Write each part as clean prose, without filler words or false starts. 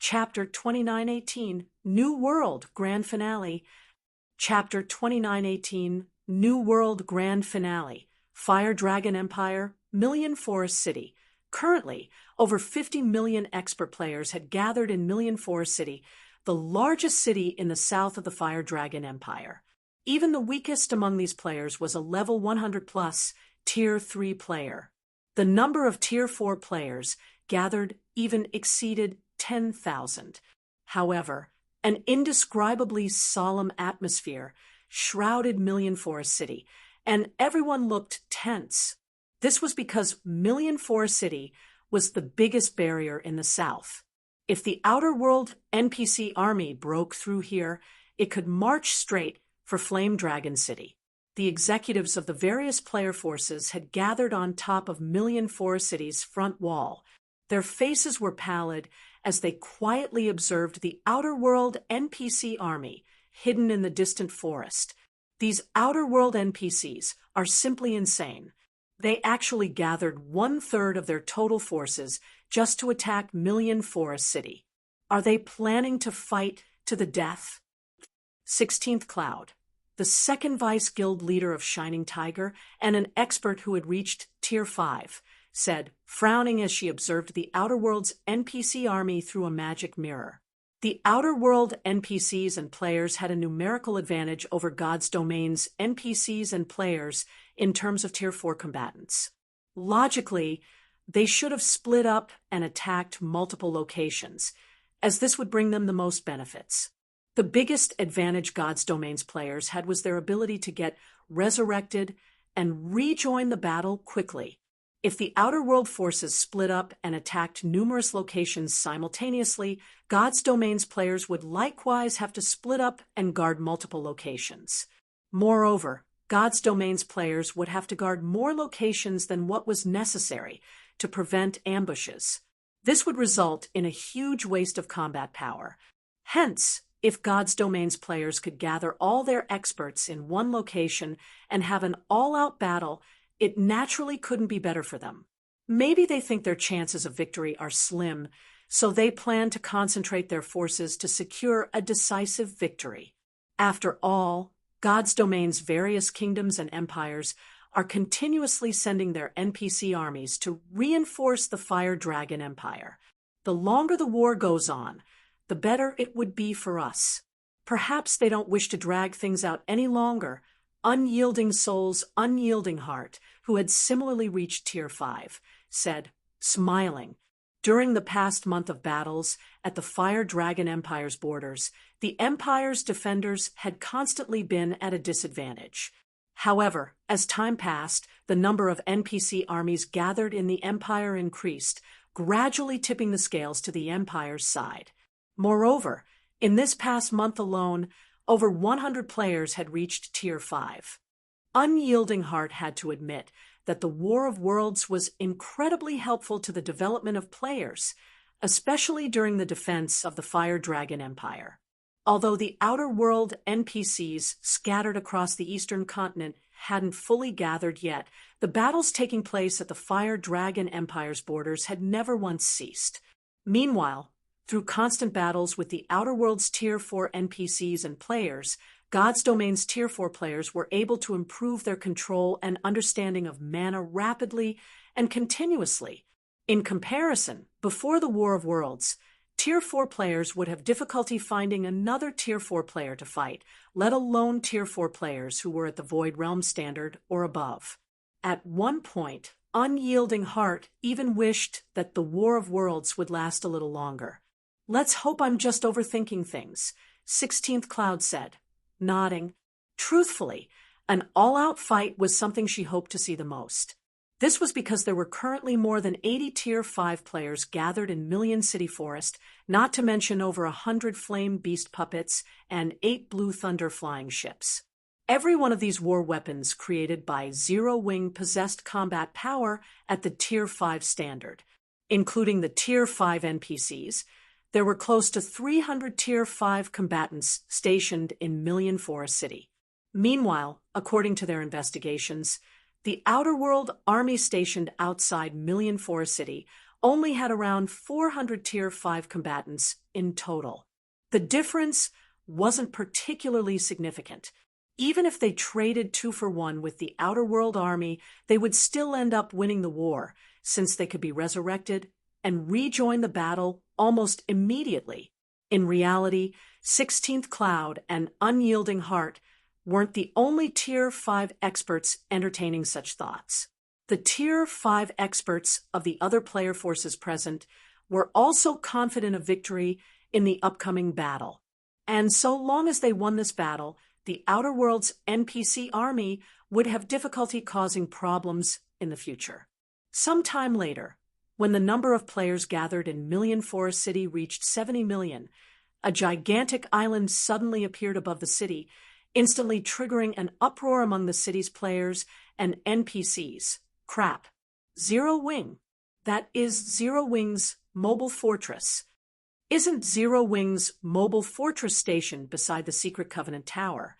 Chapter 2918, New World Grand Finale. Chapter 2918, New World Grand Finale. Fire Dragon Empire, Million Forest City. Currently, over 50 million expert players had gathered in Million Forest City, the largest city in the south of the Fire Dragon Empire. Even the weakest among these players was a level 100 plus Tier 3 player. The number of Tier 4 players gathered even exceeded 10,000. However, an indescribably solemn atmosphere shrouded Million Forest City, and everyone looked tense. This was because Million Forest City was the biggest barrier in the south. If the Outer World NPC army broke through here, it could march straight for Flame Dragon City. The executives of the various player forces had gathered on top of Million Forest City's front wall. Their faces were pallid as they quietly observed the Outer World NPC army hidden in the distant forest. These Outer World NPCs are simply insane. They actually gathered 1/3 of their total forces just to attack Million Forest City. Are they planning to fight to the death? 16th Cloud, the second Vice Guild leader of Shining Tiger and an expert who had reached Tier 5, said, frowning as she observed the Outer World's NPC army through a magic mirror. The Outer World NPCs and players had a numerical advantage over God's Domain's NPCs and players in terms of Tier 4 combatants. Logically, they should have split up and attacked multiple locations, as this would bring them the most benefits. The biggest advantage God's Domain's players had was their ability to get resurrected and rejoin the battle quickly. If the Outer World forces split up and attacked numerous locations simultaneously, God's Domain's players would likewise have to split up and guard multiple locations. Moreover, God's Domain's players would have to guard more locations than what was necessary to prevent ambushes. This would result in a huge waste of combat power. Hence, if God's Domain's players could gather all their experts in one location and have an all-out battle, it naturally couldn't be better for them. Maybe they think their chances of victory are slim, so they plan to concentrate their forces to secure a decisive victory. After all, God's Domain's various kingdoms and empires are continuously sending their NPC armies to reinforce the Fire Dragon Empire. The longer the war goes on, the better it would be for us. Perhaps they don't wish to drag things out any longer. Unyielding Soul's unyielding heart, who had similarly reached Tier 5, said, smiling. During the past month of battles at the Fire Dragon Empire's borders, the Empire's defenders had constantly been at a disadvantage. However, as time passed, the number of NPC armies gathered in the Empire increased, gradually tipping the scales to the Empire's side. Moreover, in this past month alone, over 100 players had reached Tier 5. Unyielding Heart had to admit that the War of Worlds was incredibly helpful to the development of players, especially during the defense of the Fire Dragon Empire. Although the Outer World NPCs scattered across the eastern continent hadn't fully gathered yet, the battles taking place at the Fire Dragon Empire's borders had never once ceased. Meanwhile, through constant battles with the Outer World's Tier 4 NPCs and players, God's Domain's Tier 4 players were able to improve their control and understanding of mana rapidly and continuously. In comparison, before the War of Worlds, Tier 4 players would have difficulty finding another Tier 4 player to fight, let alone Tier 4 players who were at the Void Realm standard or above. At one point, Unyielding Heart even wished that the War of Worlds would last a little longer. Let's hope I'm just overthinking things, 16th Cloud said, nodding. Truthfully, an all-out fight was something she hoped to see the most. This was because there were currently more than 80 Tier 5 players gathered in Million City Forest, not to mention over 100 Flame Beast puppets and 8 Blue Thunder flying ships. Every one of these war weapons created by Zero-Wing possessed combat power at the Tier 5 standard. Including the Tier 5 NPCs, there were close to 300 Tier 5 combatants stationed in Million Forest City. Meanwhile, according to their investigations, the Outer World army stationed outside Million Forest City only had around 400 Tier 5 combatants in total. The difference wasn't particularly significant. Even if they traded 2-for-1 with the Outer World Army, they would still end up winning the war, since they could be resurrected and rejoin the battle almost immediately. In reality, 16th Cloud and Unyielding Heart weren't the only Tier 5 experts entertaining such thoughts. The Tier 5 experts of the other player forces present were also confident of victory in the upcoming battle. And so long as they won this battle, the Outer World's NPC army would have difficulty causing problems in the future. Sometime later, when the number of players gathered in Million Forest City reached 70 million, a gigantic island suddenly appeared above the city, instantly triggering an uproar among the city's players and NPCs. Crap. Zero Wing. That is Zero Wing's mobile fortress. Isn't Zero Wing's mobile fortress stationed beside the Secret Covenant Tower?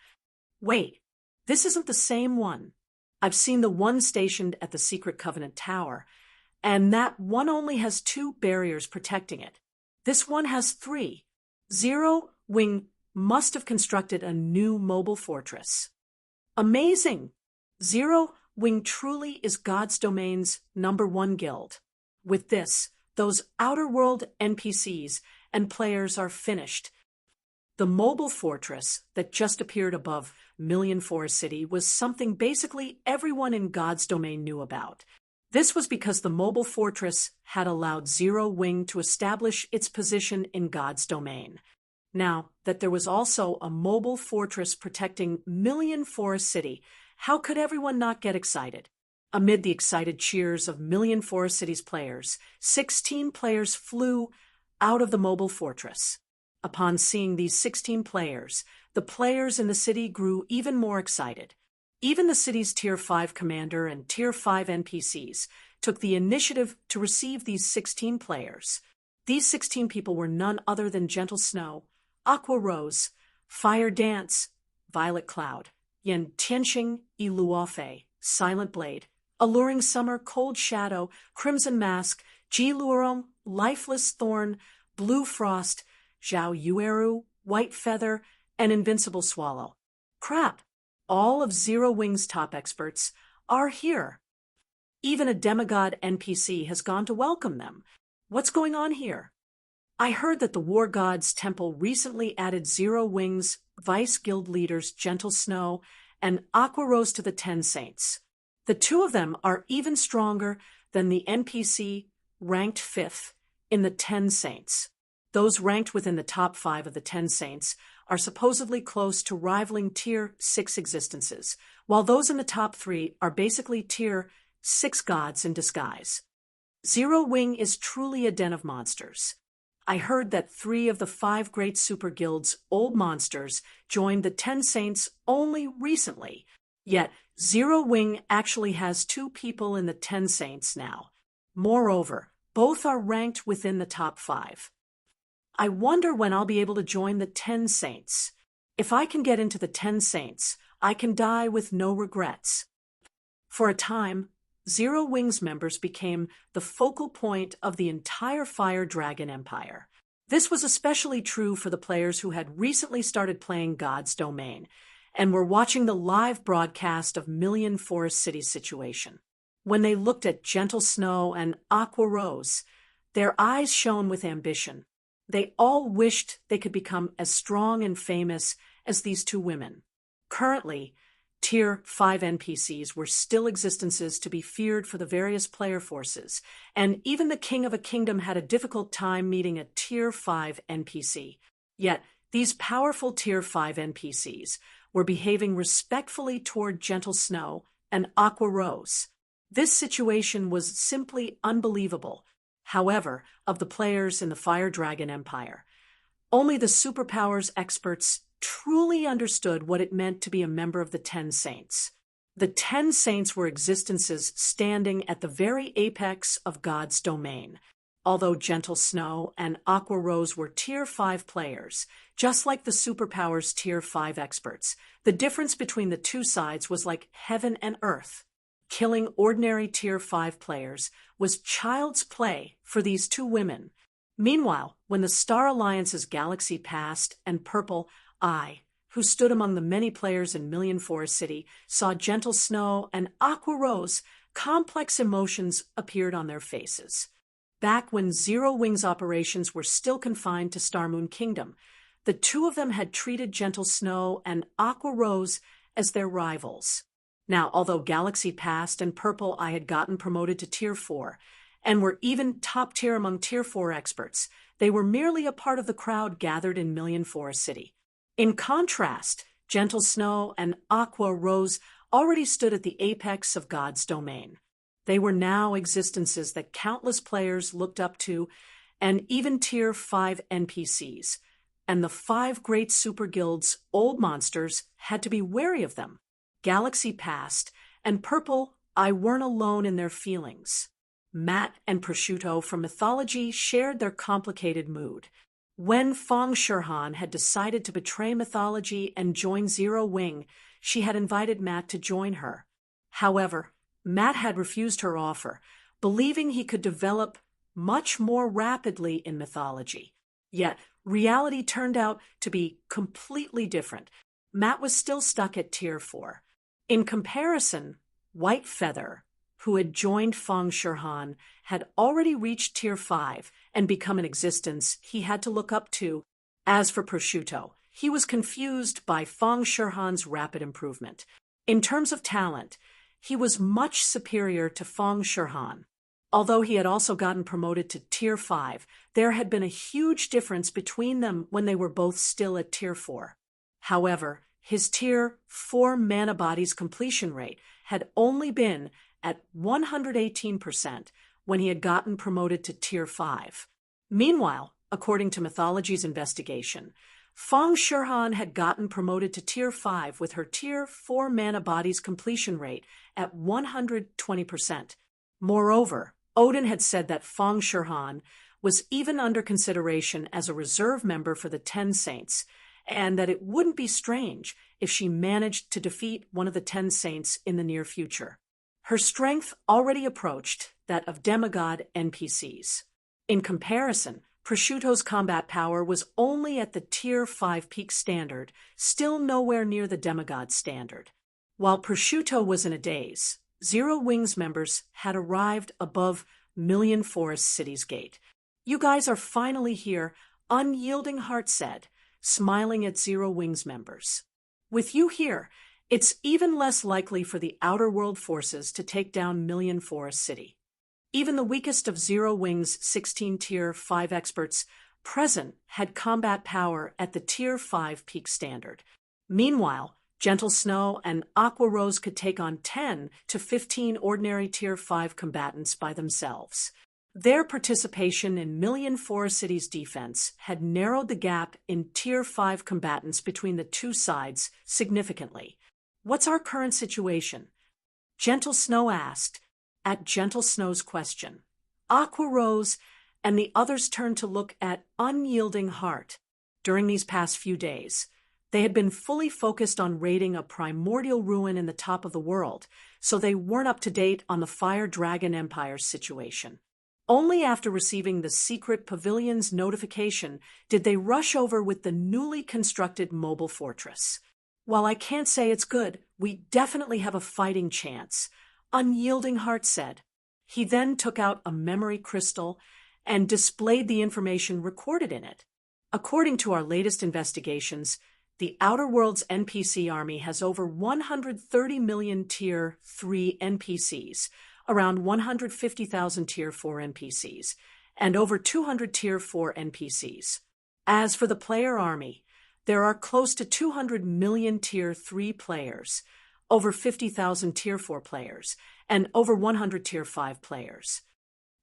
Wait, this isn't the same one. I've seen the one stationed at the Secret Covenant Tower, and that one only has 2 barriers protecting it. This one has 3. Zero Wing must have constructed a new mobile fortress. Amazing! Zero Wing truly is God's Domain's #1 guild. With this, those Outer World NPCs and players are finished. The mobile fortress that just appeared above Million Forest City was something basically everyone in God's Domain knew about. This was because the mobile fortress had allowed Zero Wing to establish its position in God's Domain. Now that there was also a mobile fortress protecting Million Forest City, how could everyone not get excited? Amid the excited cheers of Million Forest City's players, 16 players flew out of the mobile fortress. Upon seeing these 16 players, the players in the city grew even more excited. Even the city's Tier 5 commander and Tier 5 NPCs took the initiative to receive these 16 players. These 16 people were none other than Gentle Snow, Aqua Rose, Fire Dance, Violet Cloud, Yen Tianxing Iluofe, Silent Blade, Alluring Summer, Cold Shadow, Crimson Mask, Ji Luorong, Lifeless Thorn, Blue Frost, Zhao Yueru, White Feather, and Invincible Swallow. Crap! All of Zero Wing's top experts are here. Even a demigod NPC has gone to welcome them. What's going on here? I heard that the War God's Temple recently added Zero Wing's Vice Guild leaders Gentle Snow and Aqua Rose to the 10 Saints. The 2 of them are even stronger than the NPC ranked 5th in the 10 Saints. Those ranked within the top 5 of the 10 Saints are supposedly close to rivaling Tier 6 existences, while those in the top 3 are basically Tier 6 gods in disguise. Zero Wing is truly a den of monsters. I heard that 3 of the 5 great super guilds' old monsters joined the 10 Saints only recently, yet Zero Wing actually has 2 people in the 10 Saints now. Moreover, both are ranked within the top 5. I wonder when I'll be able to join the 10 Saints. If I can get into the 10 Saints, I can die with no regrets. For a time, Zero Wing's members became the focal point of the entire Fire Dragon Empire. This was especially true for the players who had recently started playing God's Domain and were watching the live broadcast of Million Forest City's situation. When they looked at Gentle Snow and Aqua Rose, their eyes shone with ambition. They all wished they could become as strong and famous as these 2 women. Currently, Tier 5 NPCs were still existences to be feared for the various player forces, and even the King of a Kingdom had a difficult time meeting a Tier 5 NPC. Yet, these powerful Tier 5 NPCs were behaving respectfully toward Gentle Snow and Aqua Rose. This situation was simply unbelievable. However, of the players in the Fire Dragon Empire, only the superpowers experts truly understood what it meant to be a member of the 10 Saints. The 10 Saints were existences standing at the very apex of God's Domain. Although Gentle Snow and Aqua Rose were Tier 5 players, just like the superpowers Tier 5 experts, the difference between the 2 sides was like heaven and earth. killing ordinary Tier 5 players was child's play for these two women. Meanwhile, when the Star Alliance's Galaxy Past and Purple Eye, who stood among the many players in Million Forest City, saw Gentle Snow and Aqua Rose, complex emotions appeared on their faces. Back when Zero Wings operations were still confined to Starmoon Kingdom, the two of them had treated Gentle Snow and Aqua Rose as their rivals. Now, although Galaxy Past and Purple Eye had gotten promoted to Tier 4, and were even top tier among Tier 4 experts, they were merely a part of the crowd gathered in Million Forest City. In contrast, Gentle Snow and Aqua Rose already stood at the apex of God's domain. They were now existences that countless players looked up to, and even Tier 5 NPCs. And the 5 great super guilds' old monsters had to be wary of them. Galaxy Past and Purple Eye weren't alone in their feelings. Matt and Prosciutto from Mythology shared their complicated mood. When Fong Shirhan had decided to betray Mythology and join Zero Wing, she had invited Matt to join her. However, Matt had refused her offer, believing he could develop much more rapidly in Mythology. Yet, reality turned out to be completely different. Matt was still stuck at Tier 4. In comparison, White Feather, who had joined Fong Shirhan, had already reached Tier 5 and become an existence he had to look up to. As for Prosciutto, he was confused by Fong Shirhan's rapid improvement. In terms of talent, he was much superior to Fong Shirhan. Although he had also gotten promoted to Tier 5, there had been a huge difference between them when they were both still at Tier 4. However, his Tier 4 mana bodies completion rate had only been at 118% when he had gotten promoted to Tier 5. Meanwhile, according to Mythology's investigation, Fong Shirhan had gotten promoted to Tier 5 with her Tier 4 mana bodies completion rate at 120%. Moreover, Odin had said that Fong Shirhan was even under consideration as a reserve member for the 10 Saints, and that it wouldn't be strange if she managed to defeat one of the 10 Saints in the near future. Her strength already approached that of demigod NPCs. In comparison, Prosciutto's combat power was only at the Tier 5 peak standard, still nowhere near the demigod standard. While Prosciutto was in a daze, Zero Wings members had arrived above Million Forest City's gate. "You guys are finally here," Unyielding Heart said, smiling at Zero Wings members. "With you here, it's even less likely for the Outer World forces to take down Million Forest City." Even the weakest of Zero Wing's 16 Tier 5 experts present had combat power at the Tier 5 peak standard. Meanwhile, Gentle Snow and Aqua Rose could take on 10 to 15 ordinary Tier 5 combatants by themselves. Their participation in Million Forest City's defense had narrowed the gap in Tier 5 combatants between the two sides significantly. "What's our current situation?" Gentle Snow asked. At Gentle Snow's question, Aqua Rose and the others turned to look at Unyielding Heart. During these past few days, they had been fully focused on raiding a primordial ruin in the top of the world, so they weren't up to date on the Fire Dragon Empire's situation. Only after receiving the secret pavilion's notification did they rush over with the newly constructed mobile fortress. "While I can't say it's good, we definitely have a fighting chance," Unyielding Heart said. He then took out a memory crystal and displayed the information recorded in it. "According to our latest investigations, the Outer World's NPC army has over 130 million Tier 3 NPCs, around 150,000 Tier 4 NPCs, and over 200 Tier 4 NPCs. As for the player army, there are close to 200 million Tier 3 players, over 50,000 Tier 4 players, and over 100 Tier 5 players."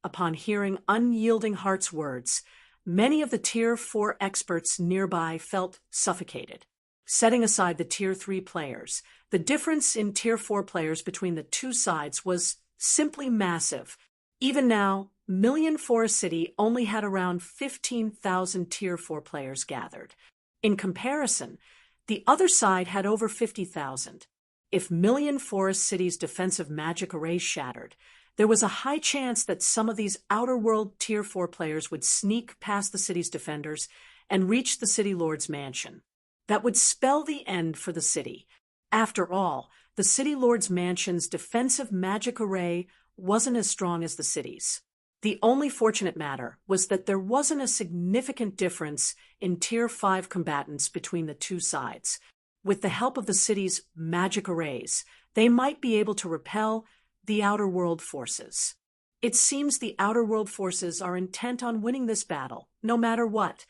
Upon hearing Unyielding Heart's words, many of the Tier 4 experts nearby felt suffocated. Setting aside the Tier 3 players, the difference in Tier 4 players between the two sides was simply massive. Even now, Million Forest City only had around 15,000 Tier 4 players gathered. In comparison, the other side had over 50,000. If Million Forest City's defensive magic array shattered, there was a high chance that some of these Outer World Tier 4 players would sneak past the city's defenders and reach the City Lord's mansion. That would spell the end for the city. After all, the City Lord's mansion's defensive magic array wasn't as strong as the city's. The only fortunate matter was that there wasn't a significant difference in Tier 5 combatants between the two sides. With the help of the city's magic arrays, they might be able to repel the Outer World forces. It seems the Outer World forces are intent on winning this battle, no matter what.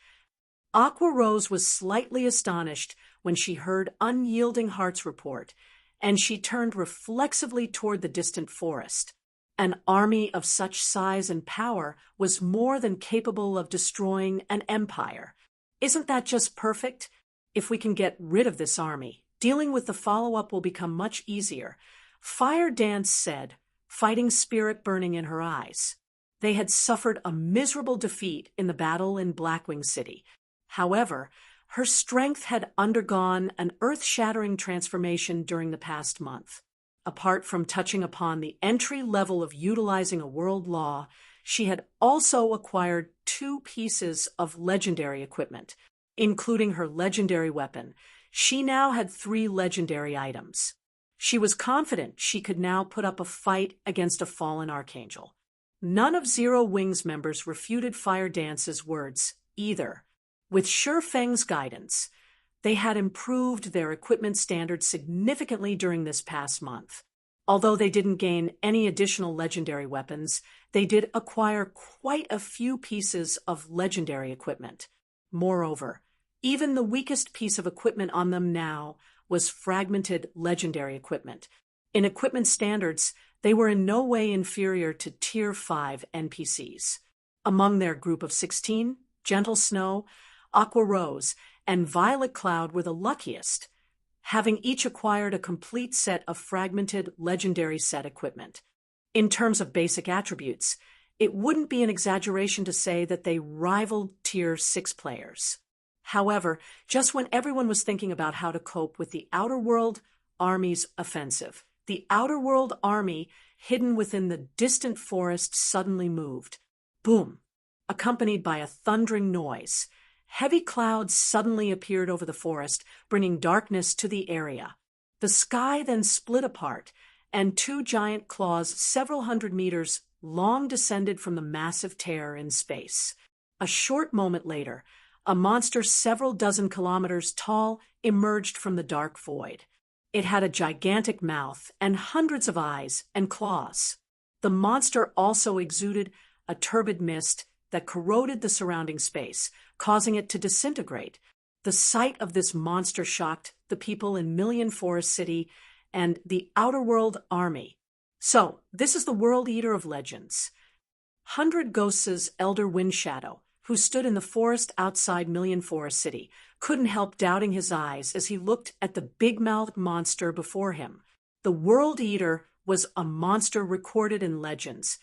Aqua Rose was slightly astonished when she heard Unyielding Heart's report, and she turned reflexively toward the distant forest. An army of such size and power was more than capable of destroying an empire. Isn't that just perfect? If we can get rid of this army, dealing with the follow-up will become much easier. Fire Dance said, fighting spirit burning in her eyes. They had suffered a miserable defeat in the battle in Blackwing City. However, her strength had undergone an earth-shattering transformation during the past month. Apart from touching upon the entry level of utilizing a world law, she had also acquired 2 pieces of legendary equipment, including her legendary weapon. She now had 3 legendary items. She was confident she could now put up a fight against a fallen archangel. None of Zero Wing's members refuted Fire Dance's words, either. With Sure Feng's guidance, they had improved their equipment standards significantly during this past month. Although they didn't gain any additional legendary weapons, they did acquire quite a few pieces of legendary equipment. Moreover, even the weakest piece of equipment on them now was fragmented legendary equipment. In equipment standards, they were in no way inferior to Tier 5 NPCs. Among their group of 16, Gentle Snow, Aqua Rose, and Violet Cloud were the luckiest, having each acquired a complete set of fragmented legendary set equipment. In terms of basic attributes, it wouldn't be an exaggeration to say that they rivaled Tier 6 players. However, just when everyone was thinking about how to cope with the Outer World Army's offensive, the Outer World Army, hidden within the distant forest, suddenly moved. Boom! Accompanied by a thundering noise. Heavy clouds suddenly appeared over the forest, bringing darkness to the area. The sky then split apart, and 2 giant claws several hundred meters long descended from the massive tear in space. A short moment later, a monster several dozen kilometers tall emerged from the dark void. It had a gigantic mouth and hundreds of eyes and claws. The monster also exuded a turbid mist that corroded the surrounding space, causing it to disintegrate. The sight of this monster shocked the people in Million Forest City and the Outer World Army. So, this is the World Eater of Legends. 100 Ghosts' Elder Windshadow, who stood in the forest outside Million Forest City, couldn't help doubting his eyes as he looked at the big-mouthed monster before him. The World Eater was a monster recorded in legends,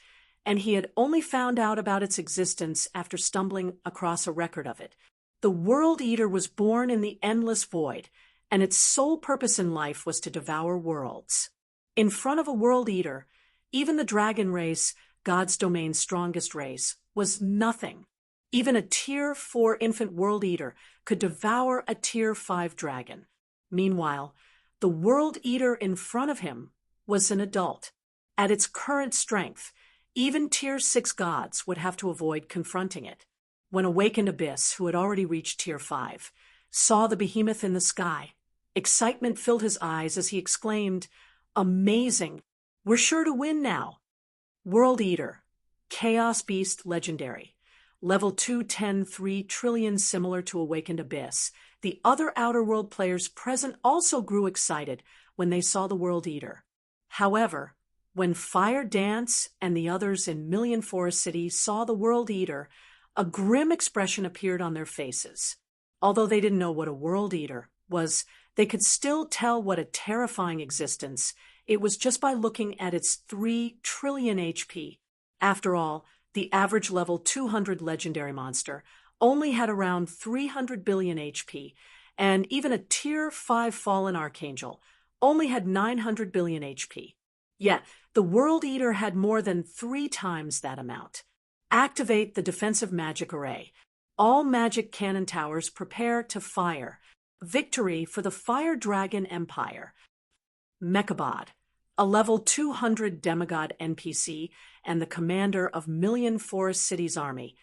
and he had only found out about its existence after stumbling across a record of it. The World Eater was born in the endless void, and its sole purpose in life was to devour worlds. In front of a World Eater, even the dragon race, God's domain's strongest race, was nothing. Even a Tier 4 infant World Eater could devour a Tier 5 dragon. Meanwhile, the World Eater in front of him was an adult. At its current strength, even Tier 6 gods would have to avoid confronting it. When Awakened Abyss, who had already reached Tier 5, saw the behemoth in the sky, excitement filled his eyes as he exclaimed, "Amazing! We're sure to win now!" World Eater, Chaos Beast Legendary, Level 210 3 trillion, similar to Awakened Abyss. The other Outer World players present also grew excited when they saw the World Eater. However, when Fire Dance and the others in Million Forest City saw the World Eater, a grim expression appeared on their faces. Although they didn't know what a World Eater was, they could still tell what a terrifying existence it was just by looking at its 3 trillion HP. After all, the average level 200 legendary monster only had around 300 billion HP, and even a Tier 5 fallen archangel only had 900 billion HP. Yet, the World Eater had more than 3 times that amount. Activate the defensive magic array. All magic cannon towers prepare to fire. Victory for the Fire Dragon Empire. Mechabod, a level 200 demigod NPC and the commander of Million Forest City's army,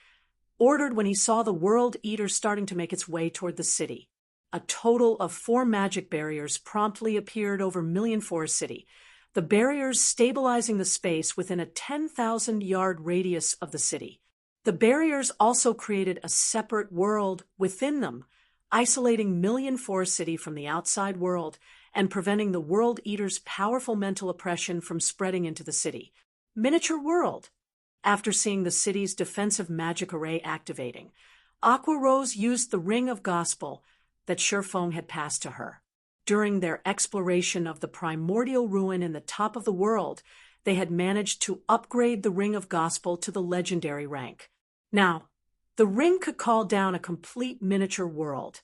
ordered when he saw the World Eater starting to make its way toward the city. A total of 4 magic barriers promptly appeared over Million Forest City, the barriers stabilizing the space within a 10,000-yard radius of the city. The barriers also created a separate world within them, isolating Million Forest City from the outside world and preventing the World Eater's powerful mental oppression from spreading into the city. Miniature World. After seeing the city's defensive magic array activating, Aqua Rose used the Ring of Gospel that Shurfeng had passed to her. During their exploration of the primordial ruin in the top of the world, they had managed to upgrade the Ring of Gospel to the legendary rank. Now, the ring could call down a complete miniature world,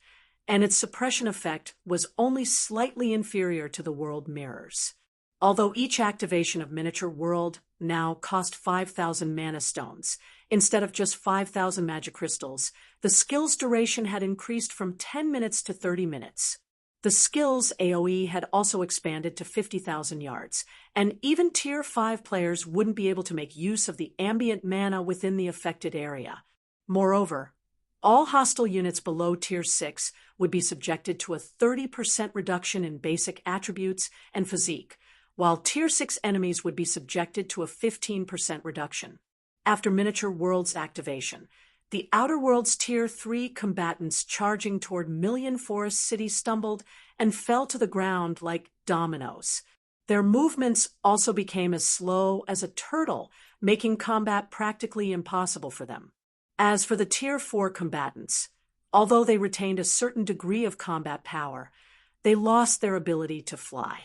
and its suppression effect was only slightly inferior to the world mirrors. Although each activation of Miniature World now cost 5,000 mana stones, instead of just 5,000 magic crystals, the skill's duration had increased from 10 minutes to 30 minutes. The skill's AoE had also expanded to 50,000 yards, and even Tier 5 players wouldn't be able to make use of the ambient mana within the affected area. Moreover, all hostile units below Tier 6 would be subjected to a 30% reduction in basic attributes and physique, while Tier 6 enemies would be subjected to a 15% reduction. After Miniature World's activation, the Outer World's Tier 3 combatants charging toward Million Forest City stumbled and fell to the ground like dominoes. Their movements also became as slow as a turtle, making combat practically impossible for them. As for the Tier 4 combatants, although they retained a certain degree of combat power, they lost their ability to fly.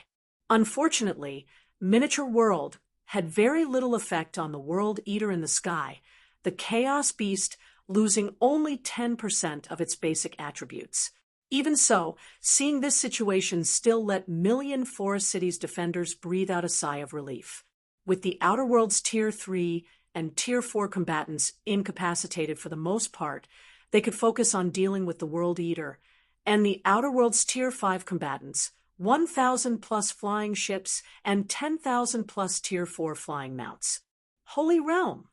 Unfortunately, Miniature World had very little effect on the World Eater in the sky, the Chaos Beast losing only 10% of its basic attributes. Even so, seeing this situation still let Million Forest City's defenders breathe out a sigh of relief. With the Outer World's Tier 3 and Tier 4 combatants incapacitated for the most part, they could focus on dealing with the World Eater, and the Outer World's Tier 5 combatants, 1,000+ flying ships and 10,000+ Tier 4 flying mounts. Holy Realm!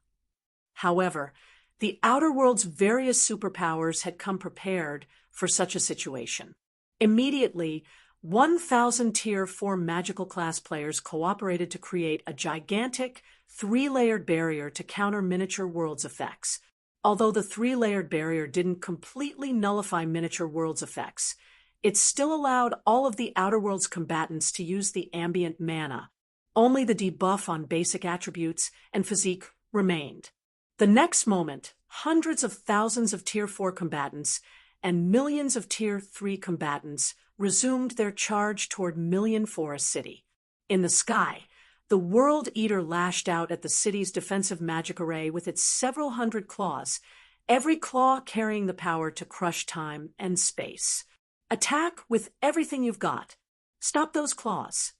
However, the Outer World's various superpowers had come prepared for such a situation. Immediately, 1,000 Tier 4 magical class players cooperated to create a gigantic, 3-layered barrier to counter Miniature World's effects. Although the 3-layered barrier didn't completely nullify Miniature World's effects, it still allowed all of the Outer World's combatants to use the ambient mana. Only the debuff on basic attributes and physique remained. The next moment, hundreds of thousands of Tier 4 combatants and millions of Tier 3 combatants resumed their charge toward Million Forest City. In the sky, the World Eater lashed out at the city's defensive magic array with its several hundred claws, every claw carrying the power to crush time and space. Attack with everything you've got. Stop those claws.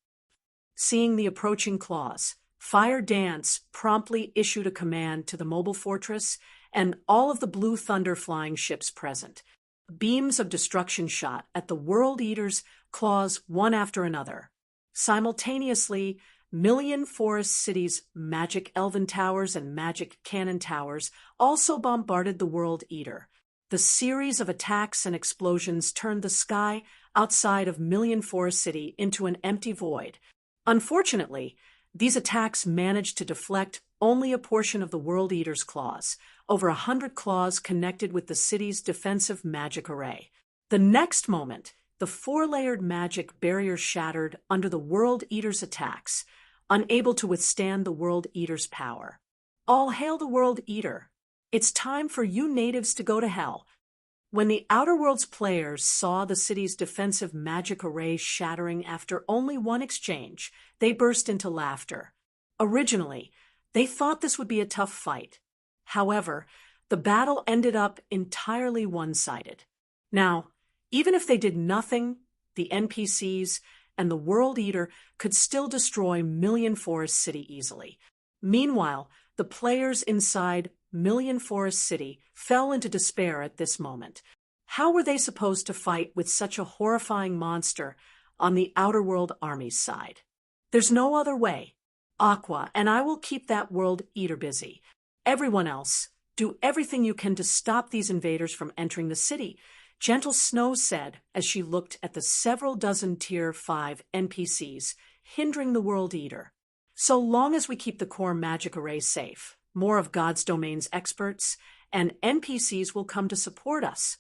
Seeing the approaching claws, Fire Dance promptly issued a command to the mobile fortress and all of the Blue Thunder flying ships present. Beams of destruction shot at the World Eater's claws one after another. Simultaneously, Million Forest City's magic elven towers and magic cannon towers also bombarded the World Eater. The series of attacks and explosions turned the sky outside of Million Forest City into an empty void. Unfortunately, these attacks managed to deflect only a portion of the World Eater's claws, over 100 claws connected with the city's defensive magic array. The next moment, the 4-layered magic barrier shattered under the World Eater's attacks, unable to withstand the World Eater's power. All hail the World Eater! It's time for you natives to go to hell. When the Outer World's players saw the city's defensive magic array shattering after only one exchange, they burst into laughter. Originally, they thought this would be a tough fight. However, the battle ended up entirely one-sided. Now, even if they did nothing, the NPCs and the World Eater could still destroy Million Forest City easily. Meanwhile, the players inside Million Forest City fell into despair at this moment. How were they supposed to fight with such a horrifying monster on the Outer World Army's side? There's no other way. Aqua and I will keep that World Eater busy. Everyone else, do everything you can to stop these invaders from entering the city, Gentle Snow said as she looked at the several dozen Tier 5 NPCs hindering the World Eater. So long as we keep the core magic array safe, more of God's Domain's experts and NPCs will come to support us.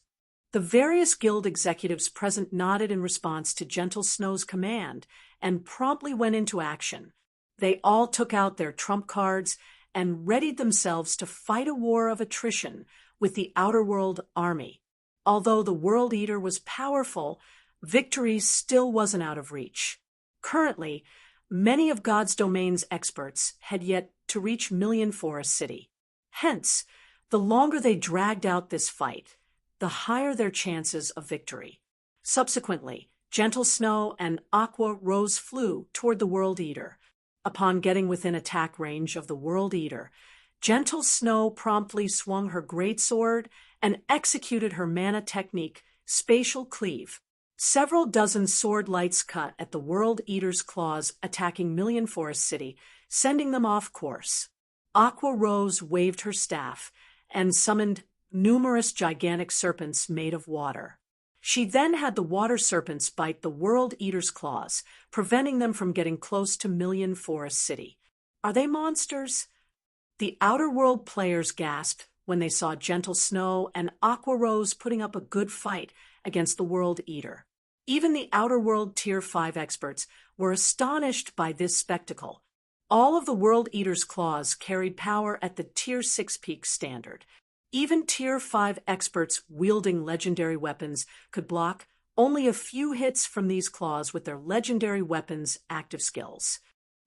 The various guild executives present nodded in response to Gentle Snow's command and promptly went into action. They all took out their trump cards and readied themselves to fight a war of attrition with the Outer World Army. Although the World Eater was powerful, victory still wasn't out of reach. Currently, many of God's Domain's experts had yet to reach Million Forest City. Hence, the longer they dragged out this fight, the higher their chances of victory. Subsequently, Gentle Snow and Aqua Rose flew toward the World Eater. Upon getting within attack range of the World Eater, Gentle Snow promptly swung her greatsword and executed her mana technique, Spatial Cleave. Several dozen sword lights cut at the World Eater's claws, attacking Million Forest City, sending them off course. Aqua Rose waved her staff and summoned numerous gigantic serpents made of water. She then had the water serpents bite the World Eater's claws, preventing them from getting close to Million Forest City. Are they monsters? The Outer World players gasped when they saw Gentle Snow and Aqua Rose putting up a good fight against the World Eater. Even the Outer World Tier 5 experts were astonished by this spectacle. All of the World Eater's claws carried power at the Tier 6 peak standard. Even Tier 5 experts wielding legendary weapons could block only a few hits from these claws with their legendary weapons' active skills.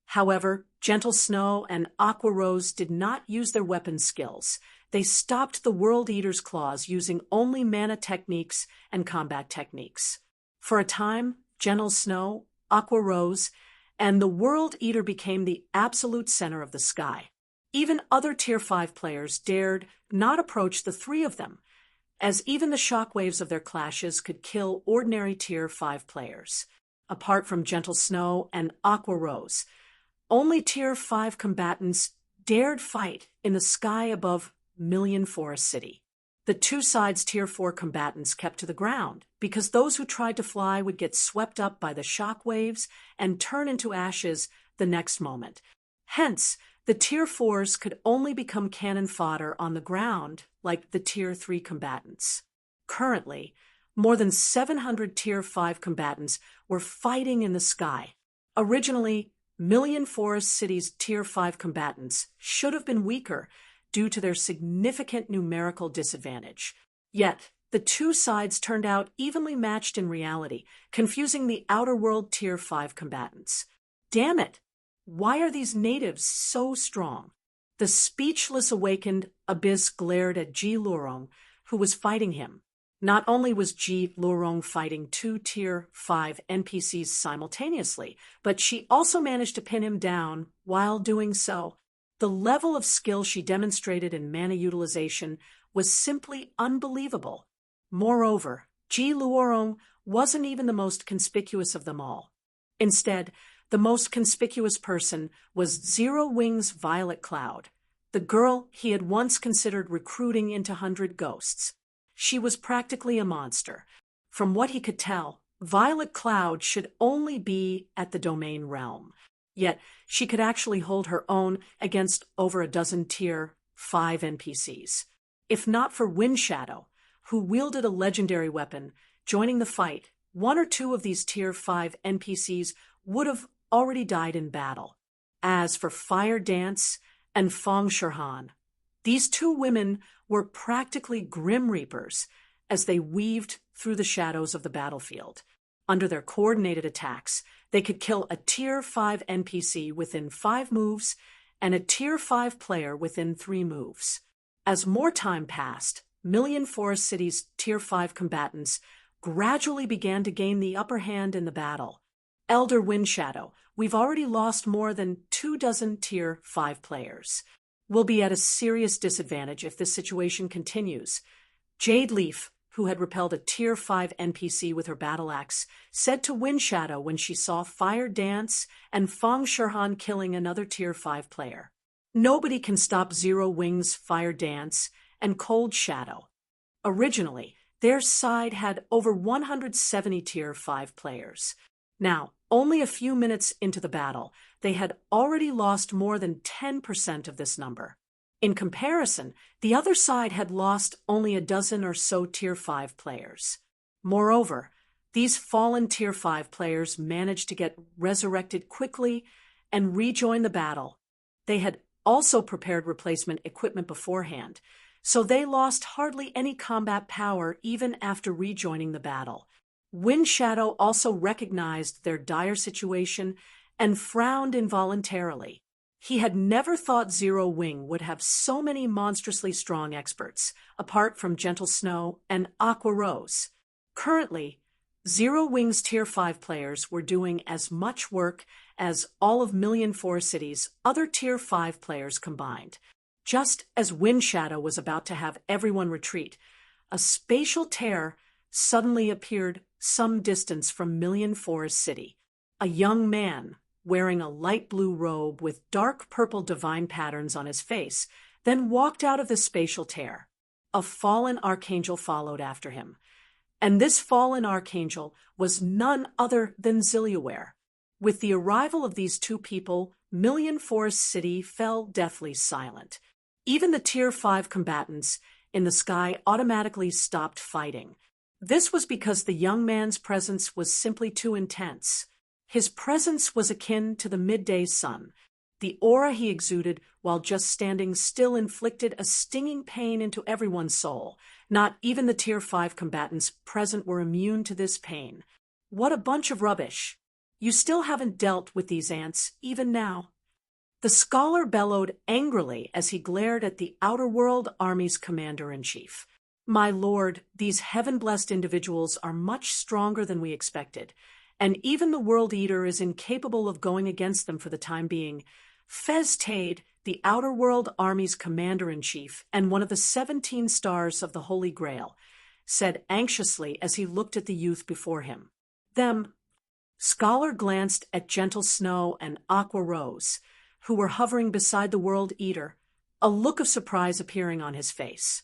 However, Gentle Snow and Aqua Rose did not use their weapon skills. They stopped the World Eater's claws using only mana techniques and combat techniques. For a time, Gentle Snow, Aqua Rose, and the World Eater became the absolute center of the sky. Even other Tier 5 players dared not approach the three of them, as even the shockwaves of their clashes could kill ordinary Tier 5 players. Apart from Gentle Snow and Aqua Rose, only Tier 5 combatants dared fight in the sky above Million Forest City. The two sides' Tier 4 combatants kept to the ground, because those who tried to fly would get swept up by the shockwaves and turn into ashes the next moment. Hence, the Tier 4s could only become cannon fodder on the ground like the Tier 3 combatants. Currently, more than 700 Tier 5 combatants were fighting in the sky. Originally, Million Forest City's Tier 5 combatants should have been weaker due to their significant numerical disadvantage. Yet, the two sides turned out evenly matched in reality, confusing the Outer World Tier 5 combatants. Damn it! Why are these natives so strong? The speechless awakened Abyss glared at Ji Lurong, who was fighting him. Not only was Ji Lurong fighting two Tier 5 NPCs simultaneously, but she also managed to pin him down while doing so. The level of skill she demonstrated in mana utilization was simply unbelievable. Moreover, Ji Lurong wasn't even the most conspicuous of them all. Instead, the most conspicuous person was Zero Wings Violet Cloud, the girl he had once considered recruiting into 100 Ghosts. She was practically a monster. From what he could tell, Violet Cloud should only be at the Domain realm. Yet, she could actually hold her own against over a dozen Tier 5 NPCs. If not for Wind Shadow, who wielded a legendary weapon, joining the fight, one or two of these Tier 5 NPCs would have already died in battle. As for Fire Dance and Fong Shirhan, these two women were practically Grim Reapers as they weaved through the shadows of the battlefield. Under their coordinated attacks, they could kill a Tier 5 NPC within 5 moves and a Tier 5 player within 3 moves. As more time passed, Million Forest City's Tier 5 combatants gradually began to gain the upper hand in the battle. Elder Windshadow, we've already lost more than 24 Tier 5 players. We'll be at a serious disadvantage if this situation continues. Jade Leaf, who had repelled a Tier 5 NPC with her battle axe, said to Windshadow when she saw Fire Dance and Feng Shirhan killing another Tier 5 player. Nobody can stop Zero Wing's Fire Dance and Cold Shadow. Originally, their side had over 170 Tier 5 players. Now, only a few minutes into the battle, they had already lost more than 10% of this number. In comparison, the other side had lost only a dozen or so Tier 5 players. Moreover, these fallen Tier 5 players managed to get resurrected quickly and rejoin the battle. They had also prepared replacement equipment beforehand, so they lost hardly any combat power even after rejoining the battle. Windshadow also recognized their dire situation and frowned involuntarily. He had never thought Zero Wing would have so many monstrously strong experts, apart from Gentle Snow and Aqua Rose. Currently, Zero Wing's Tier 5 players were doing as much work as all of Million Forest City's other Tier 5 players combined. Just as Windshadow was about to have everyone retreat, a spatial tear suddenly appeared some distance from Million Forest City. A young man, wearing a light blue robe with dark purple divine patterns on his face, then walked out of the spatial tear. A fallen archangel followed after him. And this fallen archangel was none other than Zilliaware. With the arrival of these two people, Million Forest City fell deathly silent. Even the Tier 5 combatants in the sky automatically stopped fighting. This was because the young man's presence was simply too intense. His presence was akin to the midday sun. The aura he exuded while just standing still inflicted a stinging pain into everyone's soul. Not even the Tier 5 combatants present were immune to this pain. What a bunch of rubbish! You still haven't dealt with these ants, even now. The scholar bellowed angrily as he glared at the Outer World Army's commander-in-chief. My lord, these heaven-blessed individuals are much stronger than we expected, and even the World Eater is incapable of going against them for the time being. Feztade, the Outer World Army's commander-in-chief and one of the 17 stars of the Holy Grail, said anxiously as he looked at the youth before him. Them. Scholar glanced at Gentle Snow and Aqua Rose, who were hovering beside the World Eater, a look of surprise appearing on his face.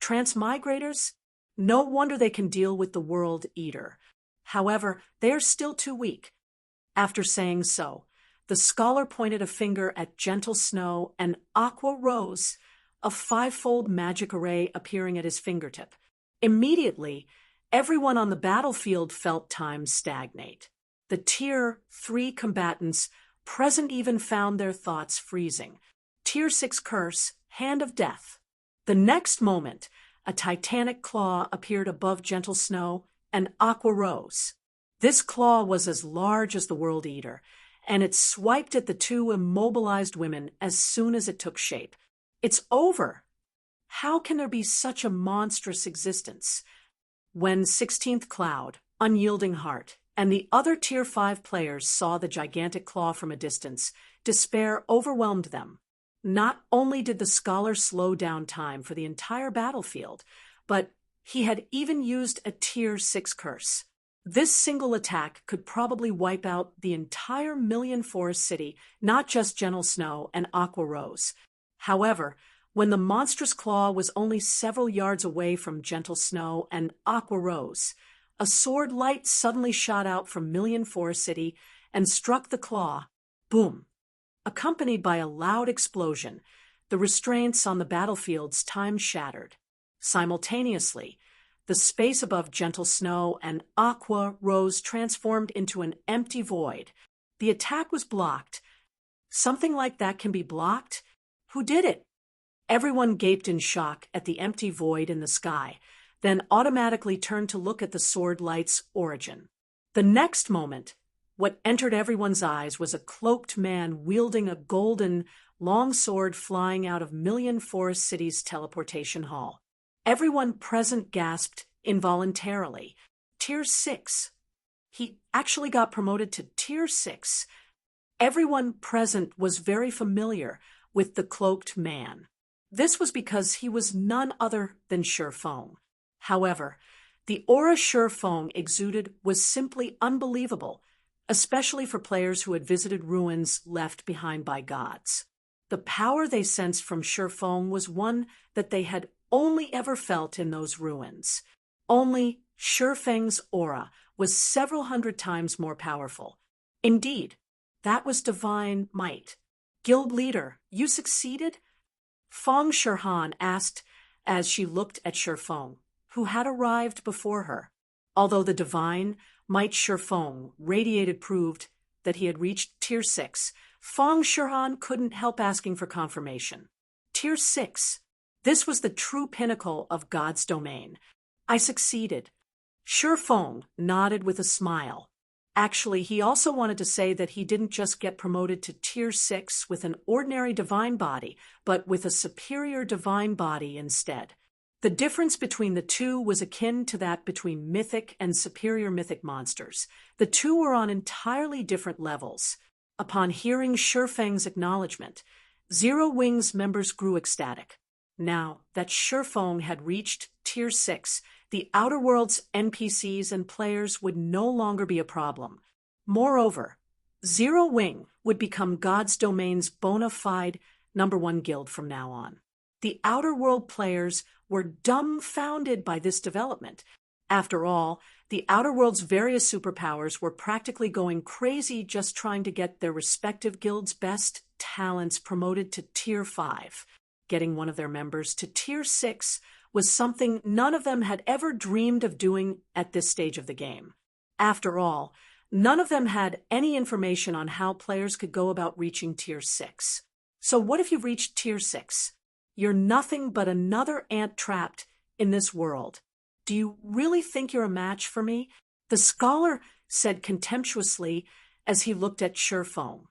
Transmigrators? No wonder they can deal with the World Eater. However, they are still too weak. After saying so, the scholar pointed a finger at Gentle Snow and Aqua Rose, a five-fold magic array appearing at his fingertip. Immediately, everyone on the battlefield felt time stagnate. The Tier 3 combatants present even found their thoughts freezing. Tier 6 curse, Hand of Death. The next moment, a titanic claw appeared above Gentle Snow and Aqua Rose. This claw was as large as the World Eater, and it swiped at the two immobilized women as soon as it took shape. It's over! How can there be such a monstrous existence? When 16th Cloud, Unyielding Heart, and the other Tier 5 players saw the gigantic claw from a distance, despair overwhelmed them. Not only did the scholar slow down time for the entire battlefield, but he had even used a Tier 6 curse. This single attack could probably wipe out the entire Million Forest City, not just Gentle Snow and Aqua Rose. However, when the monstrous claw was only several yards away from Gentle Snow and Aqua Rose, a sword light suddenly shot out from Million Forest City and struck the claw. Boom! Accompanied by a loud explosion, the restraints on the battlefield's time shattered. Simultaneously, the space above Gentle Snow and Aqua Rose transformed into an empty void. The attack was blocked. Something like that can be blocked? Who did it? Everyone gaped in shock at the empty void in the sky, then automatically turned to look at the sword light's origin. The next moment, what entered everyone's eyes was a cloaked man wielding a golden, long sword flying out of Million Forest City's teleportation hall. Everyone present gasped involuntarily. Tier 6. He actually got promoted to Tier 6. Everyone present was very familiar with the cloaked man. This was because he was none other than Shifeng. However, the aura Shifeng exuded was simply unbelievable, especially for players who had visited ruins left behind by gods. The power they sensed from Shifeng was one that they had only ever felt in those ruins. Only Shifeng's aura was several hundred times more powerful. Indeed, that was divine might. Guild leader, you succeeded? Feng Shihan asked as she looked at Shifeng, who had arrived before her. Although the divine might Shifeng radiated proved that he had reached Tier 6, Feng Shihan couldn't help asking for confirmation. Tier 6. This was the true pinnacle of God's domain. I succeeded. Shifeng nodded with a smile. Actually, he also wanted to say that he didn't just get promoted to Tier 6 with an ordinary divine body, but with a superior divine body instead. The difference between the two was akin to that between mythic and superior mythic monsters. The two were on entirely different levels. Upon hearing Shifeng's acknowledgement, Zero Wing's members grew ecstatic. Now that Shifeng had reached Tier 6, the Outer World's NPCs and players would no longer be a problem. Moreover, Zero Wing would become God's domain's bona fide #1 guild from now on. The Outer World players were dumbfounded by this development. After all, the Outer World's various superpowers were practically going crazy just trying to get their respective guilds' best talents promoted to Tier 5. Getting one of their members to Tier 6 was something none of them had ever dreamed of doing at this stage of the game. After all, none of them had any information on how players could go about reaching Tier 6. So what if you've reached Tier 6? You're nothing but another ant trapped in this world. Do you really think you're a match for me? The scholar said contemptuously as he looked at Shifeng.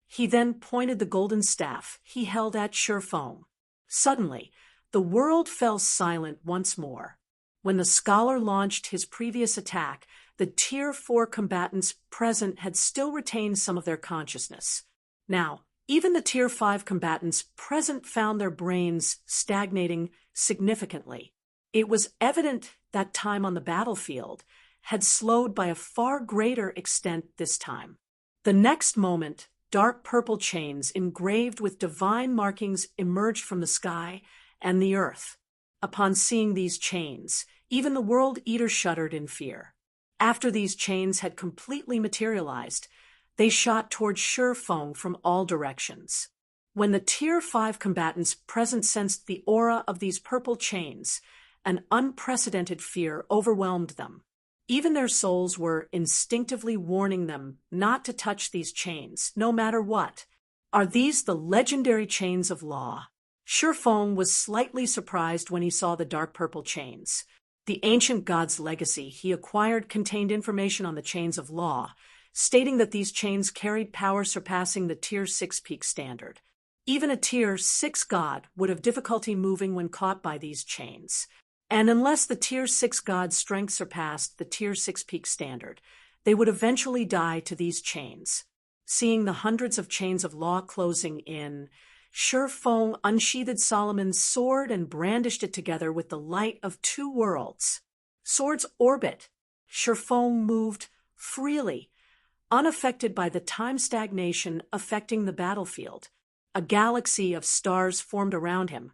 He then pointed the golden staff he held at Shifeng. Suddenly, the world fell silent once more. When the scholar launched his previous attack, the Tier 4 combatants present had still retained some of their consciousness. Now, even the Tier 5 combatants present found their brains stagnating significantly. It was evident that time on the battlefield had slowed by a far greater extent this time. The next moment, dark purple chains engraved with divine markings emerged from the sky and the earth. Upon seeing these chains, even the World Eater shuddered in fear. After these chains had completely materialized, they shot toward Shifeng from all directions. When the Tier 5 combatants present sensed the aura of these purple chains, an unprecedented fear overwhelmed them. Even their souls were instinctively warning them not to touch these chains, no matter what. Are these the legendary chains of law? Shifeng was slightly surprised when he saw the dark purple chains. The ancient god's legacy he acquired contained information on the chains of law, stating that these chains carried power surpassing the Tier 6 peak standard. Even a Tier 6 god would have difficulty moving when caught by these chains. And unless the Tier 6 god's strength surpassed the Tier 6 peak standard, they would eventually die to these chains. Seeing the hundreds of chains of law closing in, Shifeng unsheathed Solomon's sword and brandished it together with the light of two worlds. Sword's orbit. Shifeng moved freely, unaffected by the time stagnation affecting the battlefield. A galaxy of stars formed around him,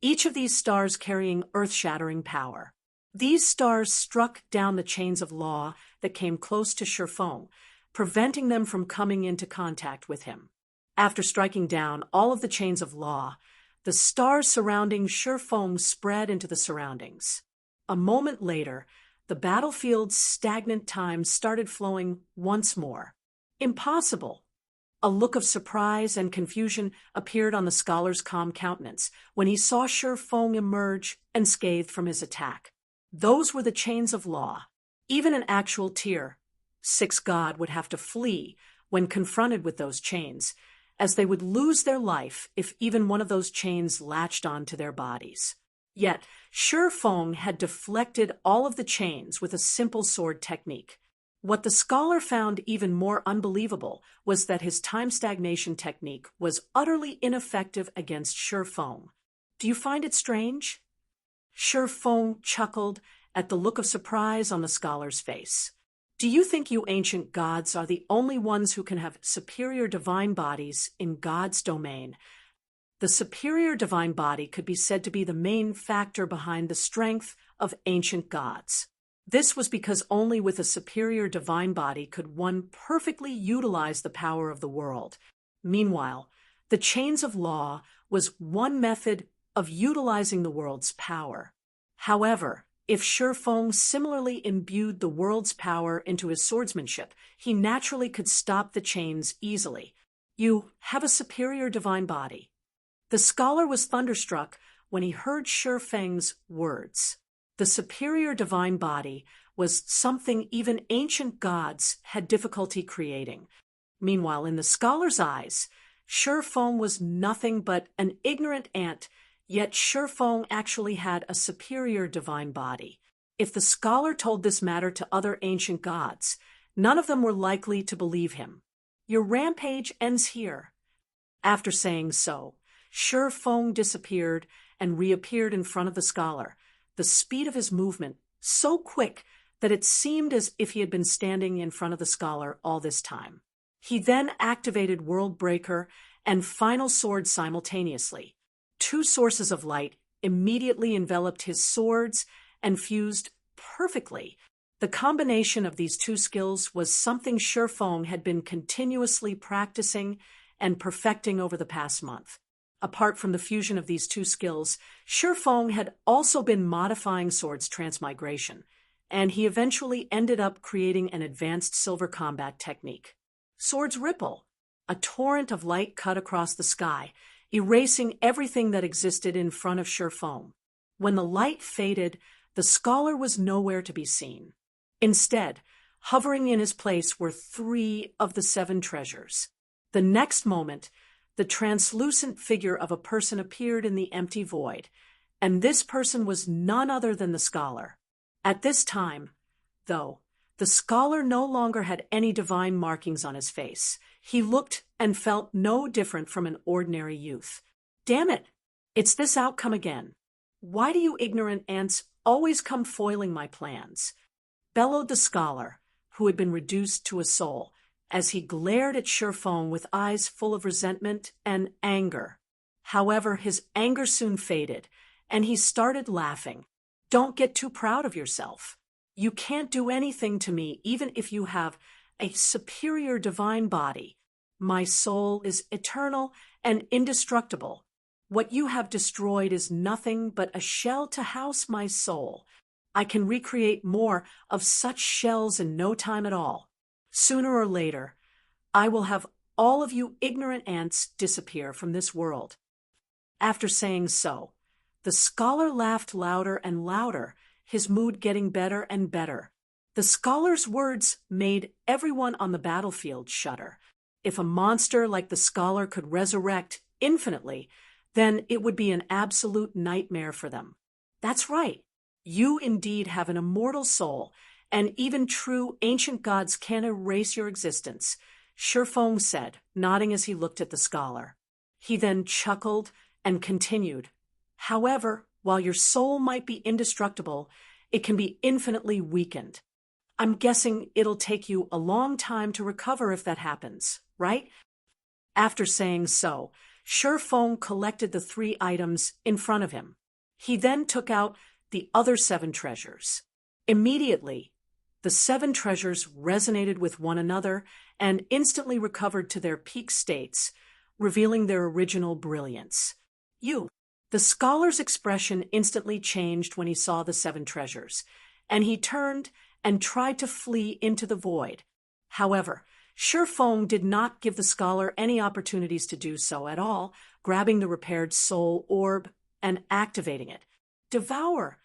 each of these stars carrying earth-shattering power. These stars struck down the chains of law that came close to Shifeng, preventing them from coming into contact with him. After striking down all of the chains of law, the stars surrounding Shifeng spread into the surroundings. A moment later, the battlefield's stagnant time started flowing once more. Impossible! A look of surprise and confusion appeared on the scholar's calm countenance when he saw Shifeng emerge unscathed from his attack. Those were the chains of law. Even an actual Tier 6 god would have to flee when confronted with those chains, as they would lose their life if even one of those chains latched onto their bodies. Yet, Shifeng had deflected all of the chains with a simple sword technique. What the scholar found even more unbelievable was that his time stagnation technique was utterly ineffective against Feng. Do you find it strange? Feng chuckled at the look of surprise on the scholar's face. Do you think you ancient gods are the only ones who can have superior divine bodies in God's domain? The superior divine body could be said to be the main factor behind the strength of ancient gods. This was because only with a superior divine body could one perfectly utilize the power of the world. Meanwhile, the chains of law was one method of utilizing the world's power. However, if Feng similarly imbued the world's power into his swordsmanship, he naturally could stop the chains easily. You have a superior divine body. The scholar was thunderstruck when he heard Feng's words. The superior divine body was something even ancient gods had difficulty creating. Meanwhile, in the scholar's eyes, Feng was nothing but an ignorant ant, yet Feng actually had a superior divine body. If the scholar told this matter to other ancient gods, none of them were likely to believe him. Your rampage ends here. After saying so, Feng disappeared and reappeared in front of the scholar, the speed of his movement so quick that it seemed as if he had been standing in front of the scholar all this time. He then activated World Breaker and Final Sword simultaneously. Two sources of light immediately enveloped his swords and fused perfectly. The combination of these two skills was something Feng had been continuously practicing and perfecting over the past month. Apart from the fusion of these two skills, Feng had also been modifying swords transmigration, and he eventually ended up creating an advanced silver combat technique. Swords ripple. A torrent of light cut across the sky, erasing everything that existed in front of Feng. When the light faded, the scholar was nowhere to be seen. Instead, hovering in his place were 3 of the 7 treasures. The next moment, the translucent figure of a person appeared in the empty void, and this person was none other than the scholar. At this time, though, the scholar no longer had any divine markings on his face. He looked and felt no different from an ordinary youth. Damn it! It's this outcome again. Why do you ignorant ants always come foiling my plans? Bellowed the scholar, who had been reduced to a soul, as he glared at Feng with eyes full of resentment and anger. However, his anger soon faded, and he started laughing. Don't get too proud of yourself. You can't do anything to me even if you have a superior divine body. My soul is eternal and indestructible. What you have destroyed is nothing but a shell to house my soul. I can recreate more of such shells in no time at all. Sooner or later, I will have all of you ignorant ants disappear from this world. After saying so, the scholar laughed louder and louder, his mood getting better and better. The scholar's words made everyone on the battlefield shudder. If a monster like the scholar could resurrect infinitely, then it would be an absolute nightmare for them. That's right. You indeed have an immortal soul, and even true ancient gods can't erase your existence, Feng said, nodding as he looked at the scholar. He then chuckled and continued. However, while your soul might be indestructible, it can be infinitely weakened. I'm guessing it'll take you a long time to recover if that happens, right? After saying so, Feng collected the 3 items in front of him. He then took out the other 7 treasures. Immediately, the 7 treasures resonated with one another and instantly recovered to their peak states, revealing their original brilliance. The scholar's expression instantly changed when he saw the 7 treasures, and he turned and tried to flee into the void. However, Feng did not give the scholar any opportunities to do so at all, grabbing the repaired soul orb and activating it. Devour!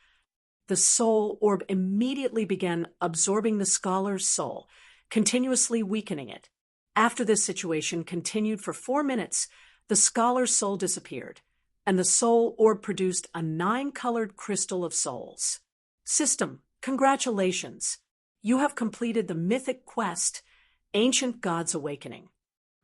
The soul orb immediately began absorbing the scholar's soul, continuously weakening it. After this situation continued for 4 minutes, the scholar's soul disappeared, and the soul orb produced a 9-colored crystal of souls. System, congratulations! You have completed the mythic quest, Ancient God's Awakening,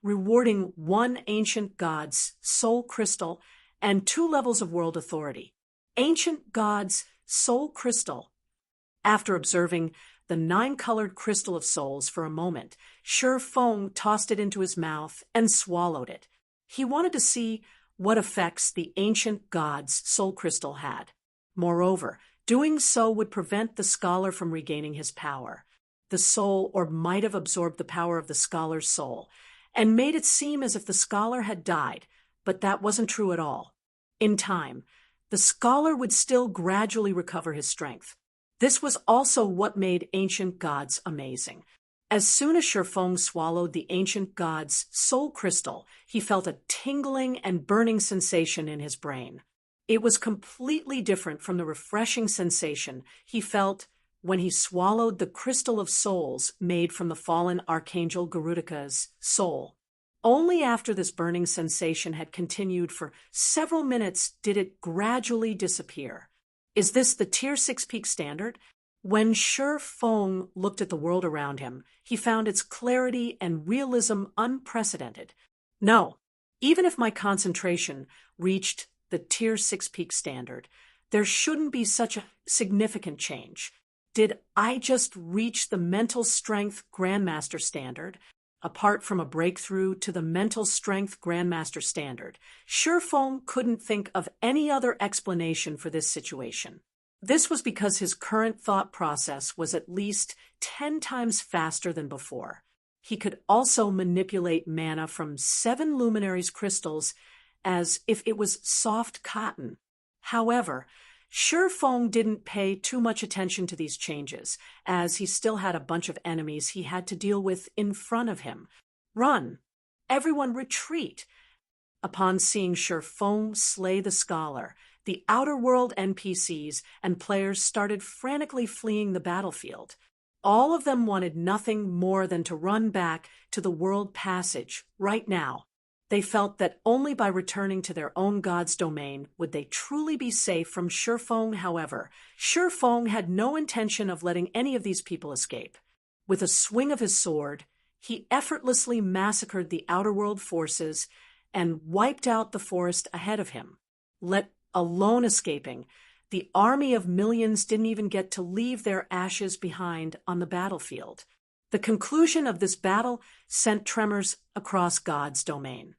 rewarding 1 Ancient God's Soul Crystal and 2 levels of World Authority. Ancient God's Soul Crystal. After observing the 9-colored crystal of souls for a moment, Shi Feng tossed it into his mouth and swallowed it. He wanted to see what effects the Ancient God's Soul Crystal had. Moreover, doing so would prevent the scholar from regaining his power. The soul orb might have absorbed the power of the scholar's soul and made it seem as if the scholar had died, but that wasn't true at all. In time, the scholar would still gradually recover his strength. This was also what made Ancient Gods amazing. As soon as Shi Feng swallowed the Ancient God's Soul Crystal, he felt a tingling and burning sensation in his brain. It was completely different from the refreshing sensation he felt when he swallowed the Crystal of Souls made from the fallen Archangel Garudika's soul. Only after this burning sensation had continued for several minutes did it gradually disappear. Is this the Tier 6 peak standard? When Shi Feng looked at the world around him, he found its clarity and realism unprecedented. No, even if my concentration reached the Tier 6 peak standard, there shouldn't be such a significant change. Did I just reach the mental strength Grandmaster standard? Apart from a breakthrough to the mental strength Grandmaster standard, Shi Feng couldn't think of any other explanation for this situation. This was because his current thought process was at least 10 times faster than before. He could also manipulate mana from 7 luminaries crystals as if it was soft cotton. However, Shi Feng didn't pay too much attention to these changes, as he still had a bunch of enemies he had to deal with in front of him. Run! Everyone retreat! Upon seeing Shi Feng slay the scholar, the outer world NPCs and players started frantically fleeing the battlefield. All of them wanted nothing more than to run back to the world passage right now. They felt that only by returning to their own god's domain would they truly be safe from Shi Feng. However, Shi Feng had no intention of letting any of these people escape. With a swing of his sword, he effortlessly massacred the outer world forces and wiped out the forest ahead of him. Let alone escaping, the army of millions didn't even get to leave their ashes behind on the battlefield. The conclusion of this battle sent tremors across God's domain.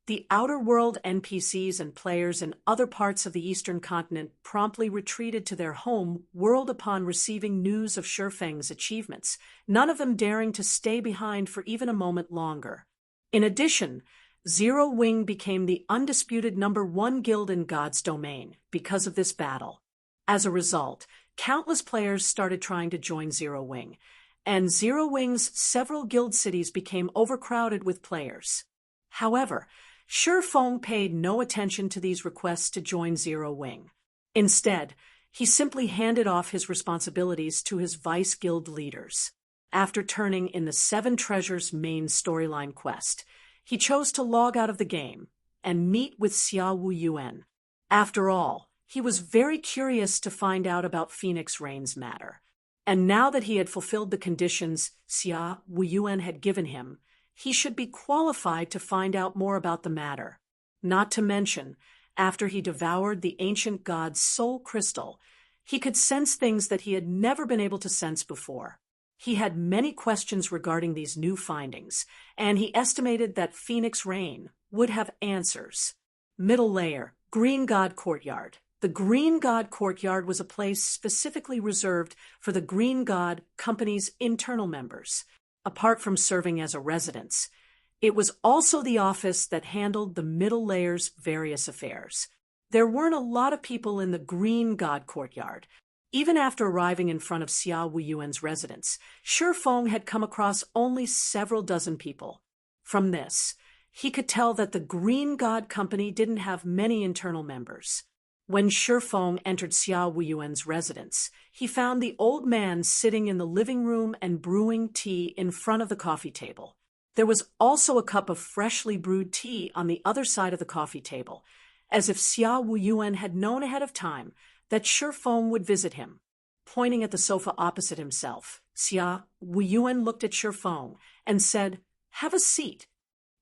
The outer world NPCs and players in other parts of the eastern continent promptly retreated to their home world upon receiving news of Shi Feng's achievements, none of them daring to stay behind for even a moment longer. In addition, Zero Wing became the undisputed #1 guild in God's domain because of this battle. As a result, countless players started trying to join Zero Wing, and Zero Wing's several guild cities became overcrowded with players. However, Shi Feng paid no attention to these requests to join Zero Wing. Instead, he simply handed off his responsibilities to his vice guild leaders. After turning in the 7 Treasures main storyline quest, he chose to log out of the game and meet with Xia Wu Yuan. After all, he was very curious to find out about Phoenix Rain's matter. And now that he had fulfilled the conditions Xia Wu Yuan had given him, he should be qualified to find out more about the matter. Not to mention, after he devoured the Ancient God's Soul Crystal, he could sense things that he had never been able to sense before. He had many questions regarding these new findings, and he estimated that Phoenix Rain would have answers. Middle layer, Green God Courtyard. The Green God Courtyard was a place specifically reserved for the Green God Company's internal members. Apart from serving as a residence, it was also the office that handled the middle layer's various affairs. There weren't a lot of people in the Green God Courtyard. Even after arriving in front of Xia Wu Yuan's residence, Shi Feng had come across only several dozen people. From this, he could tell that the Green God Company didn't have many internal members. When Shi Feng entered Xia Wu Yuan's residence, he found the old man sitting in the living room and brewing tea in front of the coffee table. There was also a cup of freshly brewed tea on the other side of the coffee table, as if Xia Wu Yuan had known ahead of time that Shi Feng would visit him. Pointing at the sofa opposite himself, Xia Wuyuan looked at Shifeng and said, "Have a seat.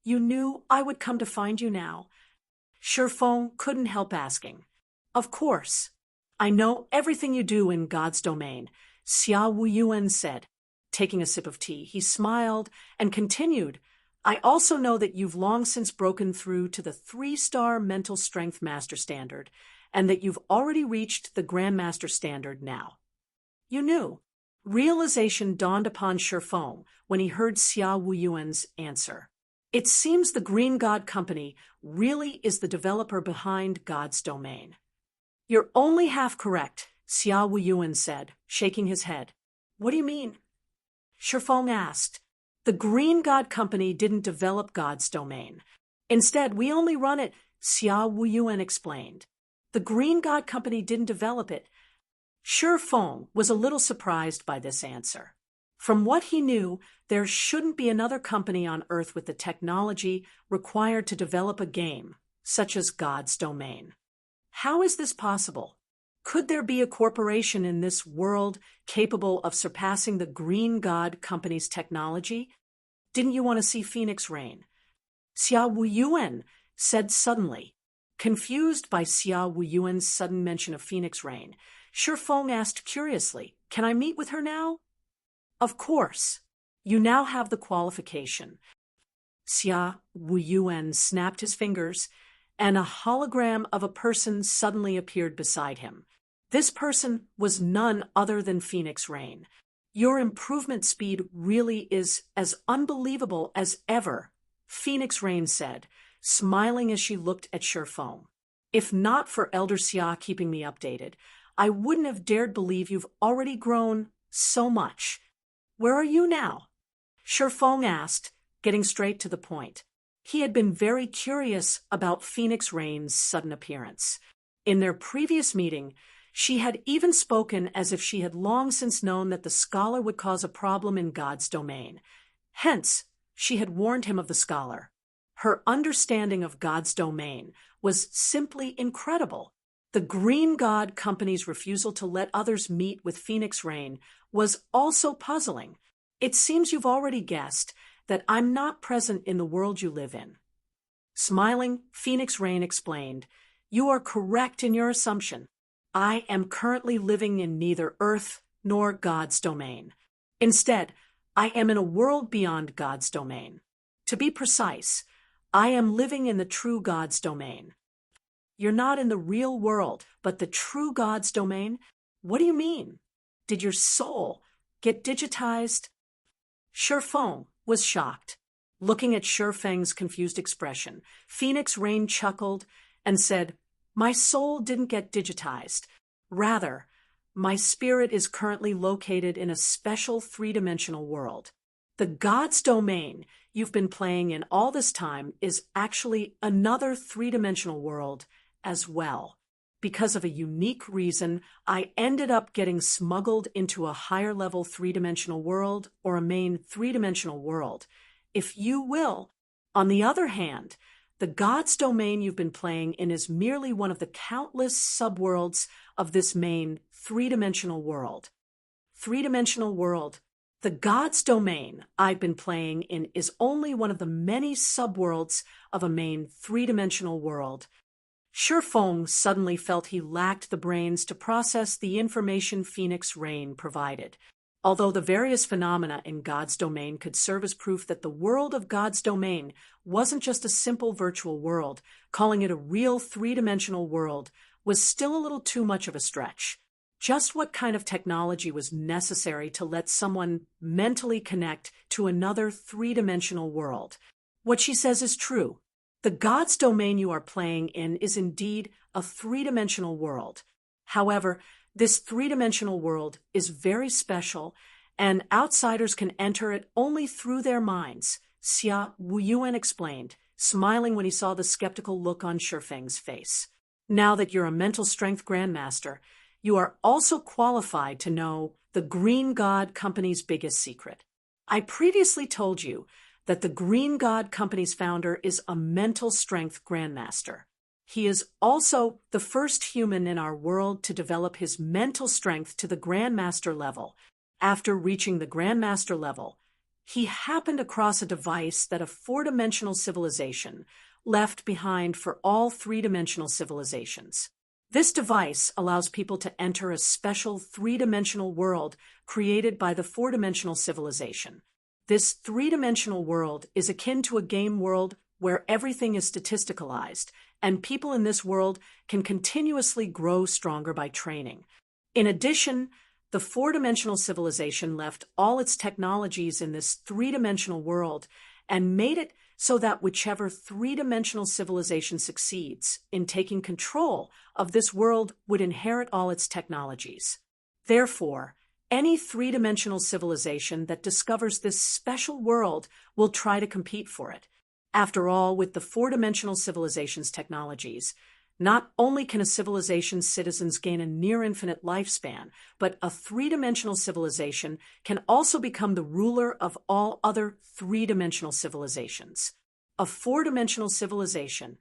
You knew I would come to find you now." Shifeng couldn't help asking, "Of course. I know everything you do in God's domain," Xia Wuyuan said. Taking a sip of tea, he smiled and continued, "I also know that you've long since broken through to the 3-star mental strength master standard, and that you've already reached the Grandmaster standard now." You knew. Realization dawned upon Shifeng when he heard Xia Wuyuan's answer. It seems the Green God Company really is the developer behind God's domain. "You're only half correct," Xia Wuyuan said, shaking his head. "What do you mean?" Shifeng asked. "The Green God Company didn't develop God's domain. Instead, we only run it," Xia Wuyuan explained. "The Green God Company didn't develop it." Shifeng was a little surprised by this answer. From what he knew, there shouldn't be another company on Earth with the technology required to develop a game, such as God's domain. How is this possible? Could there be a corporation in this world capable of surpassing the Green God Company's technology? "Didn't you want to see Phoenix Rain?" Xia Wuyuan said suddenly. Confused by Xia Wuyuan's sudden mention of Phoenix Rain, Shifeng asked curiously, "Can I meet with her now?" "Of course. You now have the qualification." Xia Wuyuan snapped his fingers, and a hologram of a person suddenly appeared beside him. This person was none other than Phoenix Rain. "Your improvement speed really is as unbelievable as ever," Phoenix Rain said, smiling as she looked at Shifeng. "If not for Elder Xia keeping me updated, I wouldn't have dared believe you've already grown so much. Where are you now?" Shifeng asked, getting straight to the point. He had been very curious about Phoenix Rain's sudden appearance. In their previous meeting, she had even spoken as if she had long since known that the scholar would cause a problem in God's domain. Hence, she had warned him of the scholar. Her understanding of God's domain was simply incredible. The Green God Company's refusal to let others meet with Phoenix Rain was also puzzling. "It seems you've already guessed that I'm not present in the world you live in." Smiling, Phoenix Rain explained, "You are correct in your assumption. I am currently living in neither Earth nor God's domain. Instead, I am in a world beyond God's domain. To be precise, I am living in the true God's domain." "You're not in the real world, but the true God's domain? What do you mean? Did your soul get digitized?" Shifeng was shocked. Looking at Shifeng's confused expression, Phoenix Rain chuckled and said, "My soul didn't get digitized. Rather, my spirit is currently located in a special 3-dimensional world. The God's domain you've been playing in all this time is actually another 3-dimensional world as well. Because of a unique reason, I ended up getting smuggled into a higher-level 3-dimensional world, or a main 3-dimensional world, if you will. On the other hand, the God's domain you've been playing in is merely one of the countless subworlds of this main 3-dimensional world. 3-dimensional world. The God's domain I've been playing in is only one of the many subworlds of a main 3-dimensional world." Shifeng suddenly felt he lacked the brains to process the information Phoenix Rain provided. Although the various phenomena in God's domain could serve as proof that the world of God's domain wasn't just a simple virtual world, calling it a real 3-dimensional world was still a little too much of a stretch. Just what kind of technology was necessary to let someone mentally connect to another 3-dimensional world? What she says is true. The God's domain you are playing in is indeed a 3-dimensional world. However, this 3-dimensional world is very special, and outsiders can enter it only through their minds, Xia Wuyuan explained, smiling when he saw the skeptical look on Shifeng's face. "Now that you're a mental strength grandmaster, you are also qualified to know the Green God Company's biggest secret. I previously told you that the Green God Company's founder is a mental strength grandmaster. He is also the first human in our world to develop his mental strength to the grandmaster level. After reaching the Grandmaster level, he happened across a device that a four-dimensional civilization left behind for all three-dimensional civilizations. This device allows people to enter a special three-dimensional world created by the four-dimensional civilization. This three-dimensional world is akin to a game world where everything is statisticalized, and people in this world can continuously grow stronger by training. In addition, the four-dimensional civilization left all its technologies in this three-dimensional world and made it so that whichever three-dimensional civilization succeeds in taking control of this world would inherit all its technologies. Therefore, any three-dimensional civilization that discovers this special world will try to compete for it. After all, with the four-dimensional civilization's technologies, not only can a civilization's citizens gain a near-infinite lifespan, but a three-dimensional civilization can also become the ruler of all other three-dimensional civilizations. A four-dimensional civilization.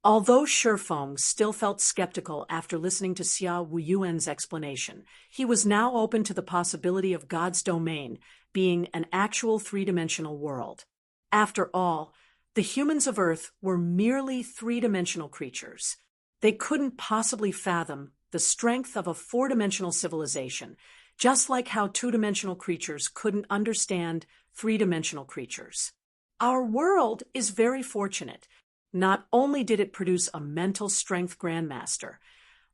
Although Shifeng still felt skeptical after listening to Xia Wuyuan's explanation, he was now open to the possibility of God's domain being an actual three-dimensional world. After all, the humans of Earth were merely three-dimensional creatures. They couldn't possibly fathom the strength of a four-dimensional civilization, just like how two-dimensional creatures couldn't understand three-dimensional creatures. Our world is very fortunate. Not only did it produce a mental strength grandmaster,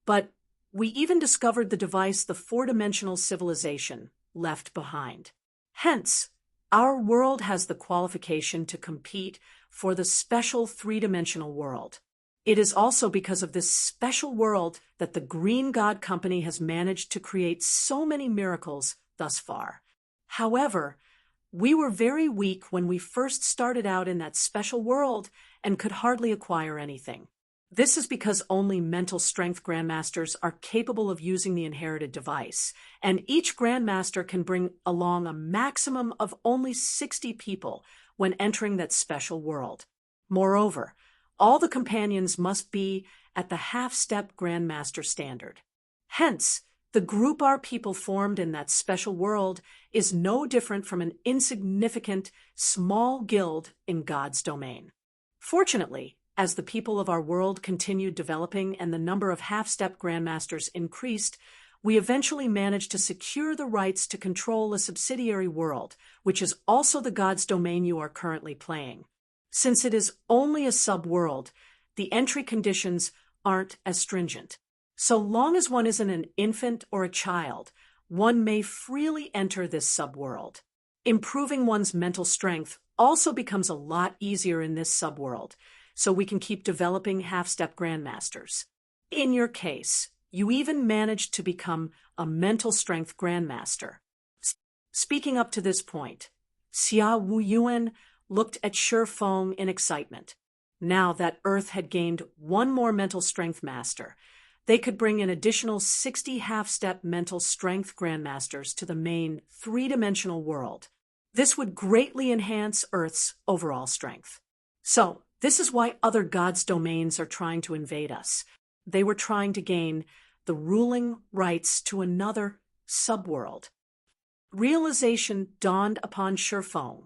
but we even discovered the device the four-dimensional civilization left behind. Hence, our world has the qualification to compete for the special three-dimensional world. It is also because of this special world that the Green God Company has managed to create so many miracles thus far. However, we were very weak when we first started out in that special world and could hardly acquire anything. This is because only mental strength grandmasters are capable of using the inherited device, and each grandmaster can bring along a maximum of only 60 people when entering that special world. Moreover, all the companions must be at the half-step grandmaster standard. Hence, the group our people formed in that special world is no different from an insignificant, small guild in God's domain. Fortunately, as the people of our world continued developing and the number of half-step grandmasters increased, we eventually managed to secure the rights to control a subsidiary world, which is also the God's domain you are currently playing. Since it is only a sub-world, the entry conditions aren't as stringent. So long as one isn't an infant or a child, one may freely enter this sub-world. Improving one's mental strength also becomes a lot easier in this sub-world, so we can keep developing half-step grandmasters. In your case, you even managed to become a mental strength grandmaster. Speaking up to this point, Xia Wuyuan looked at Shifeng in excitement. Now that Earth had gained one more mental strength master, they could bring an additional 60 half-step mental strength grandmasters to the main three-dimensional world. This would greatly enhance Earth's overall strength. So, this is why other gods' domains are trying to invade us. They were trying to gain the ruling rights to another subworld. Realization dawned upon Shifeng.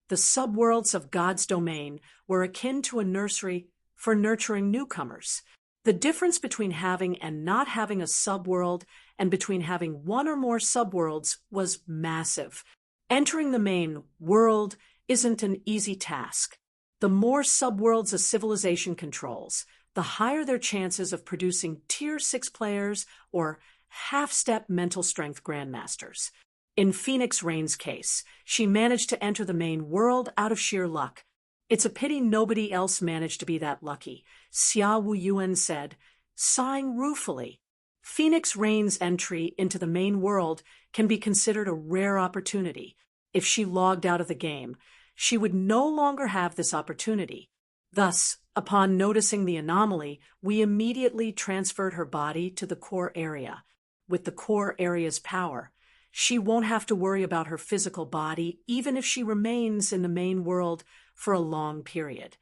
The subworlds of God's domain were akin to a nursery for nurturing newcomers. The difference between having and not having a subworld and between having one or more subworlds was massive. Entering the main world isn't an easy task. The more subworlds a civilization controls, the higher their chances of producing Tier 6 players or half-step mental strength grandmasters. In Phoenix Rain's case, she managed to enter the main world out of sheer luck. It's a pity nobody else managed to be that lucky, Xia Wuyuan said, sighing ruefully. Phoenix Rain's entry into the main world can be considered a rare opportunity. If she logged out of the game, she would no longer have this opportunity. Thus, upon noticing the anomaly, we immediately transferred her body to the core area. With the core area's power, she won't have to worry about her physical body even if she remains in the main world for a long period.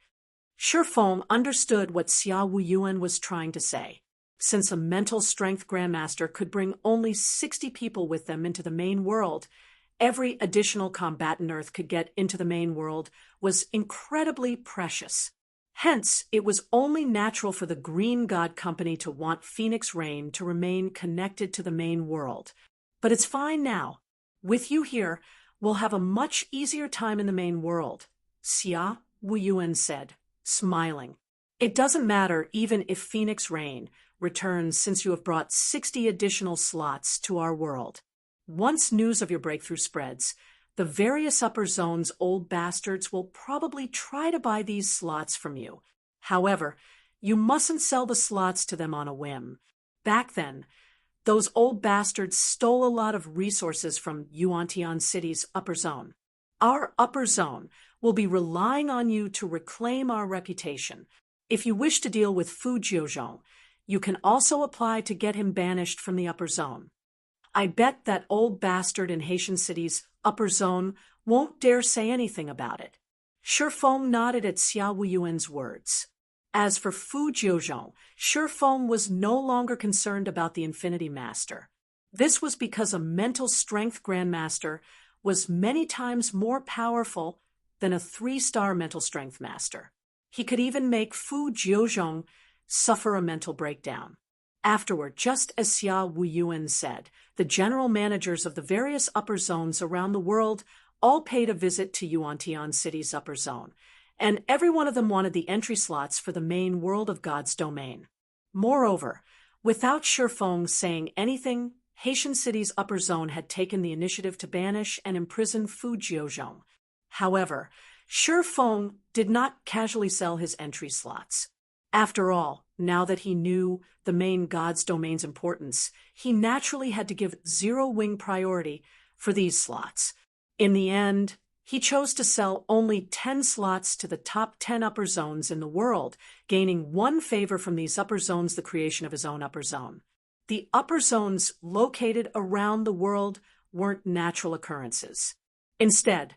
Shifeng understood what Xia Wuyuan was trying to say. Since a mental strength grandmaster could bring only 60 people with them into the main world, every additional combatant Earth could get into the main world was incredibly precious. Hence, it was only natural for the Green God Company to want Phoenix Rain to remain connected to the main world. But it's fine now. With you here, we'll have a much easier time in the main world, Xia Wuyuan said, smiling. It doesn't matter even if Phoenix Rain returns, since you have brought 60 additional slots to our world. Once news of your breakthrough spreads, the various upper zones' old bastards will probably try to buy these slots from you. However, you mustn't sell the slots to them on a whim. Back then, those old bastards stole a lot of resources from Yuantian City's upper zone. Our upper zone will be relying on you to reclaim our reputation. If you wish to deal with Fu Jiuzhong, you can also apply to get him banished from the upper zone. I bet that old bastard in Haitian City's upper zone won't dare say anything about it. Shifeng nodded at Xia Wuyuan's words. As for Fu Jiuzhong, Shifeng was no longer concerned about the Infinity Master. This was because a mental strength grandmaster was many times more powerful than a 3-star mental strength master. He could even make Fu Jiuzhong suffer a mental breakdown. Afterward, just as Xia Wuyuan said, the general managers of the various upper zones around the world all paid a visit to Yuantian City's upper zone, and every one of them wanted the entry slots for the main World of God's domain. Moreover, without Shifeng saying anything, Haitian City's upper zone had taken the initiative to banish and imprison Fu Jiuzhong. However, Shifeng did not casually sell his entry slots. After all, now that he knew the main God's domain's importance, he naturally had to give zero-wing priority for these slots. In the end, he chose to sell only 10 slots to the top 10 upper zones in the world, gaining one favor from these upper zones, the creation of his own upper zone. The upper zones located around the world weren't natural occurrences. Instead,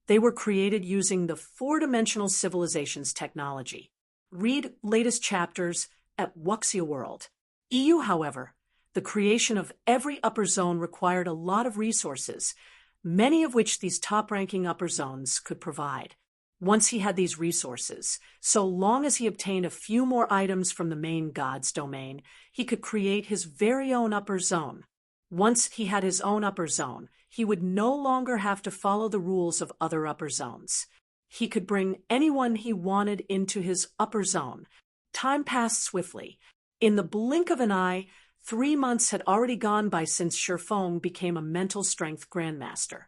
they were created using the 4-dimensional civilization's technology. Read latest chapters at Wuxia World. EU, however, the creation of every upper zone required a lot of resources, many of which these top-ranking upper zones could provide. Once he had these resources, so long as he obtained a few more items from the main God's domain, he could create his very own upper zone. Once he had his own upper zone, he would no longer have to follow the rules of other upper zones. He could bring anyone he wanted into his upper zone. Time passed swiftly. In the blink of an eye, 3 months had already gone by since Shifeng became a mental strength grandmaster.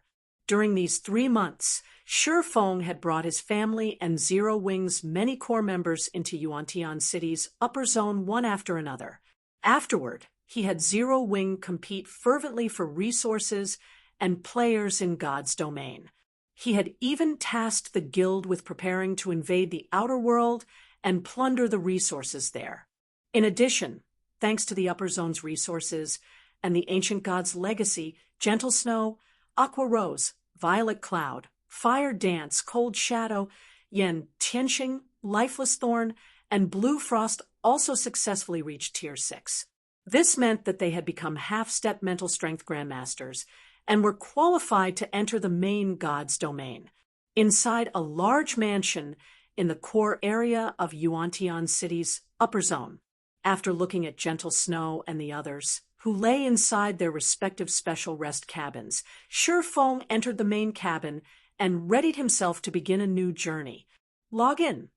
During these 3 months, Shifeng had brought his family and Zero Wing's many core members into Yuantian City's upper zone one after another. Afterward, he had Zero Wing compete fervently for resources and players in God's domain. He had even tasked the guild with preparing to invade the outer world and plunder the resources there. In addition, thanks to the upper zone's resources and the ancient god's legacy, Gentle Snow, Aqua Rose, Violet Cloud, Fire Dance, Cold Shadow, Yen Tianxing, Lifeless Thorn, and Blue Frost also successfully reached Tier 6. This meant that they had become half-step mental strength grandmasters and were qualified to enter the main god's domain. Inside a large mansion in the core area of Yuantian City's upper zone, after looking at Gentle Snow and the others, who lay inside their respective special rest cabins, Shifeng entered the main cabin and readied himself to begin a new journey. Log in.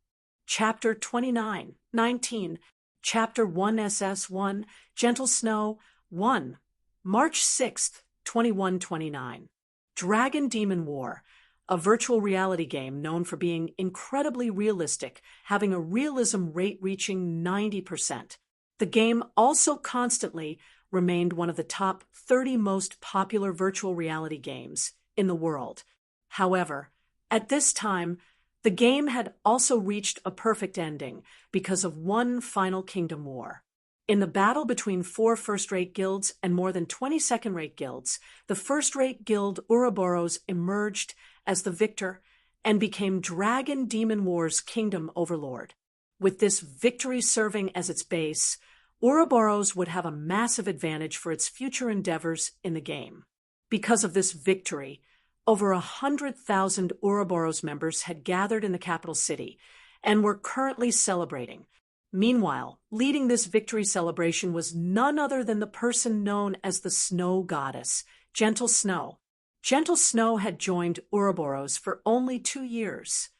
Chapter 29:19, Chapter 1 SS1, Gentle Snow 1, March 6th, 2129. Dragon Demon War, a virtual reality game known for being incredibly realistic, having a realism rate reaching 90%. The game also constantly remained one of the top 30 most popular virtual reality games in the world. However, at this time, the game had also reached a perfect ending because of one final kingdom war. In the battle between 4 first-rate guilds and more than 20 second-rate guilds, the first-rate guild Ouroboros emerged as the victor and became Dragon Demon War's kingdom overlord. With this victory serving as its base, Ouroboros would have a massive advantage for its future endeavors in the game. Because of this victory, over 100,000 Ouroboros members had gathered in the capital city and were currently celebrating. Meanwhile, leading this victory celebration was none other than the person known as the Snow Goddess, Gentle Snow. Gentle Snow had joined Ouroboros for only 2 years.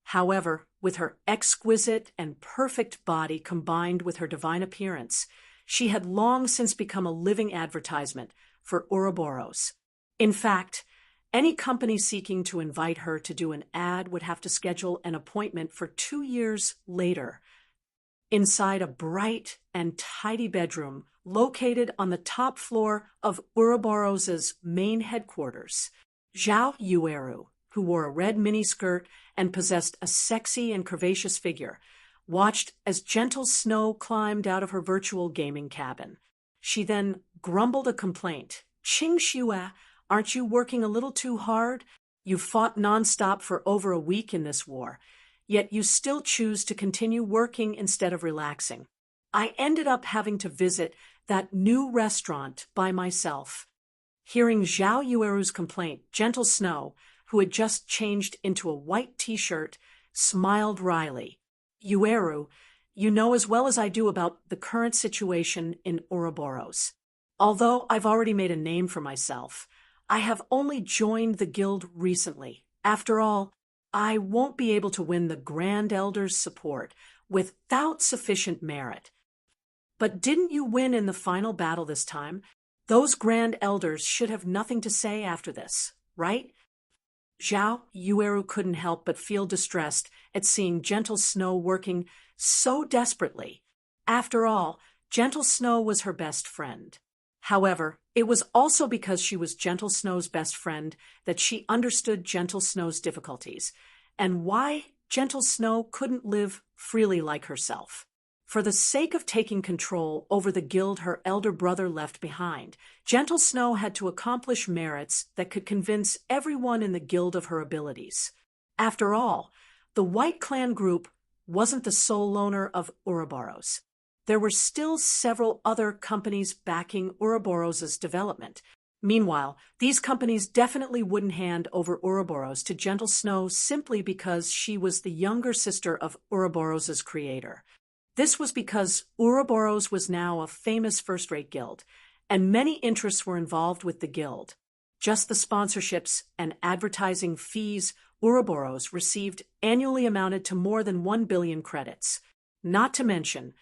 However, with her exquisite and perfect body combined with her divine appearance, she had long since become a living advertisement for Ouroboros. In fact, any company seeking to invite her to do an ad would have to schedule an appointment for 2 years later. Inside a bright and tidy bedroom located on the top floor of Ouroboros's main headquarters, Zhao Yueru, who wore a red miniskirt and possessed a sexy and curvaceous figure, watched as Gentle Snow climbed out of her virtual gaming cabin. She then grumbled a complaint. "Qing Xue, aren't you working a little too hard? You've fought nonstop for over a week in this war, yet you still choose to continue working instead of relaxing. I ended up having to visit that new restaurant by myself." Hearing Zhao Yueru's complaint, Gentle Snow, who had just changed into a white t-shirt, smiled wryly. "Yueru, you know as well as I do about the current situation in Ouroboros. Although I've already made a name for myself, I have only joined the guild recently. After all, I won't be able to win the Grand Elder's support without sufficient merit." "But didn't you win in the final battle this time? Those Grand Elders should have nothing to say after this, right?" Zhao Yueru couldn't help but feel distressed at seeing Gentle Snow working so desperately. After all, Gentle Snow was her best friend. However, it was also because she was Gentle Snow's best friend that she understood Gentle Snow's difficulties, and why Gentle Snow couldn't live freely like herself. For the sake of taking control over the guild her elder brother left behind, Gentle Snow had to accomplish merits that could convince everyone in the guild of her abilities. After all, the White Clan group wasn't the sole owner of Ouroboros. There were still several other companies backing Ouroboros' development. Meanwhile, these companies definitely wouldn't hand over Ouroboros to Gentle Snow simply because she was the younger sister of Ouroboros' creator. This was because Ouroboros was now a famous first-rate guild, and many interests were involved with the guild. Just the sponsorships and advertising fees Ouroboros received annually amounted to more than 1 billion credits. Not to mention,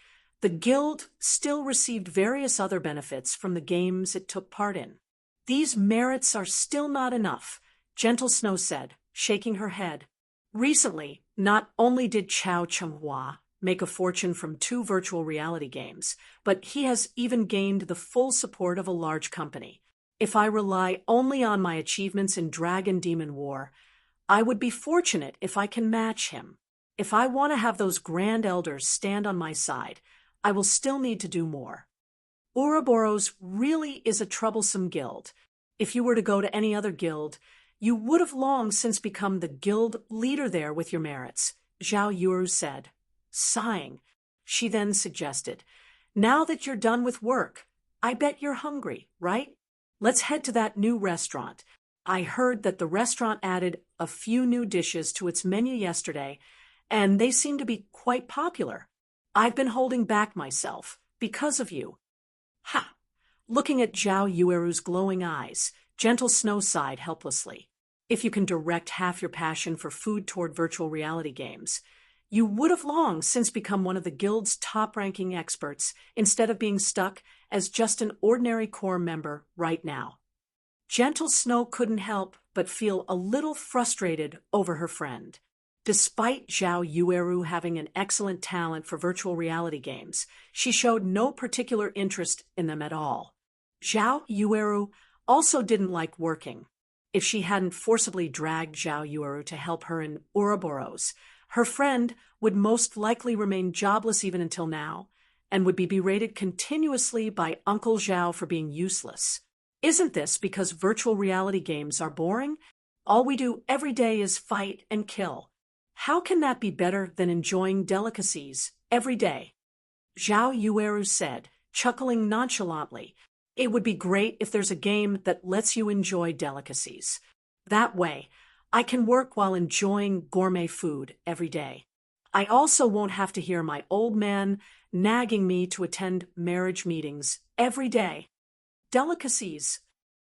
the guild still received various other benefits from the games it took part in. "These merits are still not enough," Gentle Snow said, shaking her head. Recently, not only did Chao Chenghua make a fortune from 2 virtual reality games, but he has even gained the full support of a large company. If I rely only on my achievements in Dragon Demon War, I would be fortunate if I can match him. If I want to have those Grand Elders stand on my side, I will still need to do more. Ouroboros really is a troublesome guild. If you were to go to any other guild, you would have long since become the guild leader there with your merits, Zhao Yueru said. Sighing, she then suggested, "Now that you're done with work, I bet you're hungry, right? Let's head to that new restaurant. I heard that the restaurant added a few new dishes to its menu yesterday, and they seem to be quite popular. I've been holding back myself because of you." Ha! Looking at Zhao Yueru's glowing eyes, Gentle Snow sighed helplessly. If you can direct half your passion for food toward virtual reality games, you would have long since become one of the guild's top-ranking experts instead of being stuck as just an ordinary core member right now. Gentle Snow couldn't help but feel a little frustrated over her friend. Despite Zhao Yueru having an excellent talent for virtual reality games, she showed no particular interest in them at all. Zhao Yueru also didn't like working. If she hadn't forcibly dragged Zhao Yueru to help her in Ouroboros, her friend would most likely remain jobless even until now, and would be berated continuously by Uncle Zhao for being useless. Isn't this because virtual reality games are boring? All we do every day is fight and kill. How can that be better than enjoying delicacies every day? Zhao Yueru said, chuckling nonchalantly. It would be great if there's a game that lets you enjoy delicacies. That way, I can work while enjoying gourmet food every day. I also won't have to hear my old man nagging me to attend marriage meetings every day. Delicacies.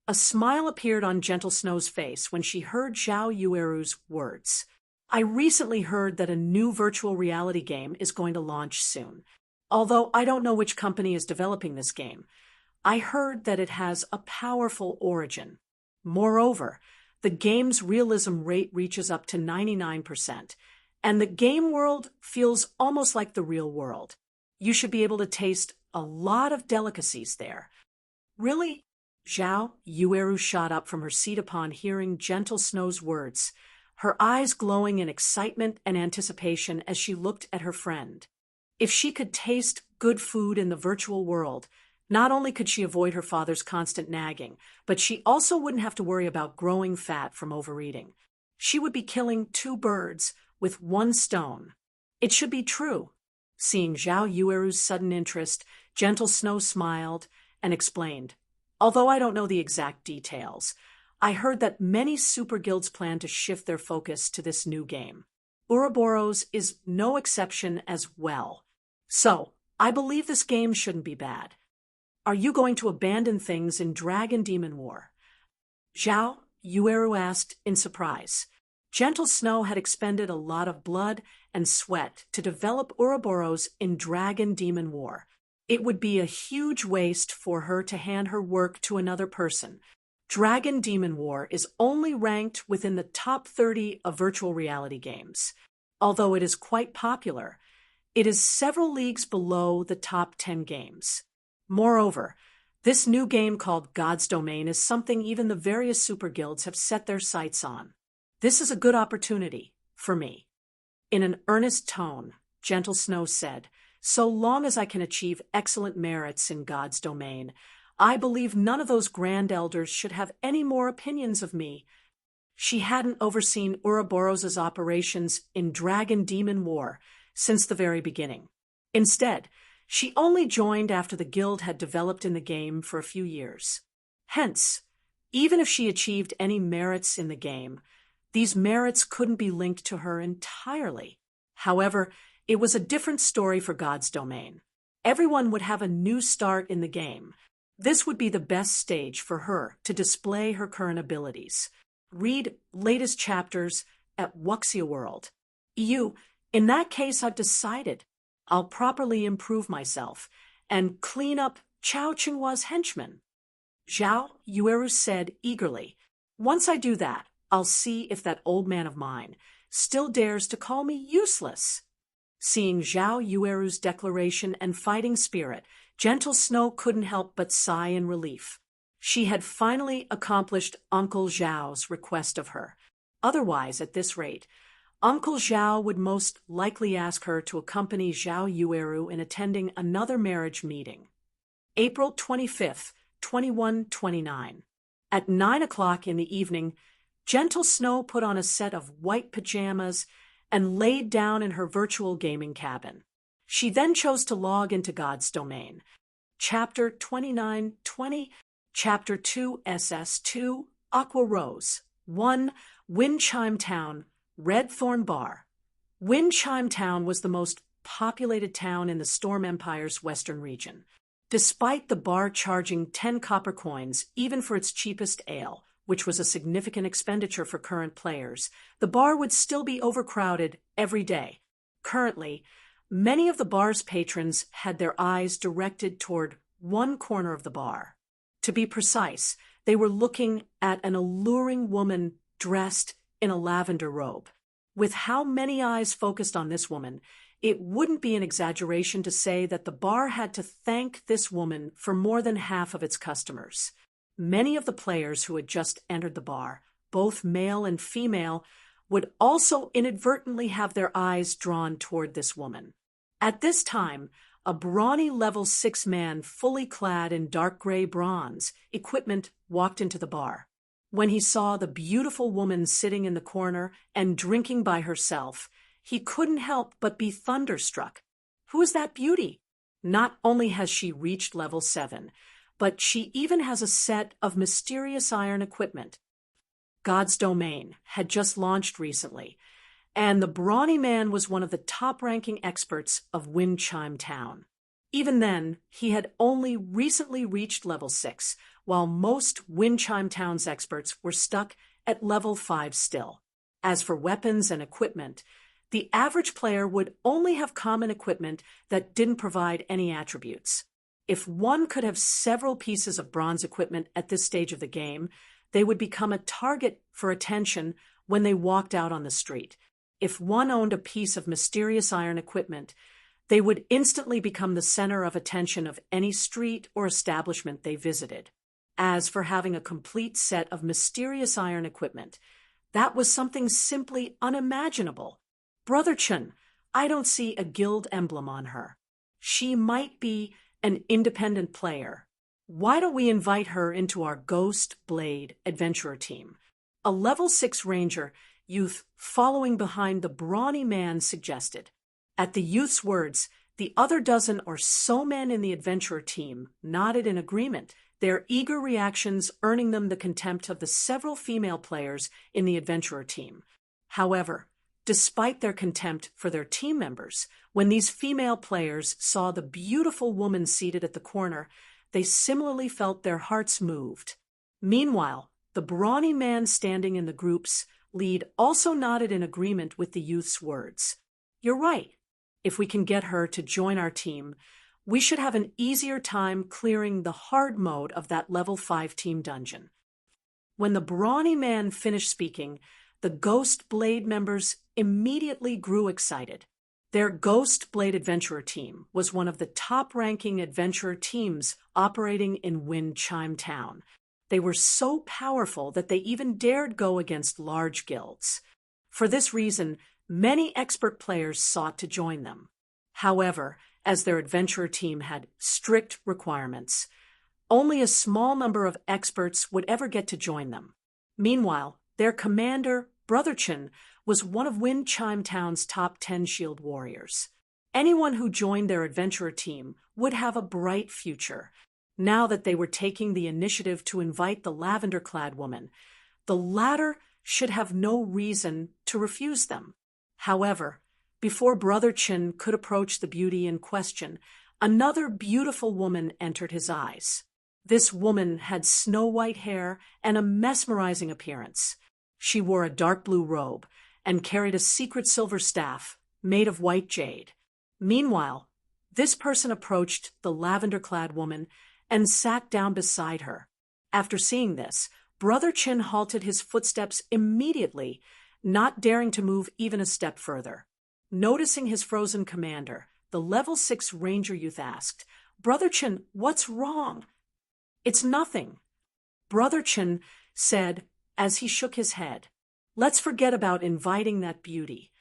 A smile appeared on Gentle Snow's face when she heard Zhao Yueru's words. I recently heard that a new virtual reality game is going to launch soon. Although I don't know which company is developing this game, I heard that it has a powerful origin. Moreover, the game's realism rate reaches up to 99%, and the game world feels almost like the real world. You should be able to taste a lot of delicacies there. Really? Zhao Yueru shot up from her seat upon hearing Gentle Snow's words, her eyes glowing in excitement and anticipation as she looked at her friend. If she could taste good food in the virtual world, not only could she avoid her father's constant nagging, but she also wouldn't have to worry about growing fat from overeating. She would be killing two birds with one stone. It should be true. Seeing Zhao Yueru's sudden interest, Gentle Snow smiled and explained, "Although I don't know the exact details, I heard that many super guilds plan to shift their focus to this new game. Ouroboros is no exception as well. So, I believe this game shouldn't be bad. Are you going to abandon things in Dragon Demon War?" Zhao Yueru asked in surprise. Gentle Snow had expended a lot of blood and sweat to develop Ouroboros in Dragon Demon War. It would be a huge waste for her to hand her work to another person. Dragon Demon War is only ranked within the top 30 of virtual reality games. Although it is quite popular, it is several leagues below the top 10 games. Moreover, this new game called God's Domain is something even the various super guilds have set their sights on. This is a good opportunity for me. In an earnest tone, Gentle Snow said, "So long as I can achieve excellent merits in God's domain, I believe none of those grand elders should have any more opinions of me." She hadn't overseen Ouroboros' operations in Dragon Demon War since the very beginning. Instead, she only joined after the guild had developed in the game for a few years. Hence, even if she achieved any merits in the game, these merits couldn't be linked to her entirely. However, it was a different story for God's Domain. Everyone would have a new start in the game. This would be the best stage for her to display her current abilities. Read latest chapters at Wuxia World. In that case, I've decided I'll properly improve myself and clean up Chao Qinghua's henchmen. Zhao Yueru said eagerly, "Once I do that, I'll see if that old man of mine still dares to call me useless." Seeing Zhao Yueru's declaration and fighting spirit, Gentle Snow couldn't help but sigh in relief. She had finally accomplished Uncle Zhao's request of her. Otherwise, at this rate, Uncle Zhao would most likely ask her to accompany Zhao Yueru in attending another marriage meeting. April 25th, 2129. At 9 o'clock in the evening, Gentle Snow put on a set of white pajamas and laid down in her virtual gaming cabin. She then chose to log into God's Domain. Chapter 2920, Chapter 2 SS2, Aqua Rose. 1. Wind Chime Town, Red Thorn Bar. Wind Chime Town was the most populated town in the Storm Empire's western region. Despite the bar charging 10 copper coins, even for its cheapest ale, which was a significant expenditure for current players, the bar would still be overcrowded every day. Currently, many of the bar's patrons had their eyes directed toward one corner of the bar. To be precise, they were looking at an alluring woman dressed in a lavender robe. With how many eyes focused on this woman, it wouldn't be an exaggeration to say that the bar had to thank this woman for more than half of its customers. Many of the players who had just entered the bar, both male and female, would also inadvertently have their eyes drawn toward this woman. At this time, a brawny level 6 man fully clad in dark gray bronze equipment walked into the bar. When he saw the beautiful woman sitting in the corner and drinking by herself, he couldn't help but be thunderstruck. "Who is that beauty?" Not only has she reached level 7, but she even has a set of mysterious iron equipment. God's Domain had just launched recently, and the brawny man was one of the top-ranking experts of Wind Chime Town. Even then, he had only recently reached level 6, while most Wind Chime Town's experts were stuck at level 5 still. As for weapons and equipment, the average player would only have common equipment that didn't provide any attributes. If one could have several pieces of bronze equipment at this stage of the game, they would become a target for attention when they walked out on the street. If one owned a piece of mysterious iron equipment, they would instantly become the center of attention of any street or establishment they visited. As for having a complete set of mysterious iron equipment, that was something simply unimaginable. Brother Chun, I don't see a guild emblem on her. She might be an independent player. Why don't we invite her into our Ghost Blade adventurer team? A level 6 ranger youth following behind the brawny man suggested. At the youth's words, the other dozen or so men in the adventurer team nodded in agreement, their eager reactions earning them the contempt of the several female players in the adventurer team. However, despite their contempt for their team members, when these female players saw the beautiful woman seated at the corner, they similarly felt their hearts moved. Meanwhile, the brawny man standing in the group's lead also nodded in agreement with the youth's words. You're right. If we can get her to join our team, we should have an easier time clearing the hard mode of that level 5 team dungeon. When the brawny man finished speaking, the Ghost Blade members immediately grew excited. Their Ghost Blade adventurer team was one of the top-ranking adventurer teams operating in Wind Chime Town. They were so powerful that they even dared go against large guilds. For this reason, many expert players sought to join them. However, as their adventurer team had strict requirements, only a small number of experts would ever get to join them. Meanwhile, their commander, Brother Chin, was one of Wind Chime Town's top 10 shield warriors. Anyone who joined their adventurer team would have a bright future. Now that they were taking the initiative to invite the lavender-clad woman, the latter should have no reason to refuse them. However, before Brother Chin could approach the beauty in question, another beautiful woman entered his eyes. This woman had snow-white hair and a mesmerizing appearance. She wore a dark blue robe and carried a secret silver staff made of white jade. Meanwhile, this person approached the lavender-clad woman and sat down beside her. After seeing this, Brother Chin halted his footsteps immediately, not daring to move even a step further. Noticing his frozen commander, the level 6 ranger youth asked, "Brother Chin, what's wrong?" "It's nothing," Brother Chin said as he shook his head. "Let's forget about inviting that beauty."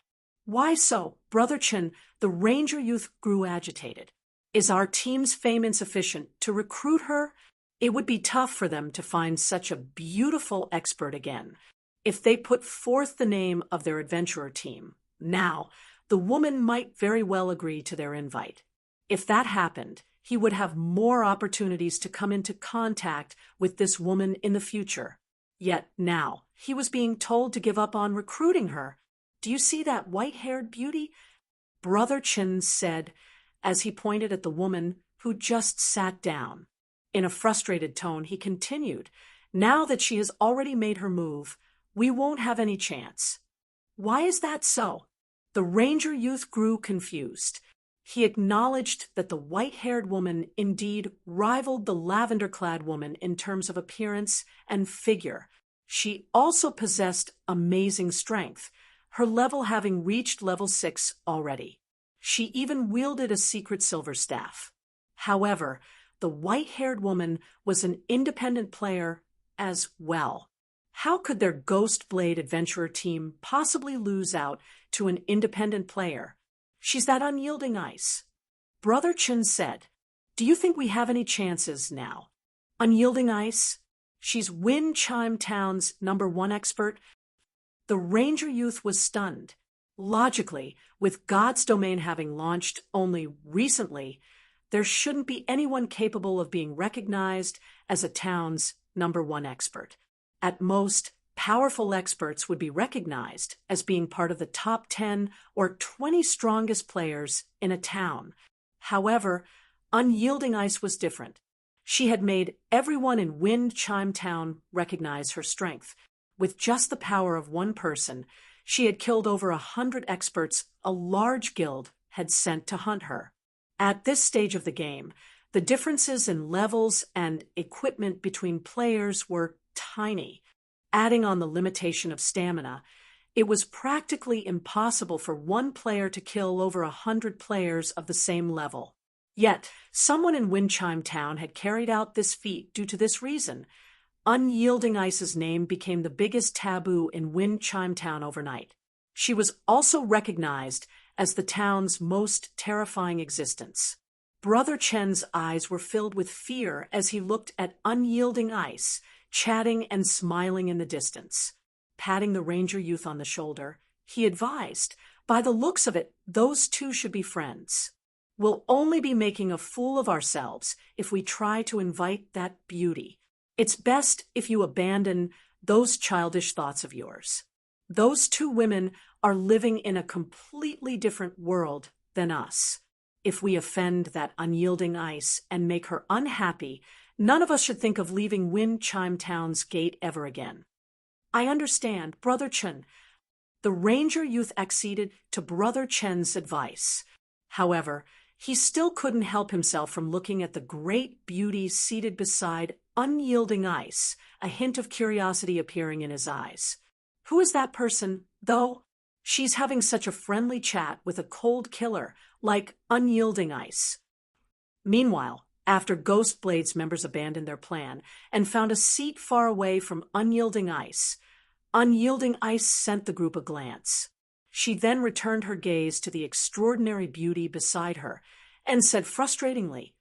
"Why so, Brother Chin?" The ranger youth grew agitated. "Is our team's fame insufficient to recruit her? It would be tough for them to find such a beautiful expert again. If they put forth the name of their adventurer team, now, the woman might very well agree to their invite. If that happened, he would have more opportunities to come into contact with this woman in the future. Yet now, he was being told to give up on recruiting her. Do you see that white-haired beauty?" Brother Chin said, as he pointed at the woman who just sat down. In a frustrated tone, he continued, "Now that she has already made her move, we won't have any chance." "Why is that so?" The ranger youth grew confused. He acknowledged that the white-haired woman indeed rivaled the lavender-clad woman in terms of appearance and figure. She also possessed amazing strength, her level having reached level 6 already. She even wielded a secret silver staff. However, the white-haired woman was an independent player as well. How could their Ghost Blade adventurer team possibly lose out to an independent player? She's that unyielding ice. Brother Chin said, "Do you think we have any chances now?" "Unyielding ice? She's Wind Chime Town's #1 expert." The ranger youth was stunned. Logically, with God's Domain having launched only recently, there shouldn't be anyone capable of being recognized as a town's #1 expert. At most, powerful experts would be recognized as being part of the top 10 or 20 strongest players in a town. However, Unyielding Ice was different. She had made everyone in Wind Chime Town recognize her strength. With just the power of one person, she had killed over 100 experts a large guild had sent to hunt her. At this stage of the game, the differences in levels and equipment between players were tiny. Adding on the limitation of stamina, it was practically impossible for one player to kill over 100 players of the same level. Yet, someone in Windchime Town had carried out this feat due to this reason. Unyielding Ice's name became the biggest taboo in Windchime Town overnight. She was also recognized as the town's most terrifying existence. Brother Chen's eyes were filled with fear as he looked at Unyielding Ice, chatting and smiling in the distance. Patting the ranger youth on the shoulder, he advised, "By the looks of it, those two should be friends. We'll only be making a fool of ourselves if we try to invite that beauty. It's best if you abandon those childish thoughts of yours. Those two women are living in a completely different world than us. If we offend that Unyielding Ice and make her unhappy, none of us should think of leaving Wind Chime Town's gate ever again." "I understand, Brother Chen." The ranger youth acceded to Brother Chen's advice. However, he still couldn't help himself from looking at the great beauty seated beside Unyielding Ice, a hint of curiosity appearing in his eyes. "Who is that person, though? She's having such a friendly chat with a cold killer like Unyielding Ice." Meanwhile, after Ghost Blade's members abandoned their plan and found a seat far away from Unyielding Ice sent the group a glance. She then returned her gaze to the extraordinary beauty beside her and said frustratingly,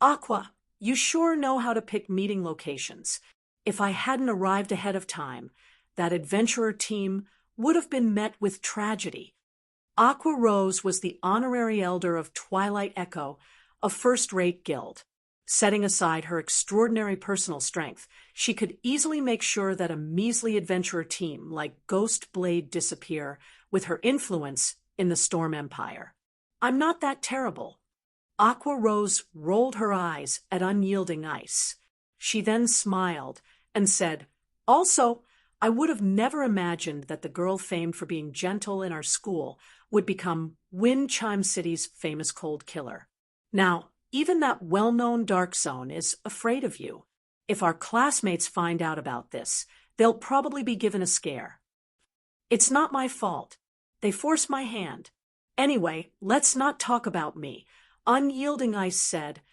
"Aqua, you sure know how to pick meeting locations. If I hadn't arrived ahead of time, that adventurer team would have been met with tragedy." Aqua Rose was the honorary elder of Twilight Echo, a first-rate guild. Setting aside her extraordinary personal strength, she could easily make sure that a measly adventurer team like Ghost Blade disappear with her influence in the Storm Empire. "I'm not that terrible." Aqua Rose rolled her eyes at Unyielding Ice. She then smiled and said, "Also, I would have never imagined that the girl famed for being gentle in our school would become Wind Chime City's famous cold killer. Now, even that well-known Dark Zone is afraid of you. If our classmates find out about this, they'll probably be given a scare." "It's not my fault. They forced my hand. Anyway, let's not talk about me," Unyielding Ice said,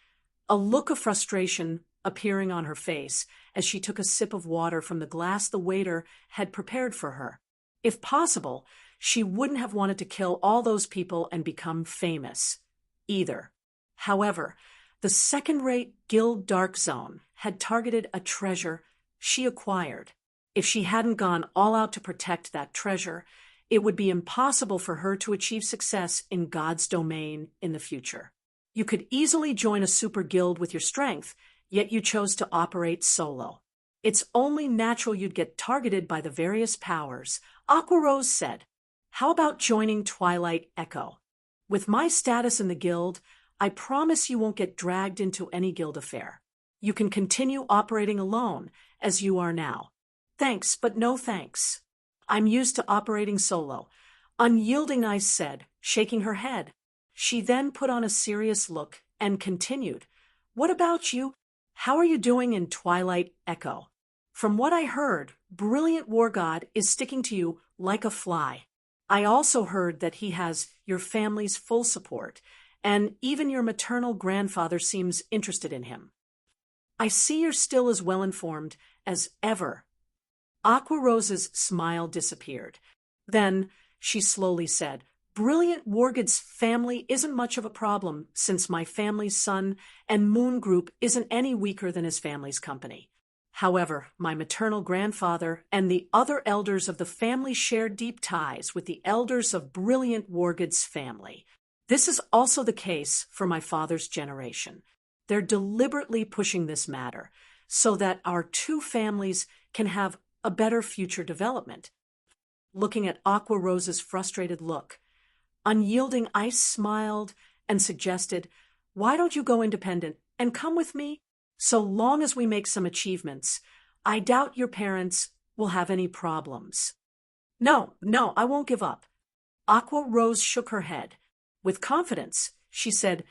a look of frustration appearing on her face as she took a sip of water from the glass the waiter had prepared for her. If possible, she wouldn't have wanted to kill all those people and become famous, either. However, the second-rate Guild Dark Zone had targeted a treasure she acquired. If she hadn't gone all out to protect that treasure, it would be impossible for her to achieve success in God's domain in the future. You could easily join a super guild with your strength, yet you chose to operate solo. It's only natural you'd get targeted by the various powers, Aqua Rose said. "How about joining Twilight Echo? With my status in the guild, I promise you won't get dragged into any guild affair. You can continue operating alone, as you are now." "Thanks, but no thanks. I'm used to operating solo," Unyielding Ice said, shaking her head. She then put on a serious look and continued, "What about you? How are you doing in Twilight Echo? From what I heard, Brilliant War God is sticking to you like a fly. I also heard that he has your family's full support, and even your maternal grandfather seems interested in him. I see you're still as well-informed as ever." Aqua Rose's smile disappeared. Then she slowly said, "Brilliant Wargood's family isn't much of a problem since my family's son and Moon Group isn't any weaker than his family's company. However, my maternal grandfather and the other elders of the family share deep ties with the elders of Brilliant Wargood's family. This is also the case for my father's generation. They're deliberately pushing this matter so that our two families can have a better future development. Looking at Aqua Rose's frustrated look, Unyielding Ice smiled and suggested, "Why don't you go independent and come with me? So long as we make some achievements, I doubt your parents will have any problems." No, I won't give up. Aqua Rose shook her head. With confidence, she said,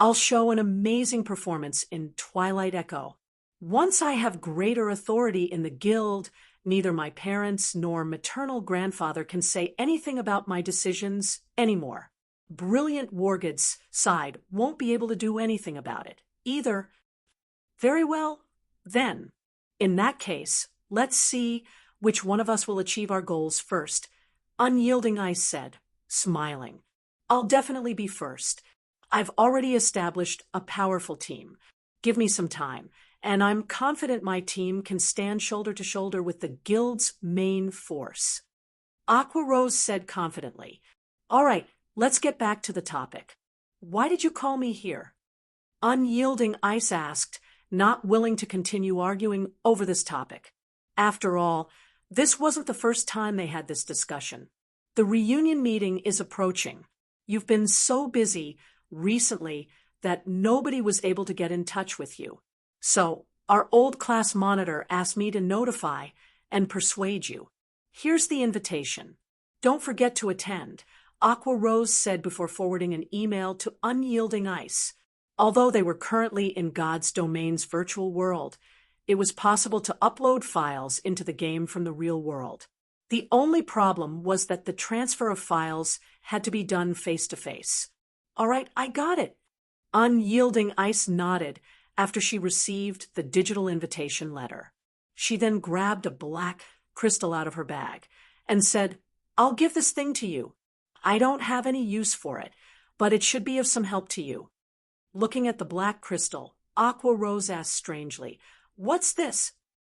"I'll show an amazing performance in Twilight Echo. Once I have greater authority in the guild, neither my parents nor maternal grandfather can say anything about my decisions anymore. Brilliant Wargid's side won't be able to do anything about it either." "Very well, then. In that case, let's see which one of us will achieve our goals first," Unyielding Ice said, smiling. "I'll definitely be first. I've already established a powerful team. Give me some time, and I'm confident my team can stand shoulder to shoulder with the guild's main force." Aqua Rose said confidently, "All right, let's get back to the topic. Why did you call me here?" Unyielding Ice asked, not willing to continue arguing over this topic. After all, this wasn't the first time they had this discussion. The reunion meeting is approaching. You've been so busy recently that nobody was able to get in touch with you. So, our old class monitor asked me to notify and persuade you. Here's the invitation. Don't forget to attend, Aqua Rose said before forwarding an email to Unyielding Ice. Although they were currently in God's Domain's virtual world, it was possible to upload files into the game from the real world. The only problem was that the transfer of files had to be done face-to-face. "All right, I got it." Unyielding Ice nodded after she received the digital invitation letter. She then grabbed a black crystal out of her bag and said, "I'll give this thing to you. I don't have any use for it, but it should be of some help to you." Looking at the black crystal, Aqua Rose asked strangely, "What's this?"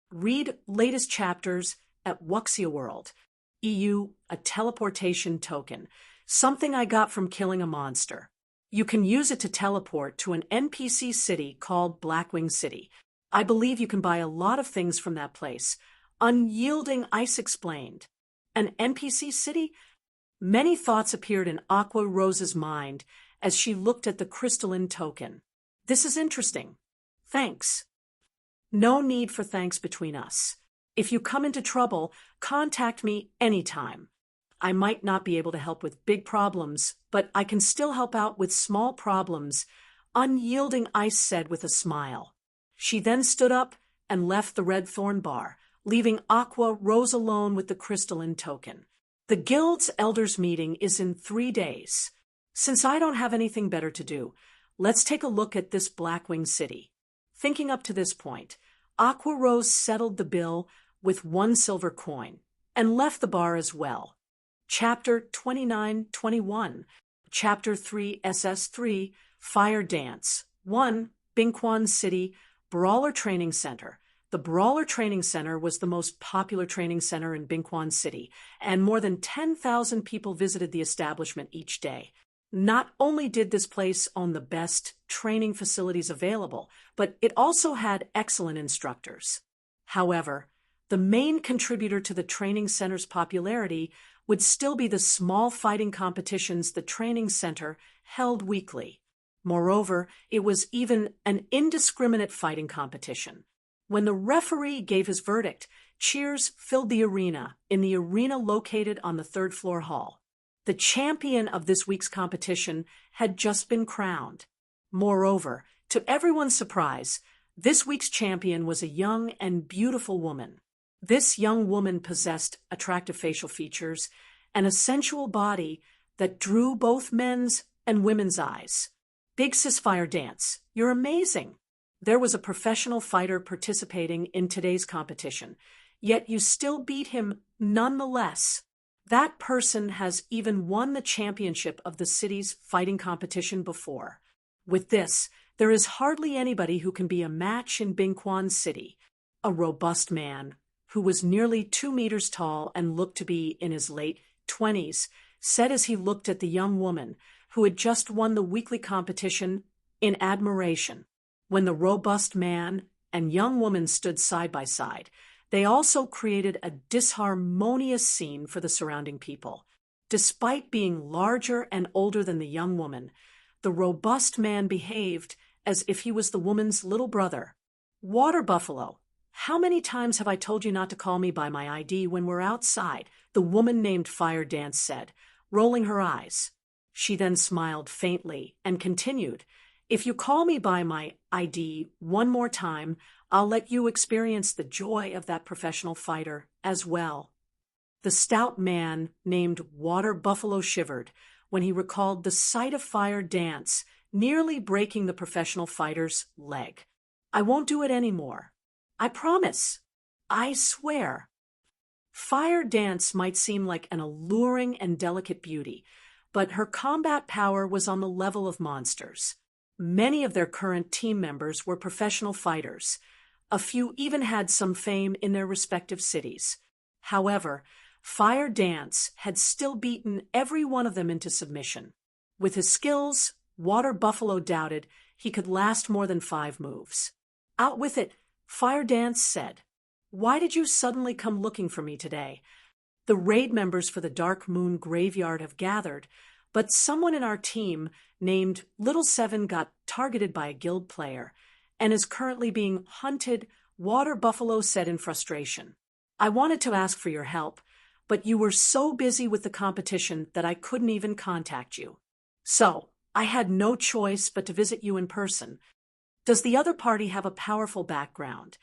"Read latest chapters at Wuxia World. EU, a teleportation token. Something I got from killing a monster. You can use it to teleport to an NPC city called Blackwing City. I believe you can buy a lot of things from that place," Unyielding Ice explained. "An NPC city?" Many thoughts appeared in Aqua Rose's mind as she looked at the crystalline token. "This is interesting. Thanks." "No need for thanks between us. If you come into trouble, contact me anytime. I might not be able to help with big problems, but I can still help out with small problems," Unyielding Ice said with a smile. She then stood up and left the red thorn bar, leaving Aqua Rose alone with the crystalline token. "The Guild's Elders meeting is in 3 days. Since I don't have anything better to do, let's take a look at this Blackwing City." Thinking up to this point, Aqua Rose settled the bill with 1 silver coin and left the bar as well. Chapter 29-21, Chapter 3 SS3, Fire Dance. 1. Bingquan City, Brawler Training Center. The Brawler Training Center was the most popular training center in Bingquan City, and more than 10,000 people visited the establishment each day. Not only did this place own the best training facilities available, but it also had excellent instructors. However, the main contributor to the training center's popularity would still be the small fighting competitions the training center held weekly. Moreover, it was even an indiscriminate fighting competition. When the referee gave his verdict, cheers filled the arena, in the arena located on the 3rd floor hall. The champion of this week's competition had just been crowned. Moreover, to everyone's surprise, this week's champion was a young and beautiful woman. This young woman possessed attractive facial features and a sensual body that drew both men's and women's eyes. "Big Sis Fire Dance, you're amazing. There was a professional fighter participating in today's competition, yet you still beat him nonetheless. That person has even won the championship of the city's fighting competition before. With this, there is hardly anybody who can be a match in Bingquan City." A robust man, who was nearly 2 meters tall and looked to be in his late 20s, said as he looked at the young woman, who had just won the weekly competition, in admiration. When the robust man and young woman stood side by side, they also created a disharmonious scene for the surrounding people. Despite being larger and older than the young woman, the robust man behaved as if he was the woman's little brother. "Water buffalo, how many times have I told you not to call me by my ID when we're outside?" the woman named Fire Dance said, rolling her eyes. She then smiled faintly and continued, "If you call me by my ID one more time, I'll let you experience the joy of that professional fighter as well." The stout man named Water Buffalo shivered when he recalled the sight of Fire Dance nearly breaking the professional fighter's leg. "I won't do it anymore. I promise. I swear." Fire Dance might seem like an alluring and delicate beauty, but her combat power was on the level of monsters. Many of their current team members were professional fighters. A few even had some fame in their respective cities. However, Fire Dance had still beaten every one of them into submission. With his skills, Water Buffalo doubted he could last more than 5 moves. "Out with it," Fire Dance said. "Why did you suddenly come looking for me today? The raid members for the Dark Moon Graveyard have gathered, but someone in our team named Little Seven got targeted by a guild player and is currently being hunted," Water Buffalo said in frustration. "I wanted to ask for your help, but you were so busy with the competition that I couldn't even contact you. So, I had no choice but to visit you in person. Does the other party have a powerful background?"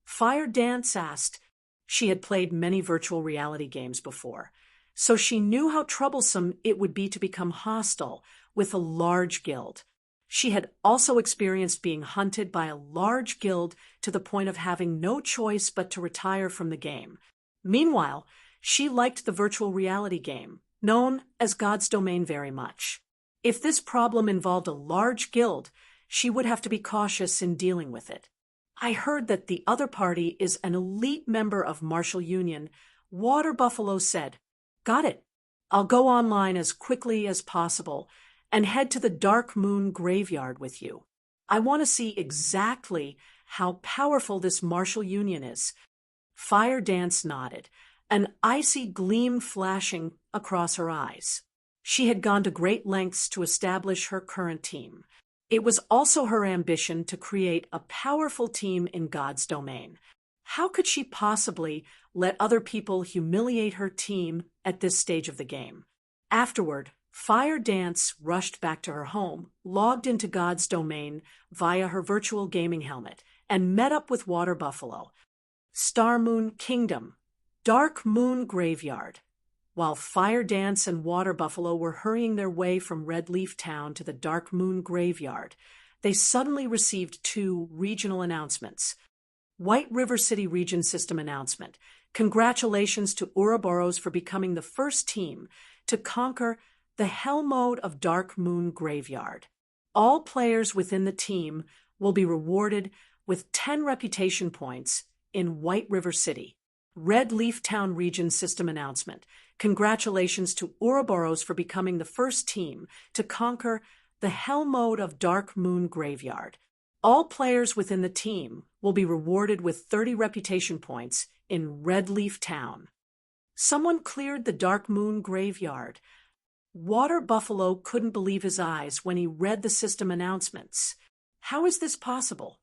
Fire Dance asked. She had played many virtual reality games before, so she knew how troublesome it would be to become hostile with a large guild. She had also experienced being hunted by a large guild to the point of having no choice but to retire from the game. Meanwhile, she liked the virtual reality game, known as God's Domain, very much. If this problem involved a large guild, she would have to be cautious in dealing with it. "I heard that the other party is an elite member of Martial Union," Water Buffalo said. "Got it. I'll go online as quickly as possible and head to the Dark Moon Graveyard with you. I want to see exactly how powerful this Martial Union is." Fire Dance nodded, an icy gleam flashing across her eyes. She had gone to great lengths to establish her current team. It was also her ambition to create a powerful team in God's domain. How could she possibly let other people humiliate her team at this stage of the game? Afterward, Fire Dance rushed back to her home, logged into God's domain via her virtual gaming helmet, and met up with Water Buffalo. Star Moon Kingdom, Dark Moon Graveyard. While Fire Dance and Water Buffalo were hurrying their way from Red Leaf Town to the Dark Moon Graveyard, they suddenly received 2 regional announcements. White River City Region System announcement. Congratulations to Ouroboros for becoming the first team to conquer the Hell Mode of Dark Moon Graveyard. All players within the team will be rewarded with 10 reputation points in White River City. Red Leaf Town Region System announcement. Congratulations to Ouroboros for becoming the first team to conquer the Hell Mode of Dark Moon Graveyard. All players within the team will be rewarded with 30 reputation points in Red Leaf Town. Someone cleared the Dark Moon Graveyard. Water Buffalo couldn't believe his eyes when he read the system announcements. How is this possible?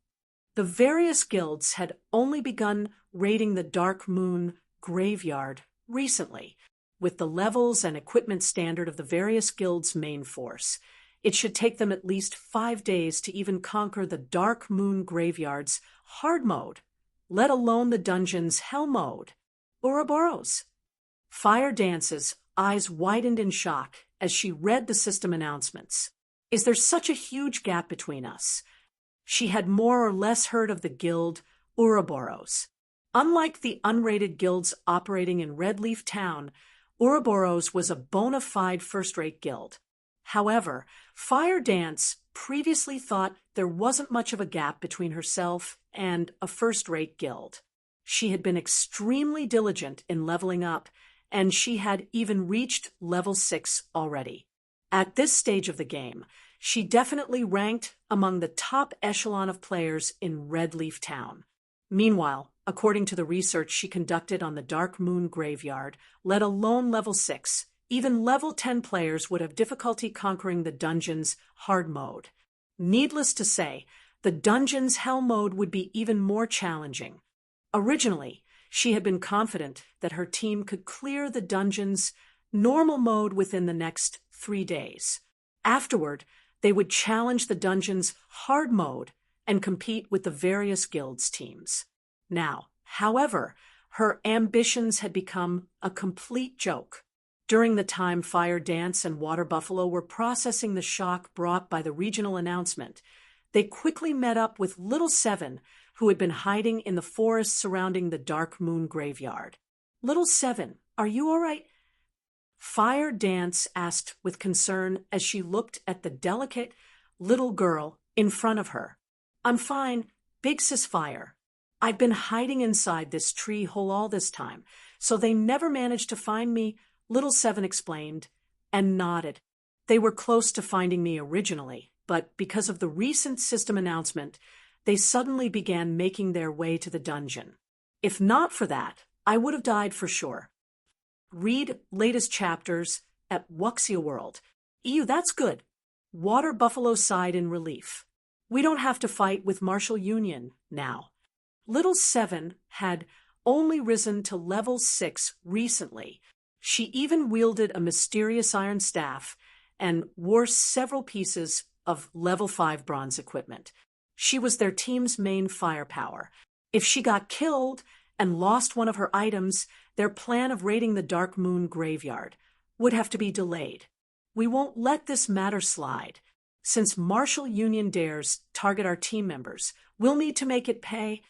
The various guilds had only begun raiding the Dark Moon Graveyard recently. With the levels and equipment standard of the various guilds' main force, it should take them at least 5 days to even conquer the Dark Moon Graveyard's hard mode, let alone the dungeon's hell mode. Ouroboros. Fire Dance's eyes widened in shock as she read the system announcements. Is there such a huge gap between us? She had more or less heard of the guild Ouroboros. Unlike the unrated guilds operating in Red Leaf Town, Ouroboros was a bona fide first-rate guild. However, Fire Dance previously thought there wasn't much of a gap between herself and a first-rate guild. She had been extremely diligent in leveling up, and she had even reached level 6 already. At this stage of the game, she definitely ranked among the top echelon of players in Red Leaf Town. Meanwhile, according to the research she conducted on the Dark Moon Graveyard, let alone level 6, even level 10 players would have difficulty conquering the dungeon's hard mode. Needless to say, the dungeon's hell mode would be even more challenging. Originally, she had been confident that her team could clear the dungeon's normal mode within the next 3 days. Afterward, they would challenge the dungeon's hard mode and compete with the various guilds' teams. Now, however, her ambitions had become a complete joke. During the time Fire Dance and Water Buffalo were processing the shock brought by the regional announcement, they quickly met up with Little Seven, who had been hiding in the forest surrounding the Dark Moon Graveyard. "Little Seven, are you all right?" Fire Dance asked with concern as she looked at the delicate little girl in front of her. "I'm fine, Big Sis Fire. I've been hiding inside this tree hole all this time, so they never managed to find me," Little Seven explained, and nodded. "They were close to finding me originally, but because of the recent system announcement, they suddenly began making their way to the dungeon. If not for that, I would have died for sure. Read latest chapters at Wuxia World. Ew, that's good." Water Buffalo sighed in relief. "We don't have to fight with Martial Union now." Little Seven had only risen to level 6 recently. She even wielded a mysterious iron staff and wore several pieces of level 5 bronze equipment. She was their team's main firepower. If she got killed and lost one of her items, their plan of raiding the Dark Moon Graveyard would have to be delayed. "We won't let this matter slide. Since Martial Union dares target our team members, we'll need to make it pay."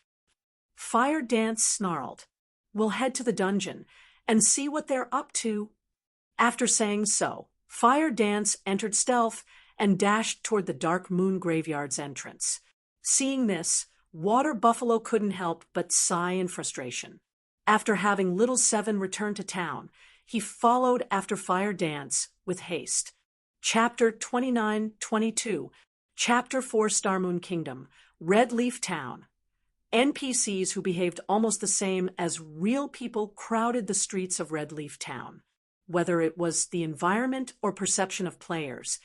Fire Dance snarled. "We'll head to the dungeon and see what they're up to." After saying so, Fire Dance entered stealth and dashed toward the Dark Moon Graveyard's entrance. Seeing this, Water Buffalo couldn't help but sigh in frustration. After having Little Seven return to town, he followed after Fire Dance with haste. Chapter 29-22, Chapter 4 Star Moon Kingdom, Red Leaf Town. NPCs who behaved almost the same as real people crowded the streets of Red Leaf Town. Whether it was the environment or perception of players,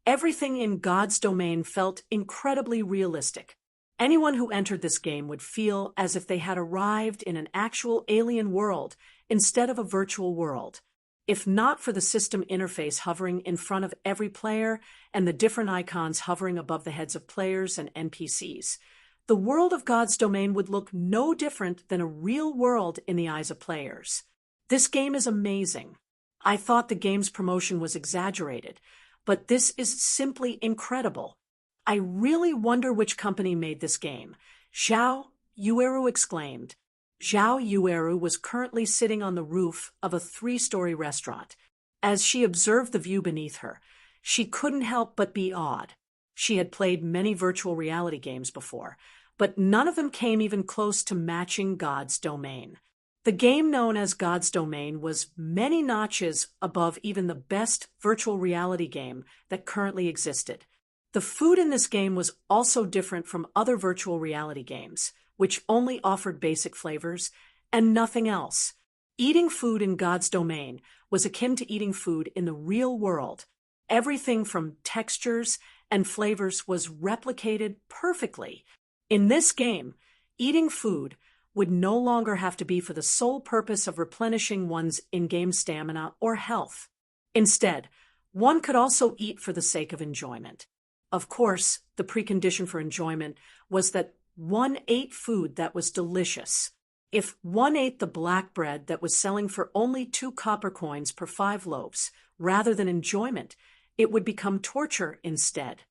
everything in God's domain felt incredibly realistic. Anyone who entered this game would feel as if they had arrived in an actual alien world instead of a virtual world. If not for the system interface hovering in front of every player and the different icons hovering above the heads of players and NPCs, the world of God's domain would look no different than a real world in the eyes of players. This game is amazing. I thought the game's promotion was exaggerated, but this is simply incredible. I really wonder which company made this game. Zhao Yueru exclaimed. Zhao Yueru was currently sitting on the roof of a 3-story restaurant. As she observed the view beneath her, she couldn't help but be awed. She had played many virtual reality games before, but none of them came even close to matching God's domain. The game known as God's Domain was many notches above even the best virtual reality game that currently existed. The food in this game was also different from other virtual reality games, which only offered basic flavors and nothing else. Eating food in God's Domain was akin to eating food in the real world. Everything from textures and flavors was replicated perfectly. In this game, eating food would no longer have to be for the sole purpose of replenishing one's in-game stamina or health. Instead, one could also eat for the sake of enjoyment. Of course, the precondition for enjoyment was that one ate food that was delicious. If one ate the black bread that was selling for only 2 copper coins per 5 loaves, rather than enjoyment, it would become torture instead.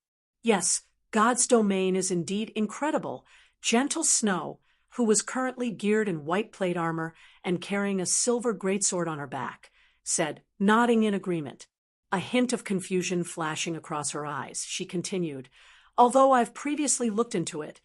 Yes, God's Domain is indeed incredible. Gentle Snow, who was currently geared in white plate armor and carrying a silver greatsword on her back, said, nodding in agreement. A hint of confusion flashing across her eyes, she continued, "Although I've previously looked into it,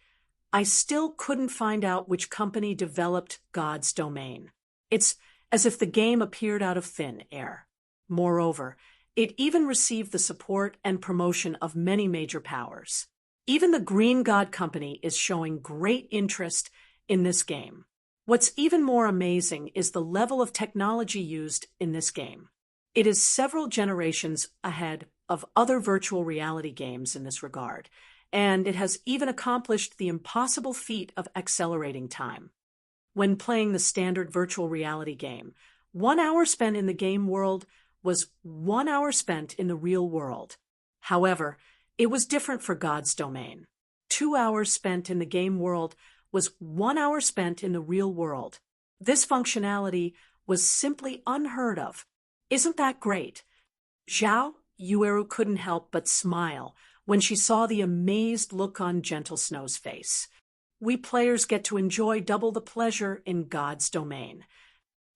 I still couldn't find out which company developed God's Domain. It's as if the game appeared out of thin air. Moreover, It even received the support and promotion of many major powers. Even the Green God Company is showing great interest in this game. What's even more amazing is the level of technology used in this game. It is several generations ahead of other virtual reality games in this regard, and it has even accomplished the impossible feat of accelerating time. When playing the standard virtual reality game, 1 hour spent in the game world was 1 hour spent in the real world. However, it was different for God's domain. 2 hours spent in the game world was 1 hour spent in the real world. This functionality was simply unheard of. Isn't that great? Zhao Yueru couldn't help but smile when she saw the amazed look on Gentle Snow's face. We players get to enjoy double the pleasure in God's domain.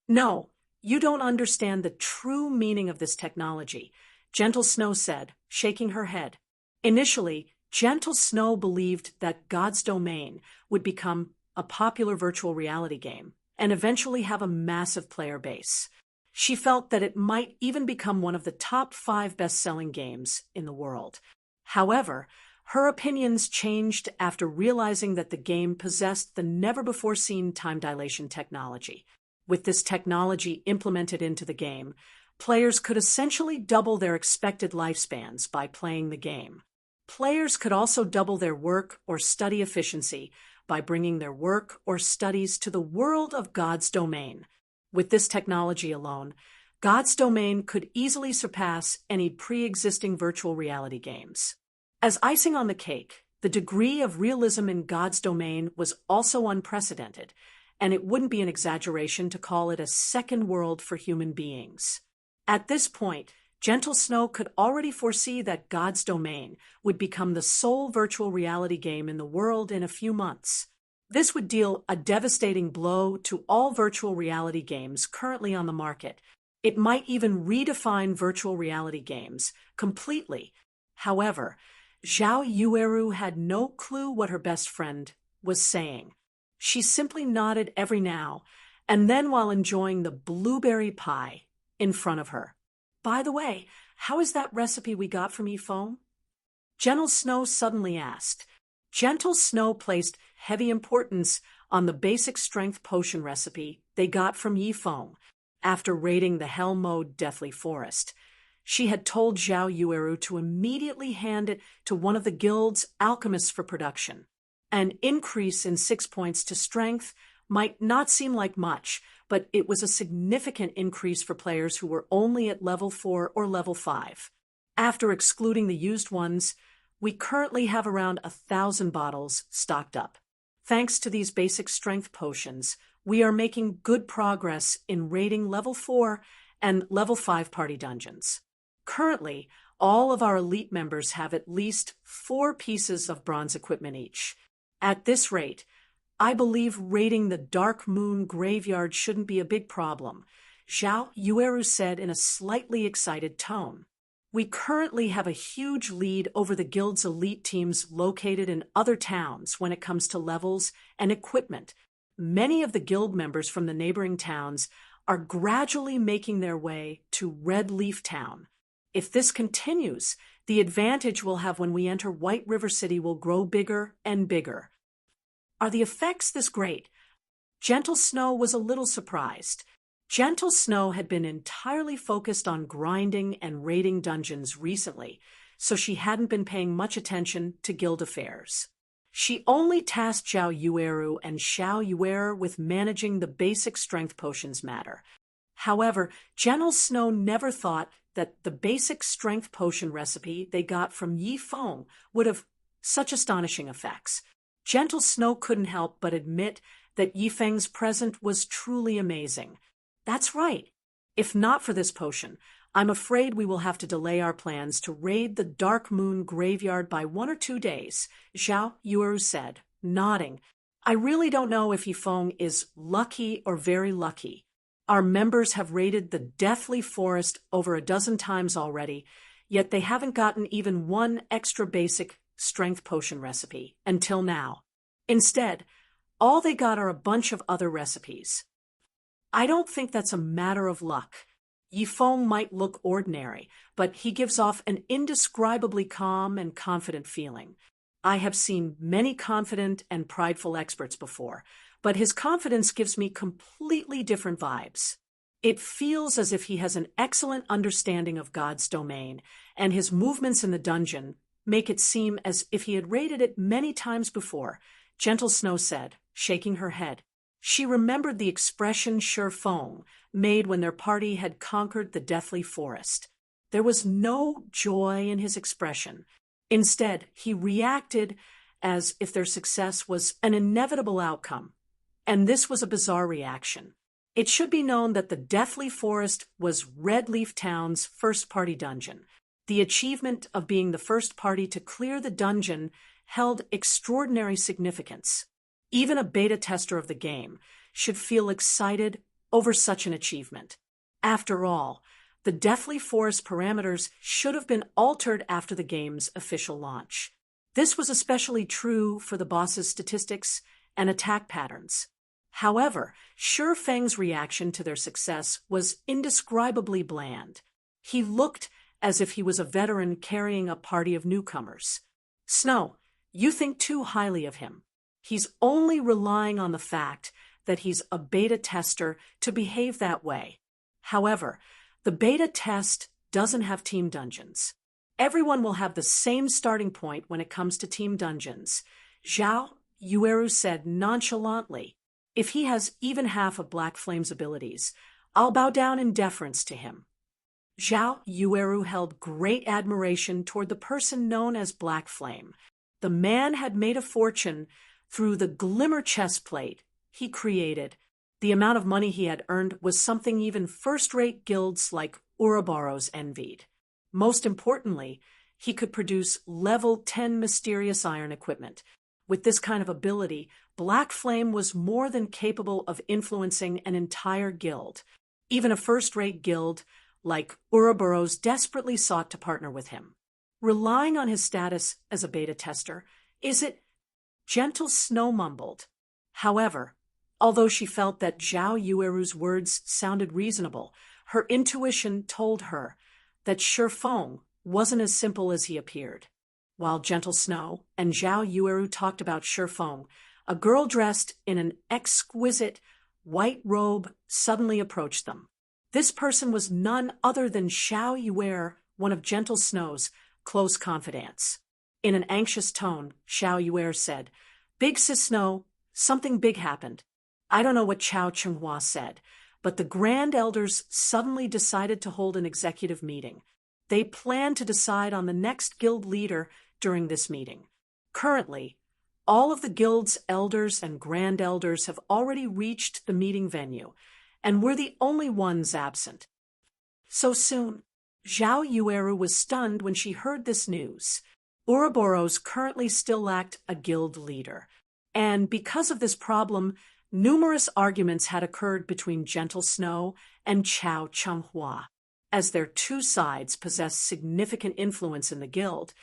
No, you don't understand the true meaning of this technology, Gentle Snow said, shaking her head. Initially, Gentle Snow believed that God's domain would become a popular virtual reality game and eventually have a massive player base. She felt that it might even become one of the top 5 best-selling games in the world. However, her opinions changed after realizing that the game possessed the never-before-seen time dilation technology. With this technology implemented into the game, players could essentially double their expected lifespans by playing the game. Players could also double their work or study efficiency by bringing their work or studies to the world of God's domain. With this technology alone, God's domain could easily surpass any pre-existing virtual reality games. As icing on the cake, the degree of realism in God's domain was also unprecedented, and it wouldn't be an exaggeration to call it a second world for human beings. At this point, Gentle Snow could already foresee that God's domain would become the sole virtual reality game in the world in a few months. This would deal a devastating blow to all virtual reality games currently on the market. It might even redefine virtual reality games completely. However, Zhao Yueru had no clue what her best friend was saying. She simply nodded every now and then while enjoying the blueberry pie in front of her. By the way, how is that recipe we got from Yifeng? Gentle Snow suddenly asked. Gentle Snow placed heavy importance on the basic strength potion recipe they got from Yifeng after raiding the Hell Mode Deathly Forest. She had told Zhao Yueru to immediately hand it to one of the guild's alchemists for production. An increase in 6 points to strength might not seem like much, but it was a significant increase for players who were only at level 4 or level 5. After excluding the used ones, we currently have around 1,000 bottles stocked up. Thanks to these basic strength potions, we are making good progress in raiding level 4 and level 5 party dungeons. Currently, all of our elite members have at least 4 pieces of bronze equipment each. At this rate, I believe raiding the Dark Moon Graveyard shouldn't be a big problem, Zhao Yueru said in a slightly excited tone. We currently have a huge lead over the guild's elite teams located in other towns when it comes to levels and equipment. Many of the guild members from the neighboring towns are gradually making their way to Red Leaf Town. If this continues, the advantage we'll have when we enter White River City will grow bigger and bigger. Are the effects this great? Gentle Snow was a little surprised. Gentle Snow had been entirely focused on grinding and raiding dungeons recently, so she hadn't been paying much attention to guild affairs. She only tasked Zhao Yueru and Xiao Yuer with managing the basic strength potions matter. However, Gentle Snow never thought that the basic strength potion recipe they got from Yifeng would have such astonishing effects. Gentle Snow couldn't help but admit that Yifeng's present was truly amazing. That's right. If not for this potion, I'm afraid we will have to delay our plans to raid the Dark Moon Graveyard by 1 or 2 days, Zhao Yueru said, nodding. I really don't know if Yifeng is lucky or very lucky. Our members have raided the Deathly Forest over a dozen times already, yet they haven't gotten even one extra basic strength potion recipe until now. Instead, all they got are a bunch of other recipes. I don't think that's a matter of luck. Yifeng might look ordinary, but he gives off an indescribably calm and confident feeling. I have seen many confident and prideful experts before, but his confidence gives me completely different vibes. It feels as if he has an excellent understanding of God's domain, and his movements in the dungeon make it seem as if he had raided it many times before, Gentle Snow said, shaking her head. She remembered the expression Shifeng made when their party had conquered the deathly forest. There was no joy in his expression. Instead, he reacted as if their success was an inevitable outcome. And this was a bizarre reaction. It should be known that the Deathly Forest was Red Leaf Town's first-party dungeon. The achievement of being the first party to clear the dungeon held extraordinary significance. Even a beta tester of the game should feel excited over such an achievement. After all, the Deathly Forest parameters should have been altered after the game's official launch. This was especially true for the boss's statistics and attack patterns. However, Shifeng's reaction to their success was indescribably bland. He looked as if he was a veteran carrying a party of newcomers. Snow, you think too highly of him. He's only relying on the fact that he's a beta tester to behave that way. However, the beta test doesn't have team dungeons. Everyone will have the same starting point when it comes to team dungeons. Zhao Yueru said nonchalantly, if he has even half of Black Flame's abilities, I'll bow down in deference to him. Zhao Yueru held great admiration toward the person known as Black Flame. The man had made a fortune through the glimmer chestplate he created. The amount of money he had earned was something even first-rate guilds like Ouroboros envied. Most importantly, he could produce level 10 mysterious iron equipment. With this kind of ability, Black Flame was more than capable of influencing an entire guild. Even a first-rate guild like Ouroboros desperately sought to partner with him. Relying on his status as a beta tester, is it? Gentle Snow mumbled. However, although she felt that Zhao Yueru's words sounded reasonable, her intuition told her that Shifeng wasn't as simple as he appeared. While Gentle Snow and Zhao Yueru talked about Shifeng, a girl dressed in an exquisite white robe suddenly approached them. This person was none other than Zhao Yueru, one of Gentle Snow's close confidants. In an anxious tone, Zhao Yueru said, "Big Sis Snow, something big happened. I don't know what Chao Chenghua said, but the Grand Elders suddenly decided to hold an executive meeting. They plan to decide on the next guild leader during this meeting. Currently, all of the guild's elders and Grand Elders have already reached the meeting venue, and we're the only ones absent." So soon, Zhao Yueru was stunned when she heard this news. Ouroboros currently still lacked a guild leader, and because of this problem, numerous arguments had occurred between Gentle Snow and Chao Chenghua. As their two sides possessed significant influence in the guild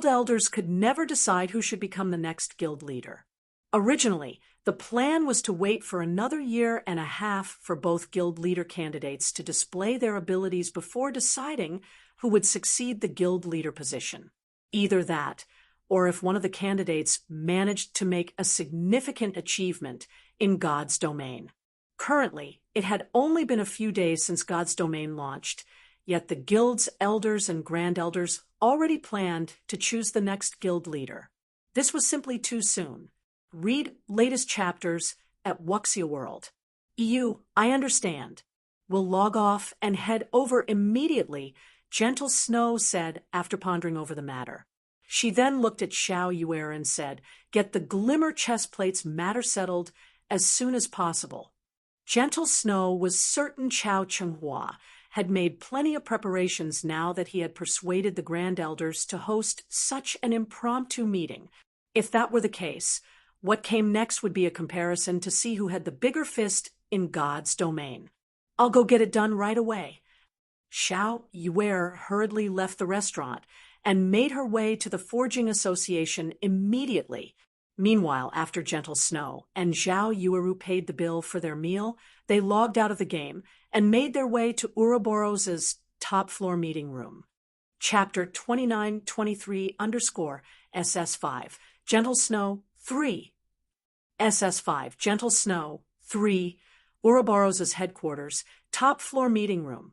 elders could never decide who should become the next guild leader. Originally, the plan was to wait for another year and a half for both guild leader candidates to display their abilities before deciding who would succeed the guild leader position. Either that, or if one of the candidates managed to make a significant achievement in God's domain. Currently, it had only been a few days since God's domain launched, yet the guild's elders and grand elders already planned to choose the next guild leader. This was simply too soon. Read latest chapters at Wuxia World. EU, I understand. We'll log off and head over immediately, Gentle Snow said after pondering over the matter. She then looked at Zhao Yueru and said, "Get the glimmer chestplate's matter settled as soon as possible." Gentle Snow was certain Chao Chenghua had made plenty of preparations now that he had persuaded the Grand Elders to host such an impromptu meeting. If that were the case, what came next would be a comparison to see who had the bigger fist in God's domain. "I'll go get it done right away." Zhao Yueru hurriedly left the restaurant and made her way to the Forging Association immediately. Meanwhile, after Gentle Snow and Zhao Yueru paid the bill for their meal, they logged out of the game and made their way to Ouroboros's top-floor meeting room. Chapter 2923_ SS5, Gentle Snow 3. SS5, Gentle Snow 3, Ouroboros's headquarters, top-floor meeting room.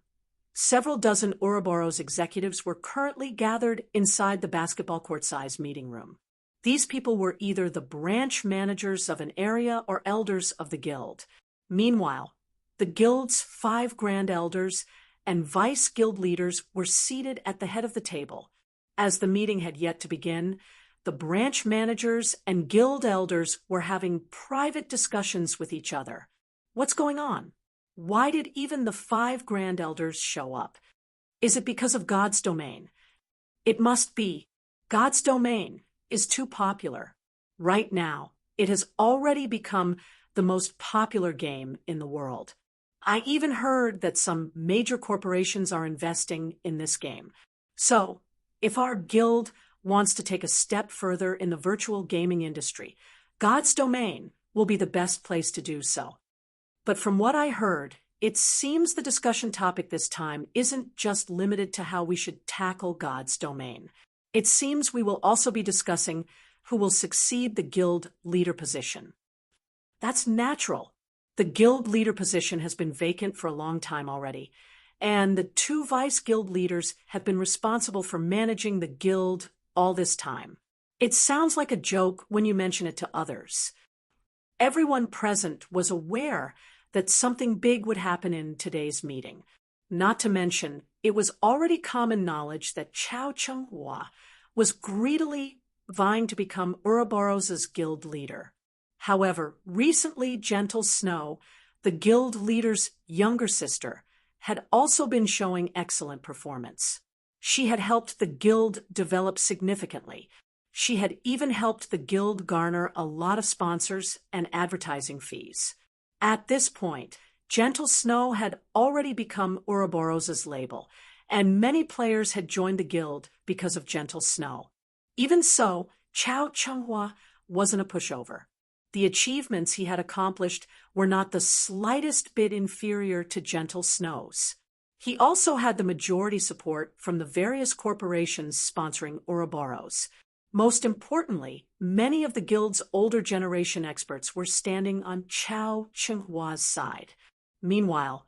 Several dozen Ouroboros executives were currently gathered inside the basketball court-sized meeting room. These people were either the branch managers of an area or elders of the guild. Meanwhile, the guild's 5 grand elders and vice guild leaders were seated at the head of the table. As the meeting had yet to begin, the branch managers and guild elders were having private discussions with each other. What's going on? Why did even the 5 grand elders show up? Is it because of God's domain? It must be. God's domain is too popular. Right now, it has already become the most popular game in the world. I even heard that some major corporations are investing in this game. So, if our guild wants to take a step further in the virtual gaming industry, God's domain will be the best place to do so. But from what I heard, it seems the discussion topic this time isn't just limited to how we should tackle God's domain. It seems we will also be discussing who will succeed the guild leader position. That's natural. The guild leader position has been vacant for a long time already, and the 2 vice guild leaders have been responsible for managing the guild all this time. It sounds like a joke when you mention it to others. Everyone present was aware that something big would happen in today's meeting. Not to mention, it was already common knowledge that Chao Chenghua was greedily vying to become Ouroboros's guild leader. However, recently Gentle Snow, the guild leader's younger sister, had also been showing excellent performance. She had helped the guild develop significantly. She had even helped the guild garner a lot of sponsors and advertising fees. At this point, Gentle Snow had already become Ouroboros's label, and many players had joined the guild because of Gentle Snow. Even so, Chao Chenghua wasn't a pushover. The achievements he had accomplished were not the slightest bit inferior to Gentle Snow's. He also had the majority support from the various corporations sponsoring Ouroboros. Most importantly, many of the guild's older generation experts were standing on Chao Chenghua's side. Meanwhile,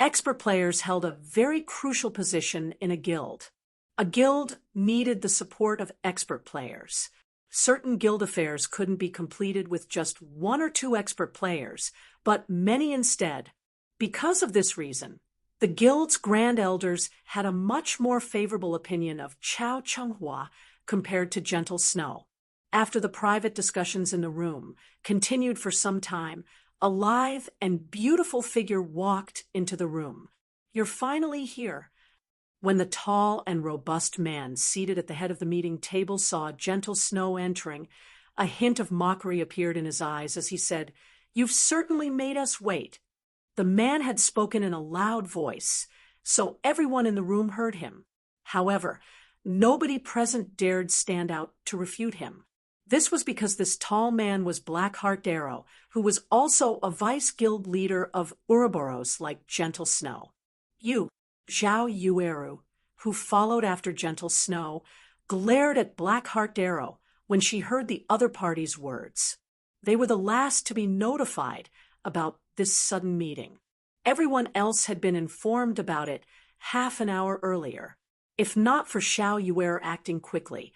expert players held a very crucial position in a guild. A guild needed the support of expert players. Certain guild affairs couldn't be completed with just 1 or 2 expert players, but many instead. Because of this reason, the guild's grand elders had a much more favorable opinion of Chao Chenghua compared to Gentle Snow. After the private discussions in the room continued for some time, a lithe and beautiful figure walked into the room. "You're finally here." When the tall and robust man seated at the head of the meeting table saw Gentle Snow entering, a hint of mockery appeared in his eyes as he said, "You've certainly made us wait." The man had spoken in a loud voice, so everyone in the room heard him. However, nobody present dared stand out to refute him. This was because this tall man was Blackheart Darrow, who was also a vice guild leader of Ouroboros like Gentle Snow. Zhao Yueru, who followed after Gentle Snow, glared at Blackheart Darrow when she heard the other party's words. They were the last to be notified about this sudden meeting. Everyone else had been informed about it half an hour earlier. If not for Zhao Yueru acting quickly,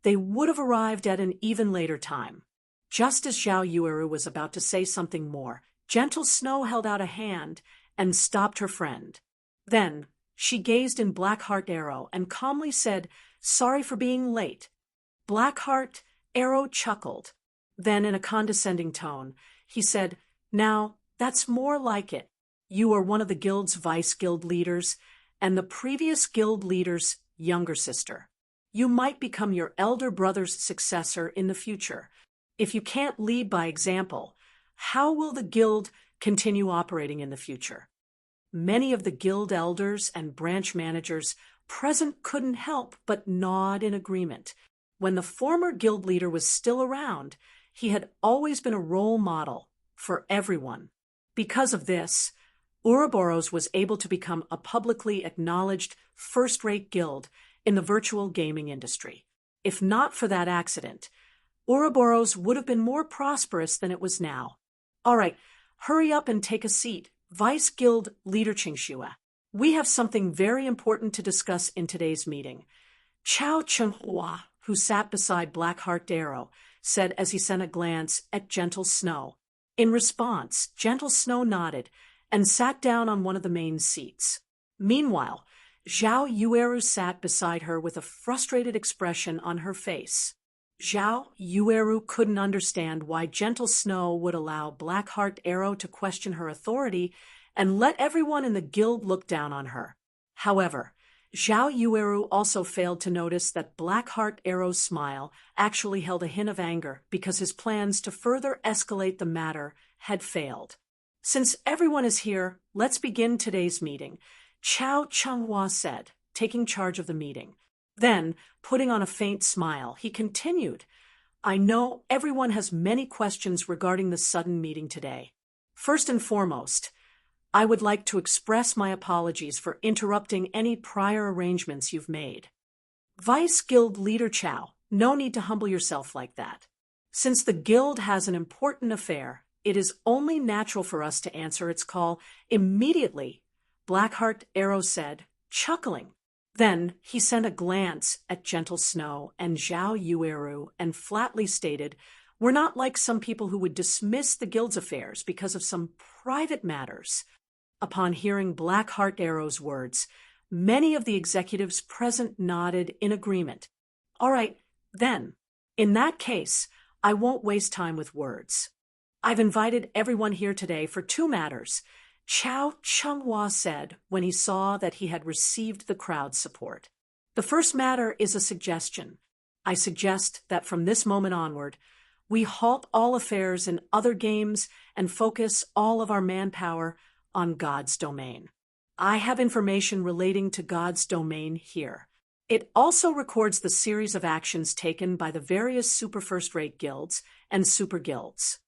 they would have arrived at an even later time. Just as Zhao Yueru was about to say something more, Gentle Snow held out a hand and stopped her friend. Then, she gazed in Blackheart Darrow and calmly said, "Sorry for being late." Blackheart Darrow chuckled. Then, in a condescending tone, he said, "Now, that's more like it. You are one of the guild's vice guild leaders and the previous guild leader's younger sister. You might become your elder brother's successor in the future. If you can't lead by example, how will the guild continue operating in the future?" Many of the guild elders and branch managers present couldn't help but nod in agreement. When the former guild leader was still around, he had always been a role model for everyone. Because of this, Ouroboros was able to become a publicly acknowledged first-rate guild in the virtual gaming industry. If not for that accident, Ouroboros would have been more prosperous than it was now. All right, hurry up and take a seat, Vice Guild Leader Qingxue. We have something very important to discuss in today's meeting. Chao Chenghua, who sat beside Blackheart Darrow, said as he sent a glance at Gentle Snow. In response, Gentle Snow nodded and sat down on one of the main seats. Meanwhile, Zhao Yueru sat beside her with a frustrated expression on her face. Zhao Yueru couldn't understand why Gentle Snow would allow Blackheart Arrow to question her authority and let everyone in the guild look down on her. However, Zhao Yueru also failed to notice that Blackheart Arrow's smile actually held a hint of anger because his plans to further escalate the matter had failed. Since everyone is here, let's begin today's meeting, Chao Chenghua said, taking charge of the meeting. Then, putting on a faint smile, he continued, I know everyone has many questions regarding the sudden meeting today. First and foremost, I would like to express my apologies for interrupting any prior arrangements you've made. Vice Guild Leader Chao, no need to humble yourself like that. Since the guild has an important affair, it is only natural for us to answer its call immediately, Blackheart Arrow said, chuckling. Then he sent a glance at Gentle Snow and Zhao Yueru and flatly stated, we're not like some people who would dismiss the guild's affairs because of some private matters. Upon hearing Blackheart Arrow's words, many of the executives present nodded in agreement. All right, then. In that case, I won't waste time with words. I've invited everyone here today for two matters, Chao Chenghua said when he saw that he had received the crowd's support. The first matter is a suggestion. I suggest that from this moment onward, we halt all affairs in other games and focus all of our manpower on God's domain. I have information relating to God's domain here. It also records the series of actions taken by the various super first-rate guilds and super guilds.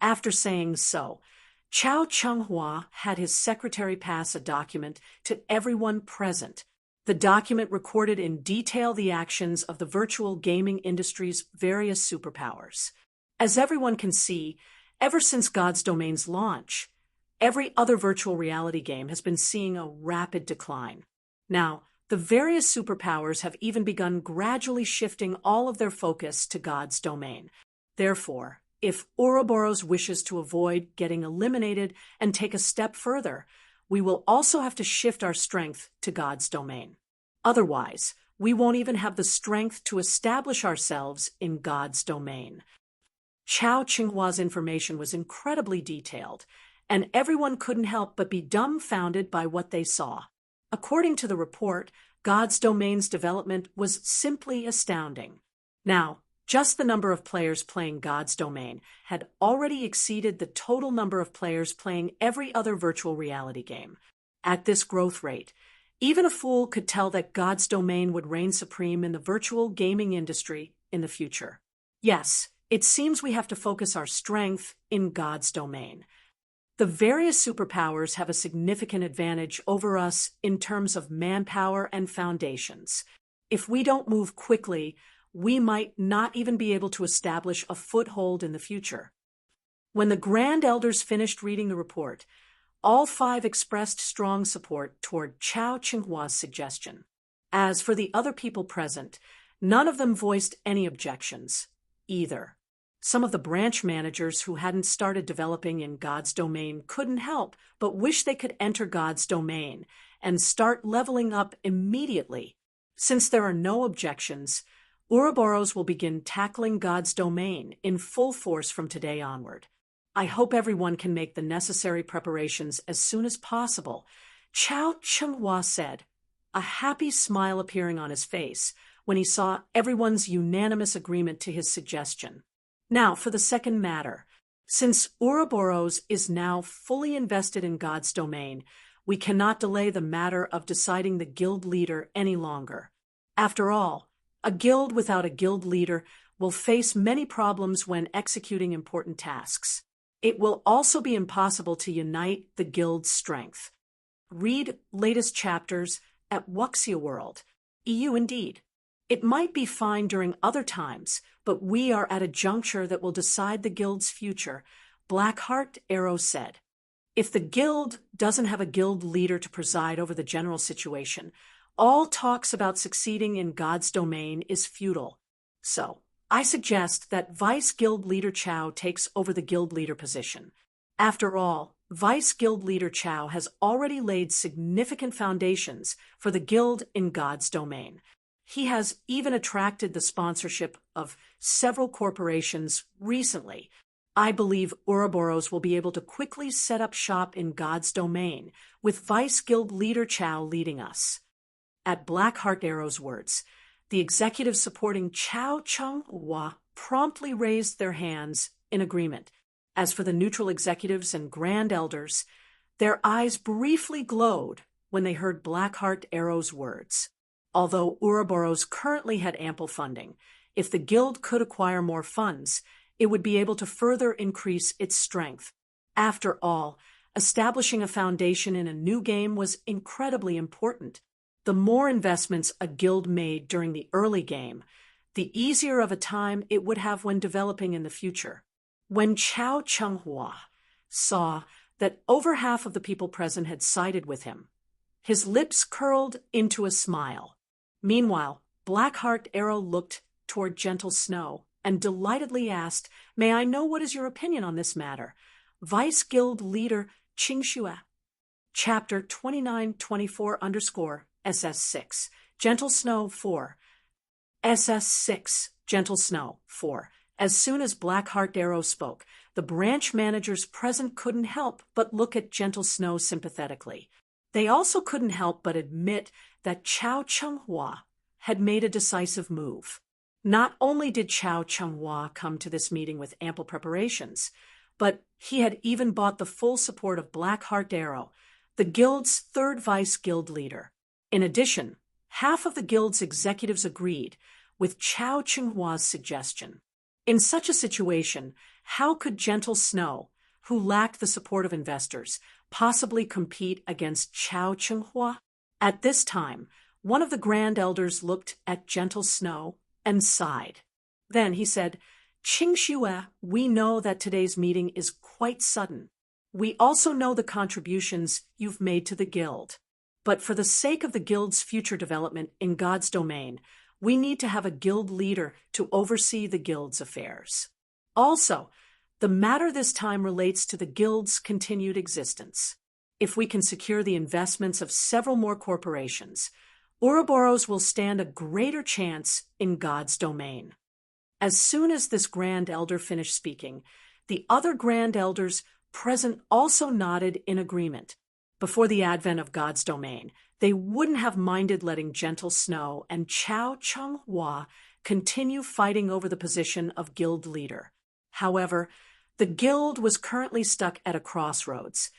After saying so, Chao Chenghua had his secretary pass a document to everyone present. The document recorded in detail the actions of the virtual gaming industry's various superpowers. As everyone can see, ever since God's Domain's launch, every other virtual reality game has been seeing a rapid decline. Now, the various superpowers have even begun gradually shifting all of their focus to God's Domain. Therefore, if Ouroboros wishes to avoid getting eliminated and take a step further, we will also have to shift our strength to God's domain. Otherwise, we won't even have the strength to establish ourselves in God's domain. Chao Chenghua's information was incredibly detailed, and everyone couldn't help but be dumbfounded by what they saw. According to the report, God's domain's development was simply astounding. Now, just the number of players playing God's domain had already exceeded the total number of players playing every other virtual reality game. At this growth rate, even a fool could tell that God's domain would reign supreme in the virtual gaming industry in the future. Yes, it seems we have to focus our strength in God's domain. The various superpowers have a significant advantage over us in terms of manpower and foundations. If we don't move quickly, we might not even be able to establish a foothold in the future. When the Grand Elders finished reading the report, all five expressed strong support toward Chao Chenghua's suggestion. As for the other people present, none of them voiced any objections, either. Some of the branch managers who hadn't started developing in God's domain couldn't help but wish they could enter God's domain and start leveling up immediately. Since there are no objections, Ouroboros will begin tackling God's domain in full force from today onward. I hope everyone can make the necessary preparations as soon as possible, Chao Chenghua said, a happy smile appearing on his face when he saw everyone's unanimous agreement to his suggestion. Now for the second matter. Since Ouroboros is now fully invested in God's domain, we cannot delay the matter of deciding the guild leader any longer. After all, a guild without a guild leader will face many problems when executing important tasks. It will also be impossible to unite the guild's strength. Read latest chapters at Wuxia World. EU indeed. It might be fine during other times, but we are at a juncture that will decide the guild's future, Blackheart Arrow said. If the guild doesn't have a guild leader to preside over the general situation, all talks about succeeding in God's domain is futile. So, I suggest that Vice Guild Leader Chao takes over the guild leader position. After all, Vice Guild Leader Chao has already laid significant foundations for the guild in God's domain. He has even attracted the sponsorship of several corporations recently. I believe Ouroboros will be able to quickly set up shop in God's domain, with Vice Guild Leader Chao leading us. At Blackheart Arrow's words, the executives supporting Chao Cheng-Hua promptly raised their hands in agreement. As for the neutral executives and Grand Elders, their eyes briefly glowed when they heard Blackheart Arrow's words. Although Ouroboros currently had ample funding, if the guild could acquire more funds, it would be able to further increase its strength. After all, establishing a foundation in a new game was incredibly important. The more investments a guild made during the early game, the easier of a time it would have when developing in the future. When Chao Cheng-Hua saw that over half of the people present had sided with him, his lips curled into a smile. Meanwhile, Blackheart Arrow looked toward Gentle Snow and delightedly asked, "May I know what is your opinion on this matter?" Vice Guild Leader Qingxue. Chapter 2924_SS6. Gentle Snow 4. SS6. Gentle Snow 4. As soon as Blackheart Arrow spoke, the branch managers present couldn't help but look at Gentle Snow sympathetically. They also couldn't help but admit that Chao Cheng-Hua had made a decisive move. Not only did Chao Cheng-Hua come to this meeting with ample preparations, but he had even bought the full support of Blackheart Arrow, the guild's third vice guild leader. In addition, half of the guild's executives agreed with Chao Cheng-Hua's suggestion. In such a situation, how could Gentle Snow, who lacked the support of investors, possibly compete against Chao Cheng-Hua? At this time, one of the Grand Elders looked at Gentle Snow and sighed. Then he said, "Qingxue, we know that today's meeting is quite sudden. We also know the contributions you've made to the guild. But for the sake of the guild's future development in God's domain, we need to have a guild leader to oversee the guild's affairs. Also, the matter this time relates to the guild's continued existence. If we can secure the investments of several more corporations, Ouroboros will stand a greater chance in God's domain." As soon as this Grand Elder finished speaking, the other Grand Elders present also nodded in agreement. Before the advent of God's domain, they wouldn't have minded letting Gentle Snow and Chao Cheng-Hua continue fighting over the position of guild leader. However, the guild was currently stuck at a crossroads,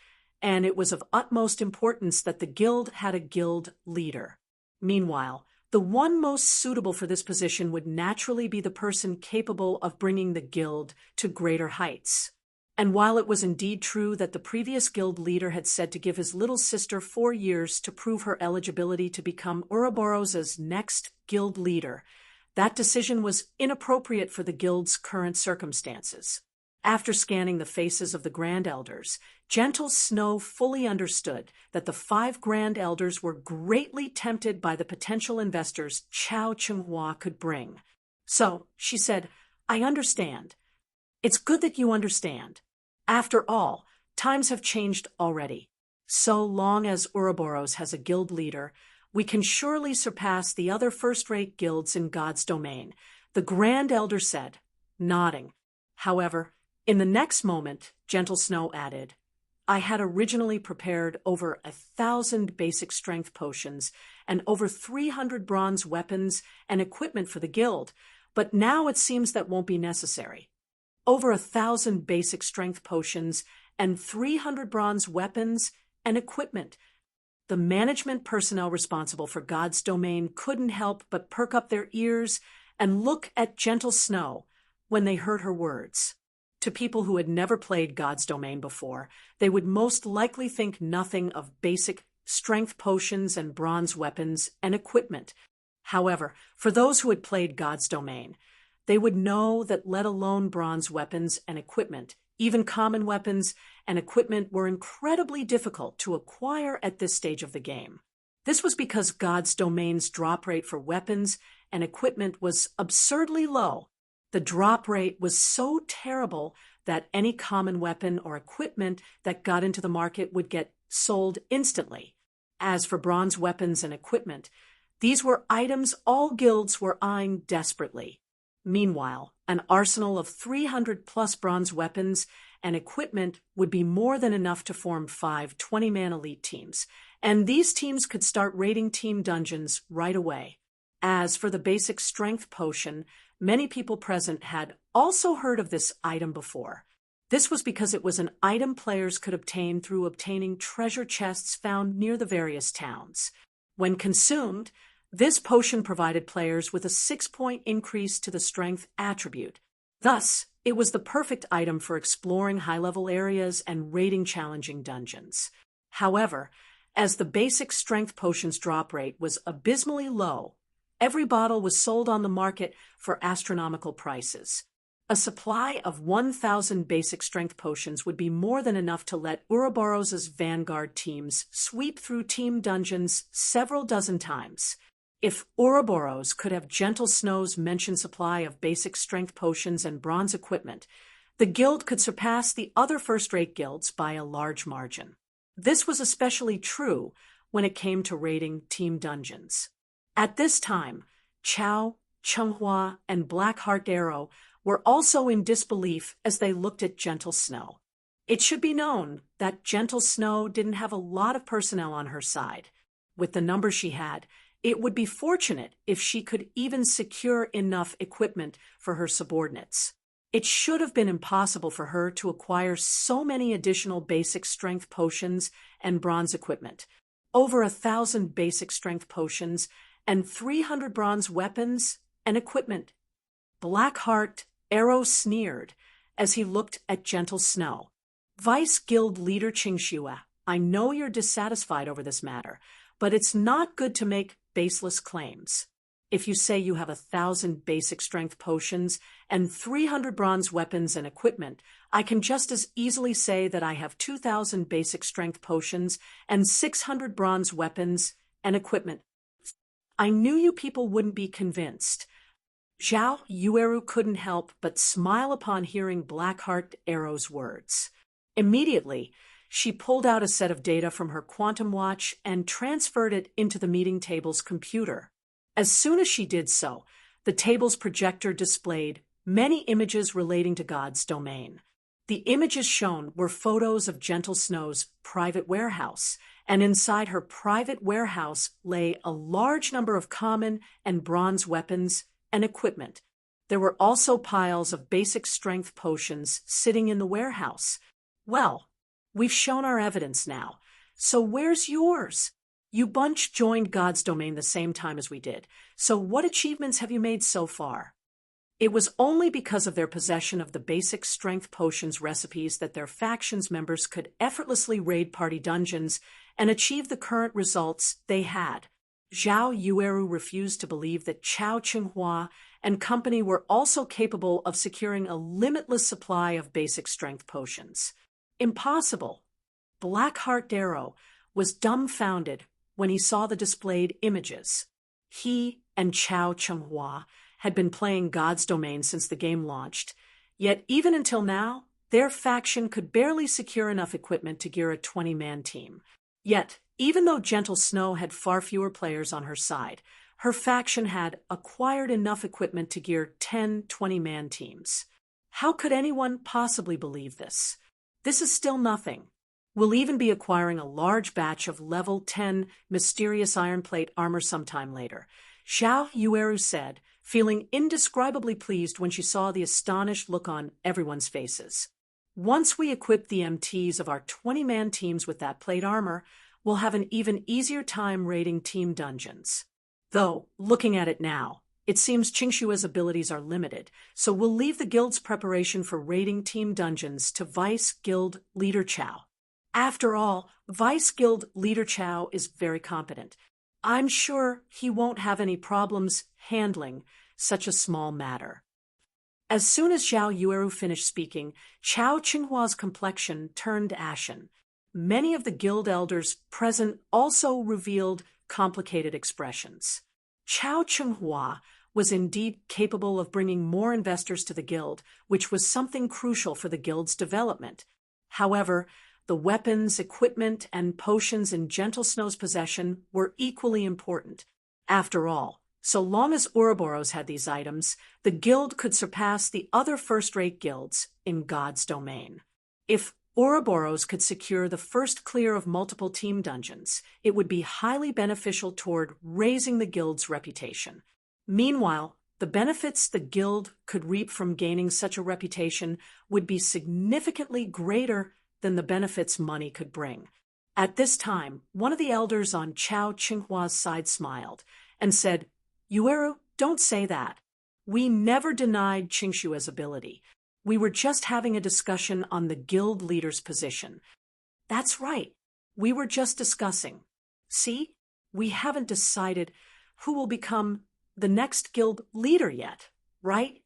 and it was of utmost importance that the guild had a guild leader. Meanwhile, the one most suitable for this position would naturally be the person capable of bringing the guild to greater heights. And while it was indeed true that the previous guild leader had said to give his little sister 4 years to prove her eligibility to become Ouroboros' next guild leader, that decision was inappropriate for the guild's current circumstances. After scanning the faces of the Grand Elders, Gentle Snow fully understood that the 5 Grand Elders were greatly tempted by the potential investors Chao Cheng-Hua could bring. So, she said, "I understand. It's good that you understand. After all, times have changed already. So long as Ouroboros has a guild leader, we can surely surpass the other first-rate guilds in God's domain," the Grand Elder said, nodding. However, in the next moment, Gentle Snow added, "I had originally prepared over 1,000 basic strength potions and over 300 bronze weapons and equipment for the guild, but now it seems that won't be necessary. Over 1,000 basic strength potions and 300 bronze weapons and equipment." The management personnel responsible for God's domain couldn't help but perk up their ears and look at Gentle Snow when they heard her words. To people who had never played God's Domain before, they would most likely think nothing of basic strength potions and bronze weapons and equipment. However, for those who had played God's Domain, they would know that let alone bronze weapons and equipment, even common weapons and equipment were incredibly difficult to acquire at this stage of the game. This was because God's Domain's drop rate for weapons and equipment was absurdly low. The drop rate was so terrible that any common weapon or equipment that got into the market would get sold instantly. As for bronze weapons and equipment, these were items all guilds were eyeing desperately. Meanwhile, an arsenal of 300+ bronze weapons and equipment would be more than enough to form 5 20-man elite teams, and these teams could start raiding team dungeons right away. As for the basic strength potion, many people present had also heard of this item before. This was because it was an item players could obtain through obtaining treasure chests found near the various towns. When consumed, this potion provided players with a 6-point increase to the strength attribute. Thus, it was the perfect item for exploring high-level areas and raiding challenging dungeons. However, as the basic strength potion's drop rate was abysmally low, every bottle was sold on the market for astronomical prices. A supply of 1,000 basic strength potions would be more than enough to let Ouroboros' vanguard teams sweep through team dungeons several dozen times. If Ouroboros could have Gentle Snow's mentioned supply of basic strength potions and bronze equipment, the guild could surpass the other first-rate guilds by a large margin. This was especially true when it came to raiding team dungeons. At this time, Chao, Chenghua, and Blackheart Arrow were also in disbelief as they looked at Gentle Snow. It should be known that Gentle Snow didn't have a lot of personnel on her side. With the number she had, it would be fortunate if she could even secure enough equipment for her subordinates. It should have been impossible for her to acquire so many additional basic strength potions and bronze equipment. Over 1,000 basic strength potions and 300 bronze weapons and equipment. Blackheart Arrow sneered as he looked at Gentle Snow. Vice Guild Leader Qingxue, I know you're dissatisfied over this matter, but it's not good to make baseless claims. If you say you have 1,000 basic strength potions and 300 bronze weapons and equipment, I can just as easily say that I have 2,000 basic strength potions and 600 bronze weapons and equipment. I knew you people wouldn't be convinced. Zhao Yueru couldn't help but smile upon hearing Blackheart Arrow's words. Immediately, she pulled out a set of data from her quantum watch and transferred it into the meeting table's computer. As soon as she did so, the table's projector displayed many images relating to God's Domain. The images shown were photos of Gentle Snow's private warehouse, and inside her private warehouse lay a large number of common and bronze weapons and equipment. There were also piles of basic strength potions sitting in the warehouse. Well, we've shown our evidence now, so where's yours? You bunch joined God's Domain the same time as we did, so what achievements have you made so far? It was only because of their possession of the basic strength potions recipes that their faction's members could effortlessly raid party dungeons and achieve the current results they had. Zhao Yueru refused to believe that Chao Chenghua and company were also capable of securing a limitless supply of basic strength potions. Impossible. Blackheart Arrow was dumbfounded when he saw the displayed images. He and Chao Chenghua had been playing God's Domain since the game launched, yet even until now, their faction could barely secure enough equipment to gear a 20-man team. Yet, even though Gentle Snow had far fewer players on her side, her faction had acquired enough equipment to gear 10 20-man teams. How could anyone possibly believe this? This is still nothing. We'll even be acquiring a large batch of level 10 mysterious iron plate armor sometime later, Zhao Yueru said, feeling indescribably pleased when she saw the astonished look on everyone's faces. Once we equip the MTs of our 20-man teams with that plate armor, we'll have an even easier time raiding team dungeons. Though, looking at it now, It seems Qingshua's abilities are limited, so we'll leave the guild's preparation for raiding team dungeons to Vice Guild Leader Chao. After all, Vice Guild Leader Chao is very competent. I'm sure he won't have any problems handling such a small matter. As soon as Zhao Yueru finished speaking, Chao Qinghua's complexion turned ashen. Many of the guild elders present also revealed complicated expressions. Chao Qinghua was indeed capable of bringing more investors to the guild, which was something crucial for the guild's development. However, the weapons, equipment, and potions in Gentle Snow's possession were equally important. After all, so long as Ouroboros had these items, the guild could surpass the other first-rate guilds in God's domain. If Ouroboros could secure the first clear of multiple team dungeons, it would be highly beneficial toward raising the guild's reputation. Meanwhile, the benefits the guild could reap from gaining such a reputation would be significantly greater than the benefits money could bring. At this time, one of the elders on Chao Qinghua's side smiled and said, "Yueru, don't say that. We never denied Qingshua's ability. We were just having a discussion on the guild leader's position." "That's right. We were just discussing. See, we haven't decided who will become the next guild leader yet, right?"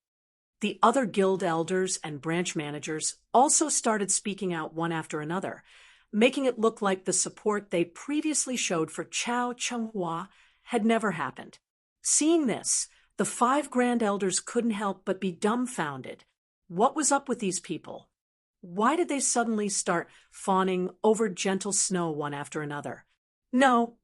The other guild elders and branch managers also started speaking out one after another, making it look like the support they previously showed for Chao Qinghua had never happened. Seeing this, the 5 grand elders couldn't help but be dumbfounded. What was up with these people? Why did they suddenly start fawning over Gentle Snow one after another? No,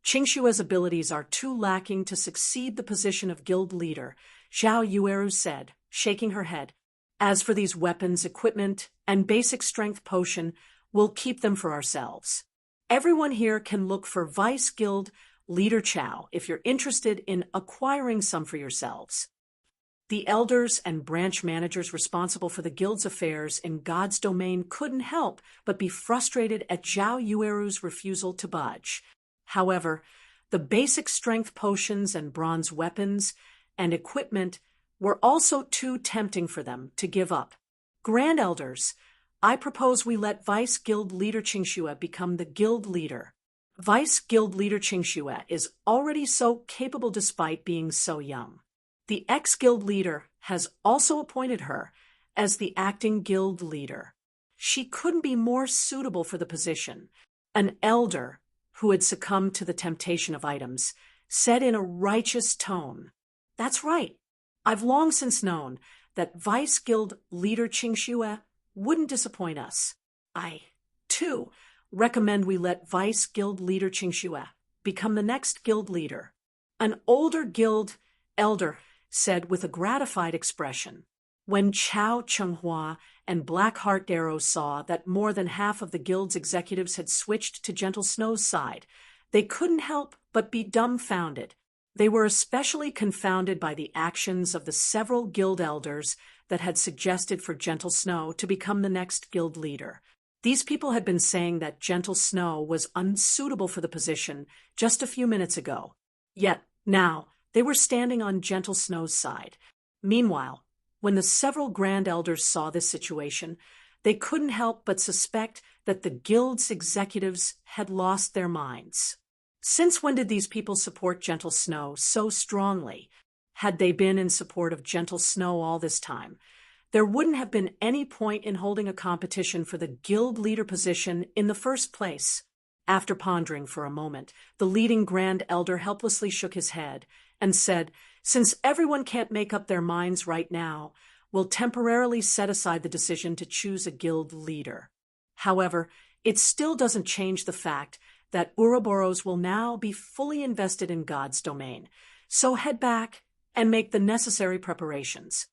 Qingshua's abilities are too lacking to succeed the position of guild leader, Zhao Yueru said, shaking her head. As for these weapons, equipment, and basic strength potion, we'll keep them for ourselves. Everyone here can look for Vice Guild Leader Chao if you're interested in acquiring some for yourselves. The elders and branch managers responsible for the guild's affairs in God's domain couldn't help but be frustrated at Zhao Yueru's refusal to budge. However, the basic strength potions and bronze weapons and equipment were also too tempting for them to give up. Grand Elders, I propose we let Vice Guild Leader Qingshua become the guild leader. Vice Guild Leader Qingshua is already so capable despite being so young. The ex-guild leader has also appointed her as the acting guild leader. She couldn't be more suitable for the position. An elder who had succumbed to the temptation of items said in a righteous tone, "That's right. I've long since known that Vice Guild Leader Qingshua wouldn't disappoint us. I, too, recommend we let Vice Guild Leader Qingshua become the next guild leader." An older guild elder said with a gratified expression. When Chao Qinghua and Blackheart Darrow saw that more than half of the guild's executives had switched to Gentle Snow's side, they couldn't help but be dumbfounded. They were especially confounded by the actions of the several guild elders that had suggested for Gentle Snow to become the next guild leader. These people had been saying that Gentle Snow was unsuitable for the position just a few minutes ago. Yet, now, they were standing on Gentle Snow's side. Meanwhile, when the several grand elders saw this situation, they couldn't help but suspect that the guild's executives had lost their minds. Since when did these people support Gentle Snow so strongly? Had they been in support of Gentle Snow all this time, there wouldn't have been any point in holding a competition for the guild leader position in the first place. After pondering for a moment, the leading grand elder helplessly shook his head and said, "Since everyone can't make up their minds right now, we'll temporarily set aside the decision to choose a guild leader. However, it still doesn't change the fact that Ouroboros will now be fully invested in God's domain, so head back and make the necessary preparations."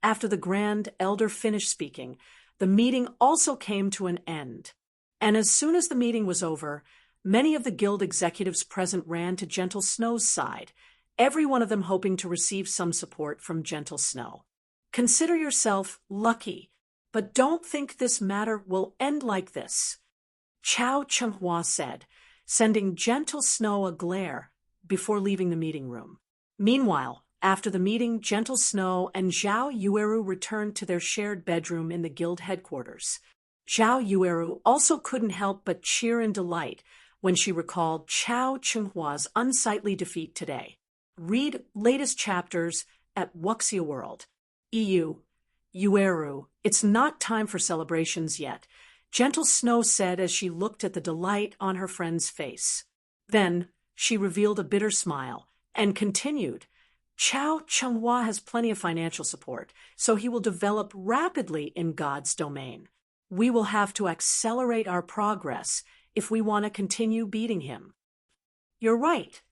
After the grand elder finished speaking, the meeting also came to an end. And as soon as the meeting was over, many of the guild executives present ran to Gentle Snow's side, every one of them hoping to receive some support from Gentle Snow. Consider yourself lucky, but don't think this matter will end like this, Chao Qinghua said, sending Gentle Snow a glare before leaving the meeting room. Meanwhile, After the meeting, Gentle Snow and Zhao Yueru returned to their shared bedroom in the guild headquarters. Zhao Yueru also couldn't help but cheer in delight when she recalled Chao Chenghua's unsightly defeat today. Read latest chapters at Wuxia World. Yueru, it's not time for celebrations yet, Gentle Snow said as she looked at the delight on her friend's face. Then she revealed a bitter smile and continued, Chao Chenghua has plenty of financial support, so he will develop rapidly in God's domain. We will have to accelerate our progress if we want to continue beating him. You're right.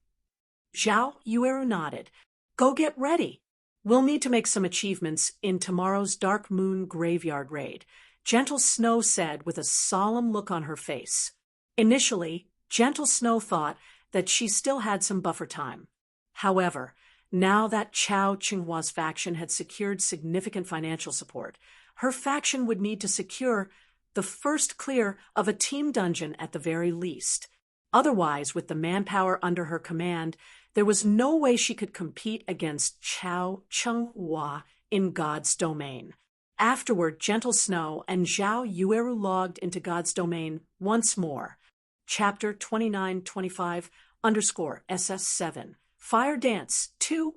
Zhao Yueru nodded. Go get ready. We'll need to make some achievements in tomorrow's Dark Moon Graveyard raid, Gentle Snow said with a solemn look on her face. Initially, Gentle Snow thought that she still had some buffer time. However, now that Chao Chenghua's faction had secured significant financial support, her faction would need to secure the first clear of a team dungeon at the very least. Otherwise, with the manpower under her command, there was no way she could compete against Chao Chenghua in God's domain. Afterward, Gentle Snow and Zhao Yueru logged into God's domain once more. Chapter 2925_SS7 Fire Dance 2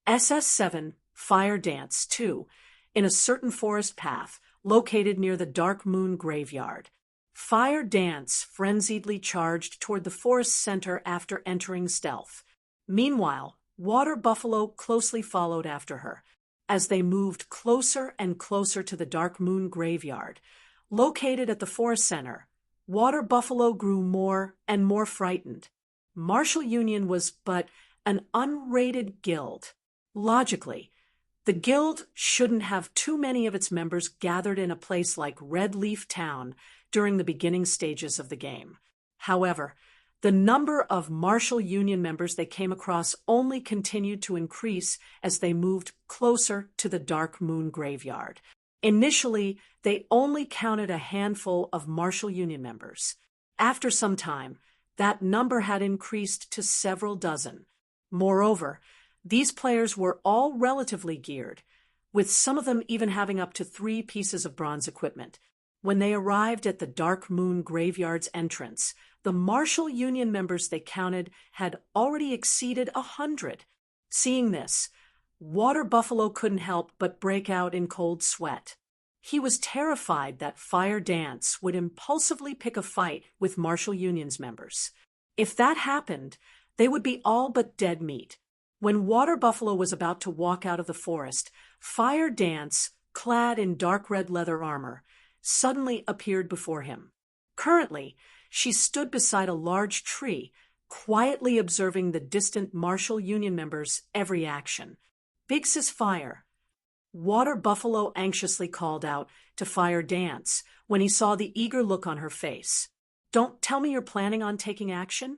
SS7 Fire Dance 2 in a certain forest path located near the Dark Moon Graveyard. Fire Dance frenziedly charged toward the forest center after entering stealth. Meanwhile, Water Buffalo closely followed after her. As they moved closer and closer to the Dark Moon Graveyard, located at the forest center, Water Buffalo grew more and more frightened. Martial Union was but an unrated guild. Logically, the guild shouldn't have too many of its members gathered in a place like Red Leaf Town during the beginning stages of the game. However, the number of Martial Union members they came across only continued to increase as they moved closer to the Dark Moon Graveyard. Initially, they only counted a handful of Martial Union members. After some time, that number had increased to several dozen. Moreover, these players were all relatively geared, with some of them even having up to 3 pieces of bronze equipment. When they arrived at the Dark Moon Graveyard's entrance, the Martial Union members they counted had already exceeded 100. Seeing this, Water Buffalo couldn't help but break out in cold sweat. He was terrified that Fire Dance would impulsively pick a fight with Martial Union's members. If that happened, they would be all but dead meat. When Water Buffalo was about to walk out of the forest, Fire Dance, clad in dark red leather armor, suddenly appeared before him. Currently, she stood beside a large tree, quietly observing the distant Martial Union members' every action. Big Sis Fire. Water Buffalo anxiously called out to Fire Dance when he saw the eager look on her face. Don't tell me you're planning on taking action?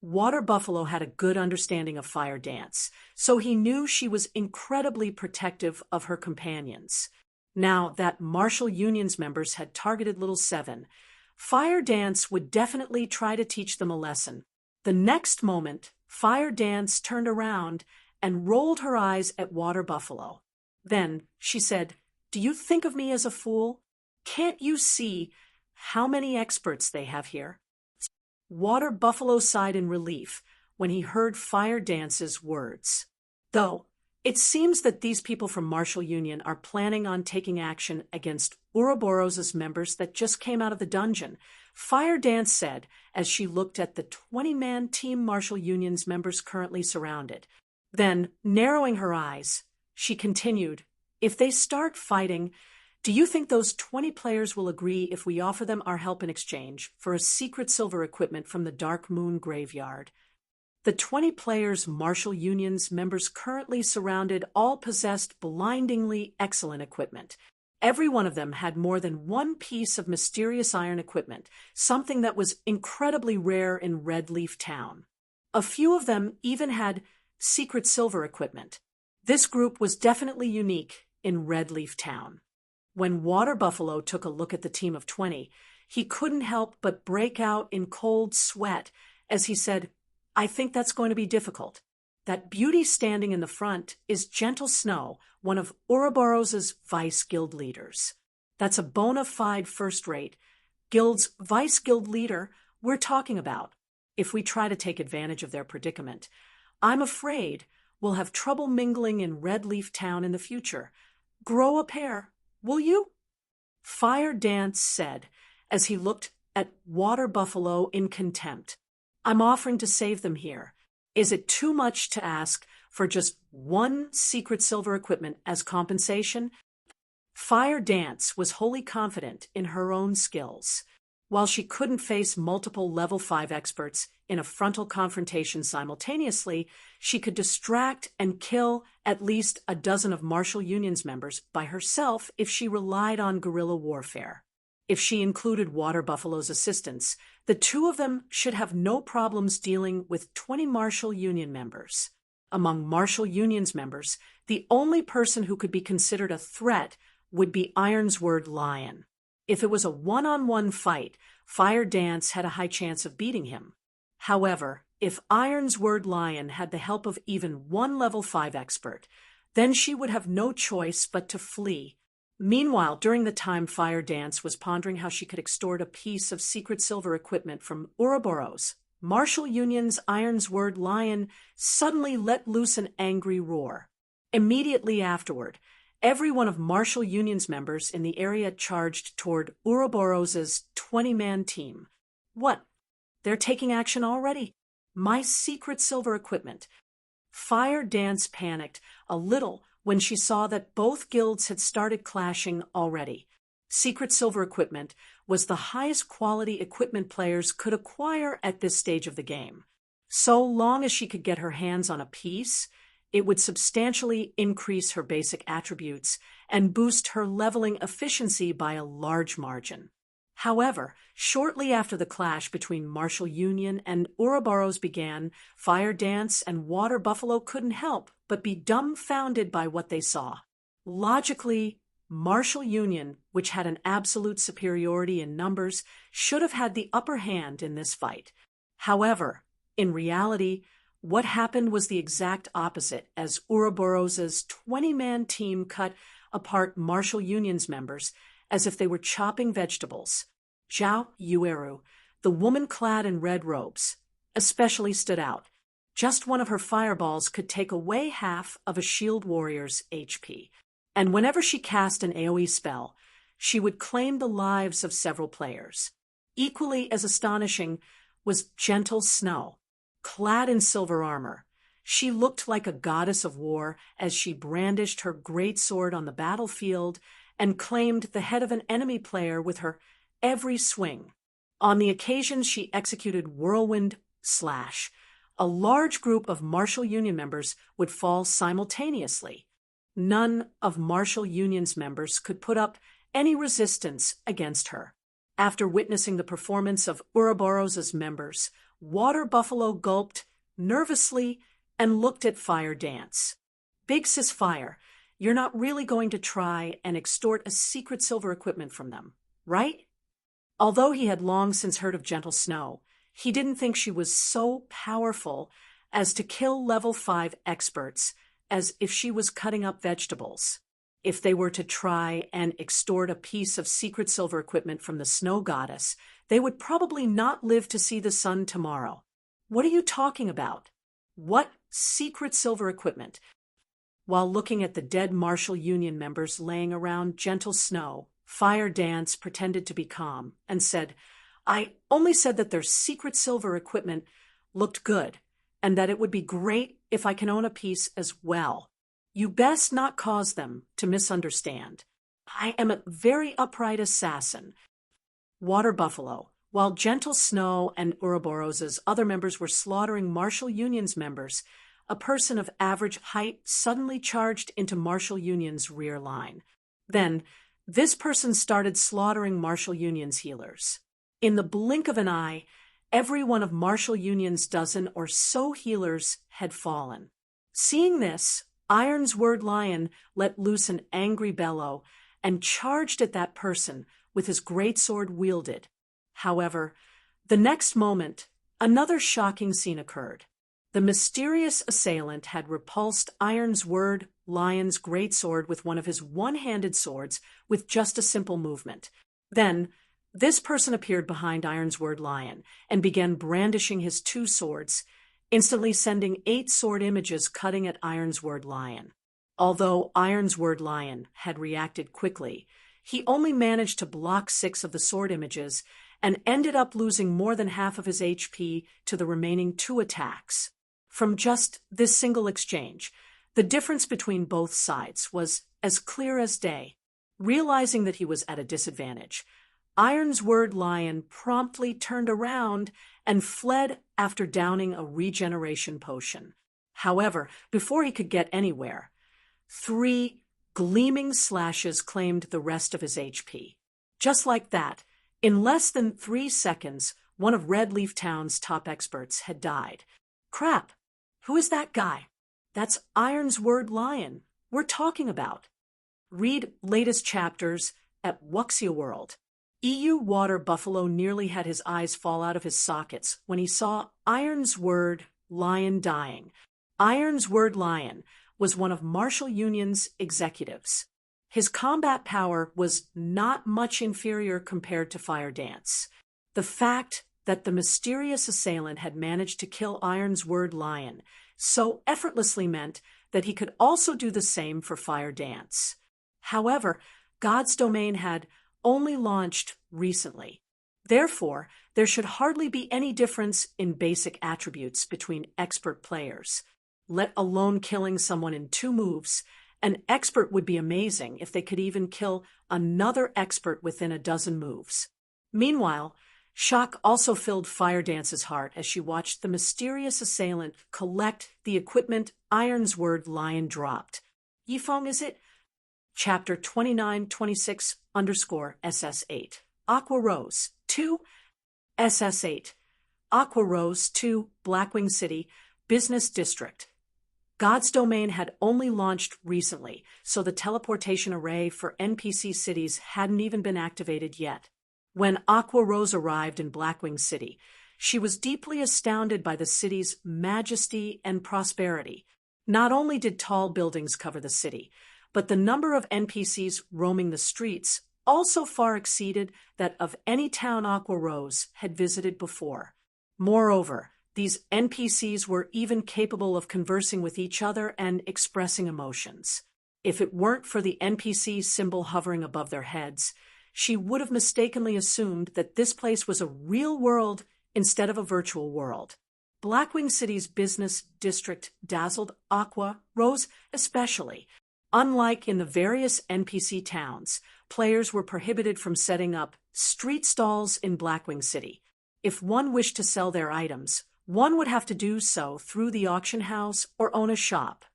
Water Buffalo had a good understanding of Fire Dance, so he knew she was incredibly protective of her companions. Now that Martial Union's members had targeted Little Seven, Fire Dance would definitely try to teach them a lesson. The next moment, Fire Dance turned around and rolled her eyes at Water Buffalo. Then she said, "Do you think of me as a fool? Can't you see how many experts they have here?" Water Buffalo sighed in relief when he heard Fire Dance's words. Though, it seems that these people from Martial Union are planning on taking action against Ouroboros' members that just came out of the dungeon, Fire Dance said as she looked at the 20-man Team Martial Union's members currently surrounded. Then, narrowing her eyes, she continued, "If they start fighting, do you think those 20 players will agree if we offer them our help in exchange for a secret silver equipment from the Dark Moon Graveyard?" The 20 players Martial Union's members currently surrounded all possessed blindingly excellent equipment. Every one of them had more than 1 piece of mysterious iron equipment, something that was incredibly rare in Red Leaf Town. A few of them even had secret silver equipment. This group was definitely unique in Red Leaf Town. When Water Buffalo took a look at the team of 20, he couldn't help but break out in cold sweat as he said, "I think that's going to be difficult." That beauty standing in the front is Gentle Snow, one of Ouroboros's vice guild leaders. That's a bona fide first-rate guild's vice guild leader we're talking about. If we try to take advantage of their predicament, I'm afraid we'll have trouble mingling in Red Leaf Town in the future. Grow a pair, will you? Fire Dance said as he looked at Water Buffalo in contempt. I'm offering to save them here. Is it too much to ask for just one secret silver equipment as compensation? Fire Dance was wholly confident in her own skills. While she couldn't face multiple level 5 experts in a frontal confrontation simultaneously, she could distract and kill at least a dozen of Martial Union's members by herself if she relied on guerrilla warfare. If she included Water Buffalo's assistance, the two of them should have no problems dealing with 20 Martial Union members. Among Martial Union's members, the only person who could be considered a threat would be Ironsword Lion. If it was a one-on-one fight, Fire Dance had a high chance of beating him. However, if Ironsword Lion had the help of even one level 5 expert, then she would have no choice but to flee. Meanwhile, during the time Fire Dance was pondering how she could extort a piece of secret silver equipment from Ouroboros, Martial Union's Ironsword Lion suddenly let loose an angry roar. Immediately afterward, every one of Martial Union's members in the area charged toward Ouroboros's 20-man team. What? They're taking action already? My secret silver equipment. Fire Dance panicked a little when she saw that both guilds had started clashing already. Secret silver equipment was the highest quality equipment players could acquire at this stage of the game. So long as she could get her hands on a piece, it would substantially increase her basic attributes and boost her leveling efficiency by a large margin. However, shortly after the clash between Martial Union and Ouroboros began, Fire Dance and Water Buffalo couldn't help but be dumbfounded by what they saw. Logically, Martial Union, which had an absolute superiority in numbers, should have had the upper hand in this fight. However, in reality, what happened was the exact opposite as Ouroboros's 20-man team cut apart Martial Union's members as if they were chopping vegetables. Zhao Yueru, the woman clad in red robes, especially stood out. Just one of her fireballs could take away half of a shield warrior's HP, and whenever she cast an AoE spell, she would claim the lives of several players. Equally as astonishing was Gentle Snow. Clad in silver armor, she looked like a goddess of war as she brandished her great sword on the battlefield and claimed the head of an enemy player with her every swing. On the occasions she executed Whirlwind Slash, a large group of Martial Union members would fall simultaneously. None of Martial Union's members could put up any resistance against her. After witnessing the performance of Ouroboros's members, Water Buffalo gulped nervously and looked at Fire Dance. Big Sis Fire, you're not really going to try and extort a secret silver equipment from them, right? Although he had long since heard of Gentle Snow, he didn't think she was so powerful as to kill level 5 experts as if she was cutting up vegetables. If they were to try and extort a piece of secret silver equipment from the snow goddess, they would probably not live to see the sun tomorrow. What are you talking about? What secret silver equipment? While looking at the dead Martial Union members laying around Gentle Snow, Fire Dance pretended to be calm and said, I only said that their secret silver equipment looked good and that it would be great if I can own a piece as well. You best not cause them to misunderstand. I am a very upright assassin. Water Buffalo, while Gentle Snow and Ouroboros's other members were slaughtering Martial Union's members, a person of average height suddenly charged into Martial Union's rear line. Then, this person started slaughtering Martial Union's healers. In the blink of an eye, every one of Martial Union's dozen or so healers had fallen. Seeing this, Ironsword Lion let loose an angry bellow and charged at that person with his greatsword wielded. However, the next moment, another shocking scene occurred. The mysterious assailant had repulsed Ironsword Lion's greatsword with one of his one-handed swords with just a simple movement. Then, this person appeared behind Ironsword Lion and began brandishing his two swords, instantly sending 8 sword images cutting at Ironsword Lion. Although Ironsword Lion had reacted quickly, he only managed to block 6 of the sword images and ended up losing more than half of his HP to the remaining 2 attacks. From just this single exchange, the difference between both sides was as clear as day. Realizing that he was at a disadvantage, Ironsword Lion promptly turned around and fled after downing a regeneration potion. However, before he could get anywhere, 3 gleaming slashes claimed the rest of his HP. Just like that, in less than 3 seconds, one of Red Leaf Town's top experts had died. Crap! Who is that guy? That's Ironsword Lion we're talking about. Read latest chapters at Wuxia World. EU Water Buffalo nearly had his eyes fall out of his sockets when he saw Ironsword Lion dying. Ironsword Lion was one of Marshall Union's executives. His combat power was not much inferior compared to Fire Dance. The fact that the mysterious assailant had managed to kill Ironsword Lion so effortlessly meant that he could also do the same for Fire Dance. However, God's Domain had only launched recently. Therefore, there should hardly be any difference in basic attributes between expert players. Let alone killing someone in 2 moves, an expert would be amazing if they could even kill another expert within a dozen moves. Meanwhile, shock also filled Fire Dance's heart as she watched the mysterious assailant collect the equipment Ironsword Lion dropped. Yifeng, is it? Chapter 2926_SS8. Aqua Rose 2 SS8. Aqua Rose 2 Blackwing City Business District. God's Domain had only launched recently, so the teleportation array for NPC cities hadn't even been activated yet. When Aqua Rose arrived in Blackwing City, she was deeply astounded by the city's majesty and prosperity. Not only did tall buildings cover the city, but the number of NPCs roaming the streets also far exceeded that of any town Aqua Rose had visited before. Moreover, these NPCs were even capable of conversing with each other and expressing emotions. If it weren't for the NPC symbol hovering above their heads, she would have mistakenly assumed that this place was a real world instead of a virtual world. Blackwing City's business district dazzled Aqua Rose especially. Unlike in the various NPC towns, players were prohibited from setting up street stalls in Blackwing City. If one wished to sell their items, one would have to do so through the auction house or own a shop.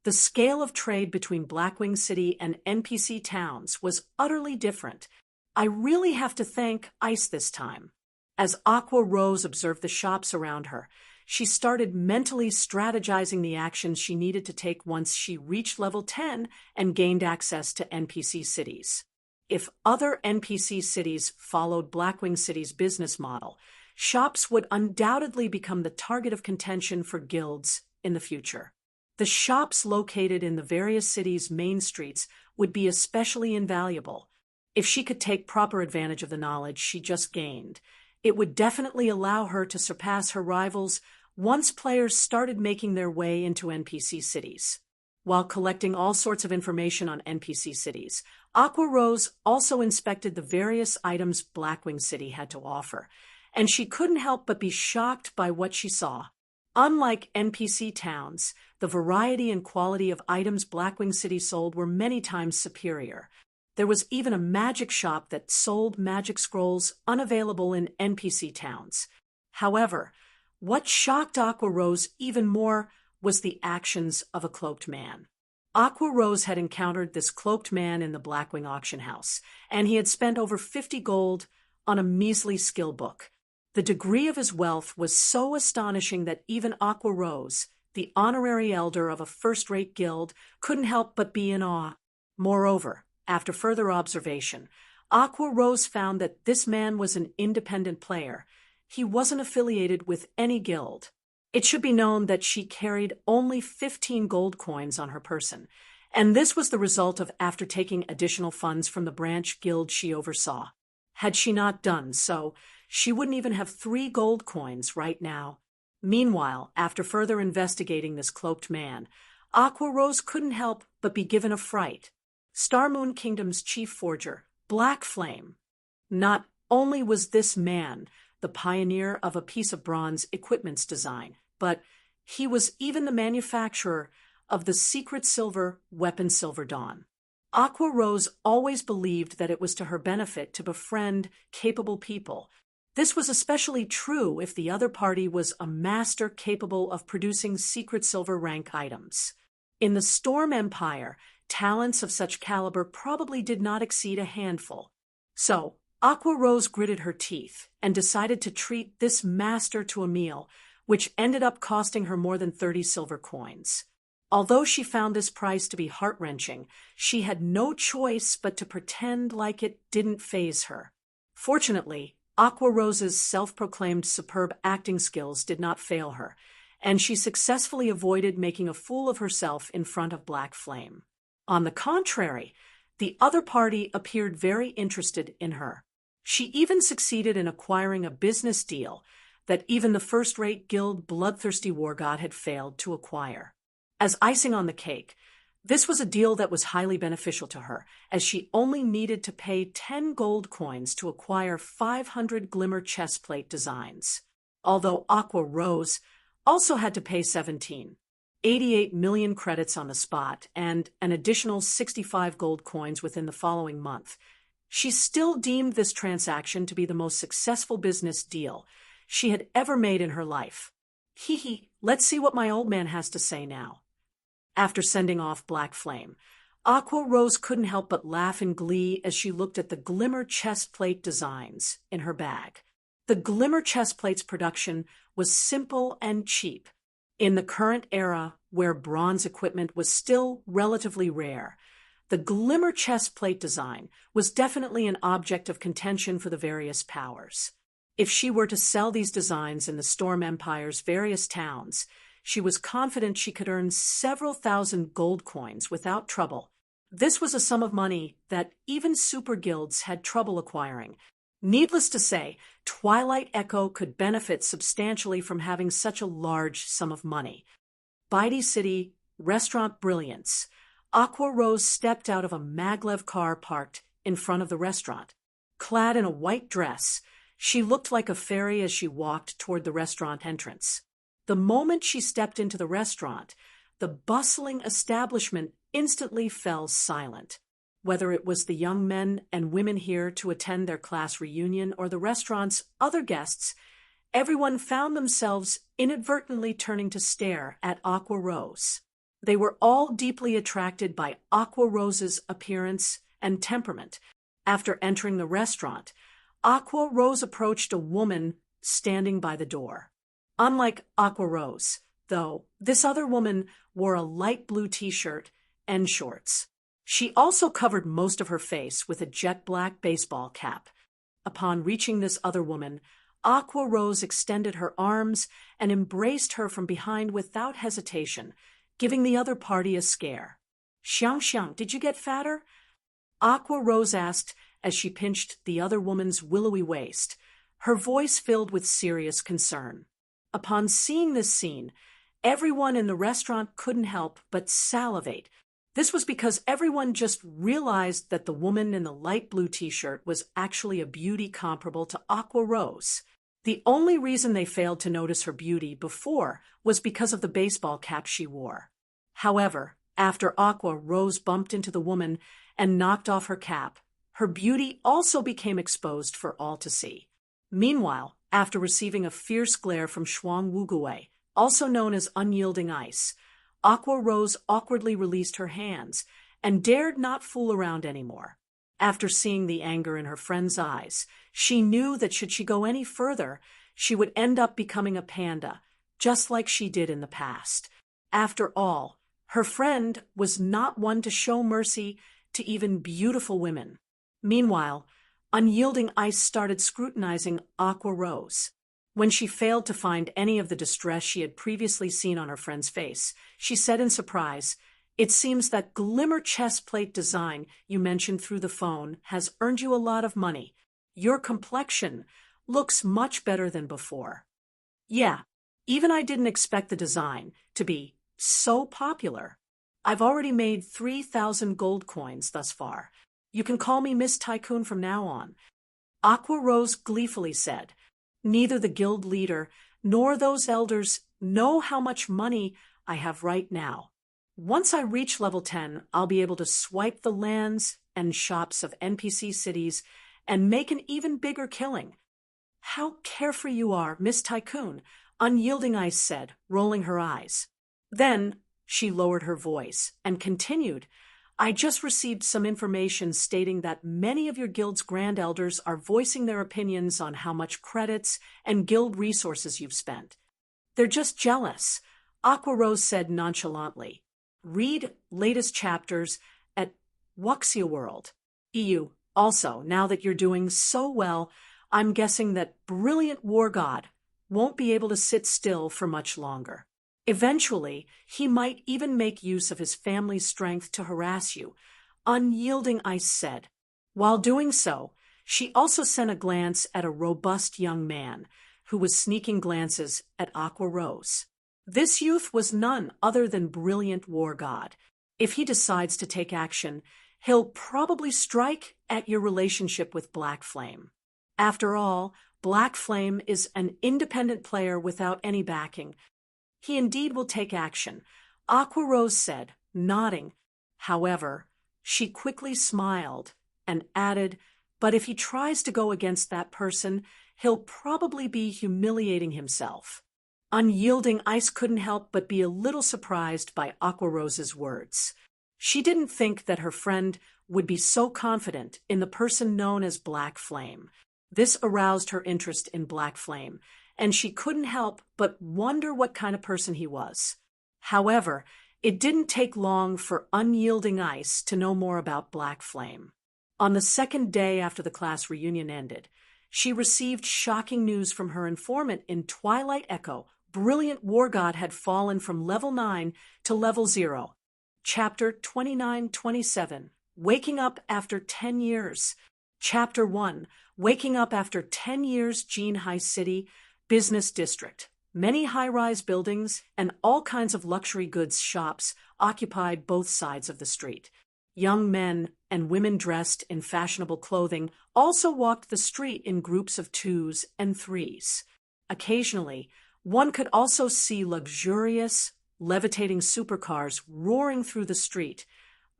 The scale of trade between Blackwing City and NPC towns was utterly different. I really have to thank Ice this time. As Aqua Rose observed the shops around her, she started mentally strategizing the actions she needed to take once she reached level 10 and gained access to NPC cities. If other NPC cities followed Blackwing City's business model, shops would undoubtedly become the target of contention for guilds in the future. The shops located in the various cities' main streets would be especially invaluable. If she could take proper advantage of the knowledge she just gained, it would definitely allow her to surpass her rivals once players started making their way into NPC cities. While collecting all sorts of information on NPC cities, Aqua Rose also inspected the various items Blackwing City had to offer, and she couldn't help but be shocked by what she saw. Unlike NPC towns, the variety and quality of items Blackwing City sold were many times superior. There was even a magic shop that sold magic scrolls unavailable in NPC towns. However, what shocked Aqua Rose even more was the actions of a cloaked man. Aqua Rose had encountered this cloaked man in the Blackwing auction house, and he had spent over 50 gold on a measly skill book. The degree of his wealth was so astonishing that even Aqua Rose, the honorary elder of a first-rate guild, couldn't help but be in awe. Moreover, after further observation, Aqua Rose found that this man was an independent player. He wasn't affiliated with any guild. It should be known that she carried only 15 gold coins on her person, and this was the result of after taking additional funds from the branch guild she oversaw. Had she not done so, she wouldn't even have 3 gold coins right now. Meanwhile, after further investigating this cloaked man, Aqua Rose couldn't help but be given a fright. Star Moon Kingdom's chief forger, Black Flame. Not only was this man the pioneer of a piece of bronze equipment's design, but he was even the manufacturer of the secret silver weapon Silver Dawn. Aqua Rose always believed that it was to her benefit to befriend capable people. This was especially true if the other party was a master capable of producing secret silver rank items. In the Storm Empire, talents of such caliber probably did not exceed a handful. So, Aqua Rose gritted her teeth and decided to treat this master to a meal, which ended up costing her more than 30 silver coins. Although she found this price to be heart-wrenching, she had no choice but to pretend like it didn't faze her. Fortunately, Aqua Rose's self-proclaimed superb acting skills did not fail her, and she successfully avoided making a fool of herself in front of Black Flame. On the contrary, the other party appeared very interested in her. She even succeeded in acquiring a business deal that even the first-rate guild bloodthirsty war god had failed to acquire. As icing on the cake, this was a deal that was highly beneficial to her, as she only needed to pay 10 gold coins to acquire 500 glimmer chestplate designs. Although Aqua Rose also had to pay 88 million credits on the spot and an additional 65 gold coins within the following month, she still deemed this transaction to be the most successful business deal she had ever made in her life. Let's see what my old man has to say now. After sending off Black Flame, Aqua Rose couldn't help but laugh in glee as she looked at the glimmer chestplate designs in her bag. The glimmer chestplate's production was simple and cheap. In the current era, where bronze equipment was still relatively rare, the glimmer chestplate design was definitely an object of contention for the various powers. If she were to sell these designs in the Storm Empire's various towns, she was confident she could earn several thousand gold coins without trouble. This was a sum of money that even super guilds had trouble acquiring. Needless to say, Twilight Echo could benefit substantially from having such a large sum of money. Bidey City, Restaurant Brilliance. Aqua Rose stepped out of a maglev car parked in front of the restaurant. Clad in a white dress, she looked like a fairy as she walked toward the restaurant entrance. The moment she stepped into the restaurant, the bustling establishment instantly fell silent. Whether it was the young men and women here to attend their class reunion or the restaurant's other guests, everyone found themselves inadvertently turning to stare at Aqua Rose. They were all deeply attracted by Aqua Rose's appearance and temperament. After entering the restaurant, Aqua Rose approached a woman standing by the door. Unlike Aqua Rose, though, this other woman wore a light blue t-shirt and shorts. She also covered most of her face with a jet black baseball cap. Upon reaching this other woman, Aqua Rose extended her arms and embraced her from behind without hesitation, giving the other party a scare. Xiang, did you get fatter? Aqua Rose asked as she pinched the other woman's willowy waist, her voice filled with serious concern. Upon seeing this scene, everyone in the restaurant couldn't help but salivate. This was because everyone just realized that the woman in the light blue t-shirt was actually a beauty comparable to Aqua Rose. The only reason they failed to notice her beauty before was because of the baseball cap she wore. However, after Aqua Rose bumped into the woman and knocked off her cap, her beauty also became exposed for all to see. Meanwhile, after receiving a fierce glare from Shuang Wugui, also known as Unyielding Ice, Aqua Rose awkwardly released her hands and dared not fool around anymore. After seeing the anger in her friend's eyes, she knew that should she go any further, she would end up becoming a panda, just like she did in the past. After all, her friend was not one to show mercy to even beautiful women. Meanwhile, Unyielding Ice started scrutinizing Aqua Rose. When she failed to find any of the distress she had previously seen on her friend's face, she said in surprise, "It seems that glimmer chest plate design you mentioned through the phone has earned you a lot of money. Your complexion looks much better than before." "Yeah, even I didn't expect the design to be so popular. I've already made 3,000 gold coins thus far. You can call me Miss Tycoon from now on," Aqua Rose gleefully said. "Neither the guild leader nor those elders know how much money I have right now. Once I reach level 10, I'll be able to swipe the lands and shops of NPC cities and make an even bigger killing." "How carefree you are, Miss Tycoon," Unyielding Ice said, rolling her eyes. Then she lowered her voice and continued, "I just received some information stating that many of your guild's grand elders are voicing their opinions on how much credits and guild resources you've spent. They're just jealous," Aqua Rose said nonchalantly. "Read latest chapters at Wuxia World. EU. Also, now that you're doing so well, I'm guessing that Brilliant War God won't be able to sit still for much longer. Eventually, he might even make use of his family's strength to harass you," Unyielding Ice said. While doing so, she also sent a glance at a robust young man who was sneaking glances at Aqua Rose. This youth was none other than Brilliant War God. If he decides to take action, he'll probably strike at your relationship with Black Flame. After all, Black Flame is an independent player without any backing. He indeed will take action, Aqua Rose said, nodding. However, she quickly smiled and added, "But if he tries to go against that person, he'll probably be humiliating himself." Unyielding Ice couldn't help but be a little surprised by Aqua Rose's words. She didn't think that her friend would be so confident in the person known as Black Flame. This aroused her interest in Black Flame, and she couldn't help but wonder what kind of person he was. However, it didn't take long for Unyielding Ice to know more about Black Flame. On the second day after the class reunion ended, she received shocking news from her informant in Twilight Echo. Brilliant War God had fallen from level 9 to level 0. Chapter 29-27, Waking Up After 10 Years. Chapter 1, Waking Up After 10 Years, Jinhai City, Business District. Many high-rise buildings and all kinds of luxury goods shops occupied both sides of the street. Young men and women dressed in fashionable clothing also walked the street in groups of 2s and 3s. Occasionally, one could also see luxurious, levitating supercars roaring through the street,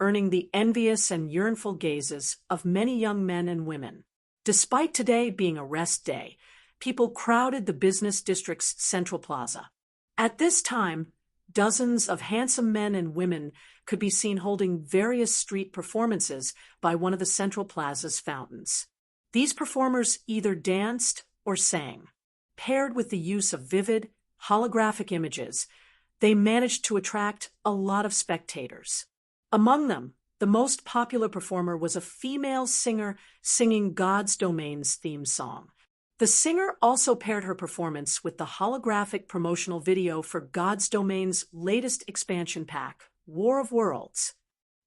earning the envious and yearnful gazes of many young men and women. Despite today being a rest day, people crowded the business district's central plaza. At this time, dozens of handsome men and women could be seen holding various street performances by one of the central plaza's fountains. These performers either danced or sang. Paired with the use of vivid, holographic images, they managed to attract a lot of spectators. Among them, the most popular performer was a female singer singing God's Domain's theme song. The singer also paired her performance with the holographic promotional video for God's Domain's latest expansion pack, War of Worlds.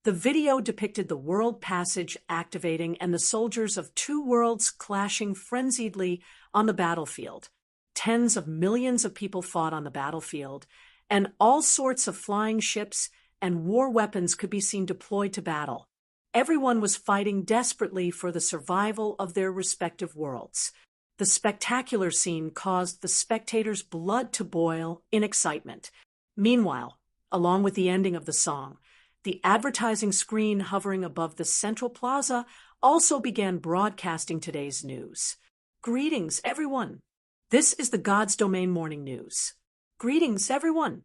The video depicted the world passage activating and the soldiers of 2 worlds clashing frenziedly on the battlefield. Tens of millions of people fought on the battlefield, and all sorts of flying ships and war weapons could be seen deployed to battle. Everyone was fighting desperately for the survival of their respective worlds. The spectacular scene caused the spectators' blood to boil in excitement. Meanwhile, along with the ending of the song, the advertising screen hovering above the central plaza also began broadcasting today's news. Greetings, everyone. This is the God's Domain Morning News. Greetings, everyone.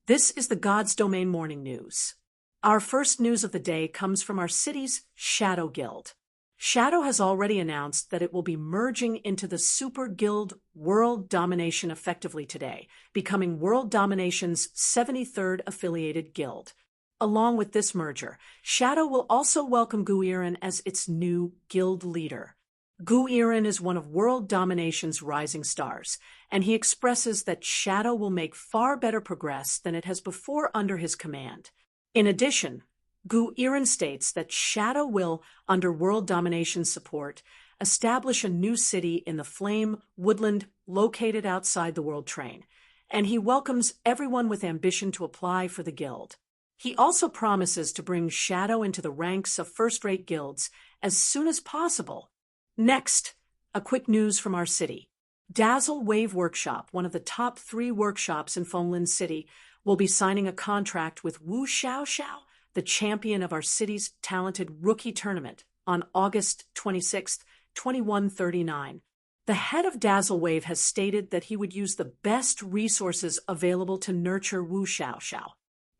This is the God's Domain Morning News. Our first news of the day comes from our city's Shadow Guild. Shadow has already announced that it will be merging into the Super Guild World Domination effectively today, becoming World Domination's 73rd affiliated guild. Along with this merger, Shadow will also welcome Guiran as its new guild leader. Gu Iren is one of world domination's rising stars, and he expresses that Shadow will make far better progress than it has before under his command. In addition, Gu Iren states that Shadow will, under world domination's support, establish a new city in the Flame Woodland located outside the World Train, and he welcomes everyone with ambition to apply for the guild. He also promises to bring Shadow into the ranks of first-rate guilds as soon as possible. Next, a quick news from our city. Dazzle Wave Workshop, one of the top 3 workshops in Fenglin City, will be signing a contract with Wu Xiaoxiao, the champion of our city's talented rookie tournament, on August 26, 2139. The head of Dazzle Wave has stated that he would use the best resources available to nurture Wu Xiaoxiao.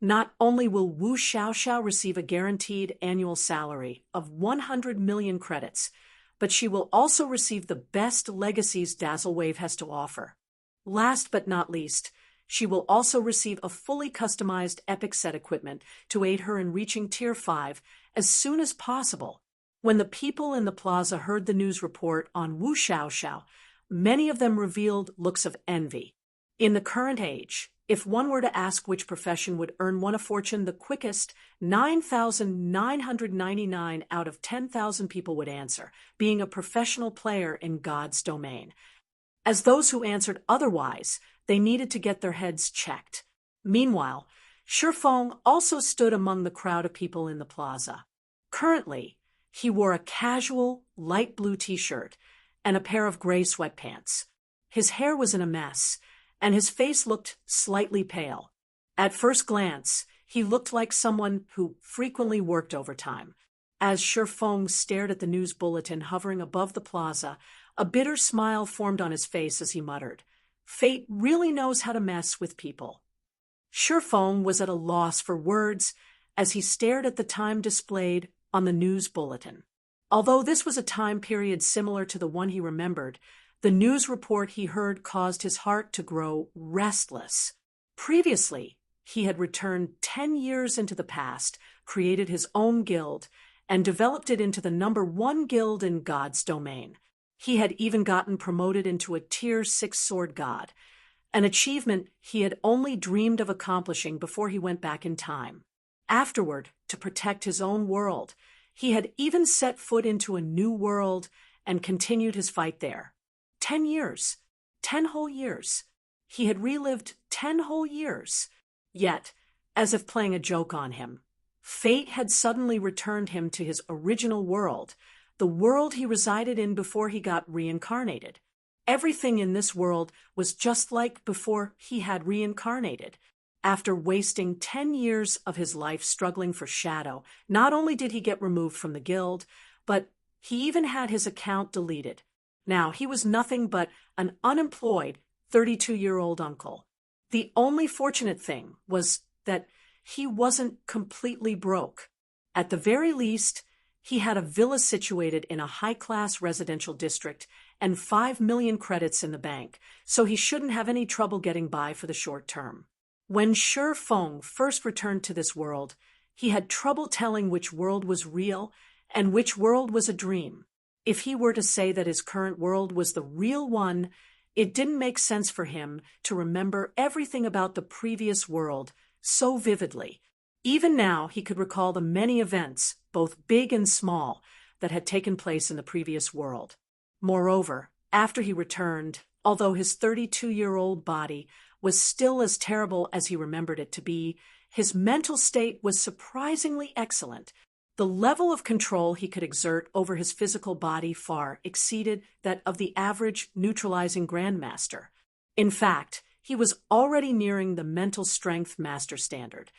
Not only will Wu Xiaoxiao receive a guaranteed annual salary of 100 million credits, but she will also receive the best legacies Dazzle Wave has to offer. Last but not least, she will also receive a fully customized Epic set equipment to aid her in reaching Tier 5 as soon as possible. When the people in the plaza heard the news report on Wu Xiaoxiao, many of them revealed looks of envy. In the current age, if one were to ask which profession would earn one a fortune the quickest, 9,999 out of 10,000 people would answer, being a professional player in God's domain. As those who answered otherwise, they needed to get their heads checked. Meanwhile, Shifeng also stood among the crowd of people in the plaza. Currently, he wore a casual, light blue t-shirt and a pair of gray sweatpants. His hair was in a mess, and his face looked slightly pale. At first glance, he looked like someone who frequently worked overtime. As Shifeng stared at the news bulletin hovering above the plaza, a bitter smile formed on his face as he muttered, "Fate really knows how to mess with people." Shifeng was at a loss for words as he stared at the time displayed on the news bulletin. Although this was a time period similar to the one he remembered, the news report he heard caused his heart to grow restless. Previously, he had returned 10 years into the past, created his own guild, and developed it into the #1 guild in God's domain. He had even gotten promoted into a Tier 6 sword god, an achievement he had only dreamed of accomplishing before he went back in time. Afterward, to protect his own world, he had even set foot into a new world and continued his fight there. 10 years. 10 whole years. He had relived 10 whole years. Yet, as if playing a joke on him, fate had suddenly returned him to his original world, the world he resided in before he got reincarnated. Everything in this world was just like before he had reincarnated. After wasting 10 years of his life struggling for Shadow, not only did he get removed from the guild, but he even had his account deleted. Now, he was nothing but an unemployed 32-year-old uncle. The only fortunate thing was that he wasn't completely broke. At the very least, he had a villa situated in a high-class residential district and 5 million credits in the bank, so he shouldn't have any trouble getting by for the short term. When Shifeng first returned to this world, he had trouble telling which world was real and which world was a dream. If he were to say that his current world was the real one, it didn't make sense for him to remember everything about the previous world so vividly. Even now, he could recall the many events, both big and small, that had taken place in the previous world. Moreover, after he returned, although his 32-year-old body was still as terrible as he remembered it to be, his mental state was surprisingly excellent. The level of control he could exert over his physical body far exceeded that of the average neutralizing grandmaster. In fact, he was already nearing the mental strength master standard.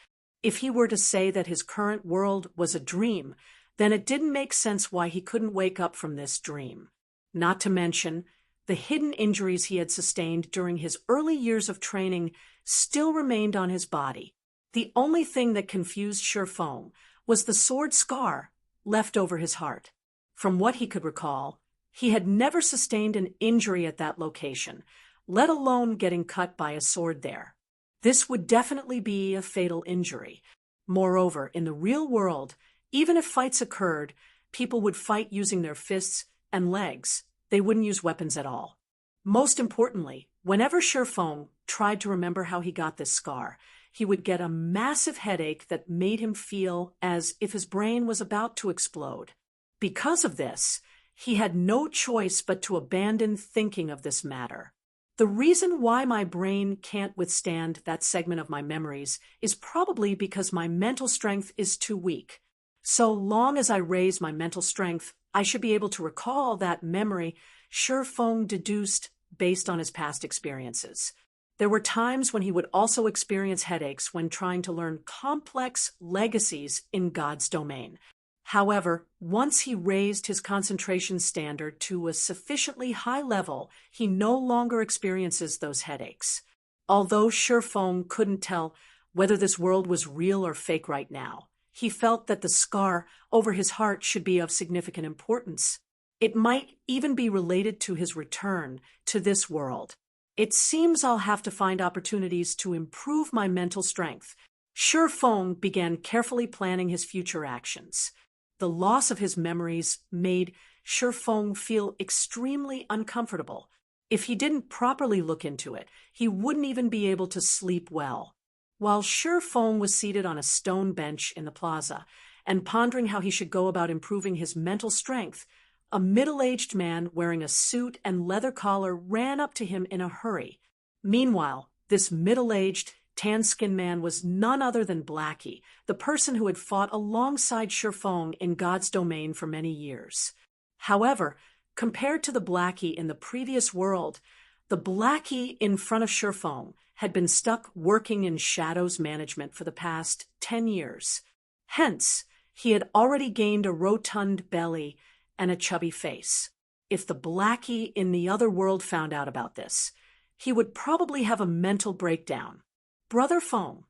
If he were to say that his current world was a dream, then it didn't make sense why he couldn't wake up from this dream. Not to mention, the hidden injuries he had sustained during his early years of training still remained on his body. The only thing that confused Shifeng was the sword scar left over his heart. From what he could recall, he had never sustained an injury at that location, let alone getting cut by a sword there. This would definitely be a fatal injury. Moreover, in the real world, even if fights occurred, people would fight using their fists and legs. They wouldn't use weapons at all. Most importantly, whenever Shifeng tried to remember how he got this scar, he would get a massive headache that made him feel as if his brain was about to explode. Because of this, he had no choice but to abandon thinking of this matter. The reason why my brain can't withstand that segment of my memories is probably because my mental strength is too weak. So long as I raise my mental strength, I should be able to recall that memory Shifeng deduced based on his past experiences. There were times when he would also experience headaches when trying to learn complex legacies in God's domain. However, once he raised his concentration standard to a sufficiently high level, he no longer experiences those headaches. Although Shifeng couldn't tell whether this world was real or fake right now, he felt that the scar over his heart should be of significant importance. It might even be related to his return to this world. It seems I'll have to find opportunities to improve my mental strength. Shifeng began carefully planning his future actions. The loss of his memories made Shifeng feel extremely uncomfortable. If he didn't properly look into it, he wouldn't even be able to sleep well. While Shifeng was seated on a stone bench in the plaza and pondering how he should go about improving his mental strength, a middle-aged man wearing a suit and leather collar ran up to him in a hurry. Meanwhile, this middle-aged, tan-skinned man was none other than Blackie, the person who had fought alongside Shifeng in God's domain for many years. However, compared to the Blackie in the previous world, the Blackie in front of Shifeng had been stuck working in shadows management for the past 10 years. Hence, he had already gained a rotund belly and a chubby face. If the Blackie in the other world found out about this, he would probably have a mental breakdown. Brother Feng,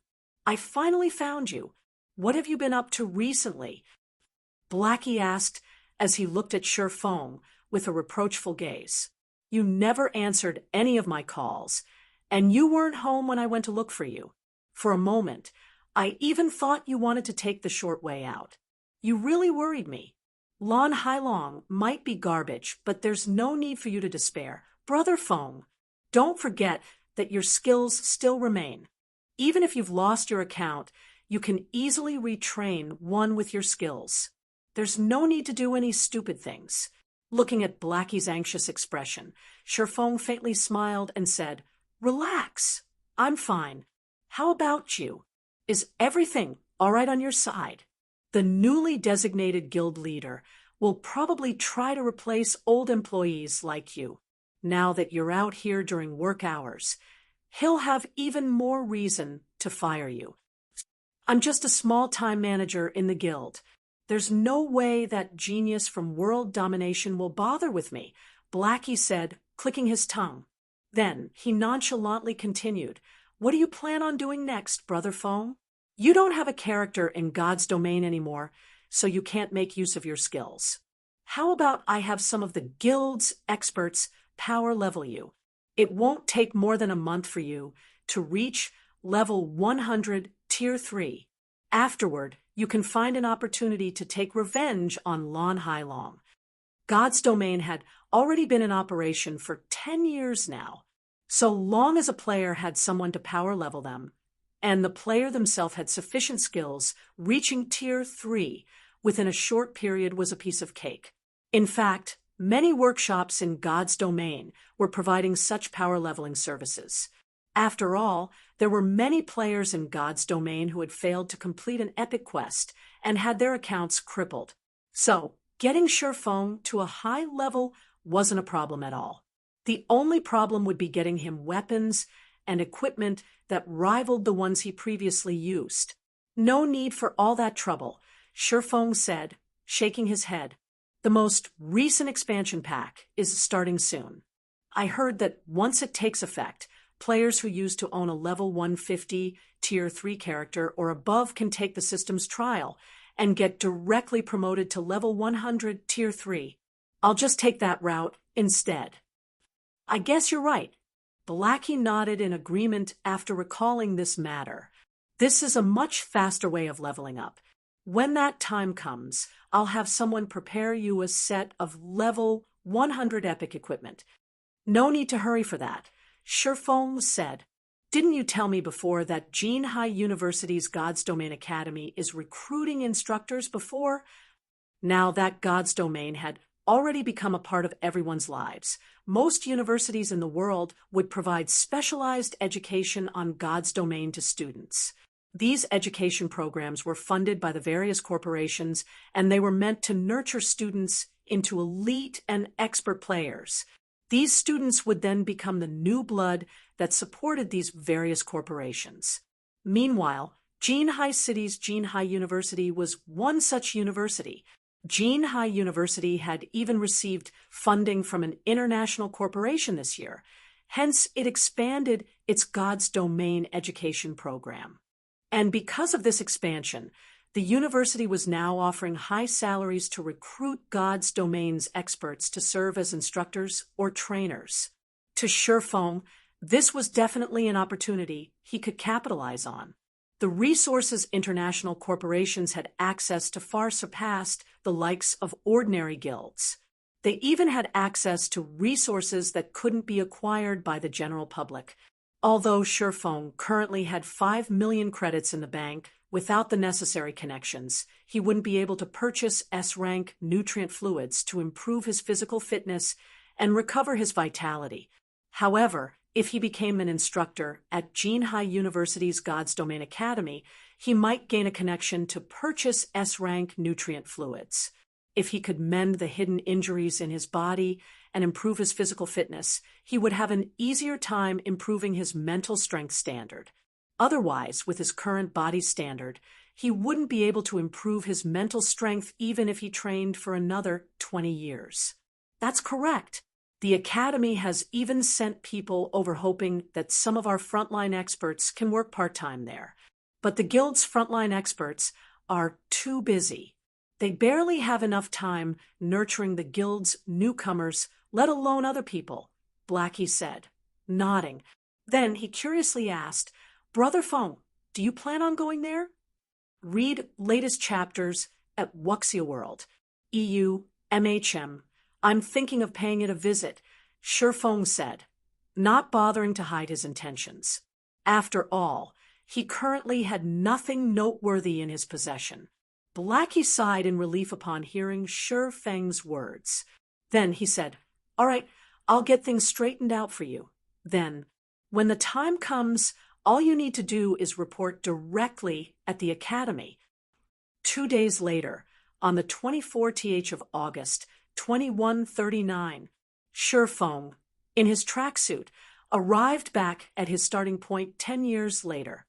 I finally found you. What have you been up to recently? Blackie asked as he looked at Shifeng with a reproachful gaze. You never answered any of my calls, and you weren't home when I went to look for you. For a moment, I even thought you wanted to take the short way out. You really worried me. Lan Hailong might be garbage, but there's no need for you to despair. Brother Feng, don't forget that your skills still remain. Even if you've lost your account, you can easily retrain one with your skills. There's no need to do any stupid things. Looking at Blackie's anxious expression, Shifeng faintly smiled and said, Relax. I'm fine. How about you? Is everything all right on your side? The newly designated guild leader will probably try to replace old employees like you. Now that you're out here during work hours, he'll have even more reason to fire you. I'm just a small-time manager in the guild. There's no way that genius from world domination will bother with me, Blackie said, clicking his tongue. Then he nonchalantly continued, What do you plan on doing next, Brother Feng? You don't have a character in God's domain anymore, so you can't make use of your skills. How about I have some of the guild's experts power level you? It won't take more than a month for you to reach level 100 tier 3. Afterward, you can find an opportunity to take revenge on Lan Hailong. God's domain had already been in operation for 10 years now. So long as a player had someone to power level them, and the player themselves had sufficient skills, reaching tier 3 within a short period was a piece of cake. In fact, many workshops in God's domain were providing such power leveling services. After all, there were many players in God's domain who had failed to complete an epic quest and had their accounts crippled. So, getting Shifeng to a high level wasn't a problem at all. The only problem would be getting him weapons and equipment that rivaled the ones he previously used. No need for all that trouble, Shifeng said, shaking his head. The most recent expansion pack is starting soon. I heard that once it takes effect, players who used to own a level 150 tier 3 character or above can take the system's trial and get directly promoted to level 100 tier 3. I'll just take that route instead. I guess you're right. Blackie nodded in agreement after recalling this matter. This is a much faster way of leveling up. When that time comes, I'll have someone prepare you a set of level 100 epic equipment. No need to hurry for that. Shifeng said, didn't you tell me before that Jinhai University's God's Domain Academy is recruiting instructors before? Now that God's Domain had already become a part of everyone's lives. Most universities in the world would provide specialized education on God's Domain to students. These education programs were funded by the various corporations, and they were meant to nurture students into elite and expert players. These students would then become the new blood that supported these various corporations. Meanwhile, Jinhai City's Jinhai University was one such university. Jinhai University had even received funding from an international corporation this year. Hence, it expanded its God's Domain education program. And because of this expansion, the university was now offering high salaries to recruit God's Domain's experts to serve as instructors or trainers. To Shifeng, this was definitely an opportunity he could capitalize on. The resources international corporations had access to far surpassed the likes of ordinary guilds. They even had access to resources that couldn't be acquired by the general public. Although Shifeng currently had 5 million credits in the bank, without the necessary connections, he wouldn't be able to purchase S-rank nutrient fluids to improve his physical fitness and recover his vitality. However, if he became an instructor at Jinhai University's God's Domain Academy, he might gain a connection to purchase S-rank nutrient fluids. If he could mend the hidden injuries in his body and improve his physical fitness, he would have an easier time improving his mental strength standard. Otherwise, with his current body standard, he wouldn't be able to improve his mental strength even if he trained for another 20 years. That's correct. The Academy has even sent people over hoping that some of our frontline experts can work part-time there. But the Guild's frontline experts are too busy. They barely have enough time nurturing the Guild's newcomers, let alone other people, Blackie said, nodding. Then he curiously asked, Brother Feng, do you plan on going there? Read latest chapters at Wuxia World, EU, MHM. I'm thinking of paying it a visit, Shifeng said, not bothering to hide his intentions. After all, he currently had nothing noteworthy in his possession. Blackie sighed in relief upon hearing Shifeng's words. Then he said, all right, I'll get things straightened out for you. Then, when the time comes, all you need to do is report directly at the Academy. 2 days later, on the 24th of August, 2139, Shifeng, in his tracksuit, arrived back at his starting point 10 years later.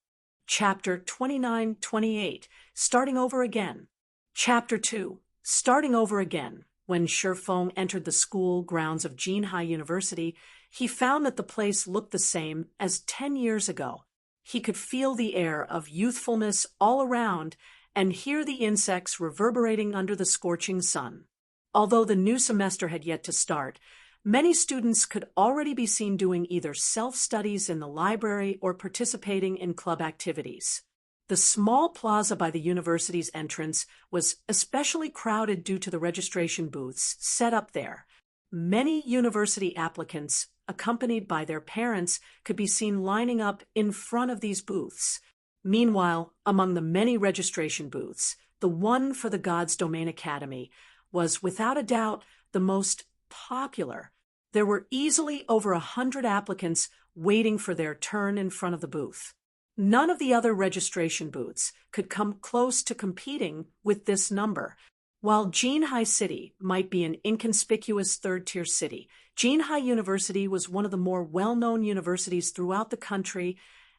Chapter 2928, Starting Over Again. Chapter 2, Starting Over Again. When Shifeng entered the school grounds of Jinhai University, he found that the place looked the same as 10 years ago. He could feel the air of youthfulness all around and hear the insects reverberating under the scorching sun. Although the new semester had yet to start, many students could already be seen doing either self-studies in the library or participating in club activities. The small plaza by the university's entrance was especially crowded due to the registration booths set up there. Many university applicants, accompanied by their parents, could be seen lining up in front of these booths. Meanwhile, among the many registration booths, the one for the God's Domain Academy was without a doubt the most popular. There were easily over 100 applicants waiting for their turn in front of the booth. None of the other registration booths could come close to competing with this number. While Jinhai City might be an inconspicuous third-tier city, Jinhai University was one of the more well-known universities throughout the country,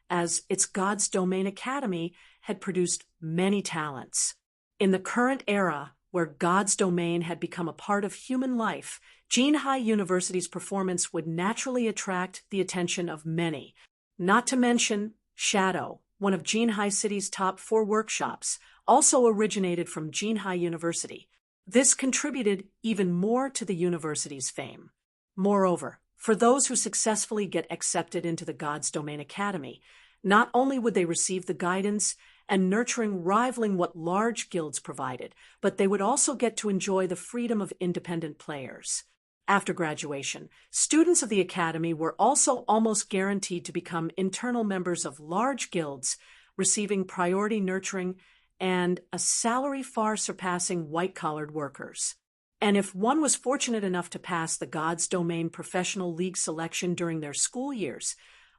as its God's Domain Academy had produced many talents. In the current era, where God's Domain had become a part of human life, Jinhai University's performance would naturally attract the attention of many. Not to mention, Shadow, one of Jinhai City's top 4 workshops, also originated from Jinhai University. This contributed even more to the university's fame. Moreover, for those who successfully get accepted into the God's Domain Academy, not only would they receive the guidance and nurturing rivaling what large guilds provided, but they would also get to enjoy the freedom of independent players. After graduation, students of the academy were also almost guaranteed to become internal members of large guilds, receiving priority nurturing and a salary far surpassing white-collared workers. And if one was fortunate enough to pass the God's Domain Professional League selection during their school years,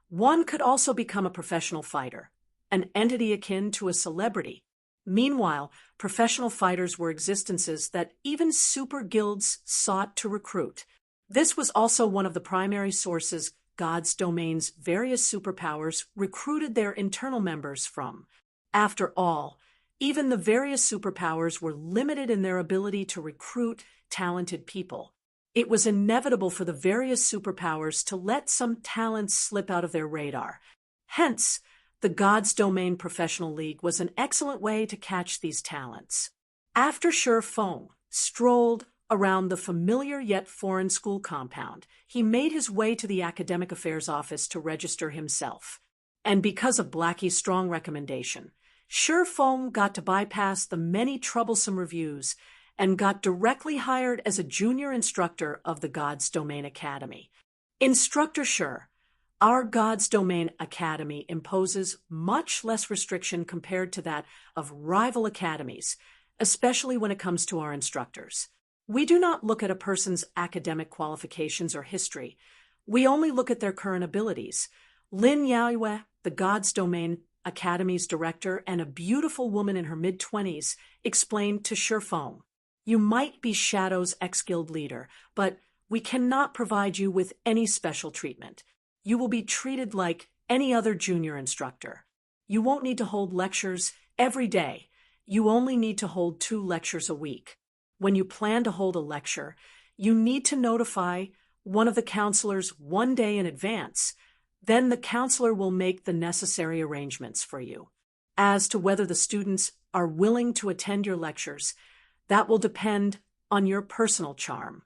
one could also become a professional fighter, an entity akin to a celebrity. Meanwhile, professional fighters were existences that even super guilds sought to recruit. This was also one of the primary sources God's Domain's various superpowers recruited their internal members from. After all, even the various superpowers were limited in their ability to recruit talented people. It was inevitable for the various superpowers to let some talents slip out of their radar. Hence, the God's Domain Professional League was an excellent way to catch these talents. After Shi Feng strolled around the familiar yet foreign school compound, he made his way to the Academic Affairs Office to register himself. And because of Blackie's strong recommendation, Shi Feng got to bypass the many troublesome reviews and got directly hired as a junior instructor of the God's Domain Academy. Instructor Shi, our God's Domain Academy imposes much less restriction compared to that of rival academies, especially when it comes to our instructors. We do not look at a person's academic qualifications or history. We only look at their current abilities. Lin Yaoyue, the God's Domain Academy's director and a beautiful woman in her mid-20s, explained to Shi Feng, "You might be Shadow's ex-guild leader, but we cannot provide you with any special treatment. You will be treated like any other junior instructor. You won't need to hold lectures every day. You only need to hold 2 lectures a week. When you plan to hold a lecture, you need to notify one of the counselors 1 day in advance. Then the counselor will make the necessary arrangements for you. As to whether the students are willing to attend your lectures, that will depend on your personal charm."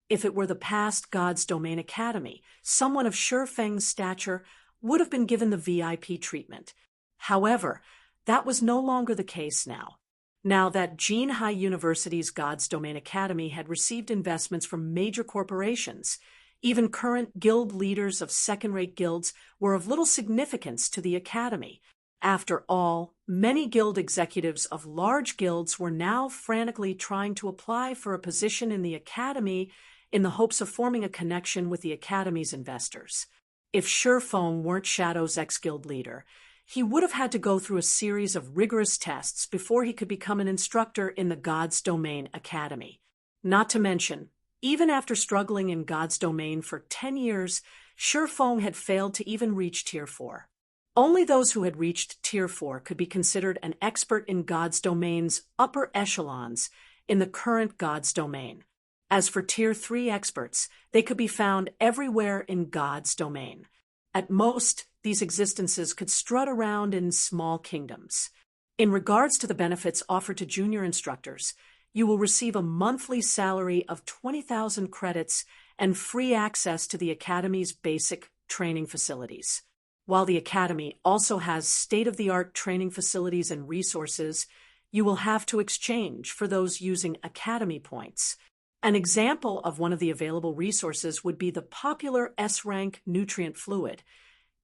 If it were the past God's Domain Academy, someone of Shi Feng's stature would have been given the VIP treatment. However, that was no longer the case now. Now that Jinhai University's God's Domain Academy had received investments from major corporations, even current guild leaders of second-rate guilds were of little significance to the academy. After all, many guild executives of large guilds were now frantically trying to apply for a position in the academy in the hopes of forming a connection with the academy's investors. If Shi Feng weren't Shadow's ex-guild leader, he would have had to go through a series of rigorous tests before he could become an instructor in the God's Domain Academy. Not to mention, even after struggling in God's Domain for 10 years, Shi Feng had failed to even reach Tier 4. Only those who had reached Tier 4 could be considered an expert in God's Domain's upper echelons in the current God's Domain. As for Tier 3 experts, they could be found everywhere in God's Domain. At most, these existences could strut around in small kingdoms. In regards to the benefits offered to junior instructors, you will receive a monthly salary of 20,000 credits and free access to the Academy's basic training facilities. While the Academy also has state-of-the-art training facilities and resources, you will have to exchange for those using Academy points. An example of one of the available resources would be the popular S-rank nutrient fluid.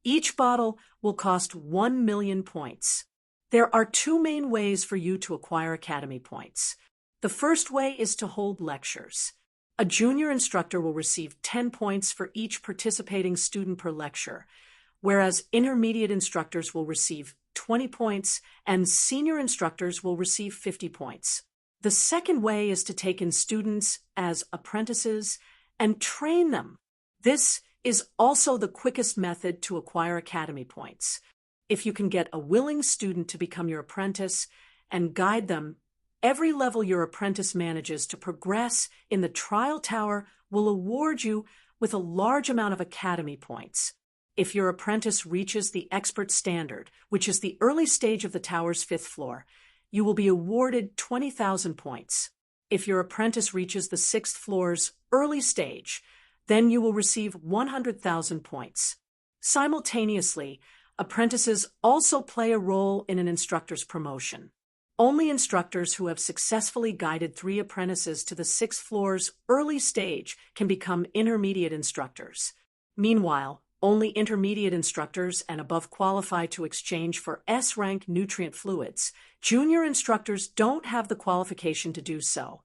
Each bottle will cost 1 million points. There are 2 main ways for you to acquire Academy points. The first way is to hold lectures. A junior instructor will receive 10 points for each participating student per lecture, whereas intermediate instructors will receive 20 points and senior instructors will receive 50 points. The second way is to take in students as apprentices and train them. This is also the quickest method to acquire Academy points. If you can get a willing student to become your apprentice and guide them, every level your apprentice manages to progress in the trial tower will award you with a large amount of Academy points. If your apprentice reaches the expert standard, which is the early stage of the tower's 5th floor, you will be awarded 20,000 points. If your apprentice reaches the 6th floor's early stage, then you will receive 100,000 points. Simultaneously, Apprentices also play a role in an instructor's promotion. Only instructors who have successfully guided 3 apprentices to the 6th floor's early stage can become intermediate instructors. Meanwhile, only intermediate instructors and above qualify to exchange for S-rank nutrient fluids. Junior instructors don't have the qualification to do so.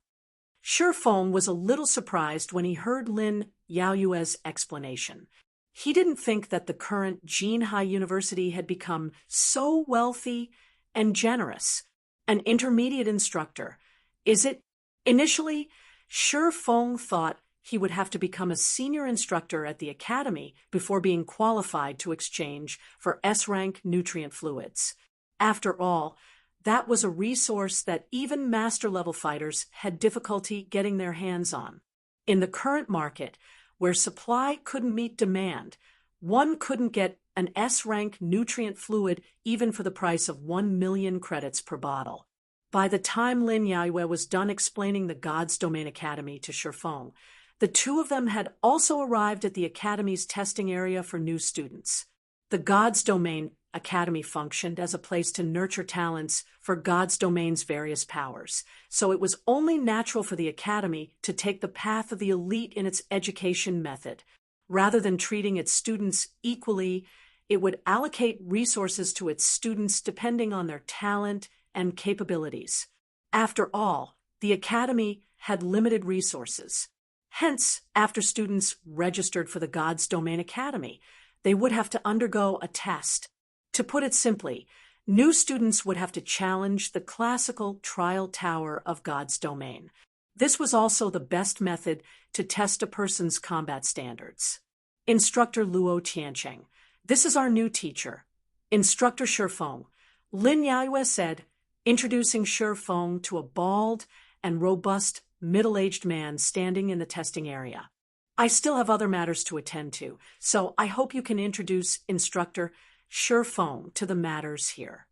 Shifeng was a little surprised when he heard Lin Yaoyue's explanation. He didn't think that the current Jinhai University had become so wealthy and generous. An intermediate instructor, is it? Initially, Shifeng thought he would have to become a senior instructor at the academy before being qualified to exchange for S-rank nutrient fluids. After all, that was a resource that even master-level fighters had difficulty getting their hands on. In the current market, where supply couldn't meet demand, one couldn't get an S-rank nutrient fluid even for the price of 1 million credits per bottle. By the time Lin Yaoyue was done explaining the God's Domain Academy to Shifeng, the 2 of them had also arrived at the academy's testing area for new students. The God's Domain Academy functioned as a place to nurture talents for God's Domain's various powers, so it was only natural for the academy to take the path of the elite in its education method. Rather than treating its students equally, it would allocate resources to its students depending on their talent and capabilities. After all, the academy had limited resources. Hence, after students registered for the God's Domain Academy, they would have to undergo a test. To put it simply, new students would have to challenge the classical trial tower of God's Domain. This was also the best method to test a person's combat standards. Instructor Luo Tiancheng, this is our new teacher. Instructor Shifeng, Lin Yaoyue said, introducing Shifeng to a bald and robust middle-aged man standing in the testing area. I still have other matters to attend to, so I hope you can introduce Instructor Shifeng to the matters here.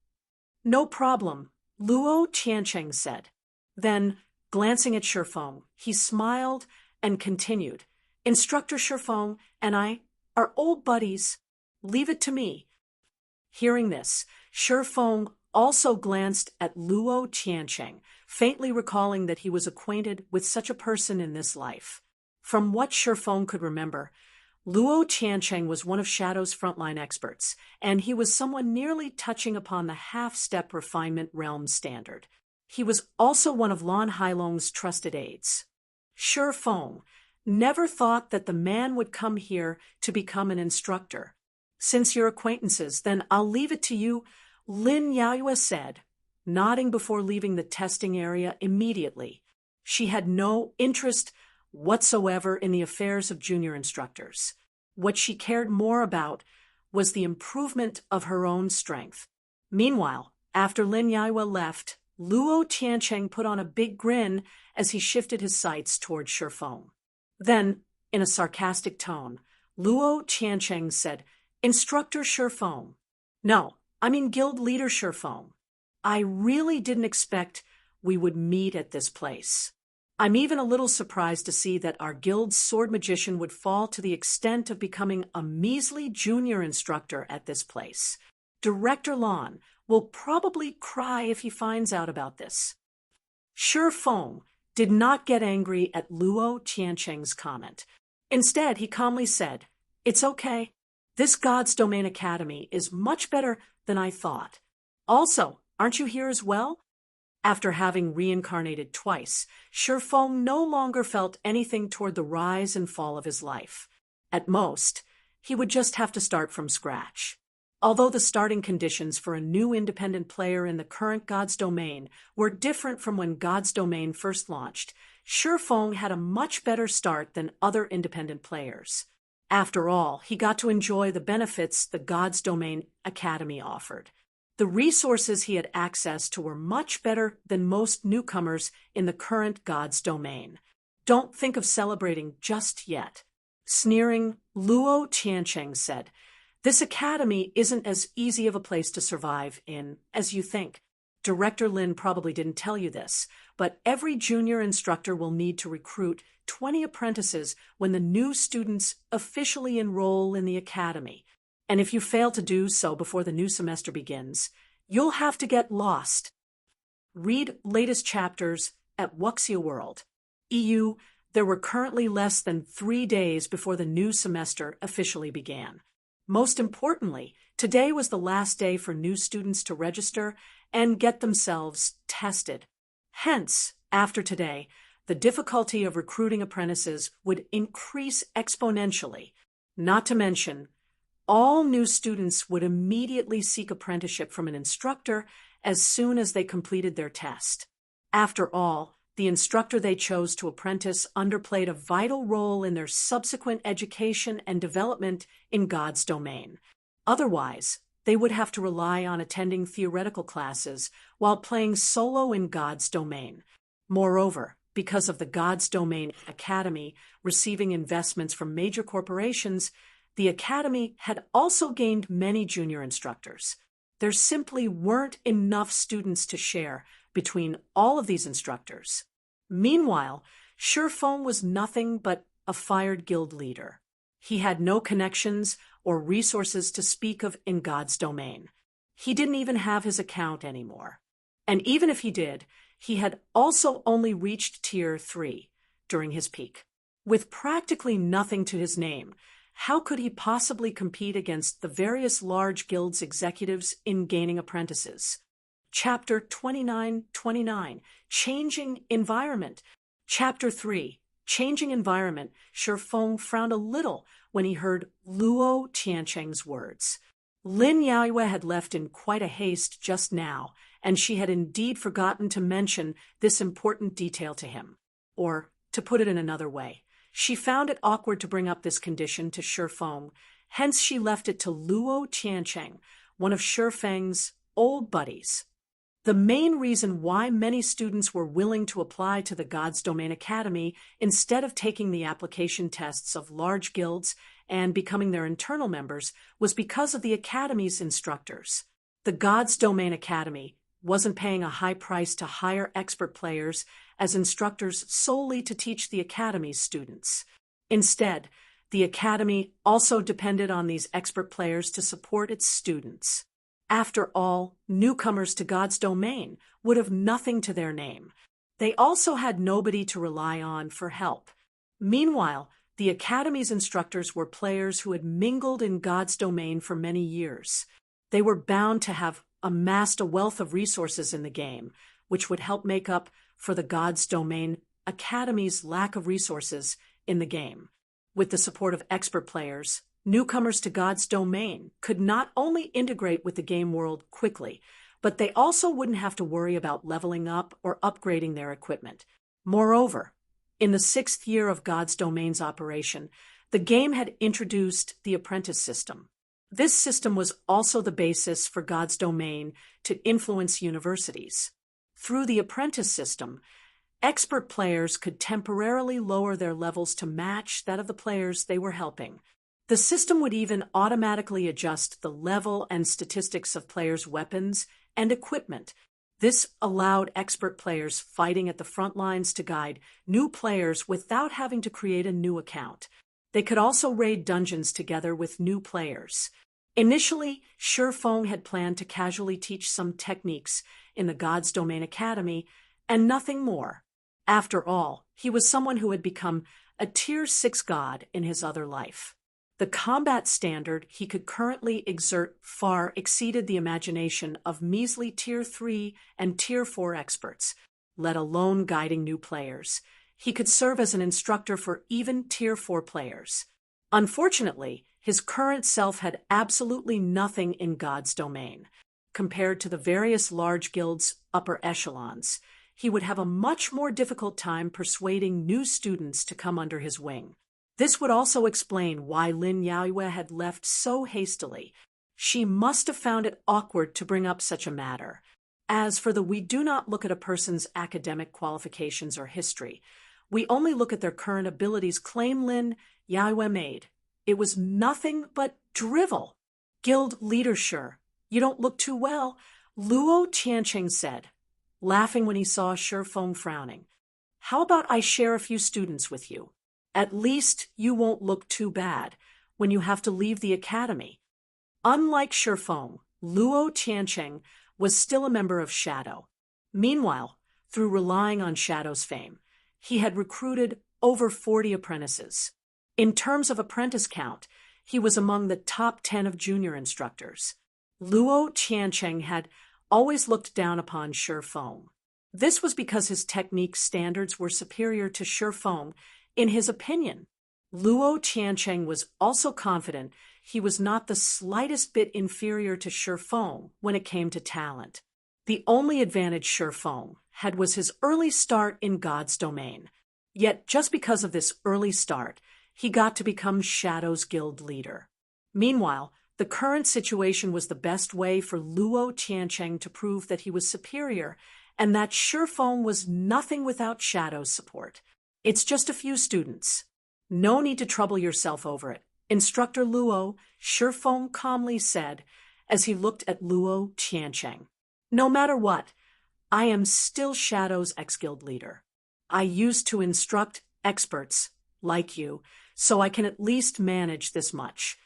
No problem, Luo Tiancheng said. Then, glancing at Shifeng, he smiled and continued, Instructor Shifeng and I are old buddies. Leave it to me. Hearing this, Shifeng also glanced at Luo Tiancheng, faintly recalling that he was acquainted with such a person in this life. From what Shifeng could remember, Luo Tiancheng was one of Shadow's frontline experts, and he was someone nearly touching upon the half-step refinement realm standard. He was also one of Lan Hailong's trusted aides. Shifeng never thought that the man would come here to become an instructor. Since you're acquaintances, then I'll leave it to you, Lin Yaoyue said, nodding before leaving the testing area immediately. She had no interest whatsoever in the affairs of junior instructors. What she cared more about was the improvement of her own strength. Meanwhile, after Lin Yaoyue left, Luo Tiancheng put on a big grin as he shifted his sights toward Shifeng. Then, in a sarcastic tone, Luo Tiancheng said, Instructor Shifeng. No, I mean Guild Leader Shifeng. I really didn't expect we would meet at this place. I'm even a little surprised to see that our guild's sword magician would fall to the extent of becoming a measly junior instructor at this place. Director Lan will probably cry if he finds out about this. Shifeng did not get angry at Luo Tiancheng's comment. Instead, he calmly said, It's okay. This God's Domain Academy is much better than I thought. Also, aren't you here as well? After having reincarnated twice, Shifeng no longer felt anything toward the rise and fall of his life. At most, he would just have to start from scratch. Although the starting conditions for a new independent player in the current God's Domain were different from when God's Domain first launched, Shifeng had a much better start than other independent players. After all, he got to enjoy the benefits the God's Domain Academy offered. The resources he had access to were much better than most newcomers in the current God's Domain. Don't think of celebrating just yet. Sneering, Luo Tiancheng said, This academy isn't as easy of a place to survive in as you think. Director Lin probably didn't tell you this, but every junior instructor will need to recruit 20 apprentices when the new students officially enroll in the academy. and if you fail to do so before the new semester begins, you'll have to get lost. Read latest chapters at Wuxia World. EU, there were currently less than 3 days before the new semester officially began. Most importantly, today was the last day for new students to register and get themselves tested. Hence, after today, the difficulty of recruiting apprentices would increase exponentially. Not to mention, all new students would immediately seek apprenticeship from an instructor as soon as they completed their test. After all, the instructor they chose to apprentice underplayed a vital role in their subsequent education and development in God's domain. Otherwise, they would have to rely on attending theoretical classes while playing solo in God's domain. Moreover, because of the God's Domain Academy receiving investments from major corporations, the Academy had also gained many junior instructors. There simply weren't enough students to share between all of these instructors. Meanwhile, Shifeng was nothing but a fired guild leader. He had no connections or resources to speak of in God's domain. He didn't even have his account anymore. And even if he did, he had also only reached Tier 3 during his peak. With practically nothing to his name, how could he possibly compete against the various large guilds' executives in gaining apprentices? Chapter 2929, Changing Environment. Chapter 3, Changing Environment. Shifeng frowned a little when he heard Luo Tiancheng's words. Lin Yaoyue had left in quite a haste just now, and she had indeed forgotten to mention this important detail to him. Or, to put it in another way, she found it awkward to bring up this condition to Shifeng, hence she left it to Luo Tiancheng, one of Shifeng's old buddies. The main reason why many students were willing to apply to the God's Domain Academy instead of taking the application tests of large guilds and becoming their internal members was because of the Academy's instructors. The God's Domain Academy wasn't paying a high price to hire expert players as instructors solely to teach the Academy's students. Instead, the Academy also depended on these expert players to support its students. After all, newcomers to God's domain would have nothing to their name. They also had nobody to rely on for help. Meanwhile, the Academy's instructors were players who had mingled in God's domain for many years. They were bound to have amassed a wealth of resources in the game, which would help make up for the God's Domain Academy's lack of resources in the game. With the support of expert players, newcomers to God's domain could not only integrate with the game world quickly, but they also wouldn't have to worry about leveling up or upgrading their equipment. Moreover, in the 6th year of God's domain's operation, the game had introduced the apprentice system. This system was also the basis for God's domain to influence universities. Through the apprentice system, expert players could temporarily lower their levels to match that of the players they were helping. The system would even automatically adjust the level and statistics of players' weapons and equipment. This allowed expert players fighting at the front lines to guide new players without having to create a new account. They could also raid dungeons together with new players. Initially, Shifeng had planned to casually teach some techniques in the God's Domain Academy, and nothing more. After all, he was someone who had become a Tier 6 god in his other life. The combat standard he could currently exert far exceeded the imagination of measly Tier 3 and Tier 4 experts, let alone guiding new players. He could serve as an instructor for even Tier 4 players. Unfortunately, his current self had absolutely nothing in God's domain. Compared to the various large guilds' upper echelons, he would have a much more difficult time persuading new students to come under his wing. This would also explain why Lin Yaoyue had left so hastily. She must have found it awkward to bring up such a matter. As for we do not look at a person's academic qualifications or history. We only look at their current abilities, claim Lin Yaoyue made. It was nothing but drivel. Guild leader, sure. You don't look too well, Luo Tiancheng said, laughing when he saw Shifeng frowning. How about I share a few students with you? At least you won't look too bad when you have to leave the academy. Unlike Shifeng, Luo Tiancheng was still a member of Shadow. Meanwhile, through relying on Shadow's fame, he had recruited over 40 apprentices. In terms of apprentice count, he was among the top 10 of junior instructors. Luo Tiancheng had always looked down upon Shifeng. This was because his technique standards were superior to Shifeng, in his opinion. Luo Tiancheng was also confident he was not the slightest bit inferior to Shifeng when it came to talent. The only advantage Shifeng had was his early start in God's domain. Yet, just because of this early start, he got to become Shadow's guild leader. Meanwhile, the current situation was the best way for Luo Tiancheng to prove that he was superior and that Shifeng was nothing without Shadow's support. It's just a few students. No need to trouble yourself over it. Instructor Luo, Shifeng calmly said as he looked at Luo Tiancheng. No matter what, I am still Shadow's ex-guild leader. I used to instruct experts like you, so I can at least manage this much.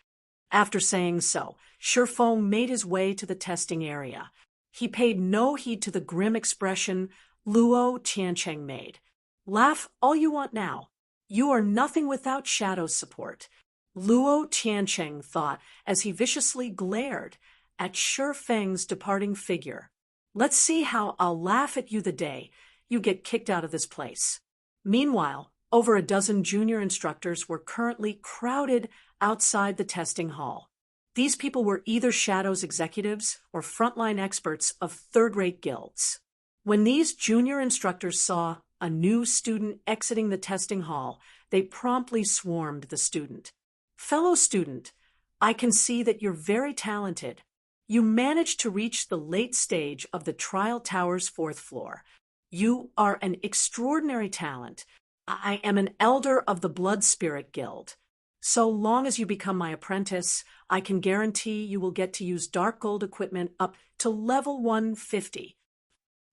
After saying so, Shifeng made his way to the testing area. He paid no heed to the grim expression Luo Tiancheng made. Laugh all you want now. You are nothing without Shadow's support. Luo Tiancheng thought as he viciously glared at Shifeng's departing figure. Let's see how I'll laugh at you the day you get kicked out of this place. Meanwhile, over a dozen junior instructors were currently crowded outside the testing hall. These people were either Shadow's executives or frontline experts of third-rate guilds. When these junior instructors saw a new student exiting the testing hall, they promptly swarmed the student. Fellow student, I can see that you're very talented. You managed to reach the late stage of the trial tower's 4th floor. You are an extraordinary talent. I am an elder of the Blood Spirit Guild. So long as you become my apprentice, I can guarantee you will get to use dark gold equipment up to level 150.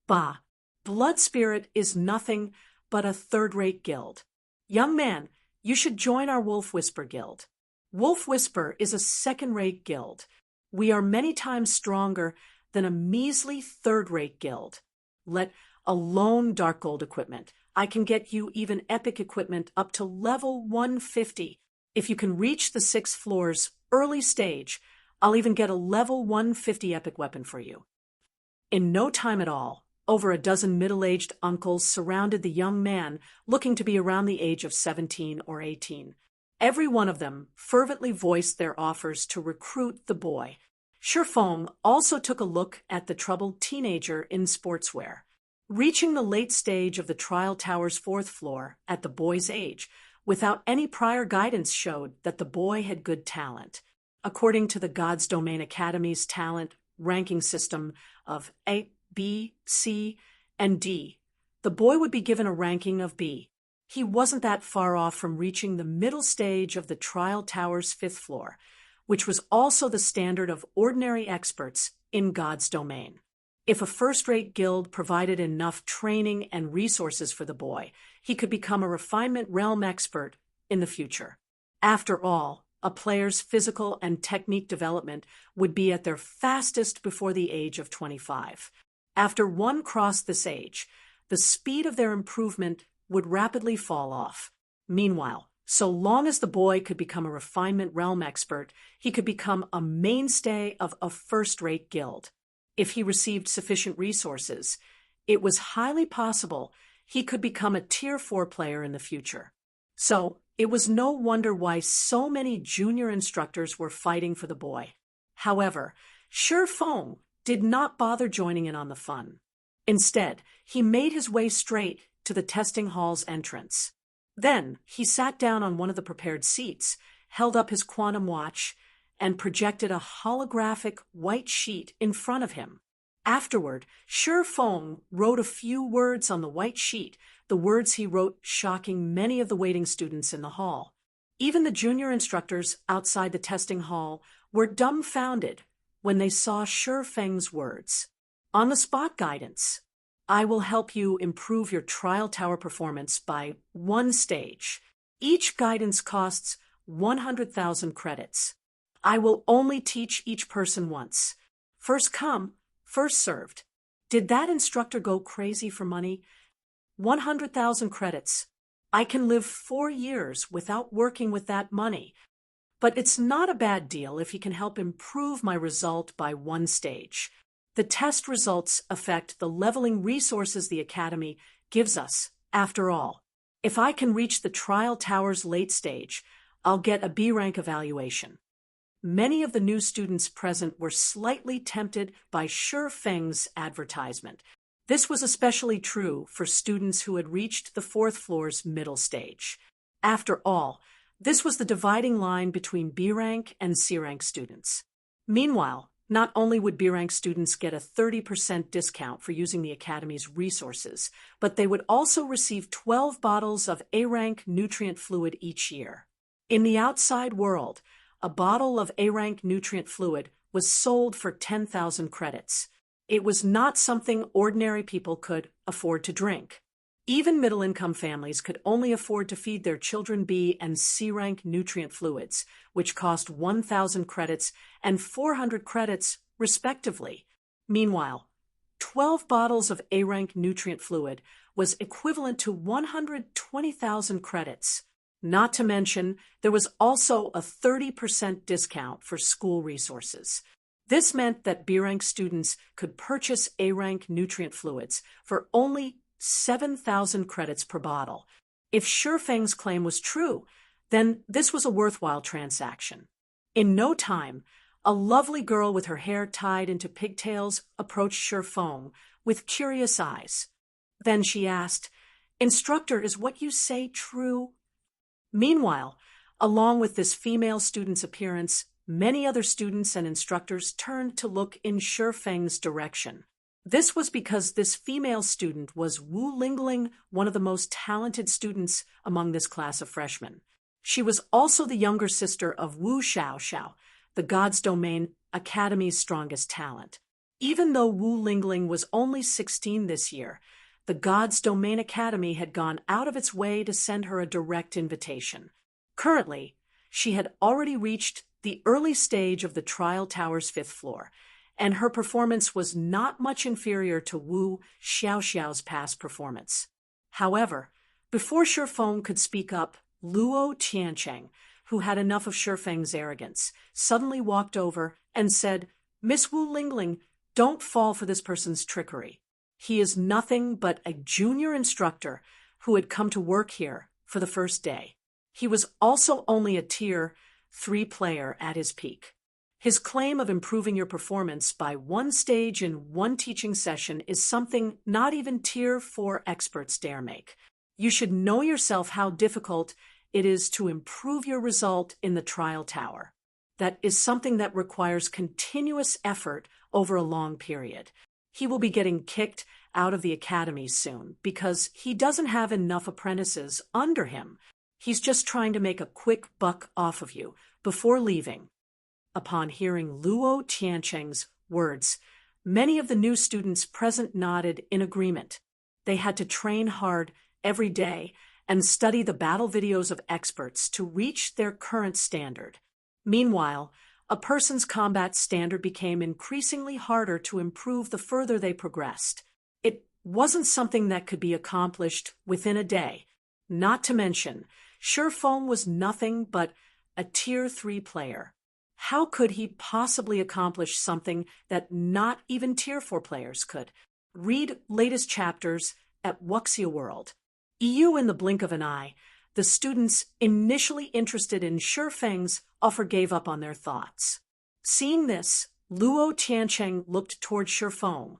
Bah, Blood Spirit is nothing but a third-rate guild. Young man, you should join our Wolf Whisper Guild. Wolf Whisper is a second-rate guild. We are many times stronger than a measly third-rate guild. Let alone dark gold equipment. I can get you even epic equipment up to level 150. If you can reach the 6th floor's early stage, I'll even get a level 150 epic weapon for you. In no time at all, over a dozen middle-aged uncles surrounded the young man, looking to be around the age of 17 or 18. Every one of them fervently voiced their offers to recruit the boy. Shifeng also took a look at the troubled teenager in sportswear. Reaching the late stage of the trial tower's 4th floor at the boy's age, without any prior guidance, showed that the boy had good talent. According to the God's Domain Academy's talent ranking system of A, B, C, and D, the boy would be given a ranking of B. He wasn't that far off from reaching the middle stage of the trial tower's 5th floor, which was also the standard of ordinary experts in God's domain. If a first-rate guild provided enough training and resources for the boy, he could become a refinement realm expert in the future. After all, a player's physical and technique development would be at their fastest before the age of 25. After one crossed this age, the speed of their improvement would rapidly fall off. Meanwhile, so long as the boy could become a refinement realm expert, he could become a mainstay of a first-rate guild. If he received sufficient resources, it was highly possible he could become a Tier 4 player in the future. So, it was no wonder why so many junior instructors were fighting for the boy. However, Shifeng did not bother joining in on the fun. Instead, he made his way straight to the testing hall's entrance. Then, he sat down on one of the prepared seats, held up his quantum watch, and projected a holographic white sheet in front of him. Afterward, Shifeng wrote a few words on the white sheet, the words he wrote shocking many of the waiting students in the hall. Even the junior instructors outside the testing hall were dumbfounded when they saw Shifeng's words. On-the-spot guidance. I will help you improve your trial tower performance by 1 stage. Each guidance costs 100,000 credits. I will only teach each person once. First come, first served. Did that instructor go crazy for money? 100,000 credits. I can live 4 years without working with that money. But it's not a bad deal if he can help improve my result by 1 stage. The test results affect the leveling resources the Academy gives us, after all. If I can reach the trial tower's late stage, I'll get a B rank evaluation. Many of the new students present were slightly tempted by Shi Feng's advertisement. This was especially true for students who had reached the 4th floor's middle stage. After all, this was the dividing line between B rank and C rank students. Meanwhile, not only would B rank students get a 30% discount for using the Academy's resources, but they would also receive 12 bottles of A rank nutrient fluid each year. In the outside world, a bottle of A rank nutrient fluid was sold for 10,000 credits. It was not something ordinary people could afford to drink. Even middle-income families could only afford to feed their children B and C rank nutrient fluids, which cost 1,000 credits and 400 credits, respectively. Meanwhile, 12 bottles of A rank nutrient fluid was equivalent to 120,000 credits. Not to mention, there was also a 30% discount for school resources. This meant that B rank students could purchase A rank nutrient fluids for only 7,000 credits per bottle. If Shi Feng's claim was true, then this was a worthwhile transaction. In no time, a lovely girl with her hair tied into pigtails approached Shi Feng with curious eyes. Then she asked, "Instructor, is what you say true?" Meanwhile, along with this female student's appearance, many other students and instructors turned to look in Shi Feng's direction. This was because this female student was Wu Lingling, one of the most talented students among this class of freshmen. She was also the younger sister of Wu Xiaoxiao, the God's Domain Academy's strongest talent. Even though Wu Lingling was only 16 this year, the God's Domain Academy had gone out of its way to send her a direct invitation. Currently, she had already reached the early stage of the trial tower's 5th floor, and her performance was not much inferior to Wu Xiaoxiao's past performance. However, before Shi Feng could speak up, Luo Tiancheng, who had enough of Shi Feng's arrogance, suddenly walked over and said, "Miss Wu Lingling, don't fall for this person's trickery. He is nothing but a junior instructor who had come to work here for the first day. He was also only a Tier 3 player at his peak. His claim of improving your performance by 1 stage in 1 teaching session is something not even Tier 4 experts dare make. You should know yourself how difficult it is to improve your result in the trial tower. That is something that requires continuous effort over a long period. He will be getting kicked out of the academy soon because he doesn't have enough apprentices under him. He's just trying to make a quick buck off of you before leaving." Upon hearing Luo Tiancheng's words, many of the new students present nodded in agreement. They had to train hard every day and study the battle videos of experts to reach their current standard. Meanwhile, a person's combat standard became increasingly harder to improve the further they progressed. It wasn't something that could be accomplished within a day. Not to mention, Shi Feng was nothing but a Tier 3 player. How could he possibly accomplish something that not even Tier 4 players could? Read latest chapters at Wuxia World. EU in the blink of an eye, the students initially interested in Shi Feng's offer gave up on their thoughts. Seeing this, Luo Tiancheng looked toward Shi Feng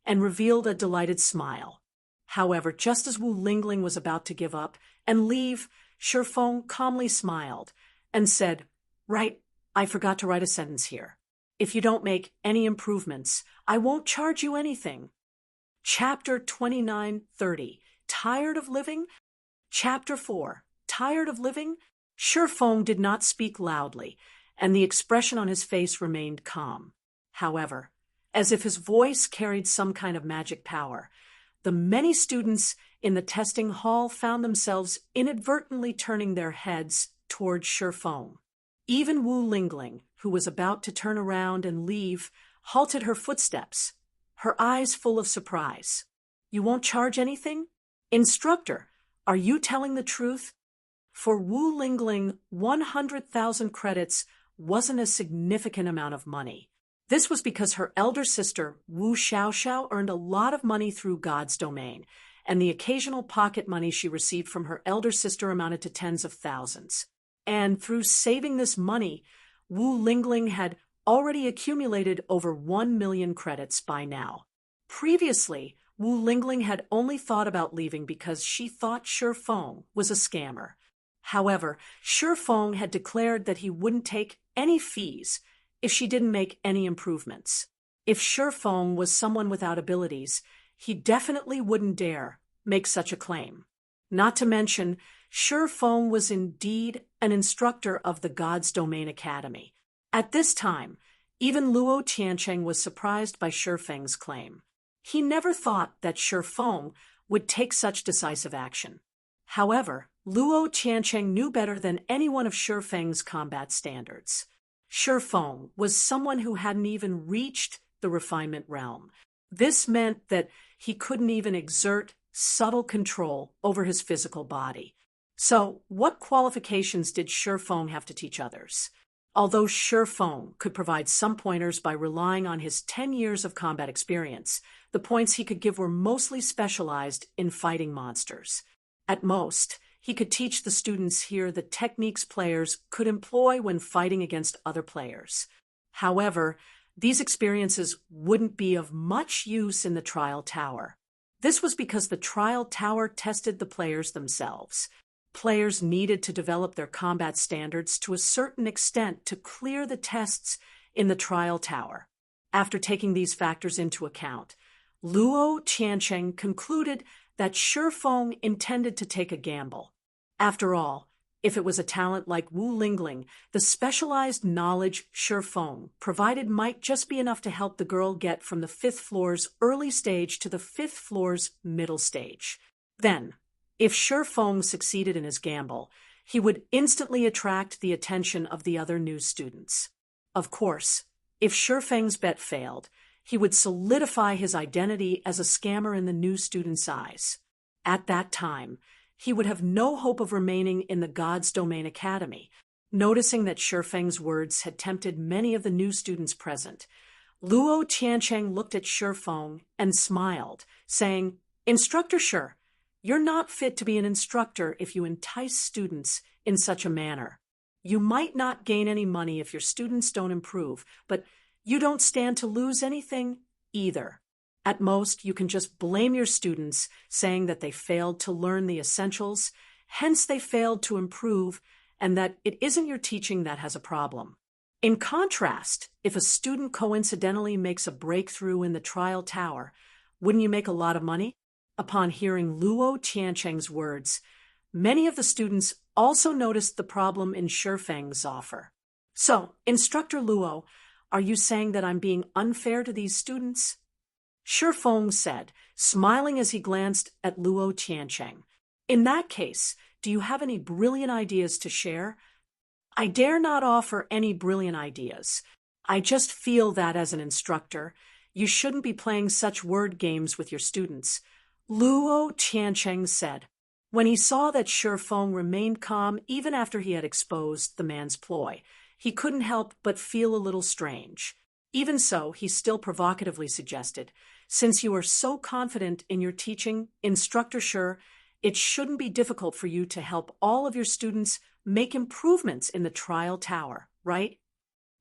and revealed a delighted smile. However, just as Wu Lingling was about to give up and leave, Shi Feng calmly smiled and said, "Right, I forgot to write a sentence here. If you don't make any improvements, I won't charge you anything." Chapter 29:30, Tired of Living? Chapter 4, Tired of Living? Shi Feng did not speak loudly, and the expression on his face remained calm. However, as if his voice carried some kind of magic power, the many students in the testing hall found themselves inadvertently turning their heads toward Shi Feng. Even Wu Lingling, who was about to turn around and leave, halted her footsteps, her eyes full of surprise. "You won't charge anything? Instructor, are you telling the truth?" For Wu Lingling, 100,000 credits wasn't a significant amount of money. This was because her elder sister, Wu Xiaoxiao, earned a lot of money through God's domain, and the occasional pocket money she received from her elder sister amounted to tens of thousands. And through saving this money, Wu Lingling had already accumulated over 1 million credits by now. Previously, Wu Lingling had only thought about leaving because she thought Shifeng was a scammer. However, Shifeng had declared that he wouldn't take any fees if she didn't make any improvements. If Shifeng was someone without abilities, he definitely wouldn't dare make such a claim. Not to mention, Shifeng was indeed an instructor of the God's Domain Academy. At this time, even Luo Tiancheng was surprised by Shifeng's claim. He never thought that Shifeng would take such decisive action. However, Luo Tiancheng knew better than anyone of Shifeng's combat standards. Shifeng was someone who hadn't even reached the refinement realm. This meant that he couldn't even exert subtle control over his physical body. So, what qualifications did Shifeng have to teach others? Although Shifeng could provide some pointers by relying on his 10 years of combat experience, the points he could give were mostly specialized in fighting monsters. At most, he could teach the students here the techniques players could employ when fighting against other players. However, these experiences wouldn't be of much use in the trial tower. This was because the trial tower tested the players themselves. Players needed to develop their combat standards to a certain extent to clear the tests in the trial tower. After taking these factors into account, Luo Tiancheng concluded that Shifeng intended to take a gamble. After all, if it was a talent like Wu Lingling, the specialized knowledge Shifeng provided might just be enough to help the girl get from the 5th floor's early stage to the 5th floor's middle stage. Then, if Shifeng succeeded in his gamble, he would instantly attract the attention of the other new students. Of course, if Shifeng's bet failed, he would solidify his identity as a scammer in the new students' eyes. At that time, he would have no hope of remaining in the God's Domain Academy. Noticing that Shifeng's words had tempted many of the new students present, Luo Tiancheng looked at Shifeng and smiled, saying, "Instructor Shi, you're not fit to be an instructor if you entice students in such a manner. You might not gain any money if your students don't improve, but you don't stand to lose anything either. At most, you can just blame your students, saying that they failed to learn the essentials, hence they failed to improve, and that it isn't your teaching that has a problem. In contrast, if a student coincidentally makes a breakthrough in the trial tower, wouldn't you make a lot of money?" Upon hearing Luo Tiancheng's words, many of the students also noticed the problem in Shifeng's offer. "So, Instructor Luo, are you saying that I'm being unfair to these students?" Shifeng said, smiling as he glanced at Luo Tiancheng. "In that case, do you have any brilliant ideas to share?" "I dare not offer any brilliant ideas. I just feel that as an instructor, you shouldn't be playing such word games with your students," Luo Tiancheng said. When he saw that Shifeng remained calm even after he had exposed the man's ploy, he couldn't help but feel a little strange. Even so, he still provocatively suggested, "Since you are so confident in your teaching, Instructor Shi, it shouldn't be difficult for you to help all of your students make improvements in the trial tower, right?"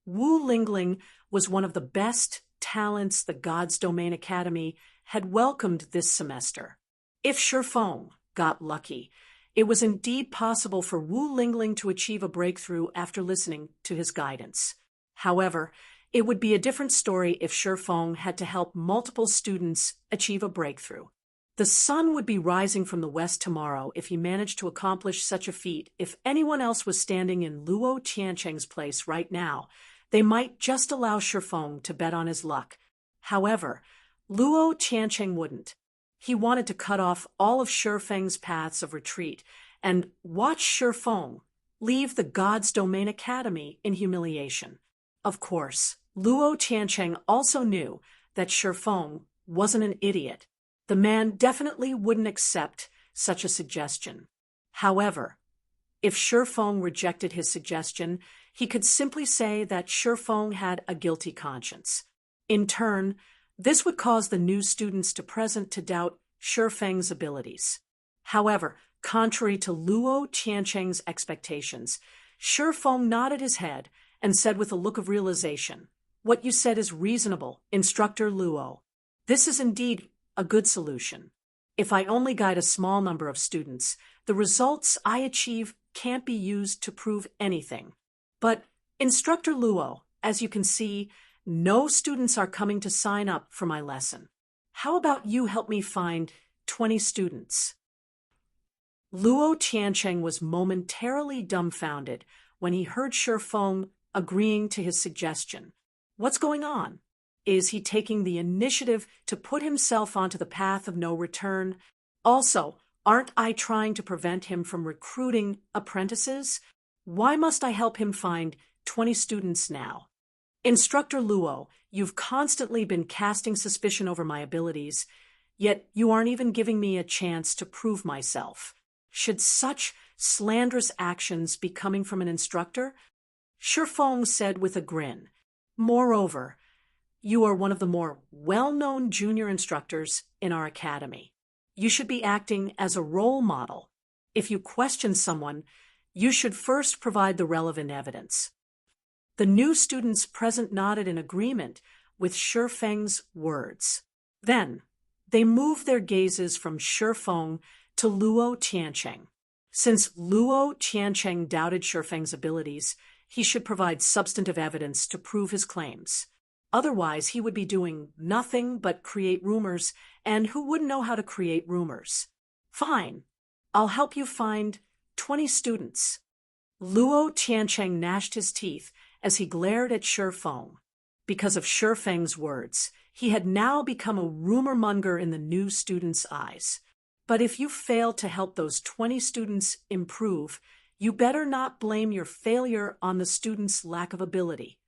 Wu Lingling was one of the best talents the God's Domain Academy had welcomed this semester. If Shifeng got lucky, it was indeed possible for Wu Lingling to achieve a breakthrough after listening to his guidance. However, it would be a different story if Shifeng had to help multiple students achieve a breakthrough. The sun would be rising from the west tomorrow if he managed to accomplish such a feat. If anyone else was standing in Luo Tiancheng's place right now, they might just allow Shifeng to bet on his luck. However, Luo Tiancheng wouldn't. He wanted to cut off all of Shifeng's paths of retreat and watch Shifeng leave the God's Domain Academy in humiliation. Of course, Luo Tiancheng also knew that Shifeng wasn't an idiot. The man definitely wouldn't accept such a suggestion. However, if Shifeng rejected his suggestion, he could simply say that Shifeng had a guilty conscience. In turn, this would cause the new students present to doubt Shifeng's abilities. However, contrary to Luo Tiancheng's expectations, Shifeng nodded his head and said with a look of realization, "What you said is reasonable, Instructor Luo. This is indeed a good solution. If I only guide a small number of students, the results I achieve can't be used to prove anything. But, Instructor Luo, as you can see, no students are coming to sign up for my lesson. How about you help me find 20 students?" Luo Tiancheng was momentarily dumbfounded when he heard Shifeng agreeing to his suggestion. What's going on? Is he taking the initiative to put himself onto the path of no return? Also, aren't I trying to prevent him from recruiting apprentices? Why must I help him find 20 students now? Instructor Luo, you've constantly been casting suspicion over my abilities, yet you aren't even giving me a chance to prove myself. Should such slanderous actions be coming from an instructor? Shifeng said with a grin. Moreover, you are one of the more well-known junior instructors in our academy. You should be acting as a role model. If you question someone, you should first provide the relevant evidence. The new students present nodded in agreement with Shifeng's words. Then, they moved their gazes from Shifeng to Luo Tiancheng. Since Luo Tiancheng doubted Shifeng's abilities, he should provide substantive evidence to prove his claims. Otherwise, he would be doing nothing but create rumors, and who wouldn't know how to create rumors? Fine, I'll help you find 20 students. Luo Tiancheng gnashed his teeth as he glared at Shifeng. Because of Shifeng's words, he had now become a rumor monger in the new students' eyes. But if you fail to help those 20 students improve, you better not blame your failure on the students' lack of ability.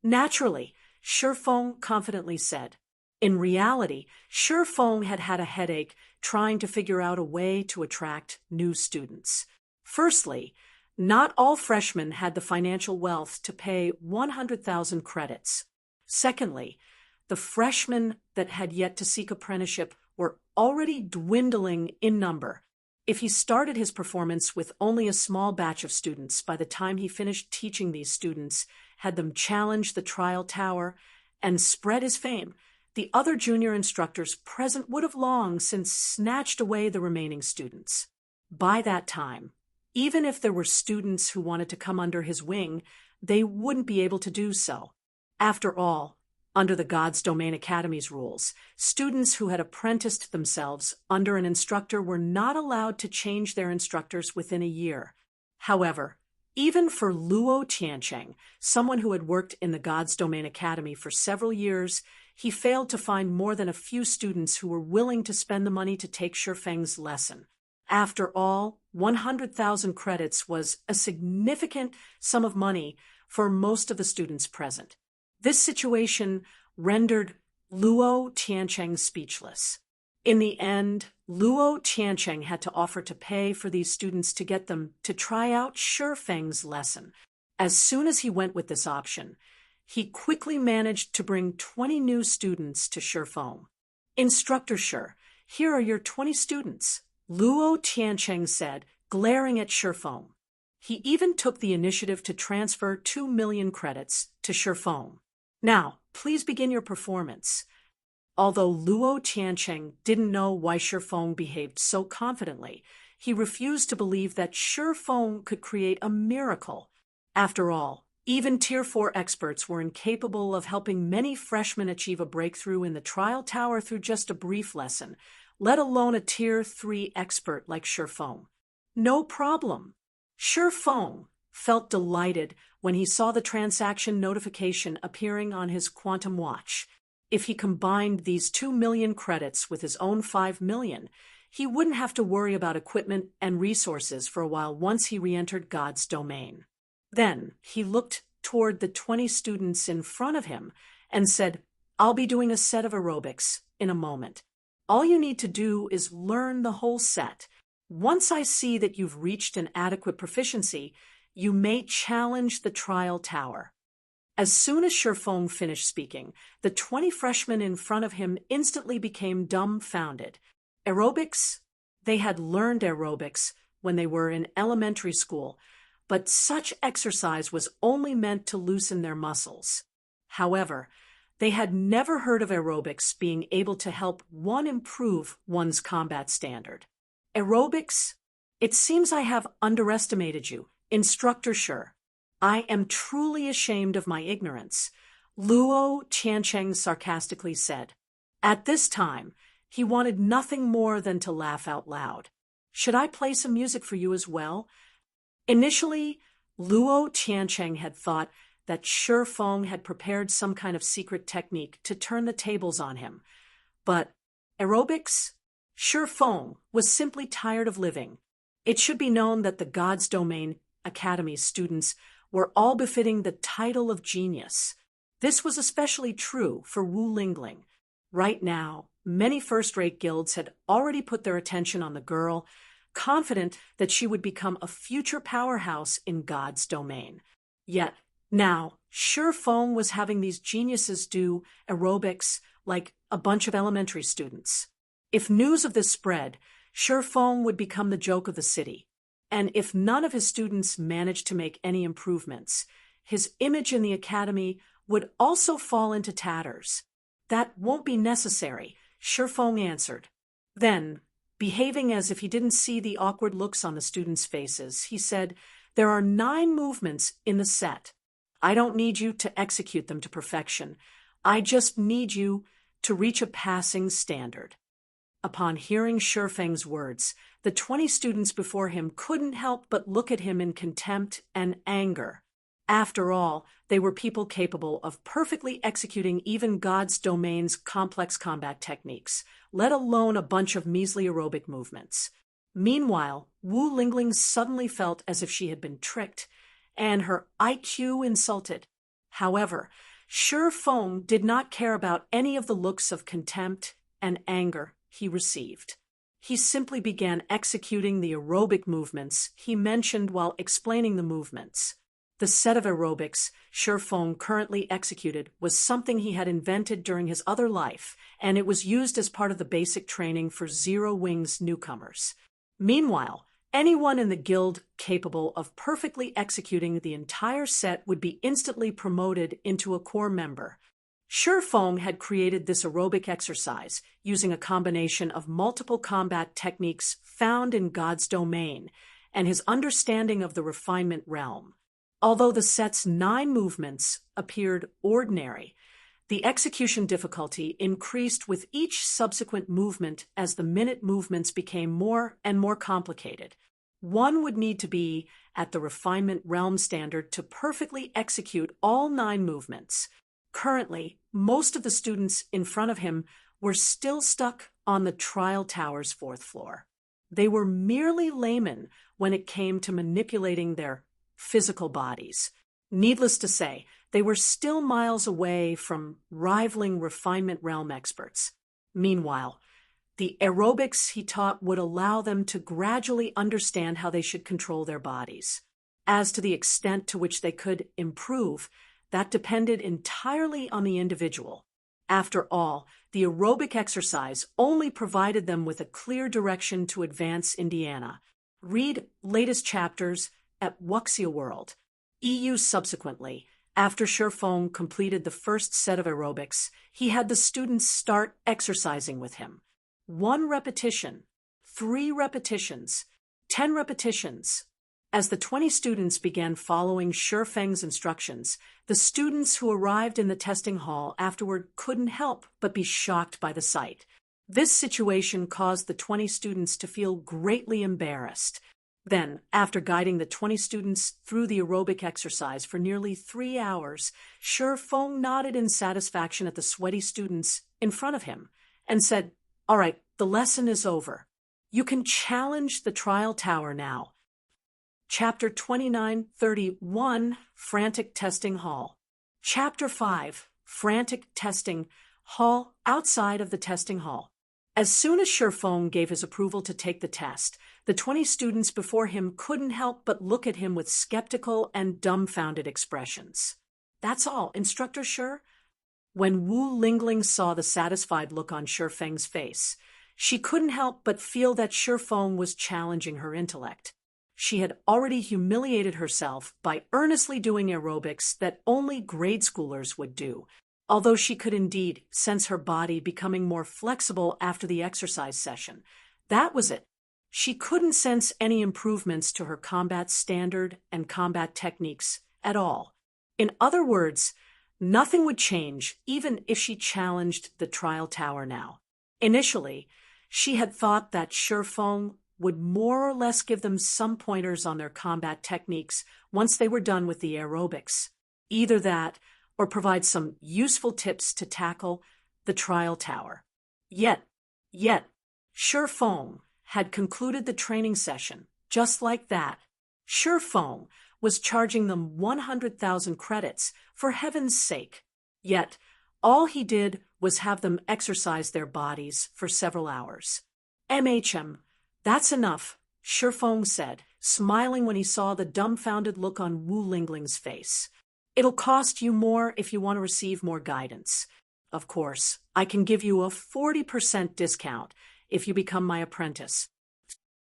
Naturally, Shifeng confidently said. In reality, Shifeng had had a headache trying to figure out a way to attract new students. Firstly, not all freshmen had the financial wealth to pay 100,000 credits. Secondly, the freshmen that had yet to seek apprenticeship were already dwindling in number. If he started his performance with only a small batch of students, by the time he finished teaching these students, had them challenge the trial tower, and spread his fame, the other junior instructors present would have long since snatched away the remaining students. By that time, even if there were students who wanted to come under his wing, they wouldn't be able to do so. After all, under the God's Domain Academy's rules, students who had apprenticed themselves under an instructor were not allowed to change their instructors within a year. However, even for Luo Tiancheng, someone who had worked in the God's Domain Academy for several years, he failed to find more than a few students who were willing to spend the money to take Shifeng's lesson. After all, 100,000 credits was a significant sum of money for most of the students present. This situation rendered Luo Tiancheng speechless. In the end, Luo Tiancheng had to offer to pay for these students to get them to try out Shifeng's lesson. As soon as he went with this option, he quickly managed to bring 20 new students to Shifeng. Instructor Shi, here are your 20 students, Luo Tiancheng said, glaring at Shifeng. He even took the initiative to transfer 2 million credits to Shifeng. Now, please begin your performance. Although Luo Tiancheng didn't know why Shifeng behaved so confidently, he refused to believe that Shifeng could create a miracle. After all, even Tier 4 experts were incapable of helping many freshmen achieve a breakthrough in the trial tower through just a brief lesson, let alone a Tier 3 expert like Shifeng. No problem. Shifeng felt delighted when he saw the transaction notification appearing on his quantum watch. If he combined these 2 million credits with his own 5 million, he wouldn't have to worry about equipment and resources for a while once he re-entered God's domain. Then he looked toward the 20 students in front of him and said, "I'll be doing a set of aerobics in a moment. All you need to do is learn the whole set. Once I see that you've reached an adequate proficiency, you may challenge the trial tower." As soon as Shifeng finished speaking, the 20 freshmen in front of him instantly became dumbfounded. Aerobics? They had learned aerobics when they were in elementary school, but such exercise was only meant to loosen their muscles. However, they had never heard of aerobics being able to help one improve one's combat standard. Aerobics? It seems I have underestimated you, Instructor Shi. I am truly ashamed of my ignorance, Luo Tiancheng sarcastically said. At this time, he wanted nothing more than to laugh out loud. Should I play some music for you as well? Initially, Luo Tiancheng had thought that Shifeng had prepared some kind of secret technique to turn the tables on him. But aerobics? Shifeng was simply tired of living. It should be known that the God's Domain Academy students were all befitting the title of genius. This was especially true for Wu Lingling. Right now, many first-rate guilds had already put their attention on the girl, confident that she would become a future powerhouse in God's domain. Yet, now, Shifeng was having these geniuses do aerobics like a bunch of elementary students. If news of this spread, Shifeng would become the joke of the city. And if none of his students managed to make any improvements, his image in the academy would also fall into tatters. That won't be necessary, Shifeng answered. Then, behaving as if he didn't see the awkward looks on the students' faces, he said, "There are 9 movements in the set. I don't need you to execute them to perfection. I just need you to reach a passing standard." Upon hearing Shifeng's words, the 20 students before him couldn't help but look at him in contempt and anger. After all, they were people capable of perfectly executing even God's domain's complex combat techniques, let alone a bunch of measly aerobic movements. Meanwhile, Wu Lingling suddenly felt as if she had been tricked, and her IQ insulted. However, Shifeng did not care about any of the looks of contempt and anger he received. He simply began executing the aerobic movements he mentioned while explaining the movements. The set of aerobics Shifeng currently executed was something he had invented during his other life, and it was used as part of the basic training for Zero Wings newcomers. Meanwhile, anyone in the guild capable of perfectly executing the entire set would be instantly promoted into a core member. Shifeng had created this aerobic exercise using a combination of multiple combat techniques found in God's domain and his understanding of the refinement realm. Although the set's 9 movements appeared ordinary, the execution difficulty increased with each subsequent movement as the minute movements became more and more complicated. One would need to be at the refinement realm standard to perfectly execute all 9 movements. Currently, most of the students in front of him were still stuck on the trial tower's 4th floor. They were merely laymen when it came to manipulating their physical bodies. Needless to say, they were still miles away from rivaling refinement realm experts. Meanwhile, the aerobics he taught would allow them to gradually understand how they should control their bodies. As to the extent to which they could improve, that depended entirely on the individual. After all, the aerobic exercise only provided them with a clear direction to advance Indiana. Read latest chapters at Wuxia World. EU subsequently, after Shifeng completed the first set of aerobics, he had the students start exercising with him. 1 repetition, 3 repetitions, 10 repetitions. As the 20 students began following Shifeng's instructions, the students who arrived in the testing hall afterward couldn't help but be shocked by the sight. This situation caused the 20 students to feel greatly embarrassed. Then, after guiding the 20 students through the aerobic exercise for nearly 3 hours, Shifeng nodded in satisfaction at the sweaty students in front of him and said, "All right, the lesson is over. You can challenge the trial tower now." Chapter 2931, Frantic Testing Hall. Chapter 5, Frantic Testing Hall. Outside of the testing hall. As soon as Sherfong gave his approval to take the test, the 20 students before him couldn't help but look at him with skeptical and dumbfounded expressions. "That's all, Instructor Sher?" When Wu Lingling saw the satisfied look on Sherfeng's face, she couldn't help but feel that Sherfeng was challenging her intellect. She had already humiliated herself by earnestly doing aerobics that only grade schoolers would do, although she could indeed sense her body becoming more flexible after the exercise session. That was it. She couldn't sense any improvements to her combat standard and combat techniques at all. In other words, nothing would change even if she challenged the trial tower now. Initially, she had thought that Sherfeng would more or less give them some pointers on their combat techniques once they were done with the aerobics. Either that, or provide some useful tips to tackle the trial tower. Yet, Sherfeng had concluded the training session just like that. Sherfeng was charging them 100,000 credits, for heaven's sake. Yet, all he did was have them exercise their bodies for several hours. That's enough, Sherfeng said, smiling when he saw the dumbfounded look on Wu Lingling's face. "It'll cost you more if you want to receive more guidance. Of course, I can give you a 40% discount if you become my apprentice."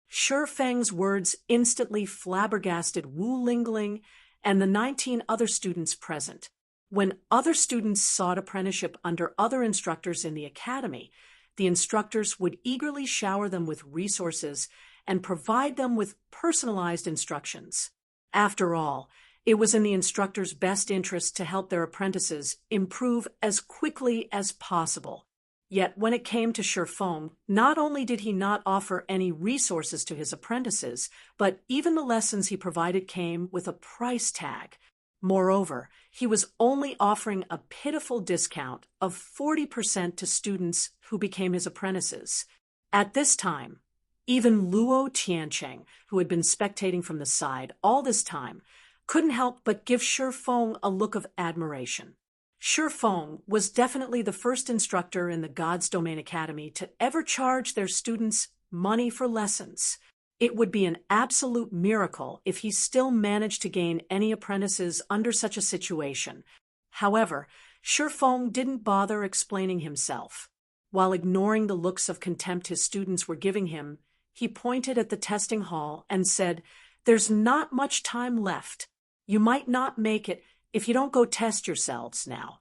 Sherfeng's words instantly flabbergasted Wu Lingling and the 19 other students present. When other students sought apprenticeship under other instructors in the academy, the instructors would eagerly shower them with resources and provide them with personalized instructions. After all, it was in the instructor's best interest to help their apprentices improve as quickly as possible. Yet when it came to Sherfeng, not only did he not offer any resources to his apprentices, but even the lessons he provided came with a price tag. Moreover, he was only offering a pitiful discount of 40% to students who became his apprentices. At this time, even Luo Tiancheng, who had been spectating from the side all this time, couldn't help but give Sherfeng a look of admiration. Sherfeng was definitely the first instructor in the God's Domain Academy to ever charge their students money for lessons. It would be an absolute miracle if he still managed to gain any apprentices under such a situation. However, Sherfeng didn't bother explaining himself. While ignoring the looks of contempt his students were giving him, he pointed at the testing hall and said, "There's not much time left. You might not make it if you don't go test yourselves now."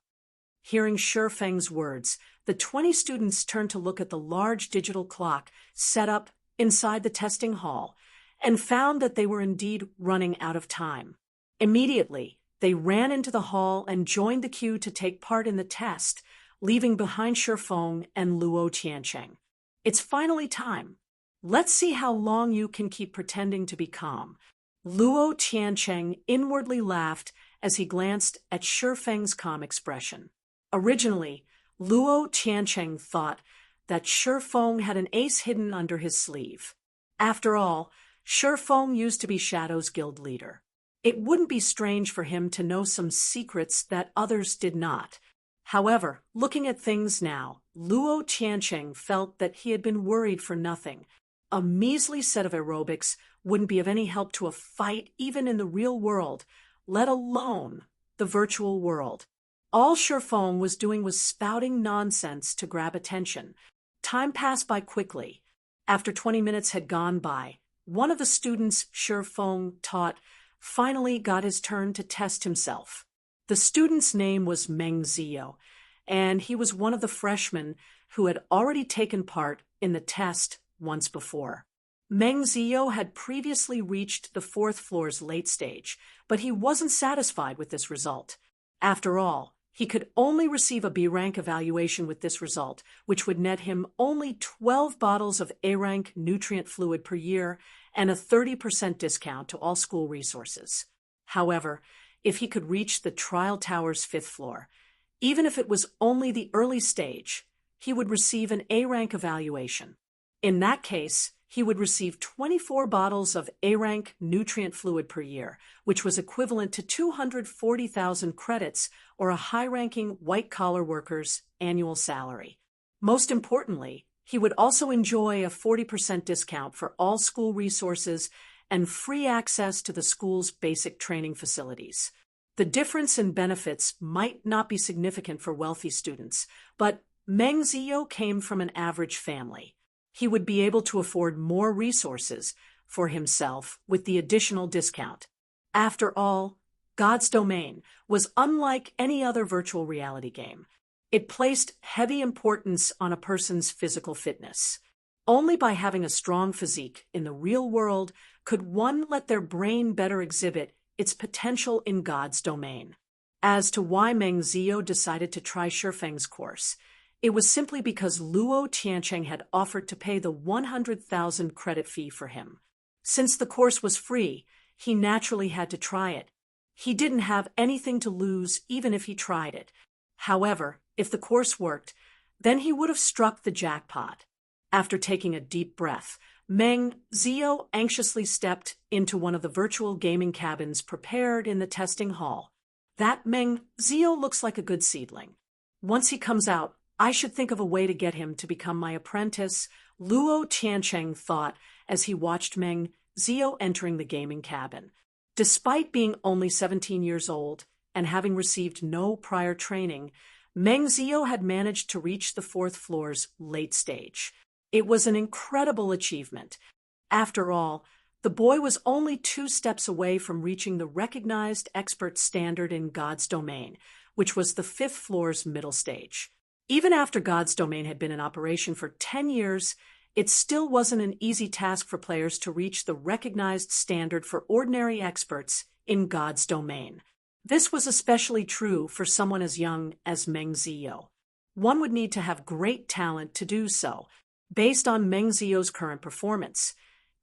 Hearing Sherfeng's words, the 20 students turned to look at the large digital clock set up inside the testing hall and found that they were indeed running out of time. Immediately, they ran into the hall and joined the queue to take part in the test, leaving behind Sherfeng and Luo Tiancheng. "It's finally time. Let's see how long you can keep pretending to be calm." Luo Tiancheng inwardly laughed as he glanced at Sherfeng's calm expression. Originally, Luo Tiancheng thought that Sherfeng had an ace hidden under his sleeve. After all, Sherfeng used to be Shadow's guild leader. It wouldn't be strange for him to know some secrets that others did not. However, looking at things now, Luo Tiancheng felt that he had been worried for nothing. A measly set of aerobics wouldn't be of any help to a fight even in the real world, let alone the virtual world. All Sherfeng was doing was spouting nonsense to grab attention. Time passed by quickly. After 20 minutes had gone by, one of the students Sherfeng taught finally got his turn to test himself. The student's name was Meng Zio, and he was one of the freshmen who had already taken part in the test once before. Meng Zio had previously reached the 4th floor's late stage, but he wasn't satisfied with this result. After all, he could only receive a B-rank evaluation with this result, which would net him only 12 bottles of A-rank nutrient fluid per year and a 30% discount to all school resources. However, if he could reach the trial tower's 5th floor, even if it was only the early stage, he would receive an A-rank evaluation. In that case, he would receive 24 bottles of A-rank nutrient fluid per year, which was equivalent to 240,000 credits or a high-ranking white-collar worker's annual salary. Most importantly, he would also enjoy a 40% discount for all school resources and free access to the school's basic training facilities. The difference in benefits might not be significant for wealthy students, but Meng Ziyou came from an average family. He would be able to afford more resources for himself with the additional discount. After all, God's Domain was unlike any other virtual reality game. It placed heavy importance on a person's physical fitness. Only by having a strong physique in the real world could one let their brain better exhibit its potential in God's Domain. As to why Meng Ziyou decided to try Shifeng's course, it was simply because Luo Tiancheng had offered to pay the 100,000 credit fee for him. Since the course was free, he naturally had to try it. He didn't have anything to lose even if he tried it. However, if the course worked, then he would have struck the jackpot. After taking a deep breath, Meng Ziyou anxiously stepped into one of the virtual gaming cabins prepared in the testing hall. That Meng Ziyou looks like a good seedling. Once he comes out, I should think of a way to get him to become my apprentice, Luo Tiancheng thought as he watched Meng Ziyou entering the gaming cabin. Despite being only 17 years old and having received no prior training, Meng Ziyou had managed to reach the 4th floor's late stage. It was an incredible achievement. After all, the boy was only 2 steps away from reaching the recognized expert standard in God's Domain, which was the 5th floor's middle stage. Even after God's Domain had been in operation for 10 years, it still wasn't an easy task for players to reach the recognized standard for ordinary experts in God's Domain. This was especially true for someone as young as Meng Ziyou. One would need to have great talent to do so, based on Meng Ziyou's current performance.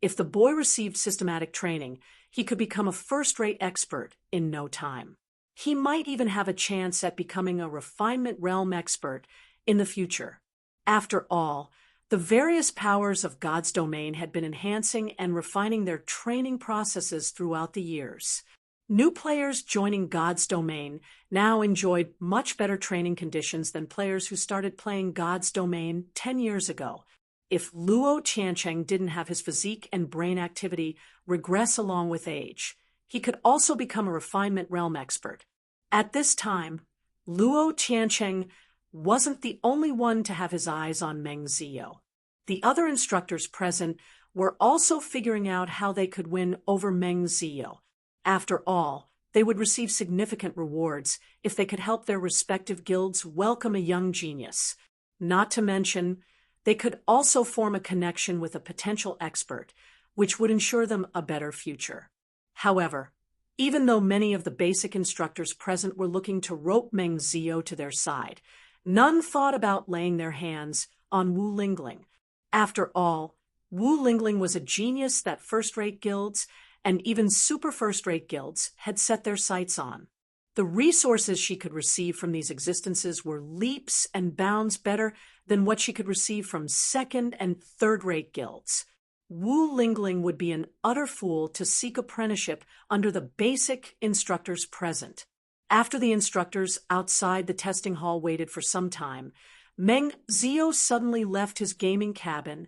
If the boy received systematic training, he could become a first-rate expert in no time. He might even have a chance at becoming a refinement realm expert in the future. After all, the various powers of God's Domain had been enhancing and refining their training processes throughout the years. New players joining God's Domain now enjoyed much better training conditions than players who started playing God's Domain 10 years ago. If Luo Tiancheng didn't have his physique and brain activity regress along with age, he could also become a refinement realm expert. At this time, Luo Tiancheng wasn't the only one to have his eyes on Meng Ziyou. The other instructors present were also figuring out how they could win over Meng Ziyou. After all, they would receive significant rewards if they could help their respective guilds welcome a young genius. Not to mention, they could also form a connection with a potential expert, which would ensure them a better future. However, even though many of the basic instructors present were looking to rope Meng Ziyou to their side, none thought about laying their hands on Wu Lingling. After all, Wu Lingling was a genius that first-rate guilds and even super first-rate guilds had set their sights on. The resources she could receive from these existences were leaps and bounds better than what she could receive from second- and third-rate guilds. Wu Lingling would be an utter fool to seek apprenticeship under the basic instructors present. After the instructors outside the testing hall waited for some time, Meng Ziyou suddenly left his gaming cabin,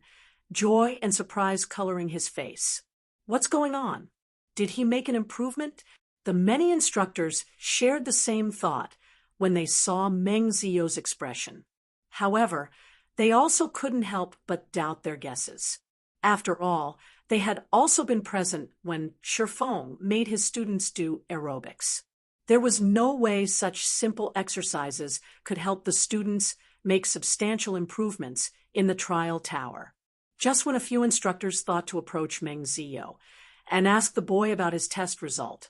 joy and surprise coloring his face. What's going on? Did he make an improvement? The many instructors shared the same thought when they saw Meng Ziyou's expression. However, they also couldn't help but doubt their guesses. After all, they had also been present when Shifeng made his students do aerobics. There was no way such simple exercises could help the students make substantial improvements in the trial tower. Just when a few instructors thought to approach Meng Ziyou and ask the boy about his test result,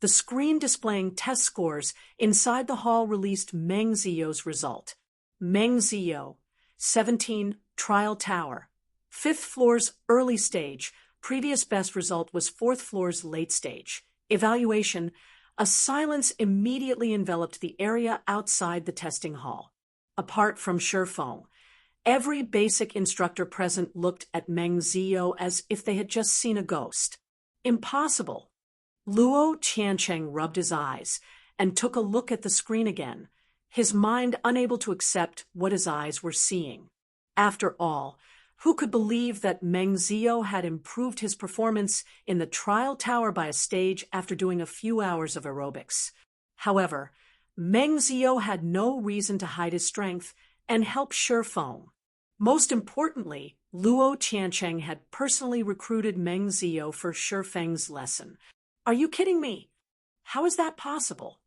the screen displaying test scores inside the hall released Meng Ziyou's result. Meng Ziyou, 17, trial tower, 5th floor's early stage. Previous best result was 4th floor's late stage. Evaluation. A silence immediately enveloped the area outside the testing hall. Apart from Shifeng, Every basic instructor present looked at Meng Zio as if they had just seen a ghost. Impossible. Luo Qiancheng rubbed his eyes and took a look at the screen again, his mind unable to accept what his eyes were seeing. After all, who could believe that Meng Zio had improved his performance in the trial tower by a stage after doing a few hours of aerobics? However, Meng Zio had no reason to hide his strength and help Shifeng. Most importantly, Luo Qiancheng had personally recruited Meng Zio for Shifeng's lesson. Are you kidding me? How is that possible?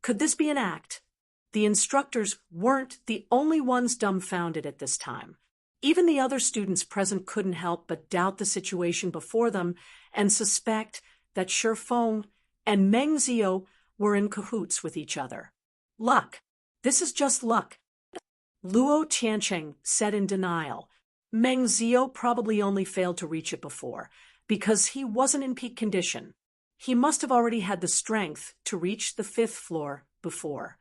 Could this be an act? The instructors weren't the only ones dumbfounded at this time. Even the other students present couldn't help but doubt the situation before them and suspect that Shifeng and Meng Zio were in cahoots with each other. Luck. This is just luck. Luo Qiancheng said in denial. Meng Zio probably only failed to reach it before, because he wasn't in peak condition. He must have already had the strength to reach the 5th floor before.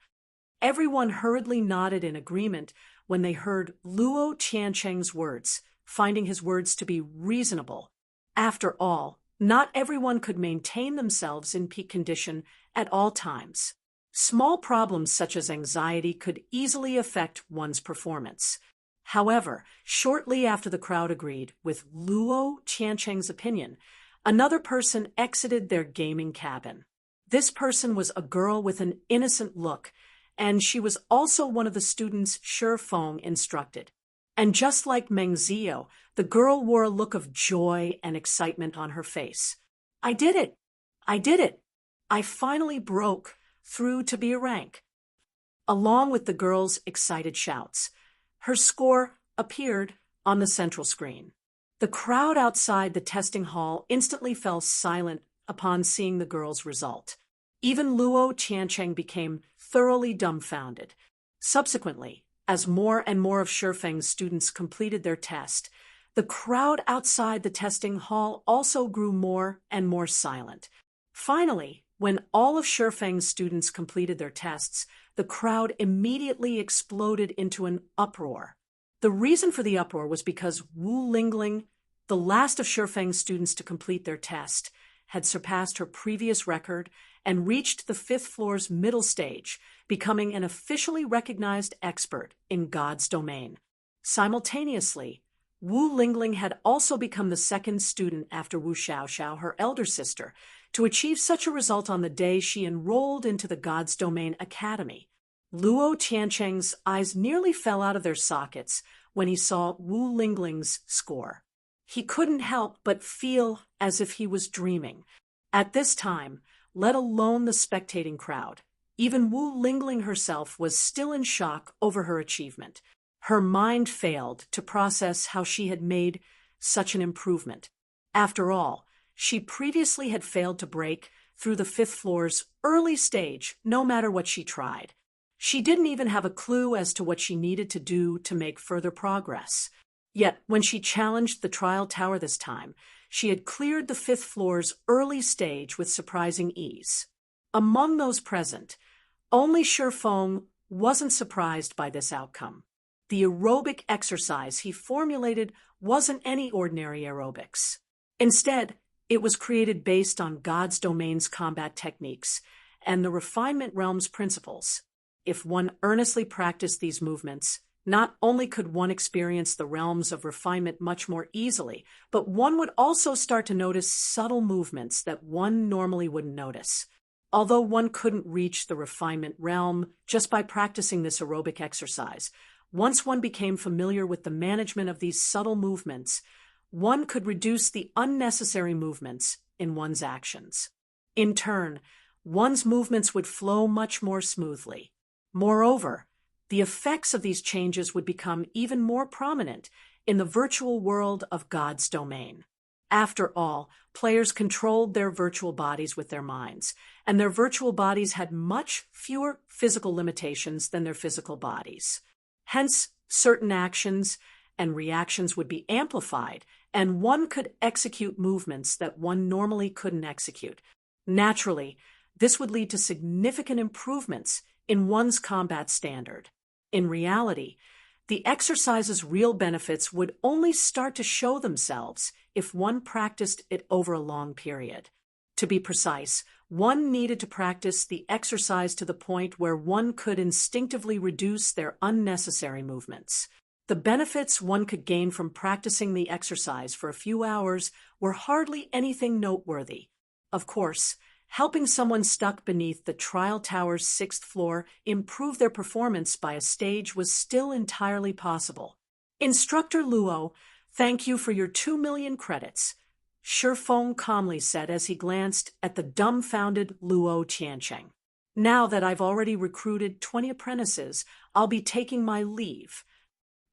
Everyone hurriedly nodded in agreement when they heard Luo Qiancheng's words, finding his words to be reasonable. After all, not everyone could maintain themselves in peak condition at all times. Small problems such as anxiety could easily affect one's performance. However, shortly after the crowd agreed with Luo Qiancheng's opinion, another person exited their gaming cabin. This person was a girl with an innocent look, and she was also one of the students Shifeng instructed. And just like Meng Zio, the girl wore a look of joy and excitement on her face. I did it! I did it! I finally broke through to be a rank. Along with the girl's excited shouts, her score appeared on the central screen. The crowd outside the testing hall instantly fell silent upon seeing the girl's result. Even Luo Qiancheng became thoroughly dumbfounded. Subsequently, as more and more of Shifeng's students completed their test, the crowd outside the testing hall also grew more and more silent. Finally, when all of Shifeng's students completed their tests, the crowd immediately exploded into an uproar. The reason for the uproar was because Wu Lingling, the last of Shifeng's students to complete their test, had surpassed her previous record and reached the 5th floor's middle stage, becoming an officially recognized expert in God's domain. Simultaneously, Wu Lingling had also become the second student after Wu Xiaoxiao, her elder sister, to achieve such a result on the day she enrolled into the God's Domain Academy. Luo Qiancheng's eyes nearly fell out of their sockets when he saw Wu Lingling's score. He couldn't help but feel as if he was dreaming. At this time, let alone the spectating crowd, even Wu Lingling herself was still in shock over her achievement. Her mind failed to process how she had made such an improvement. After all, she previously had failed to break through the 5th floor's early stage, no matter what she tried. She didn't even have a clue as to what she needed to do to make further progress. Yet, when she challenged the trial tower this time, she had cleared the 5th floor's early stage with surprising ease. Among those present, only Shifeng wasn't surprised by this outcome. The aerobic exercise he formulated wasn't any ordinary aerobics. Instead, it was created based on God's domain's combat techniques and the refinement realm's principles. If one earnestly practiced these movements, not only could one experience the realms of refinement much more easily, but one would also start to notice subtle movements that one normally wouldn't notice. Although one couldn't reach the refinement realm just by practicing this aerobic exercise, once one became familiar with the management of these subtle movements, one could reduce the unnecessary movements in one's actions. In turn, one's movements would flow much more smoothly. Moreover, the effects of these changes would become even more prominent in the virtual world of God's domain. After all, players controlled their virtual bodies with their minds, and their virtual bodies had much fewer physical limitations than their physical bodies. Hence, certain actions and reactions would be amplified, and one could execute movements that one normally couldn't execute. Naturally, this would lead to significant improvements in one's combat standard. In reality, The exercise's real benefits would only start to show themselves if one practiced it over a long period. To be precise, one needed to practice the exercise to the point where one could instinctively reduce their unnecessary movements. The benefits one could gain from practicing the exercise for a few hours were hardly anything noteworthy. Of course, helping someone stuck beneath the trial tower's 6th floor improve their performance by a stage was still entirely possible. Instructor Luo, thank you for your 2 million credits, Shifeng calmly said as he glanced at the dumbfounded Luo Qiancheng. Now that I've already recruited 20 apprentices, I'll be taking my leave.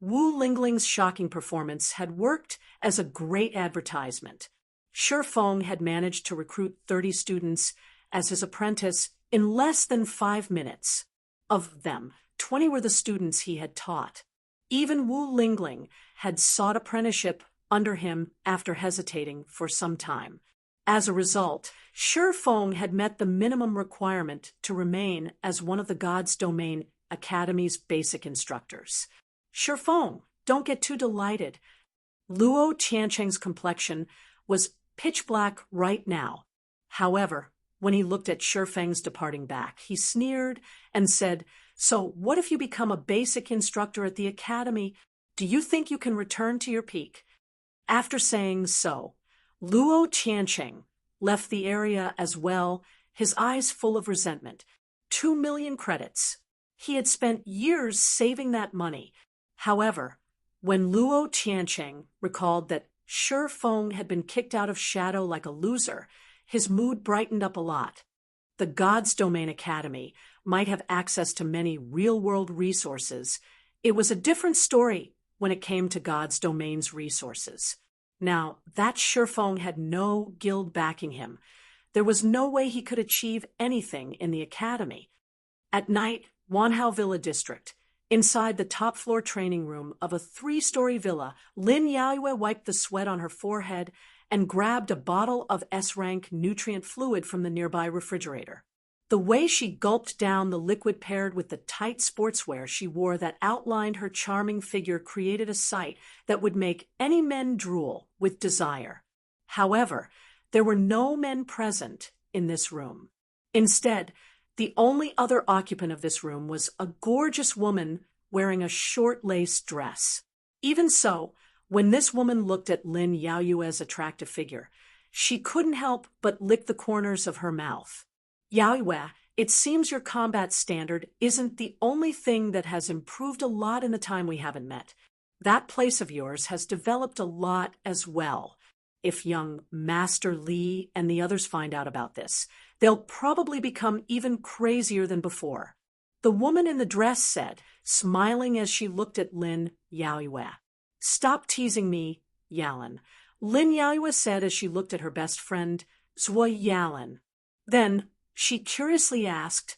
Wu Lingling's shocking performance had worked as a great advertisement. Shifeng had managed to recruit 30 students as his apprentice in less than 5 minutes. Of them, 20 were the students he had taught. Even Wu Lingling had sought apprenticeship under him after hesitating for some time. As a result, Shifeng had met the minimum requirement to remain as one of the God's Domain Academy's basic instructors. Shifeng, don't get too delighted. Luo Qiancheng's complexion was pitch black right now. However, when he looked at Shifeng's departing back, he sneered and said, "So what if you become a basic instructor at the academy? Do you think you can return to your peak?" After saying so, Luo Qiancheng left the area as well, his eyes full of resentment. 2 million credits. He had spent years saving that money. However, when Luo Qiancheng recalled that Shifeng had been kicked out of Shadow like a loser, his mood brightened up a lot. The God's Domain Academy might have access to many real-world resources. It was a different story when it came to God's Domain's resources. Now, that Shifeng had no guild backing him. There was no way he could achieve anything in the academy. At night, Wanhao Villa District. Inside the top-floor training room of a 3-story villa, Lin Yaoyue wiped the sweat on her forehead and grabbed a bottle of S-rank nutrient fluid from the nearby refrigerator. The way she gulped down the liquid paired with the tight sportswear she wore that outlined her charming figure created a sight that would make any men drool with desire. However, there were no men present in this room. Instead, the only other occupant of this room was a gorgeous woman wearing a short lace dress. Even so, when this woman looked at Lin Yaoyue's attractive figure, she couldn't help but lick the corners of her mouth. "Yaoyue, it seems your combat standard isn't the only thing that has improved a lot in the time we haven't met. That place of yours has developed a lot as well. If young Master Li and the others find out about this, they'll probably become even crazier than before," the woman in the dress said, smiling as she looked at Lin Yaoyue. "Stop teasing me, Yalan," Lin Yaoyue said as she looked at her best friend, Zhuo Yalan. Then she curiously asked,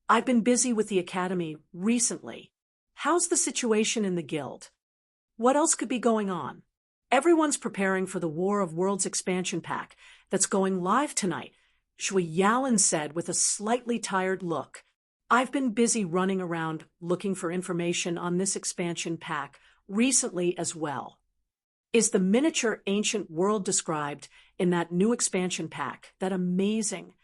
"I've been busy with the academy recently. How's the situation in the guild? What else could be going on?" "Everyone's preparing for the War of Worlds expansion pack that's going live tonight," Zhuo Yalan said with a slightly tired look. "I've been busy running around looking for information on this expansion pack recently as well." "Is the miniature ancient world described in that new expansion pack that amazing?"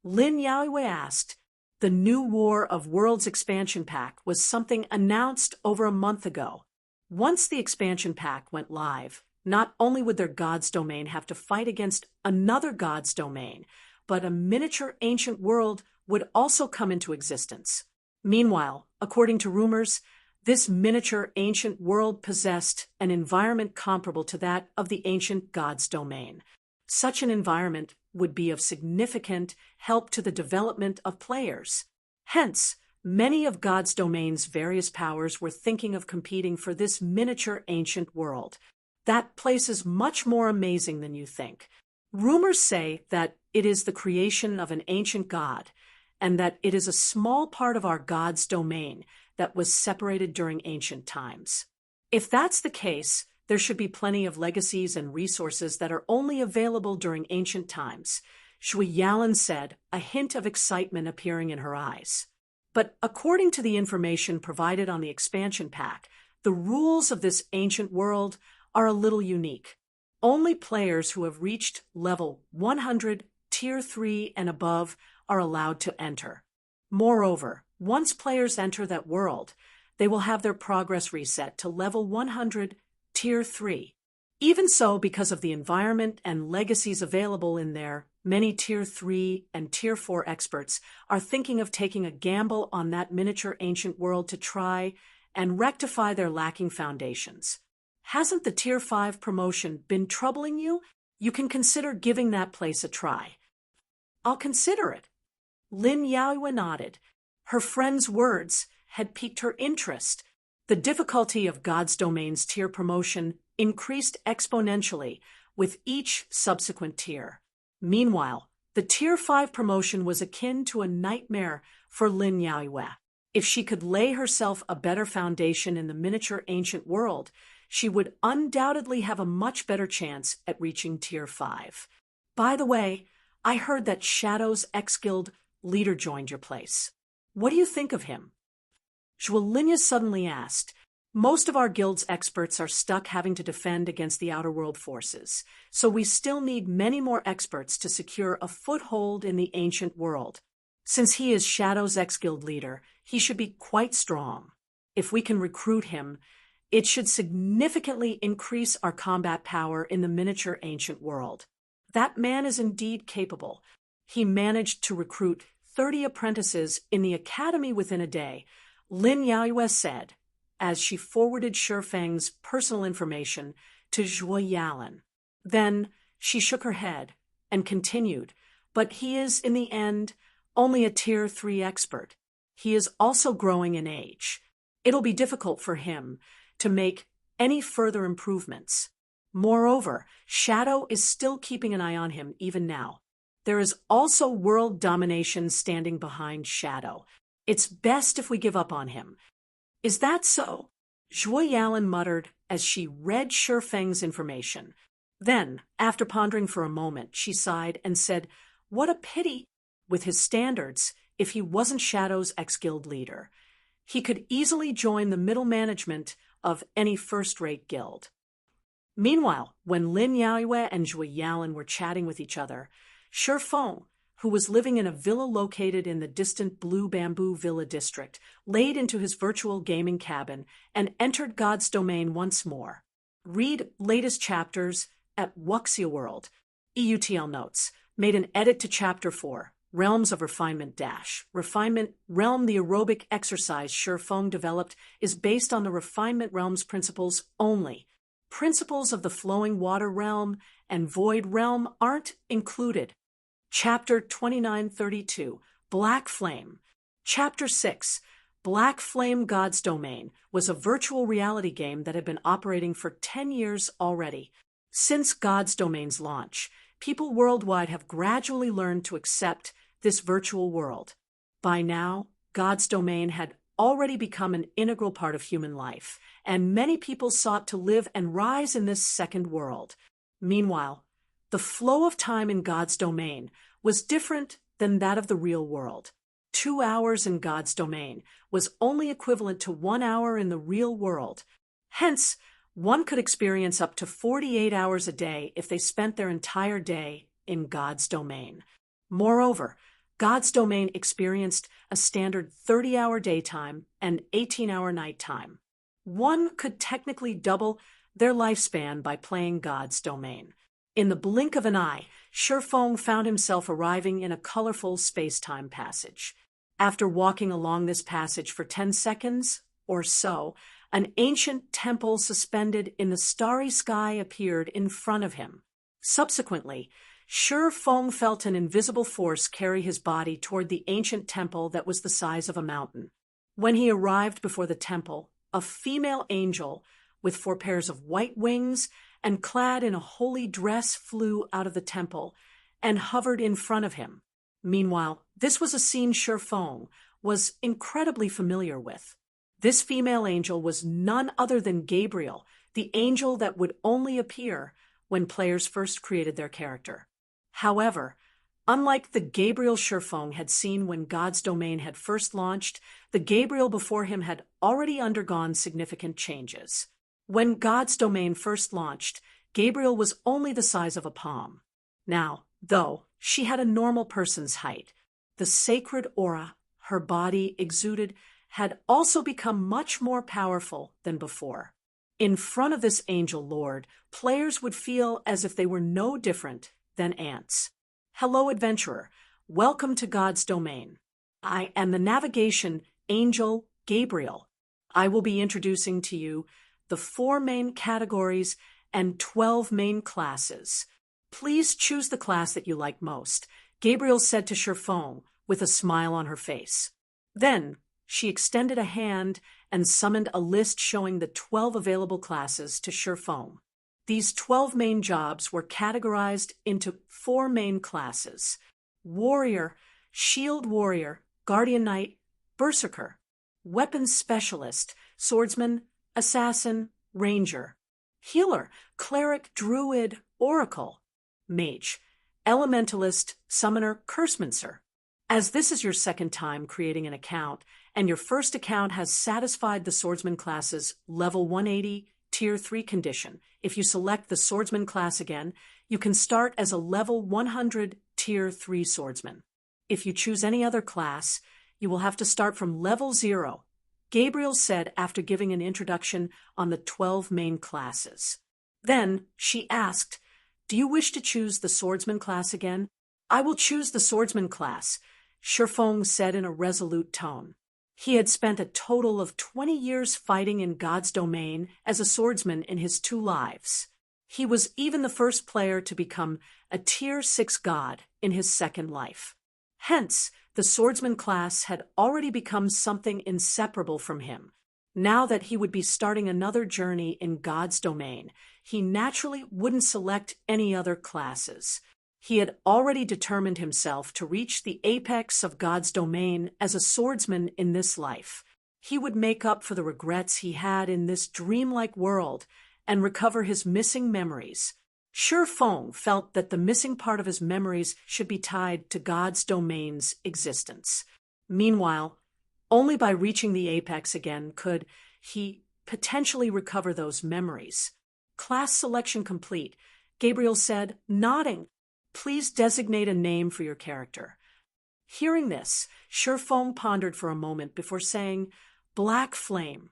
Lin Yaoyue asked. The new War of Worlds expansion pack was something announced over a month ago. Once the expansion pack went live, not only would their God's Domain have to fight against another God's Domain, but a miniature ancient world would also come into existence. Meanwhile, according to rumors, this miniature ancient world possessed an environment comparable to that of the ancient God's Domain. Such an environment would be of significant help to the development of players. Hence, many of God's Domain's various powers were thinking of competing for this miniature ancient world. That place is much more amazing than you think. Rumors say that it is the creation of an ancient god, and that it is a small part of our God's Domain that was separated during ancient times. If that's the case, there should be plenty of legacies and resources that are only available during ancient times, Zhuo Yalan said, a hint of excitement appearing in her eyes. But according to the information provided on the expansion pack, The rules of this ancient world are a little unique. Only players who have reached level 100, Tier 3 and above are allowed to enter. Moreover, once players enter that world, they will have their progress reset to level 100, Tier 3. Even so, because of the environment and legacies available in there, many Tier 3 and Tier 4 experts are thinking of taking a gamble on that miniature ancient world to try and rectify their lacking foundations. Hasn't the Tier 5 promotion been troubling you? You can consider giving that place a try. I'll consider it. Lin Yaoyue nodded. Her friend's words had piqued her interest. The difficulty of God's Domain's tier promotion increased exponentially with each subsequent tier. Meanwhile, the Tier 5 promotion was akin to a nightmare for Lin Yaoyue. If she could lay herself a better foundation in the miniature ancient world, she would undoubtedly have a much better chance at reaching Tier 5. By the way, I heard that Shadow's ex-guild leader joined your place. What do you think of him? Zhualinya suddenly asked. Most of our guild's experts are stuck having to defend against the outer world forces, so we still need many more experts to secure a foothold in the ancient world. Since he is Shadow's ex-guild leader, he should be quite strong. If we can recruit him, it should significantly increase our combat power in the miniature ancient world. That man is indeed capable. He managed to recruit 30 apprentices in the academy within a day, Lin Yaoyue said, as she forwarded Shifeng's personal information to Zhuo Yalan. Then she shook her head and continued, but he is, in the end, only a Tier 3 expert. He is also growing in age. It'll be difficult for him to make any further improvements. Moreover, Shadow is still keeping an eye on him even now. There is also world domination standing behind Shadow. It's best if we give up on him. Is that so? Zhuo Yalan muttered as she read Shifeng's information. Then, after pondering for a moment, she sighed and said, "What a pity, with his standards, if he wasn't Shadow's ex-guild leader. He could easily join the middle management of any first-rate guild." Meanwhile, when Lin Yaoyue and Zhuo Yalan were chatting with each other, Shifeng, who was living in a villa located in the distant Blue Bamboo Villa district, laid into his virtual gaming cabin and entered God's Domain once more. Read latest chapters at Wuxia World. EUTL notes. Made an edit to Chapter 4, Realms of Refinement Refinement Realm. The aerobic exercise Shifeng developed is based on the Refinement Realm's principles only. Principles of the Flowing Water Realm and Void Realm aren't included. Chapter 2932, Black Flame. Chapter 6, Black Flame God's Domain, was a virtual reality game that had been operating for 10 years already. Since God's Domain's launch, people worldwide have gradually learned to accept this virtual world. By now, God's Domain had already become an integral part of human life, and many people sought to live and rise in this second world. Meanwhile, the flow of time in God's Domain was different than that of the real world. 2 hours in God's Domain was only equivalent to 1 hour in the real world. Hence, one could experience up to 48 hours a day if they spent their entire day in God's Domain. Moreover, God's Domain experienced a standard 30-hour daytime and 18-hour nighttime. One could technically double their lifespan by playing God's Domain. In the blink of an eye, Shifeng found himself arriving in a colorful space-time passage. After walking along this passage for 10 seconds or so, an ancient temple suspended in the starry sky appeared in front of him. Subsequently, Shifeng felt an invisible force carry his body toward the ancient temple that was the size of a mountain. When he arrived before the temple, a female angel with 4 pairs of white wings and clad in a holy dress flew out of the temple and hovered in front of him. Meanwhile, this was a scene Shifeng was incredibly familiar with. This female angel was none other than Gabriel, the angel that would only appear when players first created their character. However, Unlike the Gabriel Sherfong had seen when God's Domain had first launched, the Gabriel before him had already undergone significant changes. When God's Domain first launched, Gabriel was only the size of a palm. Now, though, she had a normal person's height. The sacred aura her body exuded had also become much more powerful than before. In front of this angel lord, players would feel as if they were no different than ants. Hello, adventurer. Welcome to God's Domain. I am the navigation angel Gabriel. I will be introducing to you the 4 main categories and 12 main classes. Please choose the class that you like most, Gabriel said to Sherfong with a smile on her face. Then she extended a hand and summoned a list showing the 12 available classes to Sherfong. These 12 main jobs were categorized into 4 main classes: Warrior, Shield Warrior, Guardian Knight, Berserker, Weapons Specialist, Swordsman, Assassin, Ranger, Healer, Cleric, Druid, Oracle, Mage, Elementalist, Summoner, Cursemancer. As this is your second time creating an account, and your first account has satisfied the Swordsman class's level 180 Tier 3 condition, if you select the Swordsman class again, you can start as a level 100 Tier 3 Swordsman. If you choose any other class, you will have to start from level 0, Gabriel said after giving an introduction on the 12 main classes. Then she asked, "Do you wish to choose the Swordsman class again?" "I will choose the Swordsman class," Sherfong said in a resolute tone. He had spent a total of 20 years fighting in God's Domain as a swordsman in his 2 lives. He was even the first player to become a Tier 6 god in his second life. Hence, the swordsman class had already become something inseparable from him. Now that he would be starting another journey in God's Domain, he naturally wouldn't select any other classes. He had already determined himself to reach the apex of God's Domain as a swordsman in this life. He would make up for the regrets he had in this dreamlike world and recover his missing memories. Sherfong felt that the missing part of his memories should be tied to God's Domain's existence. Meanwhile, only by reaching the apex again could he potentially recover those memories. "Class selection complete," Gabriel said, nodding. "Please designate a name for your character." Hearing this, Sherfong pondered for a moment before saying, "Black Flame."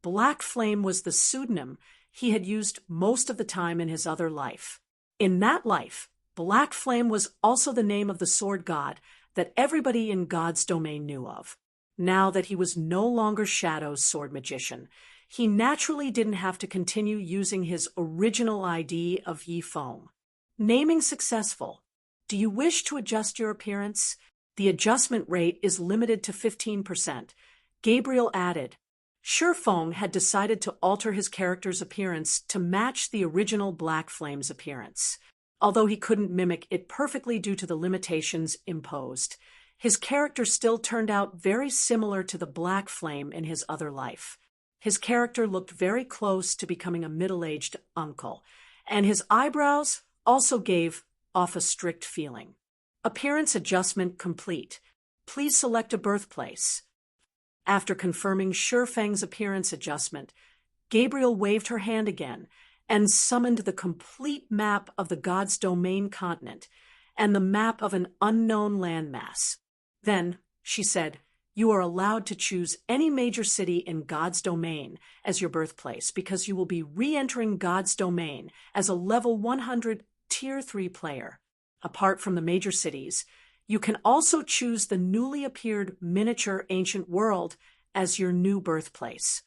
Black Flame was the pseudonym he had used most of the time in his other life. In that life, Black Flame was also the name of the sword god that everybody in God's Domain knew of. Now that he was no longer Shadow's sword magician, he naturally didn't have to continue using his original ID of Yifeng. Naming successful. Do you wish to adjust your appearance? The adjustment rate is limited to 15%. Gabriel added. Sherfong had decided to alter his character's appearance to match the original Black Flame's appearance. Although he couldn't mimic it perfectly due to the limitations imposed, his character still turned out very similar to the Black Flame in his other life. His character looked very close to becoming a middle-aged uncle, and his eyebrows also gave off a strict feeling. Appearance adjustment complete. Please select a birthplace. After confirming Sherfang's appearance adjustment, Gabriel waved her hand again and summoned the complete map of the God's Domain continent and the map of an unknown landmass. Then, she said, "You are allowed to choose any major city in God's Domain as your birthplace because you will be re-entering God's Domain as a level 100 Tier 3 player. Apart from the major cities, you can also choose the newly appeared miniature ancient world as your new birthplace."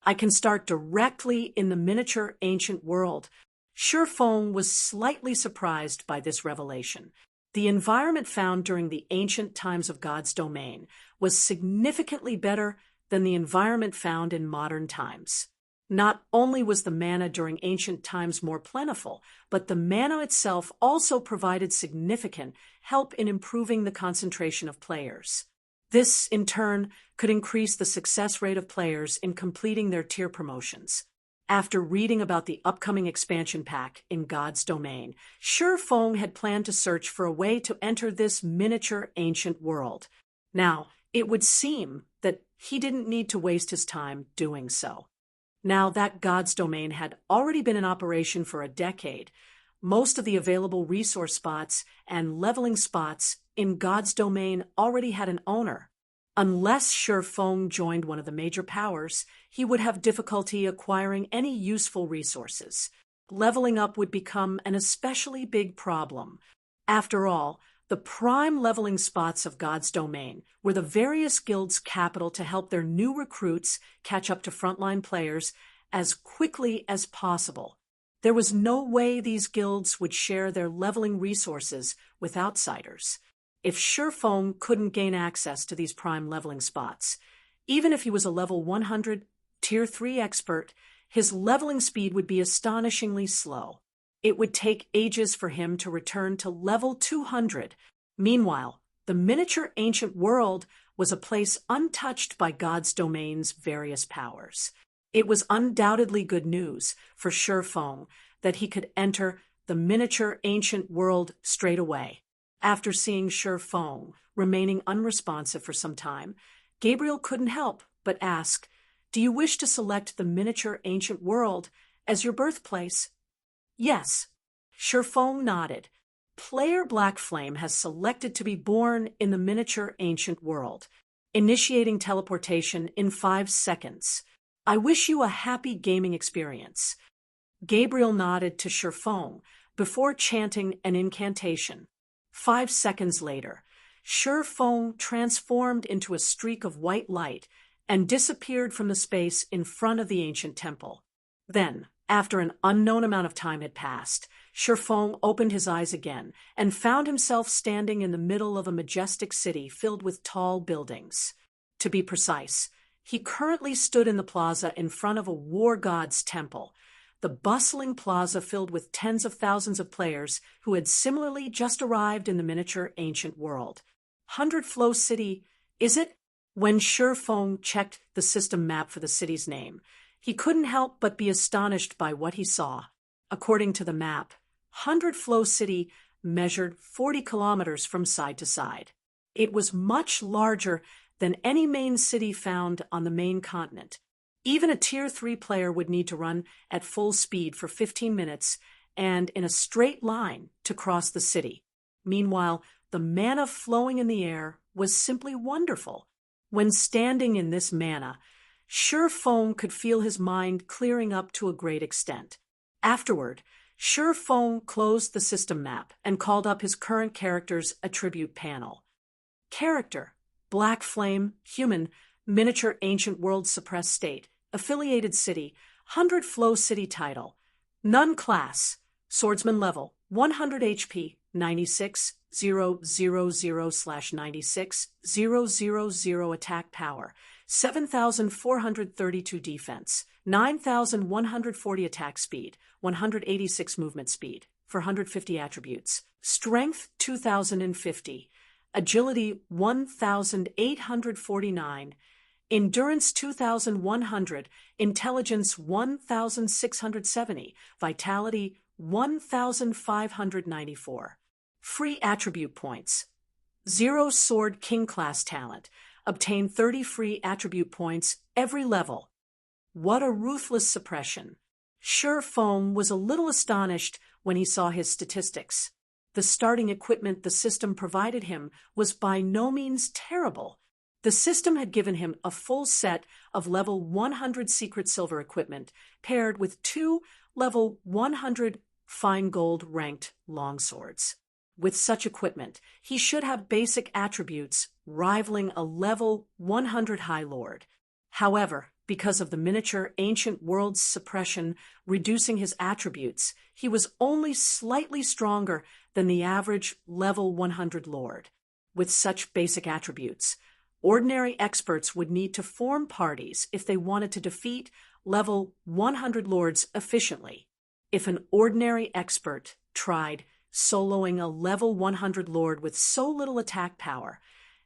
"I can start directly in the miniature ancient world." Sherfong was slightly surprised by this revelation. The environment found during the ancient times of God's Domain was significantly better than the environment found in modern times. Not only was the mana during ancient times more plentiful, but the mana itself also provided significant help in improving the concentration of players. This, in turn, could increase the success rate of players in completing their tier promotions. After reading about the upcoming expansion pack in God's Domain, Shi Feng had planned to search for a way to enter this miniature ancient world. Now, it would seem that he didn't need to waste his time doing so. Now that God's Domain had already been in operation for a decade, most of the available resource spots and leveling spots in God's Domain already had an owner. Unless Shi Feng joined one of the major powers, he would have difficulty acquiring any useful resources. Leveling up would become an especially big problem. After all, the prime leveling spots of God's Domain were the various guilds' capital to help their new recruits catch up to frontline players as quickly as possible. There was no way these guilds would share their leveling resources with outsiders. If Shi Feng couldn't gain access to these prime leveling spots, even if he was a level 100 Tier 3 expert, his leveling speed would be astonishingly slow. It would take ages for him to return to level 200. Meanwhile, the miniature ancient world was a place untouched by God's Domain's various powers. It was undoubtedly good news for Shi Feng that he could enter the miniature ancient world straight away. After seeing Shi Feng remaining unresponsive for some time, Gabriel couldn't help but ask, "Do you wish to select the miniature ancient world as your birthplace?" "Yes." Shi Feng nodded. Player Black Flame has selected to be born in the miniature ancient world, initiating teleportation in 5 seconds. "I wish you a happy gaming experience." Gabriel nodded to Shi Feng before chanting an incantation. 5 seconds later, Shi Feng transformed into a streak of white light and disappeared from the space in front of the ancient temple. Then, after an unknown amount of time had passed, Shi Feng opened his eyes again and found himself standing in the middle of a majestic city filled with tall buildings. To be precise, he currently stood in the plaza in front of a war god's temple, the bustling plaza filled with tens of thousands of players who had similarly just arrived in the miniature ancient world. 100 Flow City, is it? When Shi Feng checked the system map for the city's name, he couldn't help but be astonished by what he saw. According to the map, 100 Flow City measured 40 kilometers from side to side. It was much larger than any main city found on the main continent. Even a Tier 3 player would need to run at full speed for 15 minutes and in a straight line to cross the city. Meanwhile, the mana flowing in the air was simply wonderful. When standing in this mana, Shi Feng could feel his mind clearing up to a great extent. Afterward, Shi Feng closed the system map and called up his current character's attribute panel. Character: Black Flame, Human, Miniature Ancient World Suppressed State, Affiliated City, 100 Flow City Title, None Class, Swordsman Level, 100 HP, 96,000/96,000 Attack Power, 7,432 Defense, 9,140 Attack Speed, 186 Movement Speed, for 150 attributes, Strength 2,050, Agility 1,849, Endurance 2,100, Intelligence 1,670, Vitality 1,594. Free attribute points. 0 Sword King class talent. Obtain 30 free attribute points every level. What a ruthless suppression. Shi Feng was a little astonished when he saw his statistics. The starting equipment the system provided him was by no means terrible. The system had given him a full set of level 100 secret silver equipment paired with 2 level 100 fine gold ranked longswords. With such equipment, he should have basic attributes rivaling a level 100 High Lord. However, because of the miniature ancient world's suppression reducing his attributes, he was only slightly stronger than the average level 100 Lord. With such basic attributes, ordinary experts would need to form parties if they wanted to defeat level 100 Lords efficiently. If an ordinary expert tried soloing a level 100 Lord with so little attack power,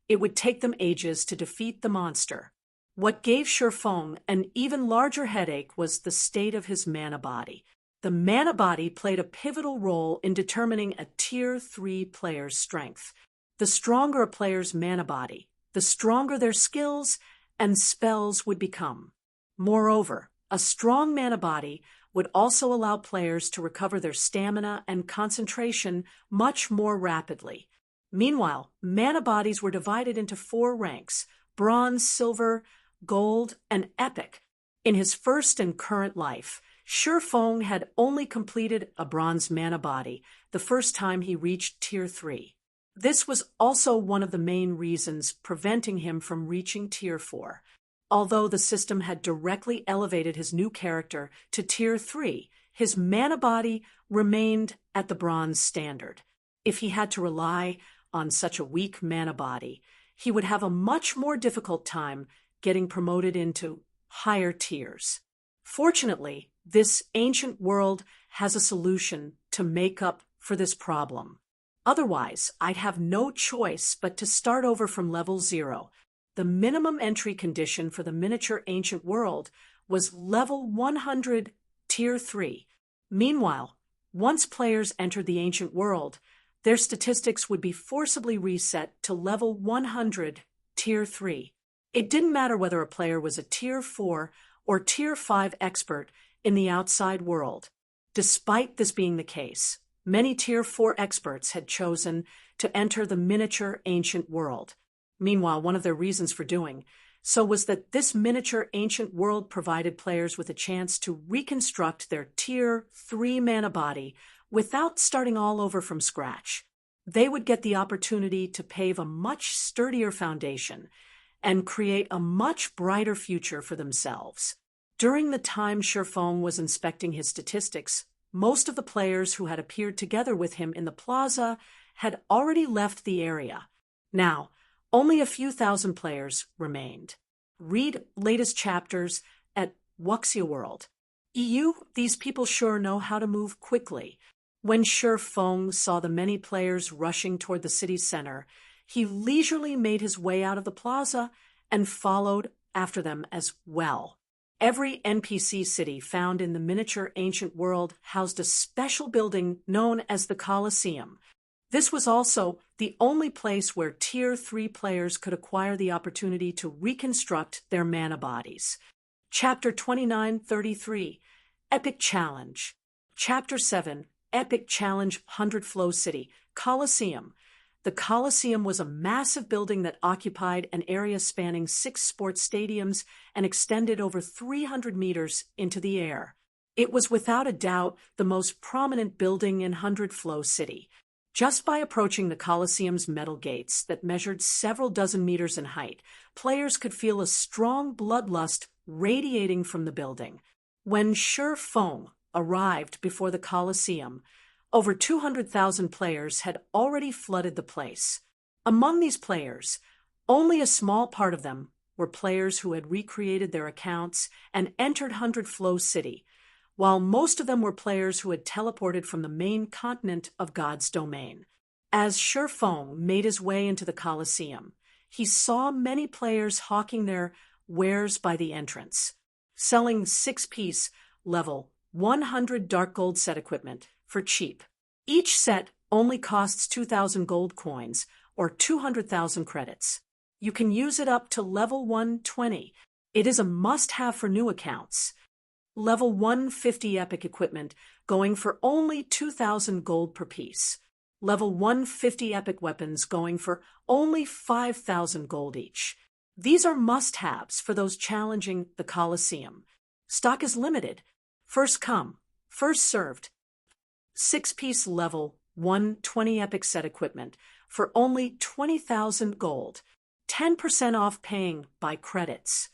it would take them ages to defeat the monster. What gave Shifeng an even larger headache was the state of his mana body. The mana body played a pivotal role in determining a Tier 3 player's strength. The stronger a player's mana body, the stronger their skills and spells would become. Moreover, a strong mana body would also allow players to recover their stamina and concentration much more rapidly. Meanwhile, mana bodies were divided into 4 ranks: bronze, silver, gold, and epic. In his first and current life, Shifeng had only completed a bronze mana body the first time he reached Tier 3. This was also one of the main reasons preventing him from reaching Tier 4. Although the system had directly elevated his new character to Tier 3, his mana body remained at the bronze standard. If he had to rely on such a weak mana body, he would have a much more difficult time getting promoted into higher tiers. Fortunately, this ancient world has a solution to make up for this problem. Otherwise, I'd have no choice but to start over from level 0. The minimum entry condition for the miniature ancient world was level 100, Tier 3. Meanwhile, once players entered the ancient world, their statistics would be forcibly reset to level 100, Tier 3. It didn't matter whether a player was a Tier 4 or Tier 5 expert in the outside world. Despite this being the case, many Tier 4 experts had chosen to enter the miniature ancient world. Meanwhile, one of their reasons for doing so was that this miniature ancient world provided players with a chance to reconstruct their Tier 3 mana body without starting all over from scratch. They would get the opportunity to pave a much sturdier foundation and create a much brighter future for themselves. During the time Shifeng was inspecting his statistics, most of the players who had appeared together with him in the plaza had already left the area. Now, only a few thousand players remained. Read latest chapters at Wuxia World. EU, these people sure know how to move quickly. When Shifeng saw the many players rushing toward the city center, he leisurely made his way out of the plaza and followed after them as well. Every NPC city found in the miniature ancient world housed a special building known as the Colosseum. This was also the only place where Tier 3 players could acquire the opportunity to reconstruct their mana bodies. Chapter 2933, Epic Challenge. Chapter 7, Epic Challenge 100 Flow City, Colosseum. The Colosseum was a massive building that occupied an area spanning 6 sports stadiums and extended over 300 meters into the air. It was without a doubt the most prominent building in 100 Flow City. Just by approaching the Colosseum's metal gates that measured several dozen meters in height, players could feel a strong bloodlust radiating from the building. When Shifeng arrived before the Colosseum, over 200,000 players had already flooded the place. Among these players, only a small part of them were players who had recreated their accounts and entered 100 Flow City, while most of them were players who had teleported from the main continent of God's domain. As Shifeng made his way into the Colosseum, he saw many players hawking their wares by the entrance, selling 6-piece level 100 dark gold set equipment for cheap. Each set only costs 2,000 gold coins or 200,000 credits. You can use it up to level 120. It is a must-have for new accounts. Level 150 epic equipment going for only 2,000 gold per piece. Level 150 epic weapons going for only 5,000 gold each. These are must-haves for those challenging the Colosseum. Stock is limited. First come, first served. 6-piece level 120 epic set equipment for only 20,000 gold. 10% off paying by credits.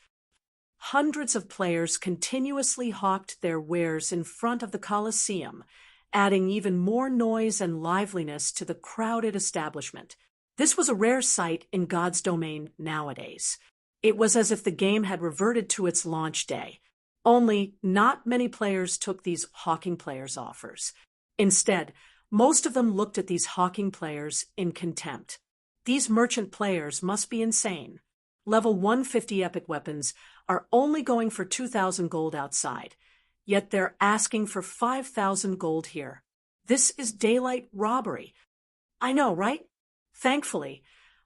Hundreds of players continuously hawked their wares in front of the Colosseum, adding even more noise and liveliness to the crowded establishment. This was a rare sight in God's domain nowadays. It was as if the game had reverted to its launch day. Only not many players took these hawking players' offers. Instead, most of them looked at these hawking players in contempt. These merchant players must be insane. Level 150 epic weapons are only going for 2,000 gold outside, yet they're asking for 5,000 gold here. This is daylight robbery. I know, right? Thankfully,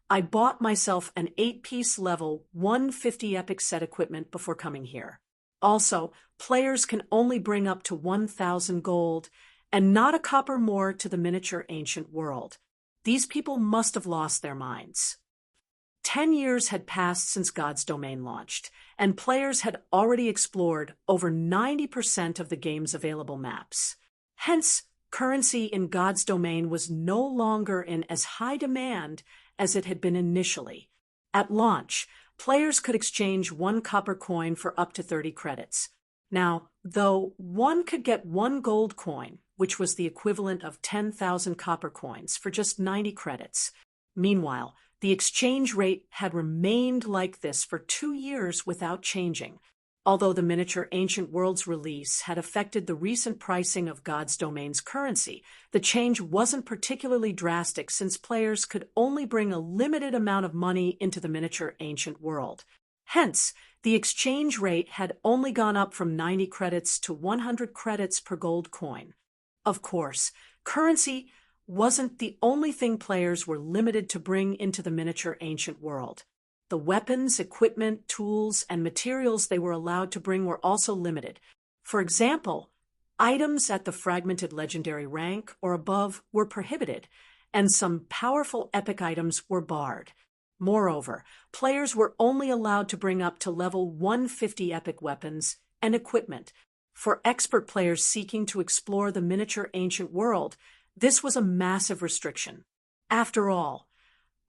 I bought myself an 8-piece level 150 epic set equipment before coming here. Also, players can only bring up to 1,000 gold and not a copper more to the miniature ancient world. These people must have lost their minds. 10 years had passed since God's Domain launched, and players had already explored over 90% of the game's available maps. Hence, currency in God's Domain was no longer in as high demand as it had been initially. At launch, players could exchange 1 copper coin for up to 30 credits. Now, though one could get 1 gold coin, which was the equivalent of 10,000 copper coins, for just 90 credits. Meanwhile, the exchange rate had remained like this for 2 years without changing. Although the Miniature Ancient World's release had affected the recent pricing of God's Domain's currency, the change wasn't particularly drastic since players could only bring a limited amount of money into the Miniature Ancient World. Hence, the exchange rate had only gone up from 90 credits to 100 credits per gold coin. Of course, currency wasn't the only thing players were limited to bring into the Miniature Ancient World. The weapons, equipment, tools, and materials they were allowed to bring were also limited. For example, items at the fragmented legendary rank or above were prohibited, and some powerful epic items were barred. Moreover, players were only allowed to bring up to level 150 epic weapons and equipment. For expert players seeking to explore the Miniature Ancient World, this was a massive restriction. After all,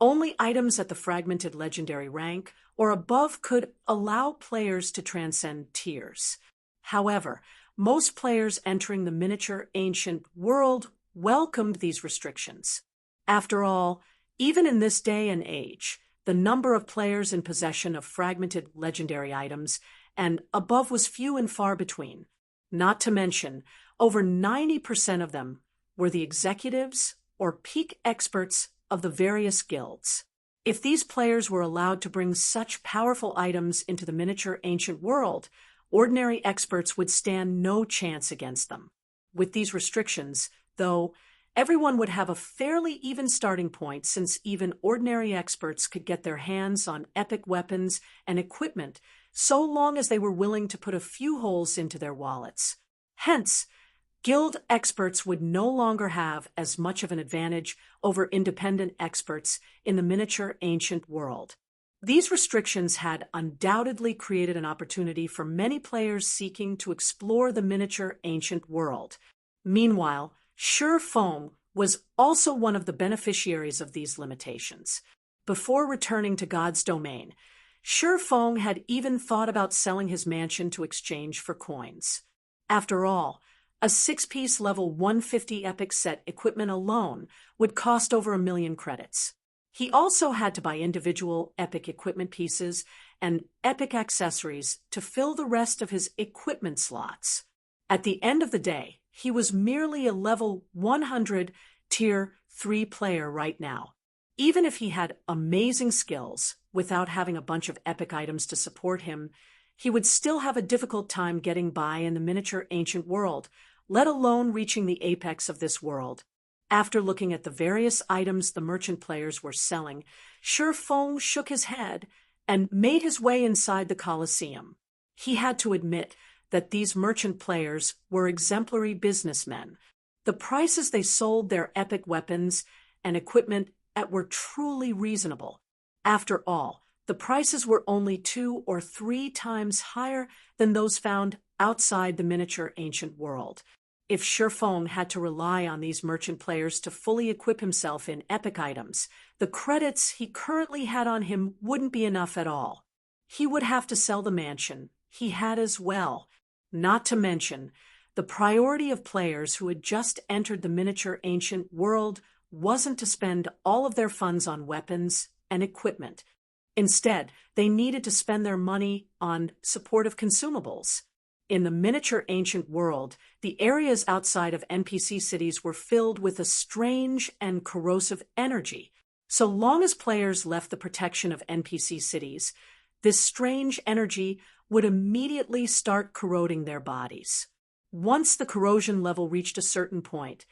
only items at the fragmented legendary rank or above could allow players to transcend tiers. However, most players entering the Miniature Ancient World welcomed these restrictions. After all, even in this day and age, the number of players in possession of fragmented legendary items and above was few and far between. Not to mention, over 90% of them were the executives or peak experts of the various guilds. If these players were allowed to bring such powerful items into the Miniature Ancient World, ordinary experts would stand no chance against them. With these restrictions, though, everyone would have a fairly even starting point since even ordinary experts could get their hands on epic weapons and equipment so long as they were willing to put a few holes into their wallets. Hence, guild experts would no longer have as much of an advantage over independent experts in the Miniature Ancient World. These restrictions had undoubtedly created an opportunity for many players seeking to explore the Miniature Ancient World. Meanwhile, Sure Feng was also one of the beneficiaries of these limitations. Before returning to God's Domain, Sure Feng had even thought about selling his mansion to exchange for coins. After all, a 6-piece level 150 epic set equipment alone would cost over 1 million credits. He also had to buy individual epic equipment pieces and epic accessories to fill the rest of his equipment slots. At the end of the day, he was merely a level 100 tier 3 player right now. Even if he had amazing skills without having a bunch of epic items to support him, he would still have a difficult time getting by in the Miniature Ancient World, let alone reaching the apex of this world. After looking at the various items the merchant players were selling, Sure Feng shook his head and made his way inside the Colosseum. He had to admit that these merchant players were exemplary businessmen. The prices they sold their epic weapons and equipment at were truly reasonable. After all, the prices were only 2 or 3 times higher than those found outside the Miniature Ancient World. If Sure Feng had to rely on these merchant players to fully equip himself in epic items, the credits he currently had on him wouldn't be enough at all. He would have to sell the mansion he had as well. Not to mention, the priority of players who had just entered the Miniature Ancient World wasn't to spend all of their funds on weapons and equipment. Instead, they needed to spend their money on supportive consumables. In the Miniature Ancient World, the areas outside of NPC cities were filled with a strange and corrosive energy. So long as players left the protection of NPC cities, this strange energy would immediately start corroding their bodies. Once the corrosion level reached a certain point,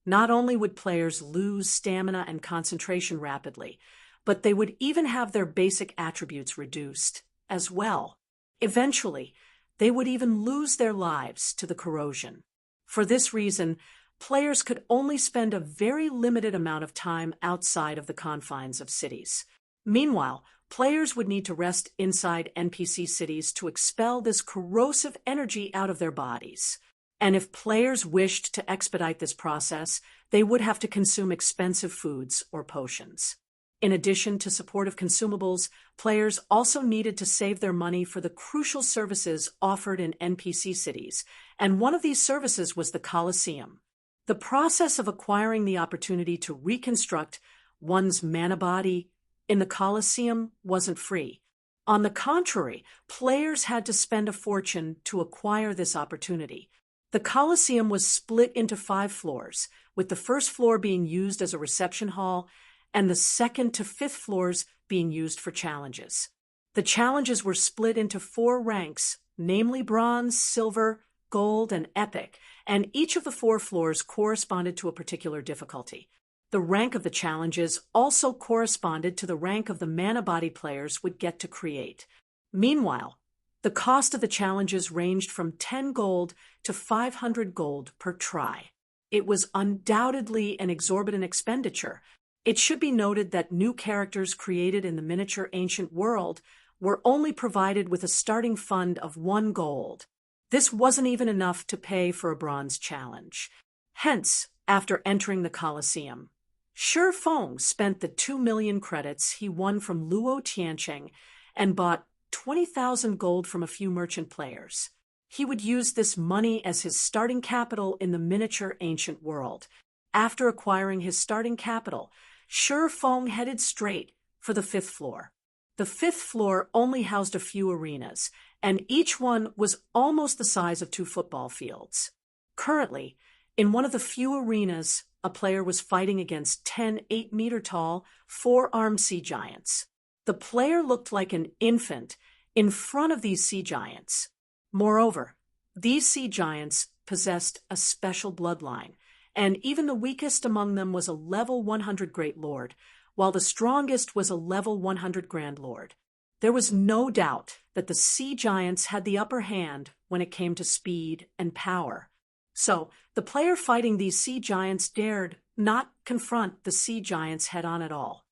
not only would players lose stamina and concentration rapidly, but they would even have their basic attributes reduced as well. Eventually, they would even lose their lives to the corrosion. For this reason, players could only spend a very limited amount of time outside of the confines of cities. Meanwhile, players would need to rest inside NPC cities to expel this corrosive energy out of their bodies. And if players wished to expedite this process, they would have to consume expensive foods or potions. In addition to supportive consumables, players also needed to save their money for the crucial services offered in NPC cities, and one of these services was the Colosseum. The process of acquiring the opportunity to reconstruct one's mana body in the Colosseum wasn't free. On the contrary, players had to spend a fortune to acquire this opportunity. The Colosseum was split into 5 floors, with the first floor being used as a reception hall and the 2nd to 5th floors being used for challenges. The challenges were split into 4 ranks, namely bronze, silver, gold, and epic, and each of the 4 floors corresponded to a particular difficulty. The rank of the challenges also corresponded to the rank of the mana body players would get to create. Meanwhile, the cost of the challenges ranged from 10 gold to 500 gold per try. It was undoubtedly an exorbitant expenditure. It should be noted that new characters created in the miniature ancient world were only provided with a starting fund of 1 gold. This wasn't even enough to pay for a bronze challenge. Hence, after entering the Colosseum, Shi Feng spent the 2 million credits he won from Luo Tiancheng and bought 20,000 gold from a few merchant players. He would use this money as his starting capital in the miniature ancient world. After acquiring his starting capital, Shi Feng headed straight for the 5th floor. The 5th floor only housed a few arenas, and each one was almost the size of 2 football fields. Currently, in one of the few arenas, a player was fighting against 10 8-meter-tall, 4-armed sea giants. The player looked like an infant in front of these sea giants. Moreover, these sea giants possessed a special bloodline, and even the weakest among them was a level 100 Great Lord, while the strongest was a level 100 Grand Lord. There was no doubt that the sea giants had the upper hand when it came to speed and power. So, the player fighting these sea giants dared not confront the sea giants head-on at all.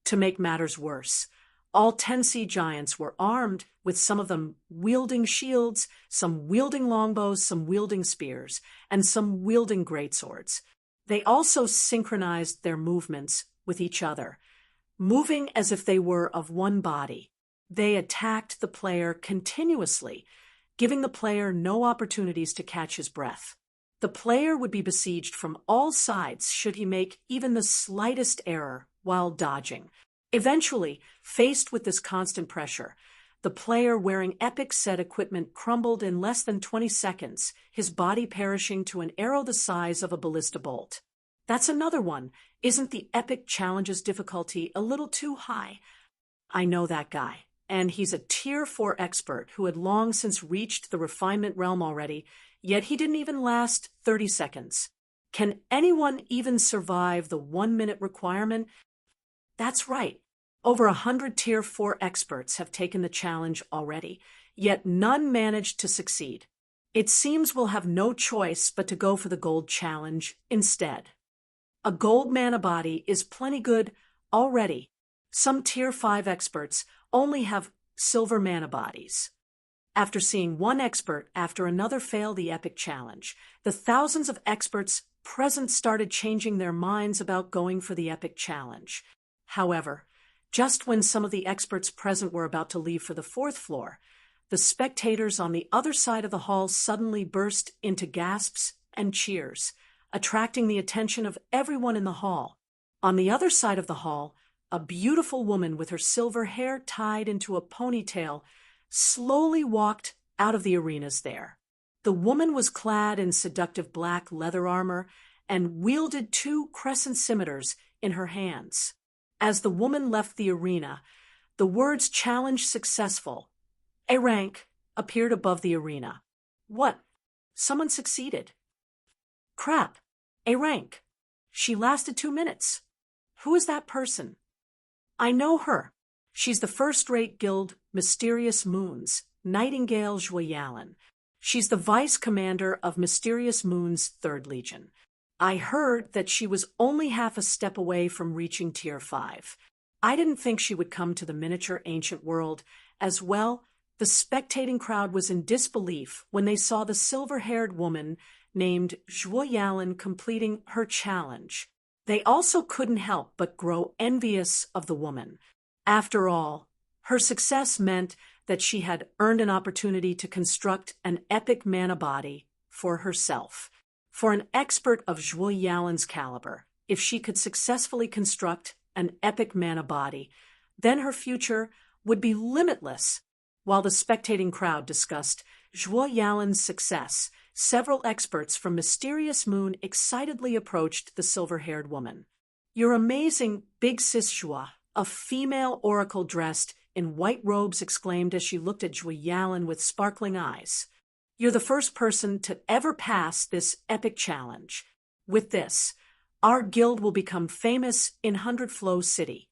To make matters worse, all 10 sea giants were armed, with some of them wielding shields, some wielding longbows, some wielding spears, and some wielding greatswords. They also synchronized their movements with each other, moving as if they were of one body. They attacked the player continuously, giving the player no opportunities to catch his breath. The player would be besieged from all sides should he make even the slightest error while dodging. Eventually, faced with this constant pressure, the player wearing epic set equipment crumbled in less than 20 seconds, his body perishing to an arrow the size of a ballista bolt. That's another one. Isn't the epic challenge's difficulty a little too high? I know that guy, and he's a tier 4 expert who had long since reached the refinement realm already, yet he didn't even last 30 seconds. Can anyone even survive the 1-minute requirement? That's right. Over 100 tier 4 experts have taken the challenge already, yet none managed to succeed. It seems we'll have no choice but to go for the gold challenge instead. A gold mana body is plenty good already. Some tier 5 experts only have silver mana bodies. After seeing one expert after another fail the epic challenge, the thousands of experts present started changing their minds about going for the epic challenge. However, just when some of the experts present were about to leave for the 4th floor, the spectators on the other side of the hall suddenly burst into gasps and cheers, attracting the attention of everyone in the hall. On the other side of the hall, a beautiful woman with her silver hair tied into a ponytail slowly walked out of the arenas there. The woman was clad in seductive black leather armor and wielded 2 crescent scimitars in her hands. As the woman left the arena, the words "challenge successful" a rank appeared above the arena. What? Someone succeeded. Crap. A rank. She lasted 2 minutes. Who is that person? I know her. She's the first-rate guild Mysterious Moons, Nightingale Joyalin. She's the vice commander of Mysterious Moon's 3rd Legion. I heard that she was only half a step away from reaching Tier 5. I didn't think she would come to the miniature ancient world as well. The spectating crowd was in disbelief when they saw the silver-haired woman named Joyalin completing her challenge. They also couldn't help but grow envious of the woman. After all, her success meant that she had earned an opportunity to construct an epic mana body for herself. For an expert of Joyalin's caliber, if she could successfully construct an epic mana body, then her future would be limitless. While the spectating crowd discussed Joyalin's success, several experts from Mysterious Moon excitedly approached the silver-haired woman. "You're amazing, Big Sis Joie," a female oracle dressed in white robes exclaimed as she looked at Joyalin with sparkling eyes. "You're the first person to ever pass this epic challenge. With this, our guild will become famous in 100 Flow City.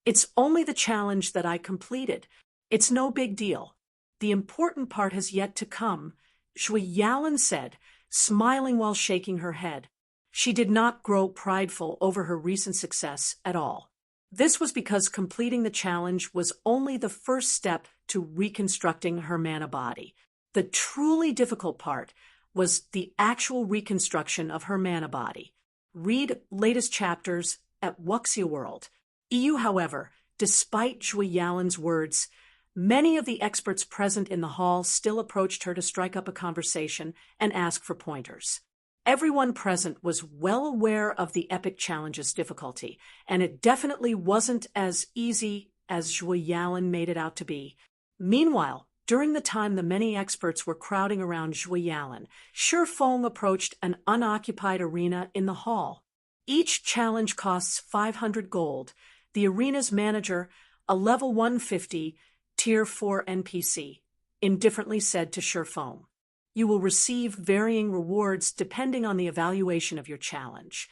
It's only the challenge that I completed. It's no big deal. The important part has yet to come," Joyalin said, smiling while shaking her head. She did not grow prideful over her recent success at all. This was because completing the challenge was only the first step to reconstructing her mana body. The truly difficult part was the actual reconstruction of her mana body. Read latest chapters at Wuxia World. EU, however, despite Joyalin's words, many of the experts present in the hall still approached her to strike up a conversation and ask for pointers. Everyone present was well aware of the epic challenge's difficulty, and it definitely wasn't as easy as Joyalin made it out to be. Meanwhile, during the time the many experts were crowding around Joyalin, Shifeng approached an unoccupied arena in the hall. Each challenge costs 500 gold. The arena's manager, a level 150, Tier 4 NPC, indifferently said to Shifeng, "You will receive varying rewards depending on the evaluation of your challenge.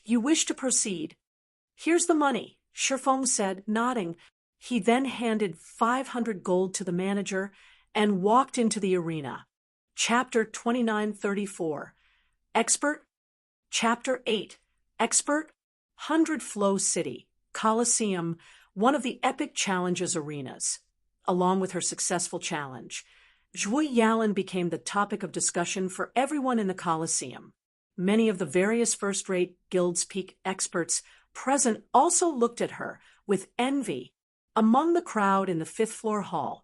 You wish to proceed? Here's the money," Shifeng said, nodding. He then handed 500 gold to the manager and walked into the arena. Chapter 2934. Expert. Chapter 8. Expert. 100 Flow City, Coliseum, one of the epic challenges arenas. Along with her successful challenge, Joyalin became the topic of discussion for everyone in the Coliseum. Many of the various first-rate Guild's Peak experts present also looked at her with envy. Among the crowd in the 5th-floor hall,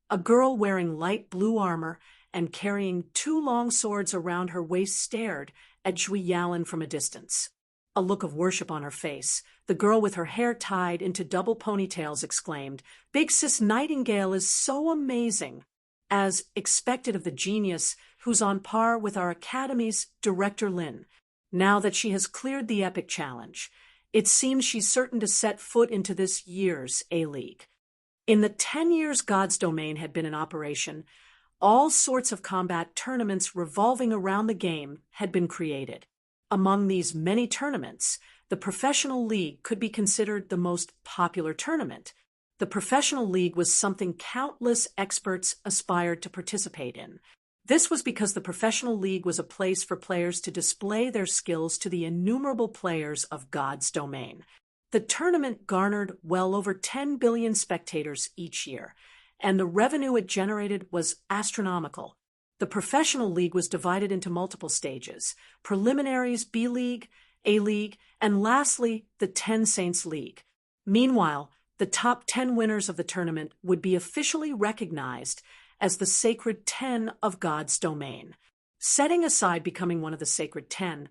a girl wearing light blue armor and carrying 2 long swords around her waist stared at Joyalin from a distance. A look of worship on her face, the girl with her hair tied into double ponytails exclaimed, "Big Sis Nightingale is so amazing," as expected of the genius who's on par with our academy's Director Lin. Now that she has cleared the epic challenge, it seems she's certain to set foot into this year's A-League. In the 10 years God's Domain had been in operation, all sorts of combat tournaments revolving around the game had been created. Among these many tournaments, the Professional League could be considered the most popular tournament. The Professional League was something countless experts aspired to participate in. This was because the Professional League was a place for players to display their skills to the innumerable players of God's Domain. The tournament garnered well over 10 billion spectators each year, and the revenue it generated was astronomical. The Professional League was divided into multiple stages: preliminaries, B-League, A-League, and lastly, the 10 Saints League. Meanwhile, the top 10 winners of the tournament would be officially recognized as the Sacred 10 of God's Domain. Setting aside becoming one of the Sacred 10,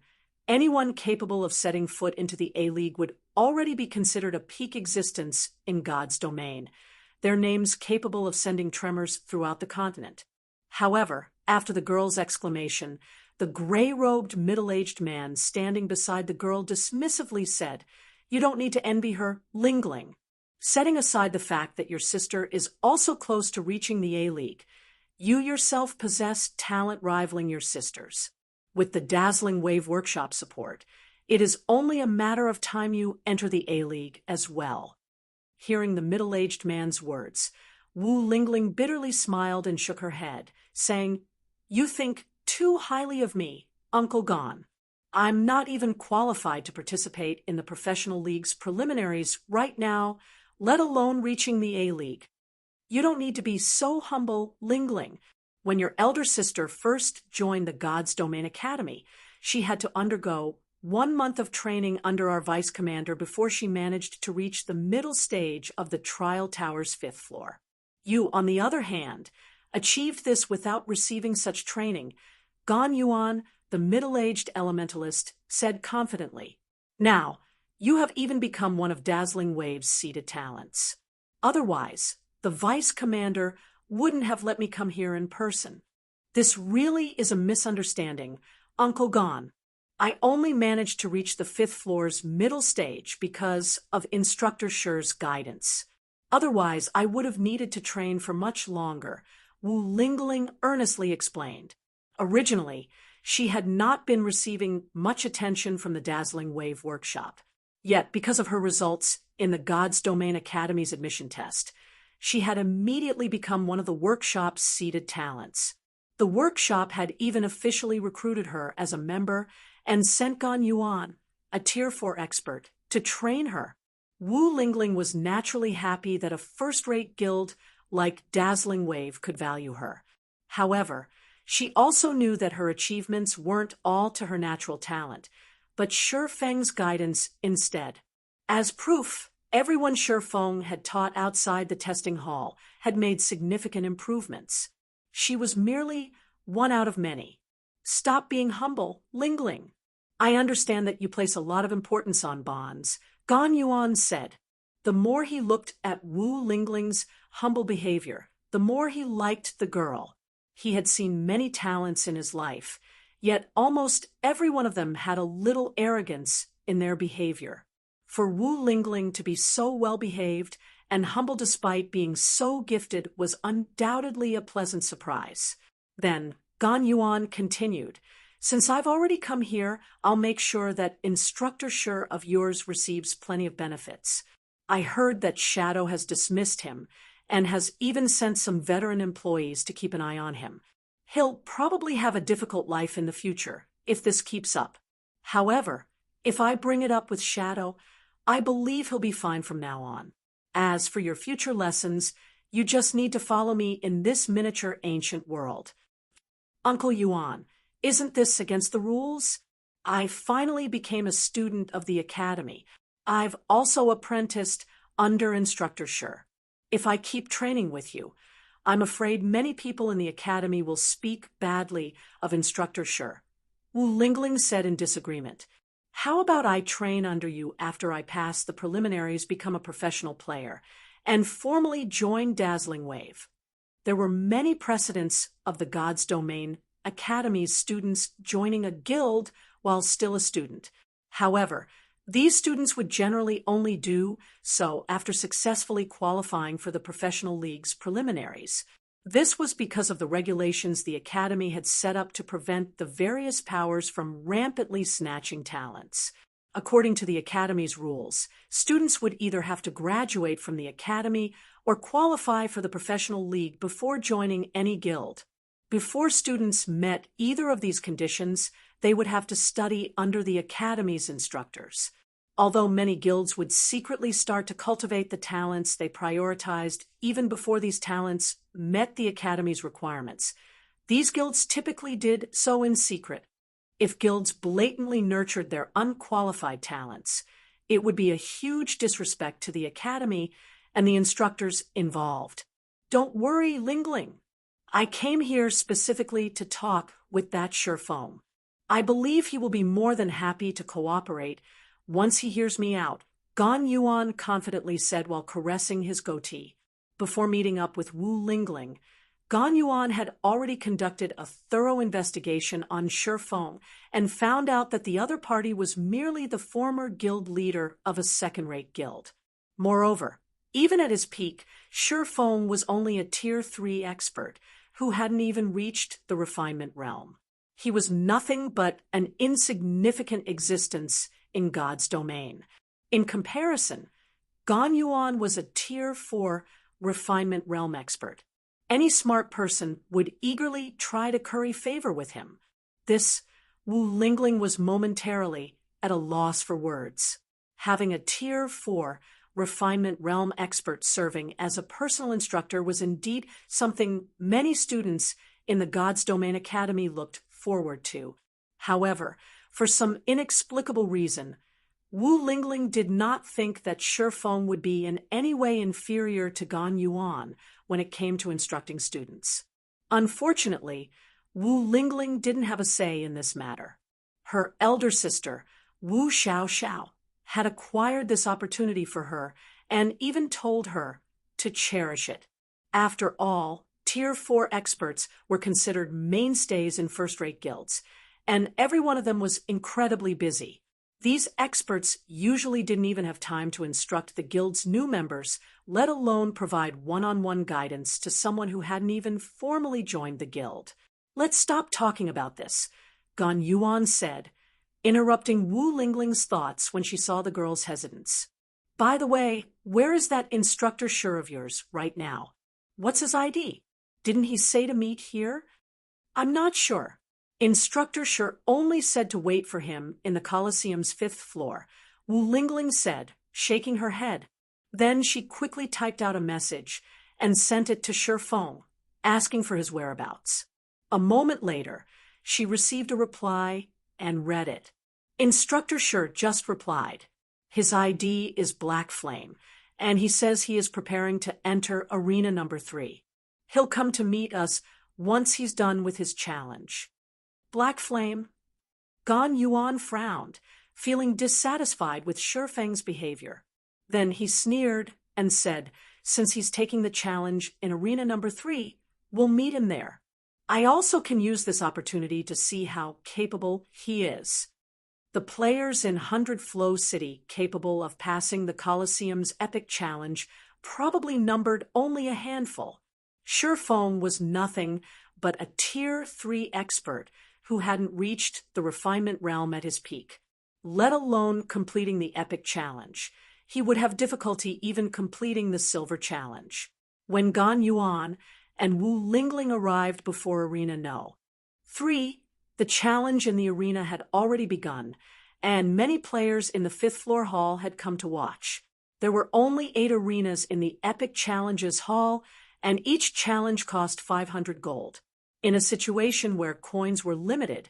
anyone capable of setting foot into the A-League would already be considered a peak existence in God's Domain, their names capable of sending tremors throughout the continent. However, after the girl's exclamation, the gray-robed middle-aged man standing beside the girl dismissively said, You don't need to envy her, Lingling. Setting aside the fact that your sister is also close to reaching the A-League, you yourself possess talent rivaling your sister's. With the dazzling Wave Workshop support, it is only a matter of time you enter the A-League as well. Hearing the middle-aged man's words, Wu Lingling bitterly smiled and shook her head, saying, "You think too highly of me, Uncle Gon. I'm not even qualified to participate in the professional league's preliminaries right now, let alone reaching the A-League. You don't need to be so humble, Lingling. When your elder sister first joined the God's Domain Academy, she had to undergo 1 month of training under our vice commander before she managed to reach the middle stage of the Trial Tower's 5th floor. You, on the other hand, achieved this without receiving such training," Gan Yuan, the middle-aged elementalist, said confidently. "Now, you have even become one of Dazzling Wave's seeded talents. Otherwise, the vice commander wouldn't have let me come here in person. This really is a misunderstanding, Uncle Gon. I only managed to reach the 5th floor's middle stage because of Instructor Shi's guidance. Otherwise, I would have needed to train for much longer," Wu Lingling earnestly explained. Originally, she had not been receiving much attention from the Dazzling Wave Workshop. Yet, because of her results in the God's Domain Academy's admission test, she had immediately become one of the workshop's seeded talents. The workshop had even officially recruited her as a member and sent Gan Yuan, a Tier 4 expert, to train her. Wu Lingling was naturally happy that a first-rate guild like Dazzling Wave could value her. However, she also knew that her achievements weren't all to her natural talent, but Shi Feng's guidance instead. As proof, everyone Shi Feng had taught outside the testing hall had made significant improvements. She was merely one out of many. "Stop being humble, Lingling. I understand that you place a lot of importance on bonds," Gan Yuan said. The more he looked at Wu Lingling's humble behavior, the more he liked the girl. He had seen many talents in his life, yet almost every one of them had a little arrogance in their behavior. For Wu Lingling to be so well-behaved and humble despite being so gifted was undoubtedly a pleasant surprise. Then Gan Yuan continued, "Since I've already come here, I'll make sure that Instructor Shi of yours receives plenty of benefits. I heard that Shadow has dismissed him and has even sent some veteran employees to keep an eye on him. He'll probably have a difficult life in the future if this keeps up. However, if I bring it up with Shadow, I believe he'll be fine from now on. As for your future lessons, you just need to follow me in this miniature ancient world." "Uncle Yuan, isn't this against the rules? I finally became a student of the academy. I've also apprenticed under Instructor Shi. If I keep training with you, I'm afraid many people in the academy will speak badly of Instructor Shi," Wu Lingling said in disagreement. "How about I train under you after I pass the preliminaries, become a professional player, and formally join Dazzling Wave?" There were many precedents of the God's Domain Academy's students joining a guild while still a student. However, these students would generally only do so after successfully qualifying for the professional league's preliminaries. This was because of the regulations the Academy had set up to prevent the various powers from rampantly snatching talents. According to the Academy's rules, students would either have to graduate from the Academy or qualify for the professional league before joining any guild. Before students met either of these conditions, they would have to study under the Academy's instructors. Although many guilds would secretly start to cultivate the talents they prioritized even before these talents met the Academy's requirements, these guilds typically did so in secret. If guilds blatantly nurtured their unqualified talents, it would be a huge disrespect to the Academy and the instructors involved. "Don't worry, Lingling. I came here specifically to talk with that Shi Feng. I believe he will be more than happy to cooperate once he hears me out," Gan Yuan confidently said while caressing his goatee. Before meeting up with Wu Lingling, Gan Yuan had already conducted a thorough investigation on Shifeng and found out that the other party was merely the former guild leader of a second-rate guild. Moreover, even at his peak, Shifeng was only a Tier 3 expert who hadn't even reached the refinement realm. He was nothing but an insignificant existence in God's domain. In comparison, Gan Yuan was a Tier 4 refinement realm expert. Any smart person would eagerly try to curry favor with him. This Wu Lingling was momentarily at a loss for words. Having a Tier 4 refinement realm expert serving as a personal instructor was indeed something many students in the God's Domain Academy looked forward to. However, for some inexplicable reason, Wu Lingling did not think that Shifeng would be in any way inferior to Gan Yuan when it came to instructing students. Unfortunately, Wu Lingling didn't have a say in this matter. Her elder sister, Wu Xiaoxiao, had acquired this opportunity for her and even told her to cherish it. After all, Tier 4 experts were considered mainstays in first-rate guilds, and every one of them was incredibly busy. These experts usually didn't even have time to instruct the guild's new members, let alone provide one-on-one guidance to someone who hadn't even formally joined the guild. "Let's stop talking about this," Gan Yuan said, interrupting Wu Lingling's thoughts when she saw the girl's hesitance. "By the way, where is that instructor Shi of yours right now? What's his ID? Didn't he say to meet here?" "I'm not sure. Instructor Shi only said to wait for him in the Colosseum's 5th floor," Wu Lingling said, shaking her head. Then she quickly typed out a message and sent it to Shifeng, asking for his whereabouts. A moment later, she received a reply and read it. Instructor Shi just replied. His ID is Black Flame, and he says he is preparing to enter Arena number 3. He'll come to meet us once he's done with his challenge. Black Flame? Gan Yuan frowned, feeling dissatisfied with Shifeng's behavior. Then he sneered and said, "Since he's taking the challenge in Arena number 3, we'll meet him there. I also can use this opportunity to see how capable he is." The players in 100 Flow City capable of passing the Colosseum's epic challenge probably numbered only a handful. Shifeng was nothing but a Tier 3 expert who hadn't reached the refinement realm at his peak, let alone completing the epic challenge. He would have difficulty even completing the silver challenge. When Gan Yuan and Wu Lingling arrived before Arena No. 3, the challenge in the arena had already begun, and many players in the 5th floor hall had come to watch. There were only 8 arenas in the Epic Challenges hall, and each challenge cost 500 gold. In a situation where coins were limited,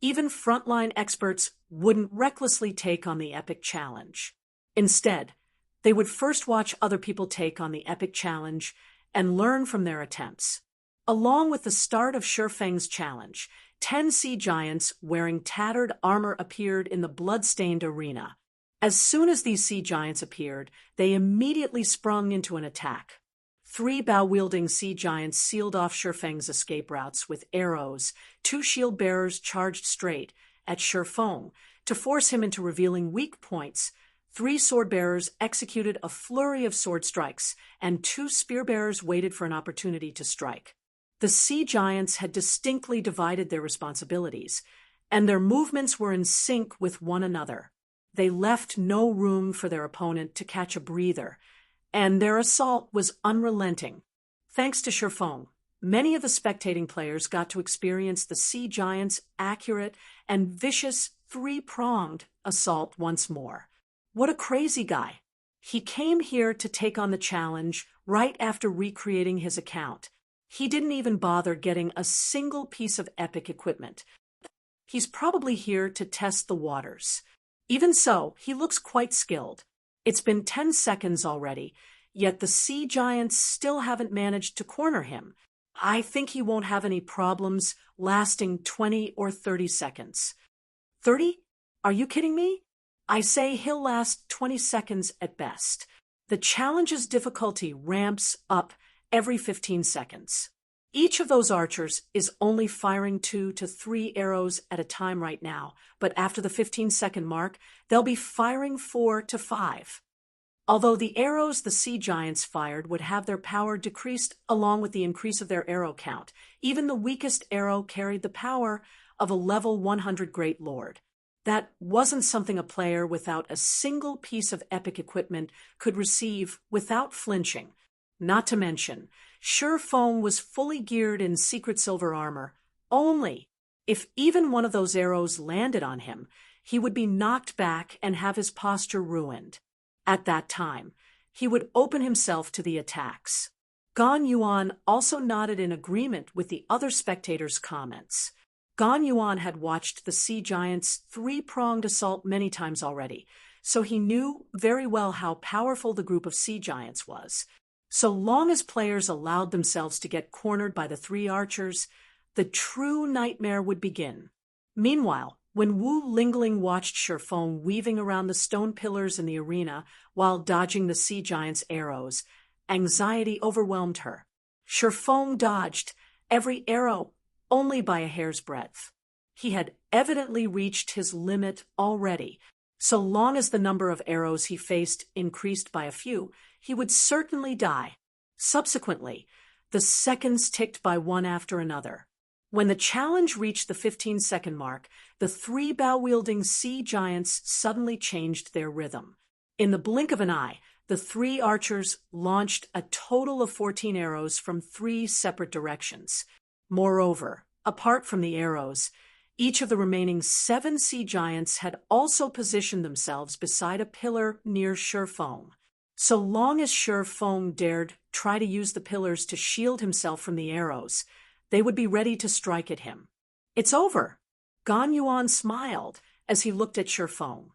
even frontline experts wouldn't recklessly take on the Epic Challenge. Instead, they would first watch other people take on the Epic Challenge and learn from their attempts. Along with the start of Shifeng's challenge, 10 sea giants wearing tattered armor appeared in the blood-stained arena. As soon as these sea giants appeared, they immediately sprung into an attack. 3 bow-wielding sea giants sealed off Shifeng's escape routes with arrows. 2 shield bearers charged straight at Shifeng to force him into revealing weak points. 3 sword bearers executed a flurry of sword strikes, and 2 spear bearers waited for an opportunity to strike. The sea giants had distinctly divided their responsibilities, and their movements were in sync with one another. They left no room for their opponent to catch a breather, and their assault was unrelenting. Thanks to Shifeng, many of the spectating players got to experience the sea giants' accurate and vicious 3-pronged assault once more. What a crazy guy. He came here to take on the challenge right after recreating his account. He didn't even bother getting a single piece of epic equipment. He's probably here to test the waters. Even so, he looks quite skilled. It's been 10 seconds already, yet the sea giants still haven't managed to corner him. I think he won't have any problems lasting 20 or 30 seconds. 30? Are you kidding me? I say he'll last 20 seconds at best. The challenge's difficulty ramps up every 15 seconds. Each of those archers is only firing 2 to 3 arrows at a time right now, but after the 15-second mark, they'll be firing 4 to 5. Although the arrows the sea giants fired would have their power decreased along with the increase of their arrow count, even the weakest arrow carried the power of a level 100 Great Lord. That wasn't something a player without a single piece of epic equipment could receive without flinching. Not to mention, Sure Fong was fully geared in secret silver armor. Only, if even one of those arrows landed on him, he would be knocked back and have his posture ruined. At that time, he would open himself to the attacks. Gan Yuan also nodded in agreement with the other spectators' comments. Gan Yuan had watched the sea giants' three-pronged assault many times already, so he knew very well how powerful the group of sea giants was. So long as players allowed themselves to get cornered by the 3 archers, the true nightmare would begin. Meanwhile, when Wu Lingling watched Shifeng weaving around the stone pillars in the arena while dodging the sea giant's arrows, anxiety overwhelmed her. Shifeng dodged every arrow only by a hair's breadth. He had evidently reached his limit already. So long as the number of arrows he faced increased by a few, he would certainly die. Subsequently, the seconds ticked by one after another. When the challenge reached the 15-second mark, the 3 bow-wielding sea giants suddenly changed their rhythm. In the blink of an eye, the 3 archers launched a total of 14 arrows from 3 separate directions. Moreover, apart from the arrows, each of the remaining 7 sea giants had also positioned themselves beside a pillar near Shifeng. So long as Shifeng dared try to use the pillars to shield himself from the arrows, they would be ready to strike at him. "It's over." Gan Yuan smiled as he looked at Shifeng.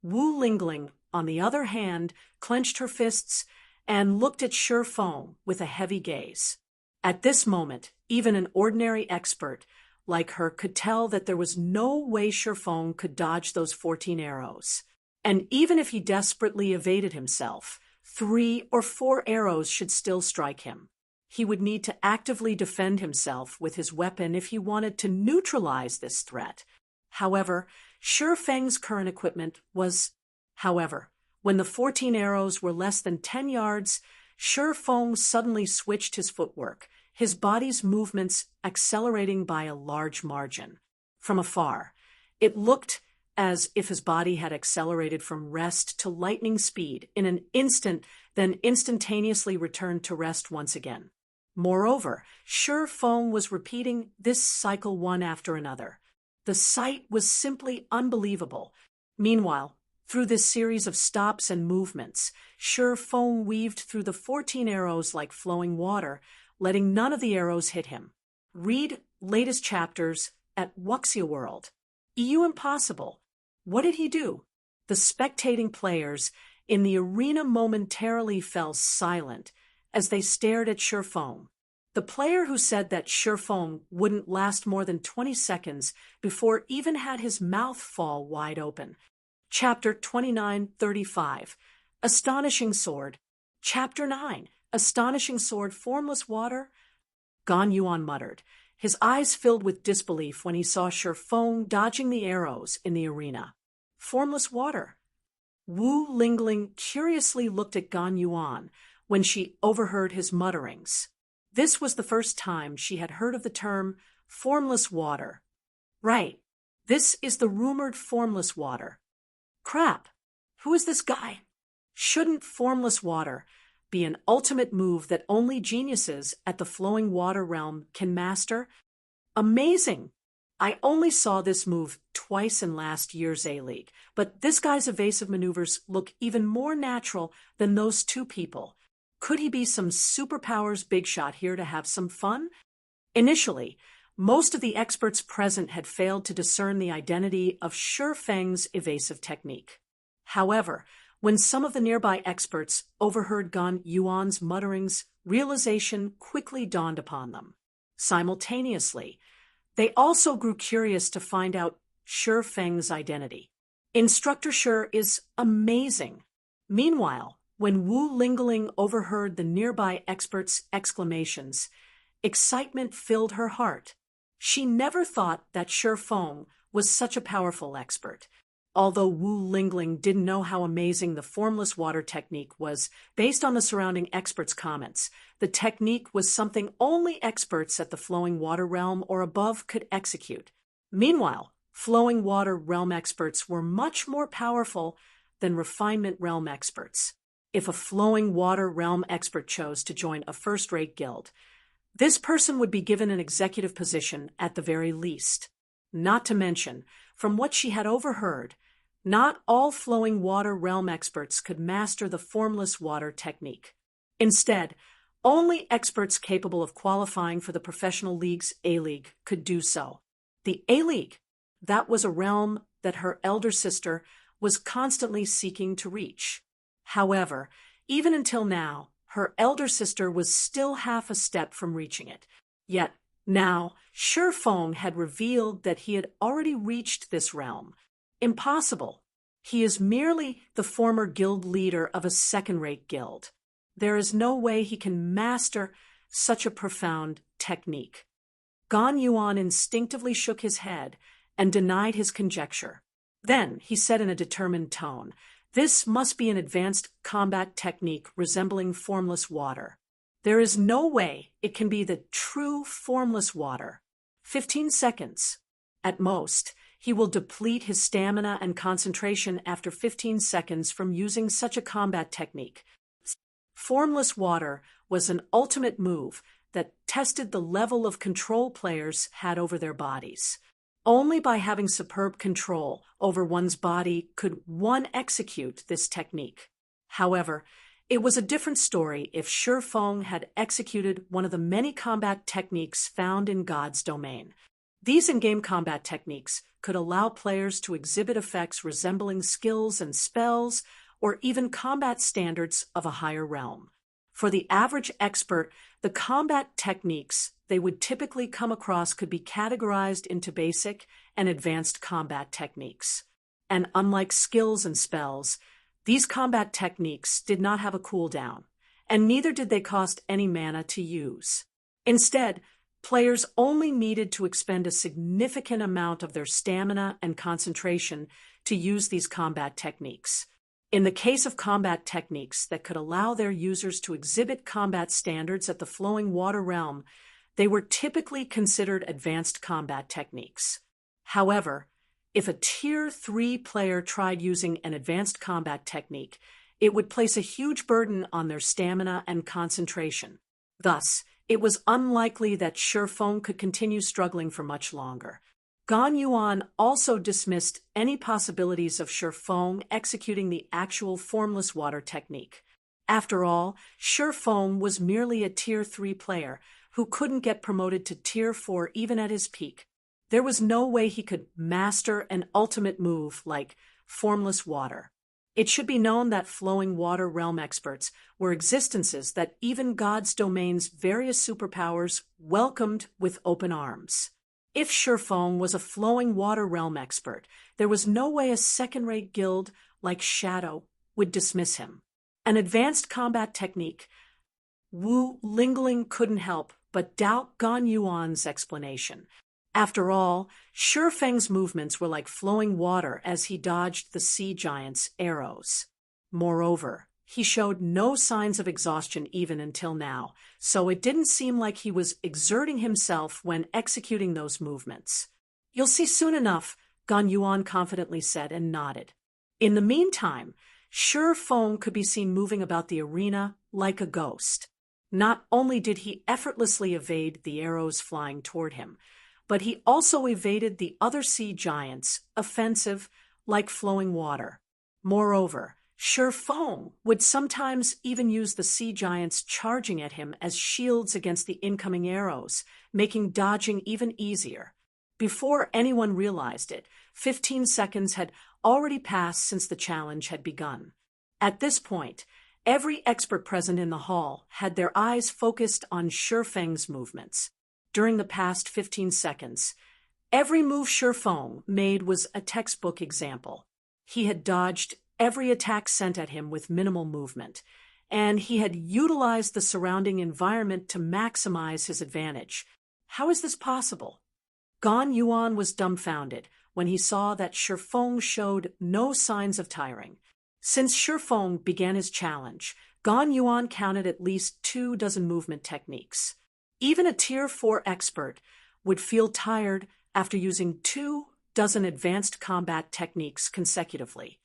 Wu Lingling, on the other hand, clenched her fists and looked at Shifeng with a heavy gaze. At this moment, even an ordinary expert like her could tell that there was no way Shifeng could dodge those 14 arrows. And even if he desperately evaded himself, 3 or 4 arrows should still strike him. He would need to actively defend himself with his weapon if he wanted to neutralize this threat. However, Shifeng's current equipment was... However, when the 14 arrows were less than 10 yards, Shifeng suddenly switched his footwork, his body's movements accelerating by a large margin. From afar, it looked as if his body had accelerated from rest to lightning speed in an instant, then instantaneously returned to rest once again. Moreover, Shifeng was repeating this cycle one after another. The sight was simply unbelievable. Meanwhile, through this series of stops and movements, Shifeng weaved through the 14 arrows like flowing water, letting none of the arrows hit him. Read latest chapters at Wuxia World. EU Impossible. What did he do? The spectating players in the arena momentarily fell silent as they stared at Shifeng. The player who said that Shifeng wouldn't last more than 20 seconds before even had his mouth fall wide open. Chapter 29:35. Astonishing Sword. Chapter 9. Astonishing Sword, Formless Water. Gan Yuan muttered, his eyes filled with disbelief when he saw Shifeng dodging the arrows in the arena. Formless water. Wu Lingling curiously looked at Gan Yuan when she overheard his mutterings. This was the first time she had heard of the term formless water. Right, this is the rumored formless water. Crap, who is this guy? Shouldn't formless water be an ultimate move that only geniuses at the flowing water realm can master? Amazing! I only saw this move twice in last year's A-League, but this guy's evasive maneuvers look even more natural than those 2 people. Could he be some superpowers big shot here to have some fun? Initially, most of the experts present had failed to discern the identity of Shifeng's evasive technique. However, when some of the nearby experts overheard Gan Yuan's mutterings, realization quickly dawned upon them. Simultaneously, they also grew curious to find out Shifeng's identity. Instructor Shi is amazing. Meanwhile, when Wu Lingling overheard the nearby experts' exclamations, Excitement filled her heart. She never thought that Shi Feng was such a powerful expert. Although Wu Lingling didn't know how amazing the formless water technique was, based on the surrounding experts' comments, the technique was something only experts at the flowing water realm or above could execute. Meanwhile, flowing water realm experts were much more powerful than refinement realm experts. If a flowing water realm expert chose to join a first-rate guild, this person would be given an executive position at the very least. Not to mention, from what she had overheard, not all flowing water realm experts could master the formless water technique. Instead, only experts capable of qualifying for the professional league's A-League could do so. The A-League, that was a realm that her elder sister was constantly seeking to reach. However, even until now, her elder sister was still half a step from reaching it. Yet, now, Shi Feng had revealed that he had already reached this realm. Impossible. He is merely the former guild leader of a second-rate guild. There is no way he can master such a profound technique. Gan Yuan instinctively shook his head and denied his conjecture. Then he said in a determined tone, "This must be an advanced combat technique resembling formless water. There is no way it can be the true formless water. 15 seconds. At most, he will deplete his stamina and concentration after 15 seconds from using such a combat technique." Formless water was an ultimate move that tested the level of control players had over their bodies. Only by having superb control over one's body could one execute this technique. However, it was a different story if Shi Feng had executed one of the many combat techniques found in God's domain. These in-game combat techniques could allow players to exhibit effects resembling skills and spells, or even combat standards of a higher realm. For the average expert, the combat techniques they would typically come across could be categorized into basic and advanced combat techniques. And unlike skills and spells, these combat techniques did not have a cooldown, and neither did they cost any mana to use. Instead, players only needed to expend a significant amount of their stamina and concentration to use these combat techniques. In the case of combat techniques that could allow their users to exhibit combat standards at the flowing water realm, they were typically considered advanced combat techniques. However, if a Tier 3 player tried using an advanced combat technique, it would place a huge burden on their stamina and concentration. Thus, it was unlikely that Shi Feng could continue struggling for much longer. Gan Yuan also dismissed any possibilities of Shi Feng executing the actual formless water technique. After all, Shi Feng was merely a Tier 3 player who couldn't get promoted to Tier 4 even at his peak. There was no way he could master an ultimate move like formless water. It should be known that flowing water realm experts were existences that even God's domain's various superpowers welcomed with open arms. If Shi Feng was a flowing water realm expert, there was no way a second-rate guild like Shadow would dismiss him. An advanced combat technique, Wu Lingling couldn't help but doubt Gan Yuan's explanation. After all, Shi Feng's movements were like flowing water as he dodged the sea giant's arrows. Moreover, he showed no signs of exhaustion even until now, so it didn't seem like he was exerting himself when executing those movements. "You'll see soon enough," Gan Yuan confidently said and nodded. In the meantime, Shi Feng could be seen moving about the arena like a ghost. Not only did he effortlessly evade the arrows flying toward him, but he also evaded the other sea giants, offensive like flowing water. Moreover, Shi Feng would sometimes even use the sea giants charging at him as shields against the incoming arrows, making dodging even easier. Before anyone realized it, 15 seconds had already passed since the challenge had begun. At this point, every expert present in the hall had their eyes focused on Shi Feng's movements. During the past 15 seconds, every move Shi Feng made was a textbook example. He had dodged every attack sent at him with minimal movement, and he had utilized the surrounding environment to maximize his advantage. How is this possible? Gan Yuan was dumbfounded when he saw that Shifeng showed no signs of tiring. Since Shifeng began his challenge, Gan Yuan counted at least 24 movement techniques. Even a Tier 4 expert would feel tired after using 24 advanced combat techniques consecutively.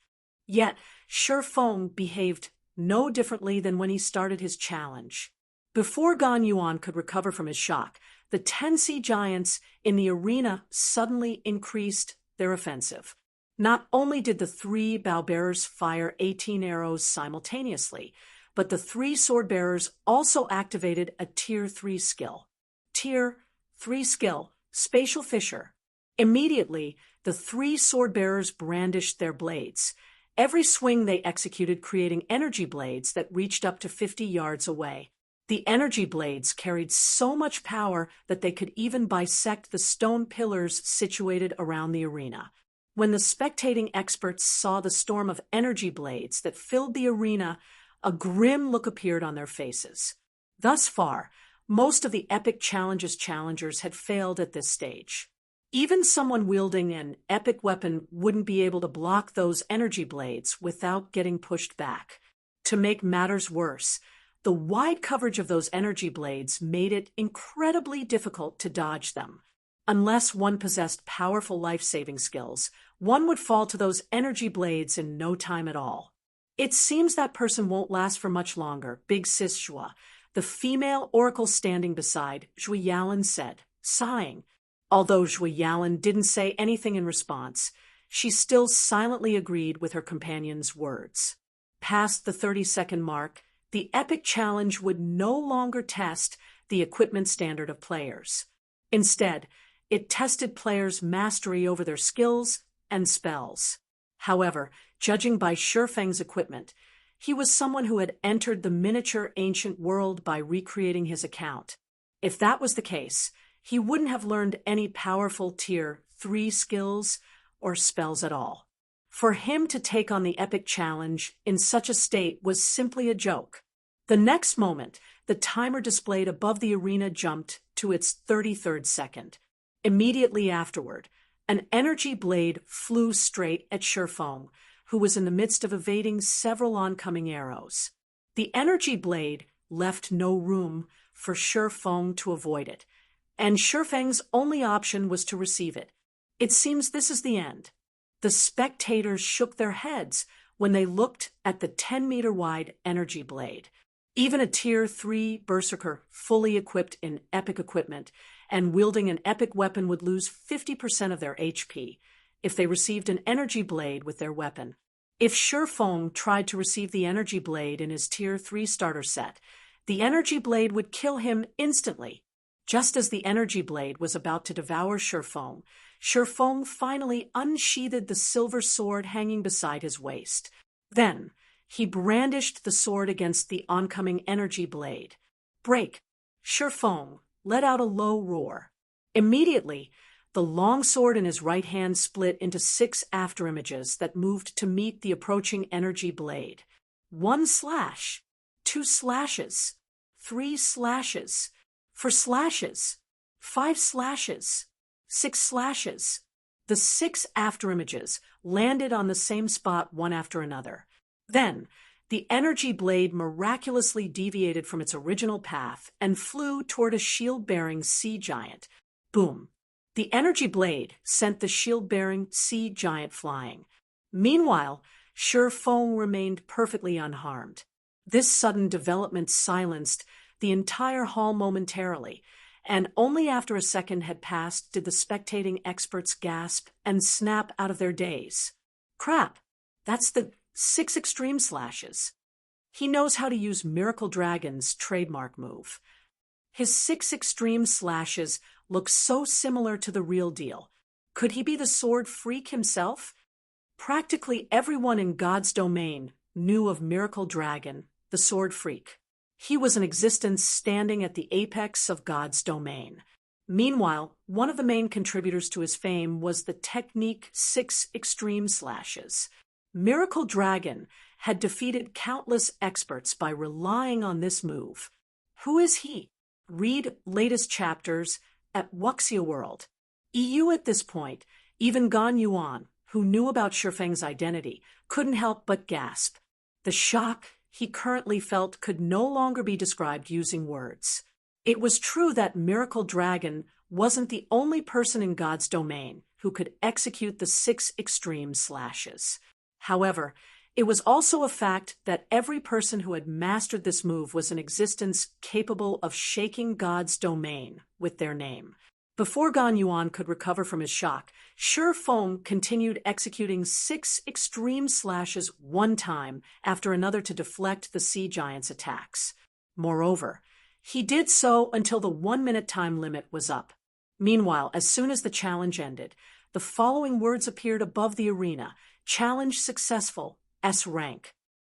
Yet, Shifeng behaved no differently than when he started his challenge. Before Gan Yuan could recover from his shock, the 10 sea giants in the arena suddenly increased their offensive. Not only did the 3 bow-bearers fire 18 arrows simultaneously, but the 3 sword-bearers also activated a Tier 3 skill. Tier 3 skill, Spatial Fissure. Immediately, the 3 sword-bearers brandished their blades, every swing they executed creating energy blades that reached up to 50 yards away. The energy blades carried so much power that they could even bisect the stone pillars situated around the arena. When the spectating experts saw the storm of energy blades that filled the arena, a grim look appeared on their faces. Thus far, most of the epic challenge's challengers had failed at this stage. Even someone wielding an epic weapon wouldn't be able to block those energy blades without getting pushed back. To make matters worse, the wide coverage of those energy blades made it incredibly difficult to dodge them. Unless one possessed powerful life-saving skills, one would fall to those energy blades in no time at all. It seems that person won't last for much longer, Big Sis Zhua, the female oracle standing beside Zhui Yalan, said, sighing. Although Zhui Yalan didn't say anything in response, she still silently agreed with her companion's words. Past the 30-second mark, the epic challenge would no longer test the equipment standard of players. Instead, it tested players' mastery over their skills and spells. However, judging by Shifeng's equipment, he was someone who had entered the miniature ancient world by recreating his account. If that was the case, he wouldn't have learned any powerful Tier 3 skills or spells at all. For him to take on the epic challenge in such a state was simply a joke. The next moment, the timer displayed above the arena jumped to its 33rd second. Immediately afterward, an energy blade flew straight at Shifeng, who was in the midst of evading several oncoming arrows. The energy blade left no room for Shifeng to avoid it, and Shifeng's only option was to receive it. It seems this is the end. The spectators shook their heads when they looked at the 10-meter-wide energy blade. Even a Tier 3 berserker fully equipped in epic equipment and wielding an epic weapon would lose 50% of their HP if they received an energy blade with their weapon. If Shifeng tried to receive the energy blade in his Tier 3 starter set, the energy blade would kill him instantly. Just as the energy blade was about to devour Shifeng, Shifeng finally unsheathed the silver sword hanging beside his waist. Then, he brandished the sword against the oncoming energy blade. Break! Shifeng let out a low roar. Immediately, the long sword in his right hand split into 6 afterimages that moved to meet the approaching energy blade. 1 slash, 2 slashes, 3 slashes, 4 slashes, 5 slashes, 6 slashes. The 6 afterimages landed on the same spot one after another. Then, the energy blade miraculously deviated from its original path and flew toward a shield-bearing sea giant. Boom! The energy blade sent the shield-bearing sea giant flying. Meanwhile, Shifeng remained perfectly unharmed. This sudden development silenced the entire hall momentarily, and only after a second had passed did the spectating experts gasp and snap out of their daze. Crap! That's the 6 extreme slashes. He knows how to use Miracle Dragon's trademark move. His 6 extreme slashes look so similar to the real deal. Could he be the sword freak himself? Practically everyone in God's domain knew of Miracle Dragon, the sword freak. He was an existence standing at the apex of God's domain. Meanwhile, one of the main contributors to his fame was the technique 6 extreme slashes. Miracle Dragon had defeated countless experts by relying on this move. Who is he? Read latest chapters at Wuxia World. EU at this point, even Gan Yuan, who knew about Shifeng's identity, couldn't help but gasp. The shock he currently felt could no longer be described using words. It was true that Miracle Dragon wasn't the only person in God's domain who could execute the 6 extreme slashes. However, it was also a fact that every person who had mastered this move was an existence capable of shaking God's domain with their name. Before Gan Yuan could recover from his shock, Shi Feng continued executing 6 extreme slashes one time after another to deflect the sea giant's attacks. Moreover, he did so until the 1-minute time limit was up. Meanwhile, as soon as the challenge ended, the following words appeared above the arena: "Challenge successful, S rank."